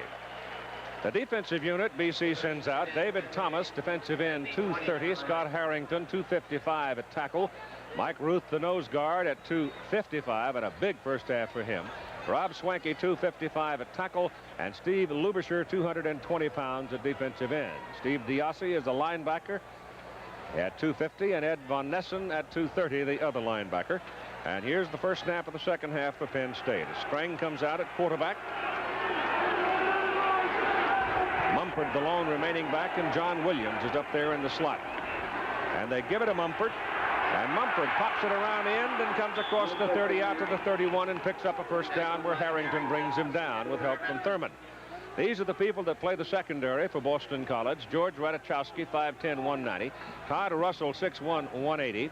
The defensive unit BC sends out David Thomas, defensive end, 230. Scott Harrington, 255 at tackle. Mike Ruth, the nose guard, at 255, and a big first half for him. Rob Swanky, 255 at tackle, and Steve Lubischer, 220 pounds at defensive end. Steve Diassi is the linebacker at 250, and Ed Von Nessen at 230, the other linebacker. And here's the first snap of the second half for Penn State. Strang comes out at quarterback. Mumford, the lone remaining back, and John Williams is up there in the slot. And they give it to Mumford, and Mumford pops it around the end and comes across the 30 out to the 31 and picks up a first down where Harrington brings him down with help from Thurman. These are the people that play the secondary for Boston College. George Ratajkowski, 5'10", 190. Todd Russell, 6'1", 180.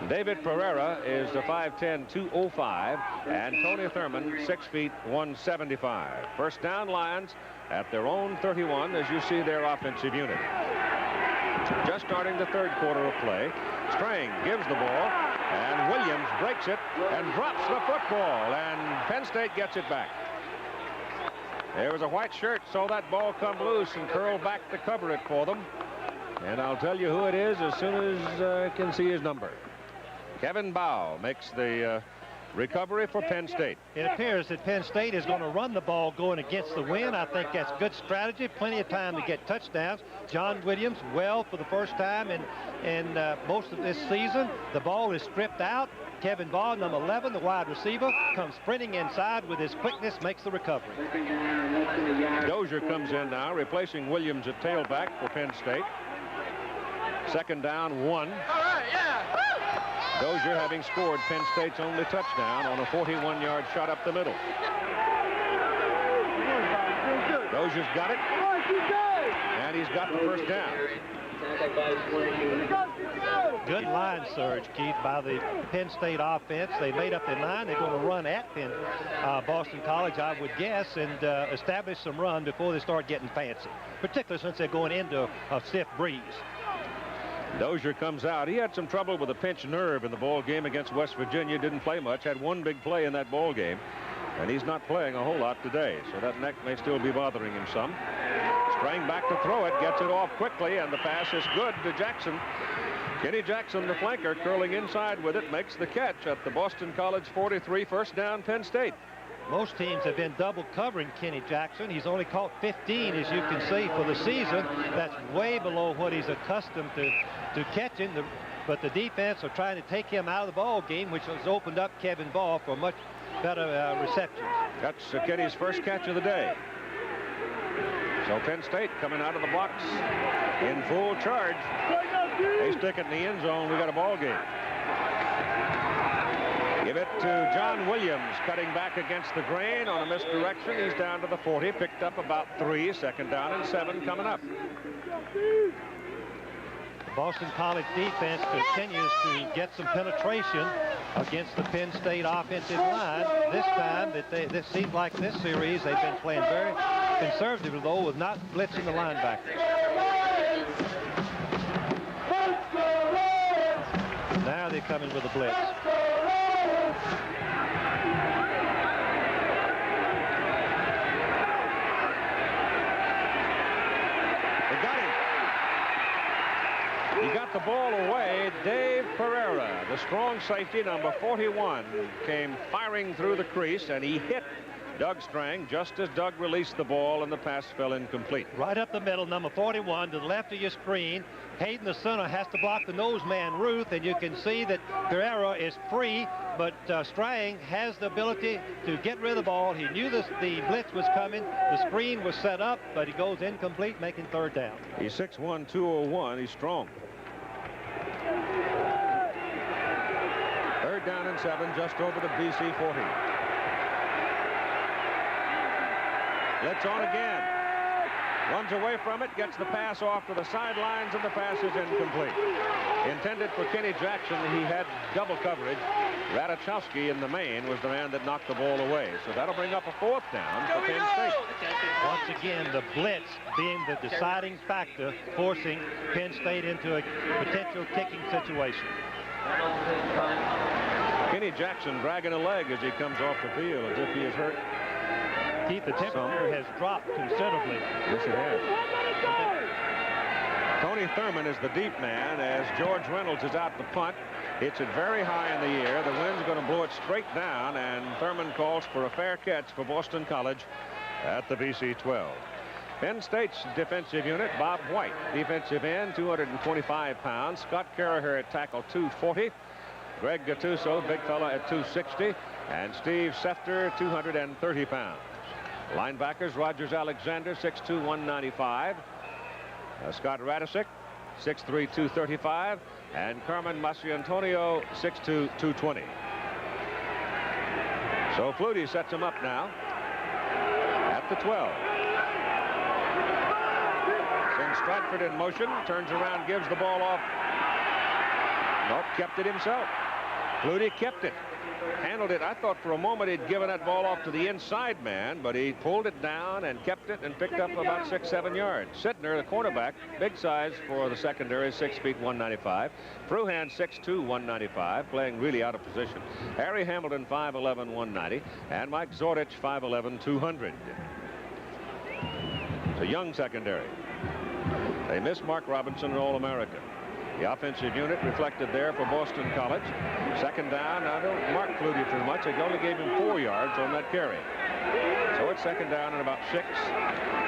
David Pereira is the 5'10", 205, and Tony Thurman, 6 feet, 175. First down, Lions at their own 31 as you see their offensive unit. Just starting the third quarter of play. Strang gives the ball, and Williams breaks it and drops the football, and Penn State gets it back. There was a white shirt, saw that ball come loose and curled back to cover it for them. And I'll tell you who it is as soon as I can see his number. Kevin Bow makes the recovery for Penn State. It appears that Penn State is going to run the ball going against the wind. I think that's good strategy. Plenty of time to get touchdowns. John Williams, well, for the first time in most of this season. The ball is stripped out. Kevin Baugh, number 11, the wide receiver, comes sprinting inside with his quickness, makes the recovery. Dozier comes in now, replacing Williams at tailback for Penn State. Second down, 1. All right, yeah. Dozier having scored Penn State's only touchdown on a 41-yard shot up the middle. Dozier's got it, and he's got the first down. Good line surge, Keith, by the Penn State offense. They made up their mind. They're going to run at Boston College, I would guess, and establish some run before they start getting fancy, particularly since they're going into a stiff breeze. Dozier comes out. He had some trouble with a pinched nerve in the ball game against West Virginia. Didn't play much. Had one big play in that ball game, and he's not playing a whole lot today, so that neck may still be bothering him some. Strang back to throw it, gets it off quickly, and the pass is good to Jackson. Kenny Jackson, the flanker, curling inside with it, makes the catch at the Boston College 43. First down, Penn State. Most teams have been double covering Kenny Jackson. He's only caught 15, as you can see, for the season. That's way below what he's accustomed to catching. But the defense are trying to take him out of the ball game, which has opened up Kevin Baugh for much better reception. That's Kenny's first catch of the day. So Penn State coming out of the box in full charge. They stick it in the end zone. We got a ball game. Give it to John Williams, cutting back against the grain on a misdirection. He's down to the 40, picked up about 3, second down and 7 coming up. Boston College defense continues to get some penetration against the Penn State offensive line. This time, this seems like this series, they've been playing very conservative, though, with not blitzing the linebackers. Now they're coming with a blitz. They got him. He got the ball away. Dave Pereira, the strong safety, number 41, came firing through the crease, and he hit Doug Strang just as Doug released the ball, and the pass fell incomplete. Right up the middle, number 41 to the left of your screen. Hayden, the center, has to block the nose man, Ruth, and you can see that Pereira is free, but Strang has the ability to get rid of the ball. He knew the blitz was coming. The screen was set up, but he goes incomplete, making third down. He's 6'1", 201. He's strong. Third down and 7, just over the BC 40. Blitz on again. Runs away from it, gets the pass off to the sidelines, and the pass is incomplete. Intended for Kenny Jackson. He had double coverage. Radachowski in the main was the man that knocked the ball away. So that'll bring up a 4th down for Penn State. Once again, the blitz being the deciding factor, forcing Penn State into a potential kicking situation. Kenny Jackson dragging a leg as he comes off the field as if he is hurt. Keith, the temperature has dropped considerably. Yes, it has. Tony Thurman is the deep man as George Reynolds is out the punt. Hits it very high in the air. The wind's going to blow it straight down, and Thurman calls for a fair catch for Boston College at the BC 12. Penn State's defensive unit, Bob White, defensive end, 225 pounds. Scott Carraher at tackle, 240. Greg Gattuso, big fella, at 260. And Steve Sefter, 230 pounds. Linebackers, Rogers Alexander, 6'2", 195. Scott Radisick, 6'3", 235. And Carmen Masiantonio, 6'2", 220. So Flutie sets him up now at the 12. Sends Stratford in motion, turns around, gives the ball off. Nope, kept it himself. Flutie kept it. Handled it. I thought for a moment he'd given that ball off to the inside man, but he pulled it down and kept it and picked up about 6-7 yards. Sidner, the cornerback, big size for the secondary, 6 feet 195. Fruhan, 6'2", 195, playing really out of position. Harry Hamilton, 5'11", 190, and Mike Zordich, 5'11", 200. It's a young secondary. They miss Mark Robinson, an All-American. The offensive unit reflected there for Boston College. Second down. I don't mark Flutie too much. They only gave him 4 yards on that carry. So it's second down and about 6.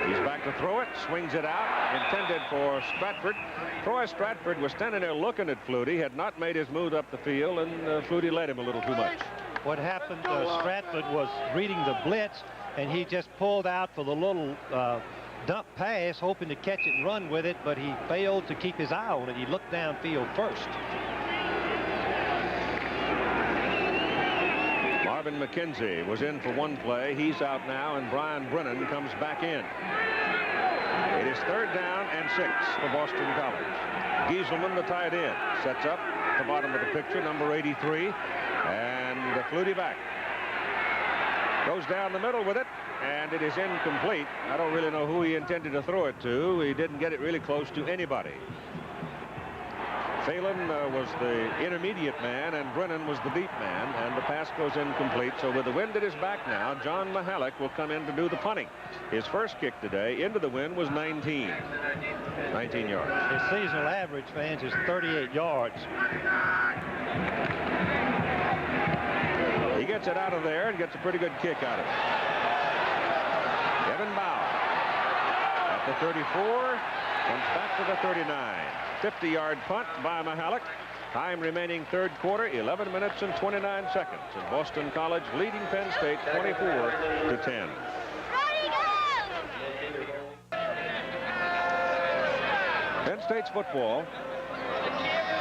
He's back to throw it. Swings it out. Intended for Stratford. Troy Stratford was standing there looking at Flutie. Had not made his move up the field, and Flutie led him a little too much. What happened, Stratford was reading the blitz, and he just pulled out for the little dump pass, hoping to catch it and run with it, but he failed to keep his eye on it. He looked downfield first. Marvin McKenzie was in for one play. He's out now, and Brian Brennan comes back in. It is third down and 6 for Boston College. Gieselman, the tight end, sets up at the bottom of the picture, number 83, and Flutie back. Goes down the middle with it, and it is incomplete. I don't really know who he intended to throw it to. He didn't get it really close to anybody. Phelan was the intermediate man, and Brennan was the deep man, and the pass goes incomplete. So with the wind at his back now, John Mahalik will come in to do the punting. His first kick today into the wind was 19 yards. His seasonal average, fans, is 38 yards. He gets it out of there and gets a pretty good kick out of it. Kevin Bauer at the 34, comes back to the 39. 50-yard punt by Mahalik. Time remaining third quarter, 11 minutes and 29 seconds. And Boston College leading Penn State 24-10. Penn State's football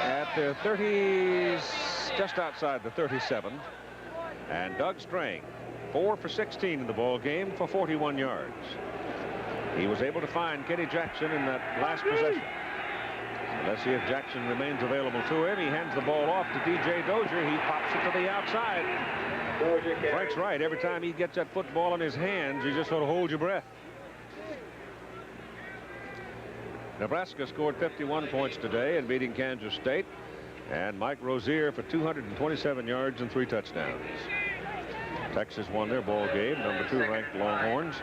at the 30s, just outside the 37. And Doug Strang, 4 for 16 in the ball game for 41 yards. He was able to find Kenny Jackson in that last possession. So let's see if Jackson remains available to him. He hands the ball off to D.J. Dozier. He pops it to the outside. Frank's right. Every time he gets that football in his hands, you just sort of hold your breath. Nebraska scored 51 points today in beating Kansas State. And Mike Rozier for 227 yards and 3 touchdowns. Texas won their ball game, number 2 ranked Longhorns.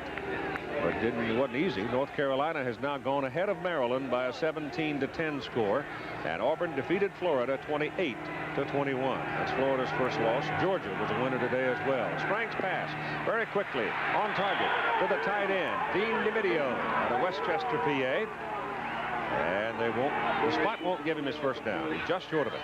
But it wasn't easy. North Carolina has now gone ahead of Maryland by a 17-10 score. And Auburn defeated Florida 28-21. That's Florida's first loss. Georgia was a winner today as well. Strang's pass very quickly on target to the tight end, Dean DiMidio out of Westchester, PA. And the spot won't give him his first down. He's just short of it.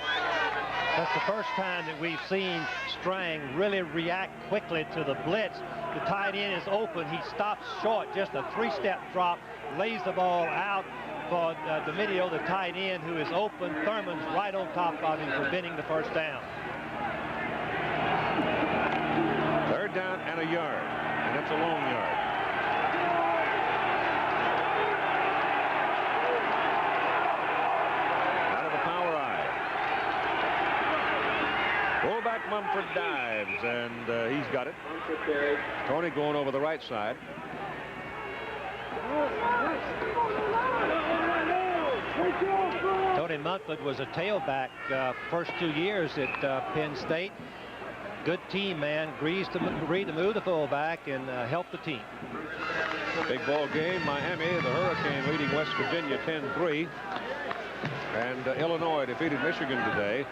That's the first time that we've seen Strang really react quickly to the blitz. The tight end is open. He stops short, just a 3-step drop, lays the ball out for DiMidio, the tight end, who is open. Thurman's right on top of him, preventing the first down. 3rd down and a yard, and that's a long yard. Fullback Mumford dives, and he's got it. Tony going over the right side. Tony Mumford was a tailback first 2 years at Penn State. Good team man, agreed to move the fullback and help the team. Big ball game. Miami, the Hurricane, leading West Virginia 10-3. And Illinois defeated Michigan today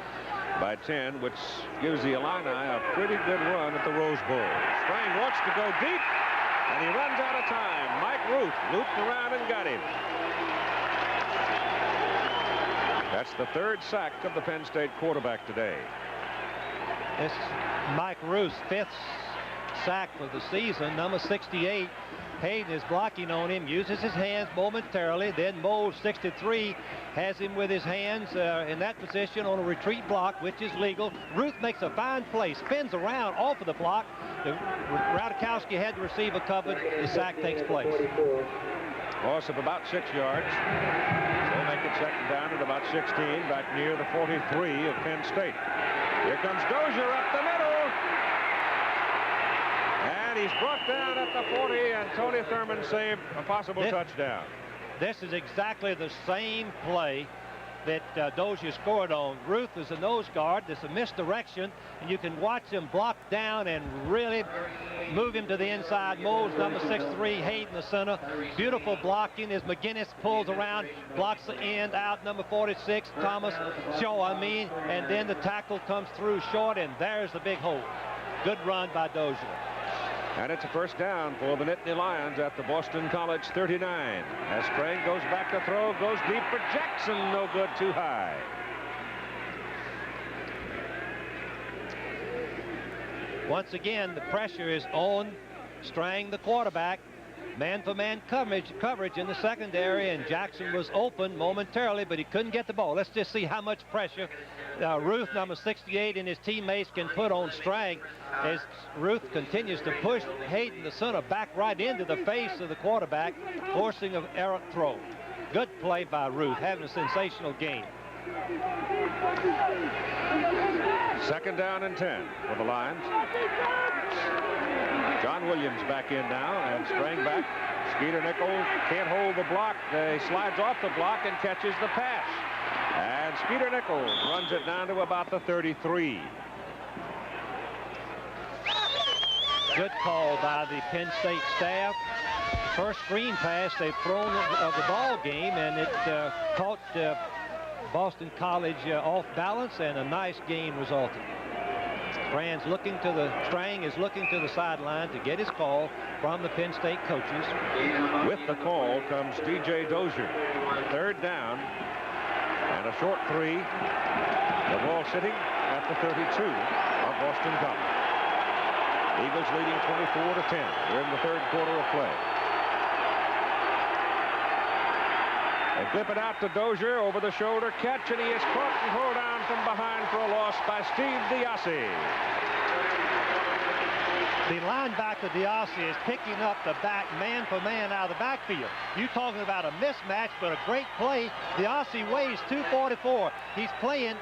by 10, which gives the Illini a pretty good run at the Rose Bowl. Strang wants to go deep, and he runs out of time. Mike Ruth looped around and got him. That's the 3rd sack of the Penn State quarterback today. This Mike Ruth's 5th sack of the season, number 68. Hayden is blocking on him, uses his hands momentarily. Then Moles, 63, has him with his hands in that position on a retreat block, which is legal. Ruth makes a fine play, spins around off of the block. Radikowski had the receiver covered. The sack takes place. Loss of about 6 yards. They'll make it 2nd down at about 16, back near the 43 of Penn State. Here comes Dozier up the middle. And he's brought down at the 40, and Tony Thurman saved a possible touchdown. This is exactly the same play that Dozier scored on. Ruth is a nose guard. There's a misdirection, and you can watch him block down and really move him to the inside. Moles, number 6'3", Hayden, the center. Beautiful blocking as McGinnis pulls around, blocks the end out, number 46, Thomas Shaw, and then the tackle comes through short, and there's the big hole. Good run by Dozier. And it's a first down for the Nittany Lions at the Boston College 39. As Strang goes back to throw, goes deep for Jackson. No good, too high. Once again, the pressure is on Strang, the quarterback. Man-for-man coverage in the secondary, and Jackson was open momentarily, but he couldn't get the ball. Let's just see how much pressure Ruth, number 68, and his teammates can put on Strang as Ruth continues to push Hayden, the center, back right into the face of the quarterback, forcing an errant throw. Good play by Ruth, having a sensational game. 2nd down and 10 for the Lions. John Williams back in now, and Strang back. Skeeter Nichols can't hold the block. He slides off the block and catches the pass. And Skeeter Nichols runs it down to about the 33. Good call by the Penn State staff. First screen pass they've thrown of the ball game, and it caught Boston College off balance, and a nice game resulted. Strang is looking to the sideline to get his call from the Penn State coaches. With the call comes D.J. Dozier. 3rd down and a short 3. The ball sitting at the 32 of Boston College. Eagles leading 24-10. We're in the 3rd quarter of play. They flip it out to Dozier, over the shoulder catch, and he is caught and pulled down from behind for a loss by Steve DiAsi. The linebacker, Diassi, is picking up the back man for man out of the backfield. You're talking about a mismatch, but a great play. Diassi weighs 244. He's playing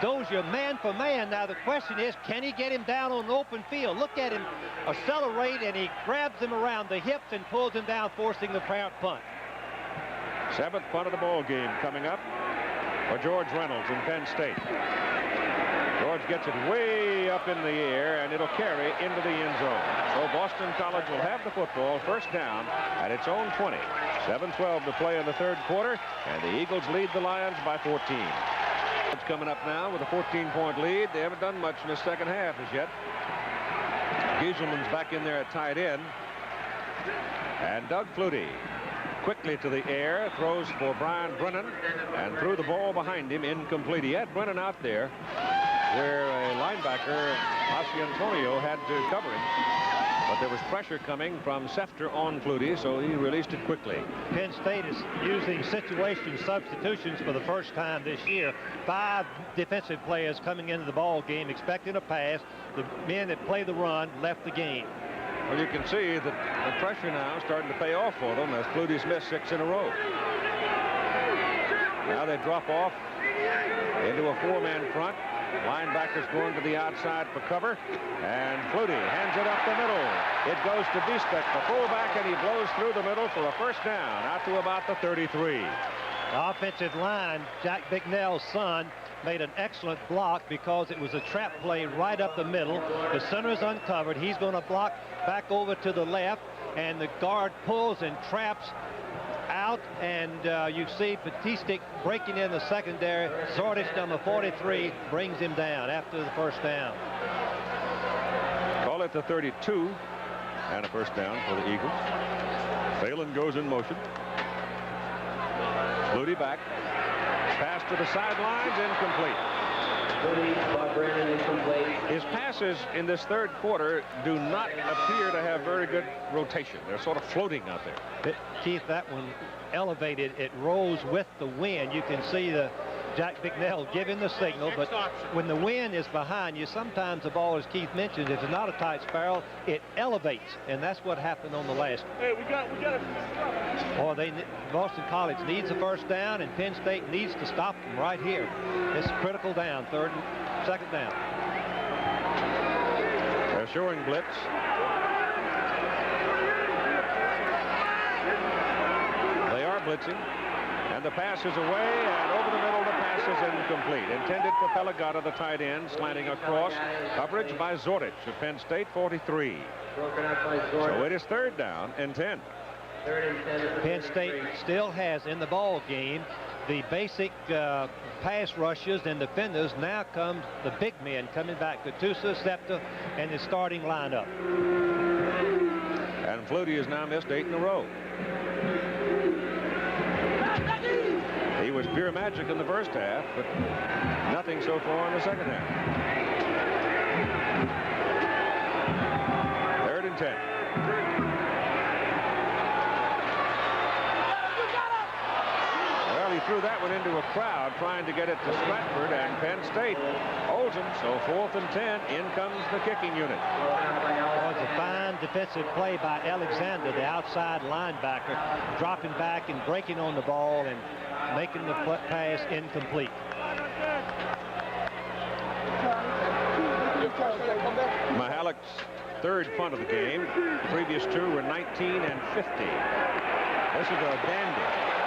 Dozier man for man. Now the question is, can he get him down on the open field? Look at him accelerate, and he grabs him around the hips and pulls him down, forcing the punt. 7th punt of the ball game coming up for George Reynolds in Penn State. George gets it way up in the air, and it'll carry into the end zone. So Boston College will have the football, first down at its own 20. 7:12 to play in the third quarter, and the Eagles lead the Lions by 14. It's coming up now with a 14-point lead. They haven't done much in the second half as yet. Gieselman's back in there at tight end. And Doug Flutie quickly to the air, throws for Brian Brennan, and threw the ball behind him, incomplete. He had Brennan out there where a linebacker, Antonio, had to cover him. But there was pressure coming from Sefter on Flutie, so he released it quickly. Penn State is using situation substitutions for the first time this year. 5 defensive players coming into the ball game expecting a pass. The men that play the run left the game. Well, you can see that the pressure now is starting to pay off for them as Flutie's missed 6 in a row. Now they drop off into a 4-man front. Linebackers going to the outside for cover, and Flutie hands it up the middle. It goes to Biesbeck, the fullback, and he blows through the middle for a first down out to about the 33. The offensive line, Jack Bicknell's son, made an excellent block because it was a trap play right up the middle. The center is uncovered. He's going to block back over to the left, and the guard pulls and traps out, and you see Batistic breaking in the secondary. Zordich, number 43, brings him down after the first down. Call it the 32, and a first down for the Eagles. Phelan goes in motion. Flutie back. Pass to the sidelines, incomplete. His passes in this third quarter do not appear to have very good rotation. They're sort of floating out there. Keith, that one elevated. It rose with the wind. You can see the Jack Bicknell giving the signal, but when the wind is behind you, sometimes the ball, as Keith mentioned, if it's not a tight spiral, it elevates, and that's what happened on the last. Hey, we got it. Boston College needs a first down, and Penn State needs to stop them right here. It's critical down, second down. They're showing blitz. They are blitzing, and the pass is away, and over the middle, the pass is incomplete. Intended for Pelagata, the tight end, slanting across. Coverage by Zordich of Penn State, 43. So it is third down and 10. Penn State still has in the ball game the basic pass rushers and defenders. Now comes the big men coming back, Gattuso, Sefter, and the starting lineup. And Flutie has now missed 8 in a row. He was pure magic in the first half, but nothing so far in the second half. 3rd and 10. Well, he threw that one into a crowd trying to get it to Stratford, and Penn State holds him. So 4th and 10. In comes the kicking unit. It was a fine defensive play by Alexander, the outside linebacker, dropping back and breaking on the ball and making the pass incomplete. Mihalik's 3rd punt of the game. The previous 2 were 19 and 50. This is a dandy.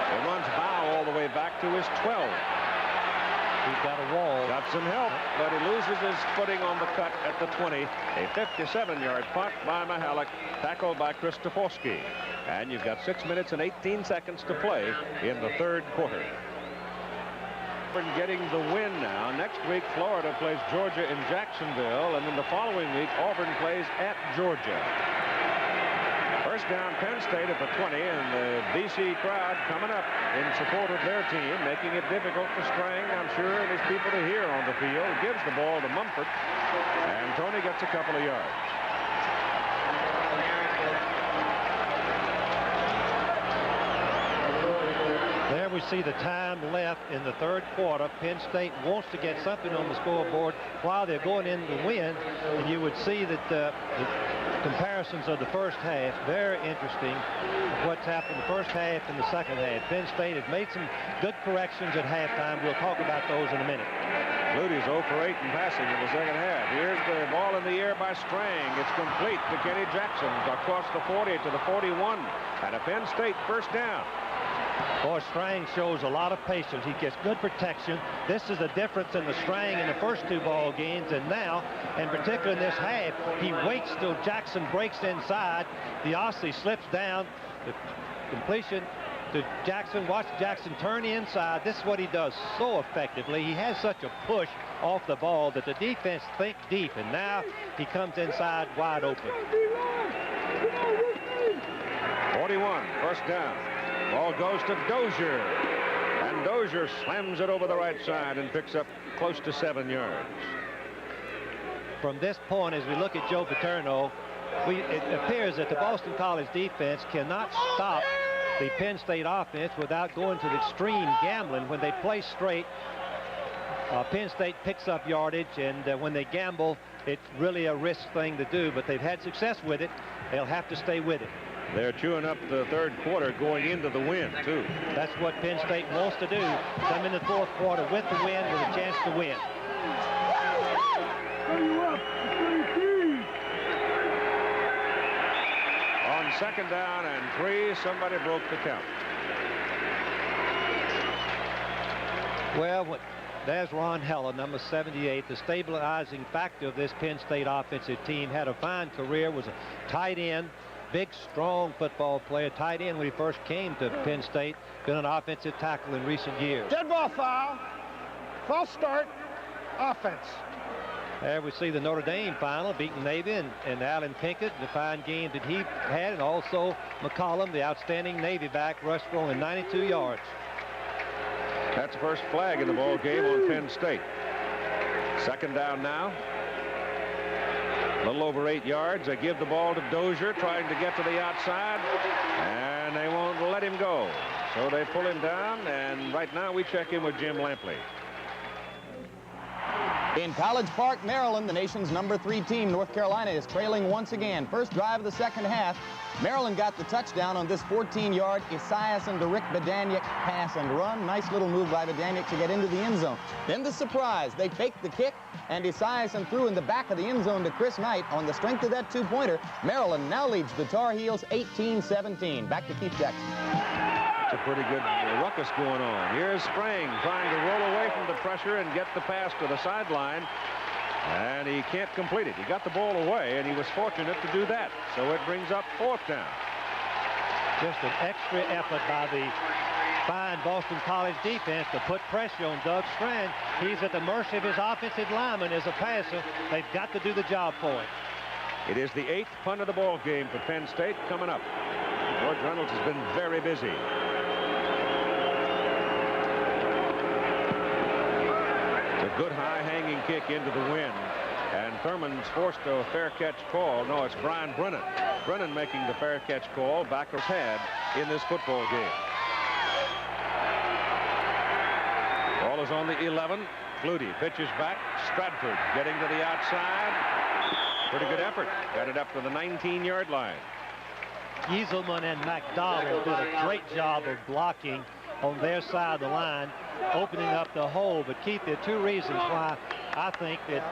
He runs bow all the way back to his 12. He's got a wall. Got some help, but he loses his footing on the cut at the 20. A 57-yard punt by Mihalik, tackled by Kristoforski. And you've got 6 minutes and 18 seconds to play in the third quarter. Getting the win now. Next week, Florida plays Georgia in Jacksonville, and then the following week, Auburn plays at Georgia. First down, Penn State at the 20, and the BC crowd coming up in support of their team, making it difficult for Strang, I'm sure, and his people to hear on the field. Gives the ball to Mumford, and Tony gets a couple of yards. There we we see the time left in the third quarter. Penn State wants to get something on the scoreboard while they're going in to win. And you would see that the comparisons of the first half, very interesting, what's happened in the first half and the second half. Penn State has made some good corrections at halftime. We'll talk about those in a minute. Fluty's 0 for 8 in passing in the second half. Here's the ball in the air by Strang. It's complete to Kenny Jackson across the 40 to the 41. And a Penn State first down. Boy, Strang shows a lot of patience. He gets good protection. This is the difference in the Strang in the first 2 ball games, and now, and particularly in this half, he waits till Jackson breaks inside. The Aussie slips down. The completion to Jackson. Watch Jackson turn inside. This is what he does so effectively. He has such a push off the ball that the defense think deep, and now he comes inside wide open. 41, first down. Ball goes to Dozier, and Dozier slams it over the right side and picks up close to 7 yards. From this point, as we look at Joe Paterno, it appears that the Boston College defense cannot stop the Penn State offense without going to the extreme gambling. When they play straight, Penn State picks up yardage, and when they gamble, it's really a risk thing to do, but they've had success with it. They'll have to stay with it. They're chewing up the third quarter going into the win, too. That's what Penn State wants to do. Come in the fourth quarter with the win, with a chance to win. On second down and 3, somebody broke the count. Well, there's Ron Heller, number 78. The stabilizing factor of this Penn State offensive team. Had a fine career, was a tight end. Big, strong football player, tight end when he first came to Penn State. Been an offensive tackle in recent years. Dead ball foul. False start. Offense. There we see the Notre Dame final, beating Navy, and Alan Pinkett, the fine game that he had, and also McCollum, the outstanding Navy back, rushed for only 92 yards. That's the first flag in the ball game on Penn State. Second down now. A little over 8 yards. They give the ball to Dozier, trying to get to the outside, and they won't let him go. So they pull him down, and right now we check in with Jim Lampley. In College Park, Maryland, the nation's number 3 team, North Carolina, is trailing once again. First drive of the second half, Maryland got the touchdown on this 14-yard Esiason to Rick Badaniak pass and run. Nice little move by Badaniak to get into the end zone. Then the surprise, they faked the kick, and Esiason threw in the back of the end zone to Chris Knight. On the strength of that 2-pointer, Maryland now leads the Tar Heels 18-17. Back to Keith Jackson. It's a pretty good ruckus going on. Here's Strang trying to roll away from the pressure and get the pass to the sideline, and he can't complete it. He got the ball away, and he was fortunate to do that. So it brings up fourth down. Just an extra effort by the fine Boston College defense to put pressure on Doug Strang. He's at the mercy of his offensive lineman as a passer. They've got to do the job for him. It is the 8th punt of the ball game for Penn State coming up. George Reynolds has been very busy. It's a good high-hanging kick into the wind, and Thurman's forced a fair catch call. No, it's Brian Brennan. Brennan making the fair catch call. Backers had in this football game. Ball is on the 11. Flutie pitches back. Stratford getting to the outside. Pretty good effort. Got it up to the 19-yard line. Gieselman and McDonald did a great job of blocking on their side of the line, opening up the hole. But Keith, there are 2 reasons why I think that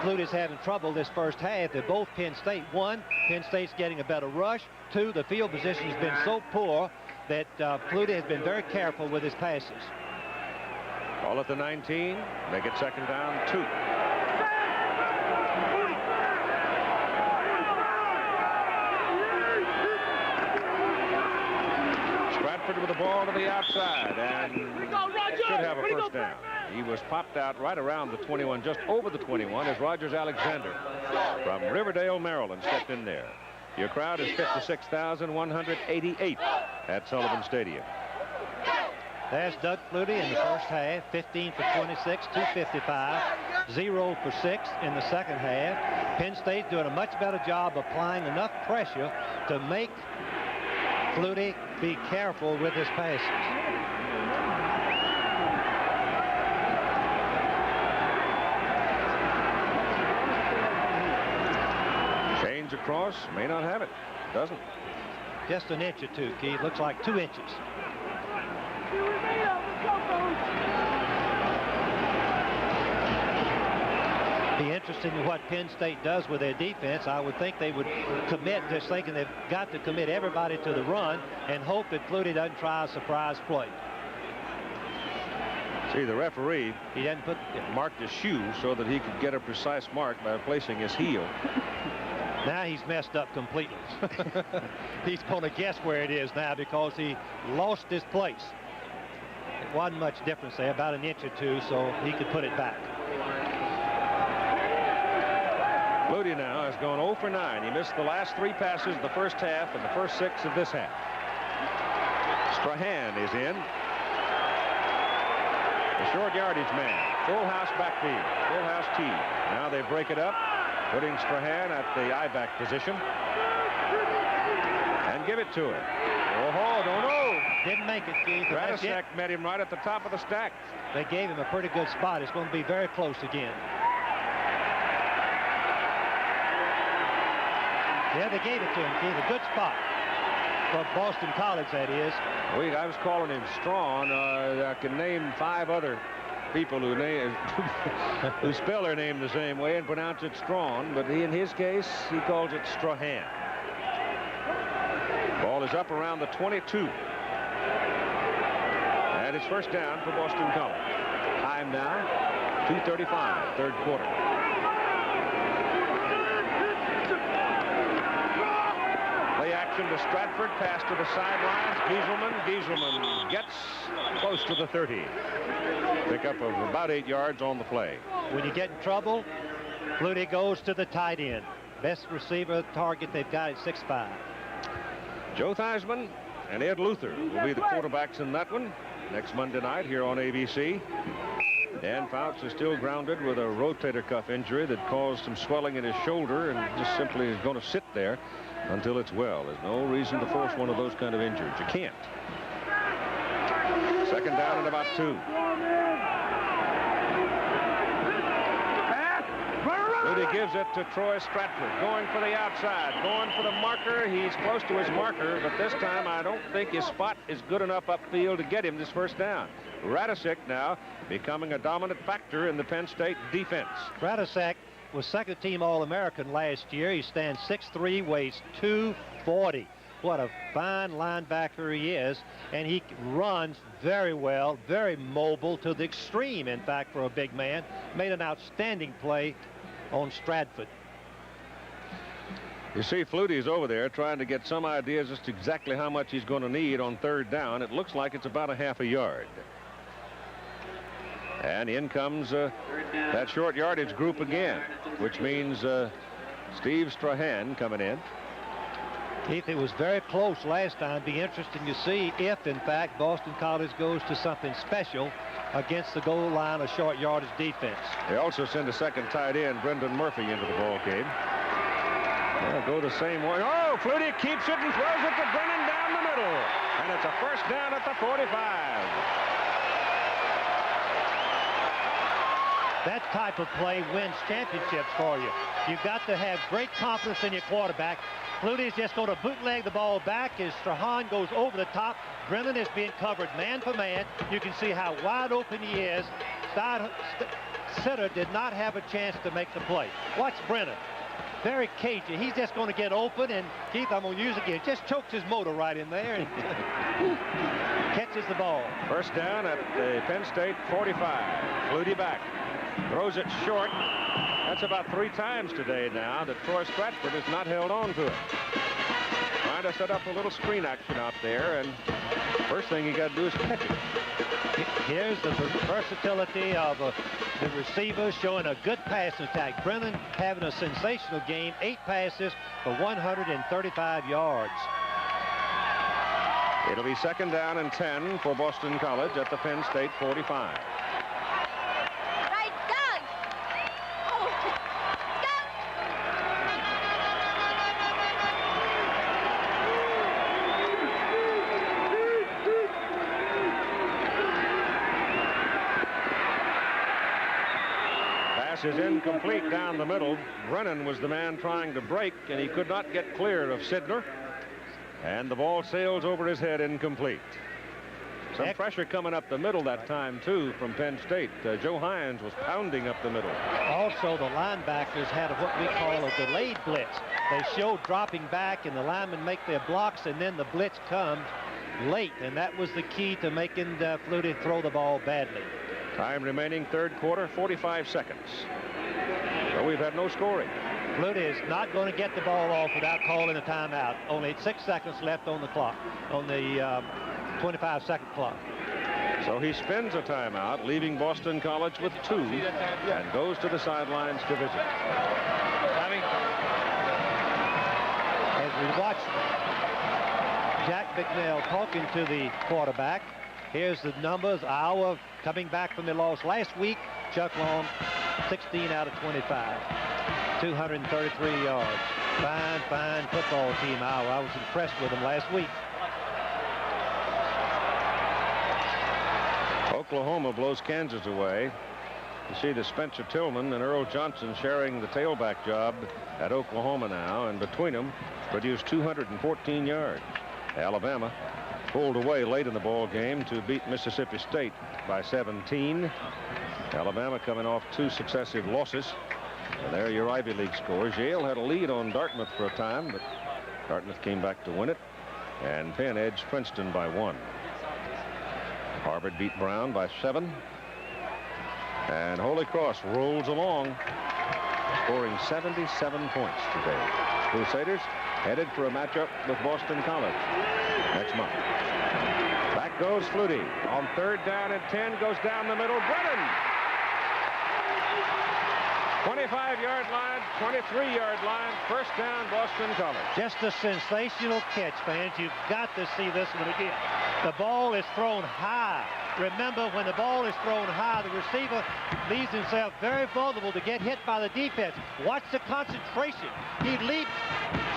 Flutie's having trouble this first half. They're both Penn State. 1, Penn State's getting a better rush. 2, the field position has been so poor that Flutie has been very careful with his passes. Ball at the 19. Make it second down, 2. Stratford with the ball to the outside, and should have a first down. He was popped out right around the 21, just over the 21, as Rogers Alexander from Riverdale, Maryland, stepped in there. Your crowd is 56,188 at Sullivan Stadium. There's Doug Flutie in the first half, 15 for 26, 255, 0 for 6 in the second half. Penn State's doing a much better job applying enough pressure to make Flutie be careful with his passes. across, may not have it. Doesn't. Just an inch or two, Keith. Looks like 2 inches. Be interesting in what Penn State does with their defense. I would think they would commit, just thinking they've got to commit everybody to the run and hope that Flutie doesn't try a surprise play. See, the referee, he hadn't marked his shoe so that he could get a precise mark by placing his heel. Now he's messed up completely. He's going to guess where it is now because he lost his place. It wasn't much difference there, about an inch or two, so he could put it back. Flutie now has gone 0 for 9. He missed the last 3 passes of the first half and the first 6 of this half. Strahan is in. The short yardage man. Full house backfield. Full house tee. Now they break it up, putting Strahan at the I-back position. And give it to him. Oh, don't know. Didn't make it, Keith. Radisek met him right at the top of the stack. They gave him a pretty good spot. It's going to be very close again. Yeah, they gave it to him, Keith. A good spot for Boston College, that is. Wait, I was calling him Strawn. I can name 5 other people who who spell their name the same way and pronounce it Strawn, but in his case, he calls it Strahan. Ball is up around the 22. And it's first down for Boston College. Time now, 2:35, third quarter. Play action to Stratford, pass to the sidelines. Gieselman gets close to the 30. Pickup of about 8 yards on the play. When you get in trouble, Flutie goes to the tight end. Best receiver target they've got at 6'5". Joe Theismann and Ed Luther will be the quarterbacks in that one next Monday night here on ABC. Dan Fouts is still grounded with a rotator cuff injury that caused some swelling in his shoulder and just simply is going to sit there until it's well. There's no reason to force one of those kind of injuries. You can't. Second down and about 2. Flutie gives it to Troy Stratford, going for the outside, going for the marker. He's close to his marker, but this time I don't think his spot is good enough upfield to get him this first down. Radisek now becoming a dominant factor in the Penn State defense. Radisek was second-team All-American last year. He stands 6'3", weighs 240. What a fine linebacker he is, and he runs very well, very mobile to the extreme, in fact, for a big man. Made an outstanding play on Stratford. You see Flutie's over there trying to get some ideas as to exactly how much he's going to need on third down. It looks like it's about a half a yard. And in comes that short yardage group again, which means Steve Strahan coming in. Keith, it was very close last time. Be interesting to see if, in fact, Boston College goes to something special against the goal line of short yardage defense. They also send a second tight end, Brendan Murphy, into the ball game. They'll go the same way. Oh, Flutie keeps it and throws it to Brennan down the middle. And it's a first down at the 45. That type of play wins championships for you. You've got to have great confidence in your quarterback. Flutie's just going to bootleg the ball back as Strahan goes over the top. Brennan is being covered man for man. You can see how wide open he is. Sitter did not have a chance to make the play. Watch Brennan. Very cagey. He's just going to get open, and Keith, I'm going to use it again. Just chokes his motor right in there and catches the ball. First down at the Penn State 45. Flutie back. Throws it short. That's about 3 times today now that Troy Stratford has not held on to it. Trying to set up a little screen action out there, and first thing you got to do is catch it. Here's the versatility of the receivers showing a good passing attack. Brennan having a sensational game, 8 passes for 135 yards. It'll be second down and 10 for Boston College at the Penn State 45. is incomplete down the middle. Brennan was the man trying to break, and he could not get clear of Sidner. And the ball sails over his head, incomplete. Some pressure coming up the middle that time, too, from Penn State. Joe Hines was pounding up the middle. Also, the linebackers had what we call a delayed blitz. They show dropping back, and the linemen make their blocks, and then the blitz comes late, and that was the key to making Flutie throw the ball badly. Time remaining, third quarter, 45 seconds. So we've had no scoring. Flutie is not going to get the ball off without calling a timeout. Only 6 seconds left on the clock, on the 25-second clock. So he spends a timeout, leaving Boston College with 2, and goes to the sidelines to visit. As we watch Jack Bicknell talking to the quarterback, here's the numbers. Iowa coming back from their loss last week. Chuck Long, 16 out of 25, 233 yards. Fine football team, Iowa. I was impressed with them last week. Oklahoma blows Kansas away. You see the Spencer Tillman and Earl Johnson sharing the tailback job at Oklahoma now, and between them produced 214 yards. Alabama pulled away late in the ball game to beat Mississippi State by 17. Alabama coming off 2 successive losses. And there are your Ivy League scores. Yale had a lead on Dartmouth for a time, but Dartmouth came back to win it. And Penn edged Princeton by 1. Harvard beat Brown by 7. And Holy Cross rolls along, scoring 77 points today. Crusaders headed for a matchup with Boston College next month. Back goes Flutie. On 3rd down and 10, goes down the middle. Brennan! 25-yard line, 23-yard line, first down, Boston College. Just a sensational catch, fans. You've got to see this one again. The ball is thrown high. Remember, when the ball is thrown high, the receiver leaves himself very vulnerable to get hit by the defense. Watch the concentration. He leaps,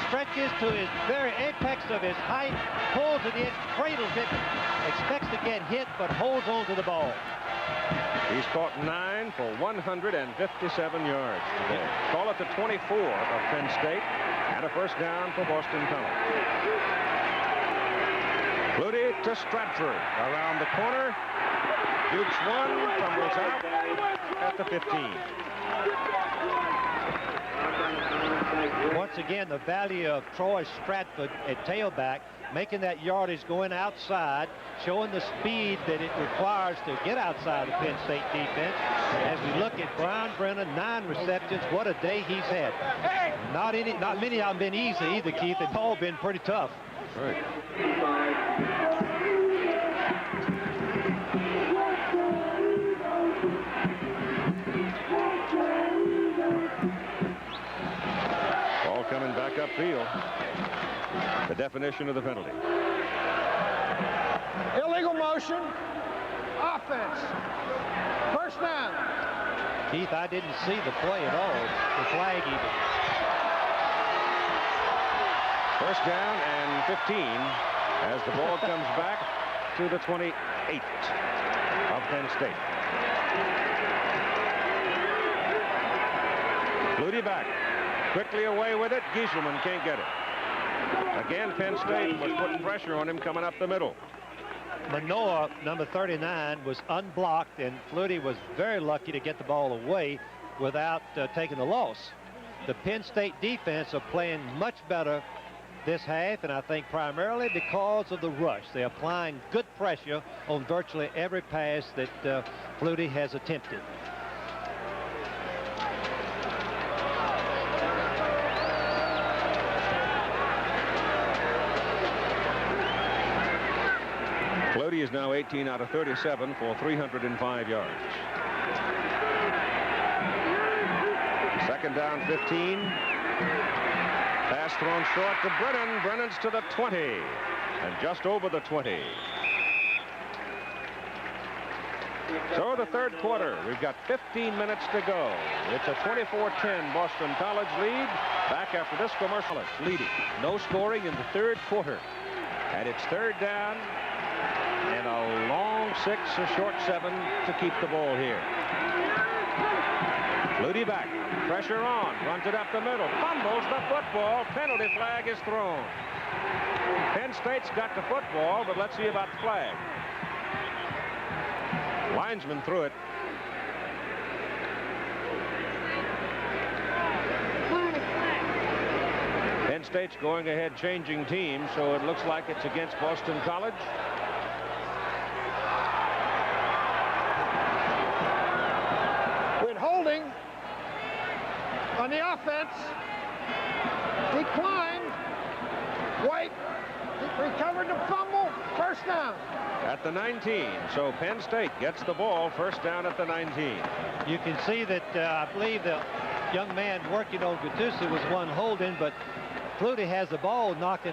stretches to his very apex of his height, pulls it in, cradles it, expects to get hit, but holds on to the ball. He's caught 9 for 157 yards today. Call it the 24 of Penn State, and a first down for Boston College. Flutie to Stratford. Around the corner. Dukes 1, fumbles out at the 15. Once again, the value of Troy Stratford at tailback, making that yardage going outside, showing the speed that it requires to get outside the Penn State defense. As we look at Brian Brennan, 9 receptions. What a day he's had. Not many of them been easy either, Keith. They've all been pretty tough. Right. Ball coming back upfield. The definition of the penalty. Illegal motion. Offense. First down. Keith, I didn't see the play at all. The flag even. First down and 15 as the ball comes back to the 28 of Penn State. Flutie back. Quickly away with it. Gieselman can't get it. Again, Penn State was putting pressure on him coming up the middle. Manoa, number 39, was unblocked, and Flutie was very lucky to get the ball away without taking the loss. The Penn State defense are playing much better this half, and I think primarily because of the rush. They're applying good pressure on virtually every pass that Flutie has attempted. Flutie is now 18 out of 37 for 305 yards. Second down, 15. Pass thrown short to Brennan. Brennan's to the 20 and just over the 20. So the third quarter, we've got 15 minutes to go. It's a 24-10 Boston College lead. Back after this commercial, it's leading. No scoring in the third quarter. And it's third down and a long 6, a short 7 to keep the ball here. Flutie back. Pressure on. Runs it up the middle. Fumbles the football. Penalty flag is thrown. Penn State's got the football, but let's see about the flag. Linesman threw it. Penn State's going ahead changing teams, so it looks like it's against Boston College. With holding on the offense, declined. White recovered the fumble, first down. At the 19, so Penn State gets the ball, first down at the 19. You can see that I believe the young man working on Gattuso was one holding, but Flutie has the ball knocked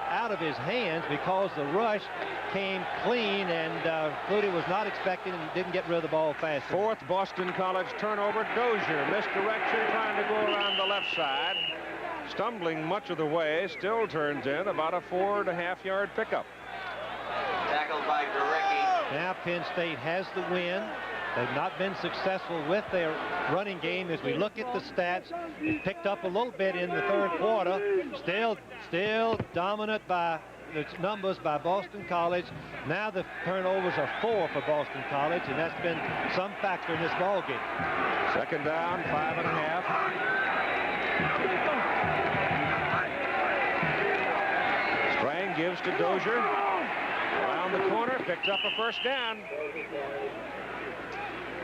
out of his hands because the rush came clean, and Flutie was not expecting and didn't get rid of the ball fast. Fourth Boston College turnover. Dozier misdirection, trying to go around the left side. Stumbling much of the way, still turns in about a 4.5-yard pickup. Tackled by Gurecki. Now Penn State has the win. They've not been successful with their running game. As we look at the stats, it picked up a little bit in the third quarter. Still dominant by the numbers by Boston College. Now the turnovers are 4 for Boston College, and that's been some factor in this ball game. Second down, 5.5. Strang gives to Dozier. Around the corner, picks up a first down.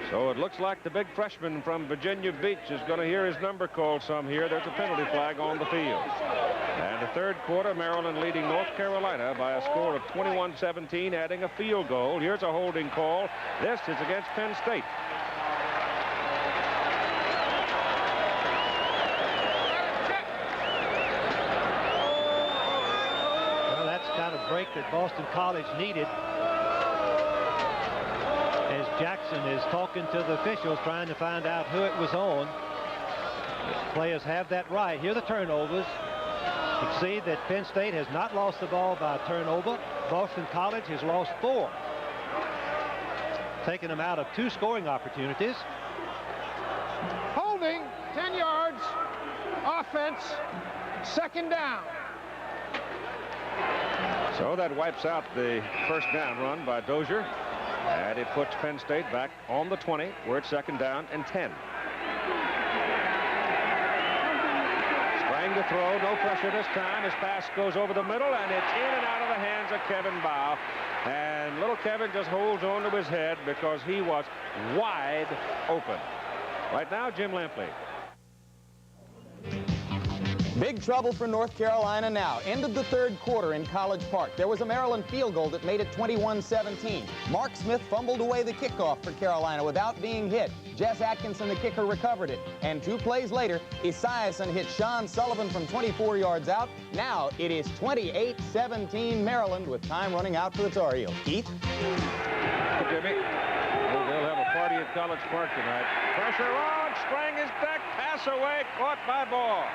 So it looks like the big freshman from Virginia Beach is going to hear his number called some here. There's a penalty flag on the field. And the third quarter, Maryland leading North Carolina by a score of 21-17, adding a field goal. Here's a holding call. This is against Penn State. Well, that's the kind of break that Boston College needed, as Jackson is talking to the officials, trying to find out who it was on. The players have that right. Here are the turnovers. You can see that Penn State has not lost the ball by a turnover. Boston College has lost 4, taking them out of 2 scoring opportunities. Holding, 10 yards, offense, second down. So that wipes out the first down run by Dozier. And it puts Penn State back on the 20. We're at second down and 10. Strang to throw, no pressure this time. His pass goes over the middle, and it's in and out of the hands of Kevin Bow. And little Kevin just holds on to his head because he was wide open. Right now, Jim Lampley. Big trouble for North Carolina now. Ended the third quarter in College Park. There was a Maryland field goal that made it 21-17. Mark Smith fumbled away the kickoff for Carolina without being hit. Jess Atkinson, the kicker, recovered it. And 2 plays later, Esiason hit Sean Sullivan from 24 yards out. Now it is 28-17 Maryland with time running out for the Tar Heels. Keith? Jimmy. They'll have a party at College Park tonight. Pressure on. Strang is back. Pass away. Caught by Ball.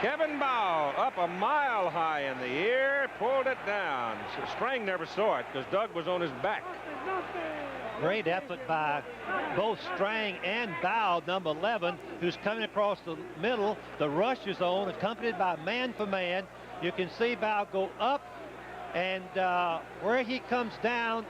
Kevin Bow up a mile high in the air, pulled it down. Strang never saw it because Doug was on his back. Great effort by both Strang and Bow, number 11, who's coming across the middle. The rush is on, accompanied by man for man. You can see Bow go up, and where he comes down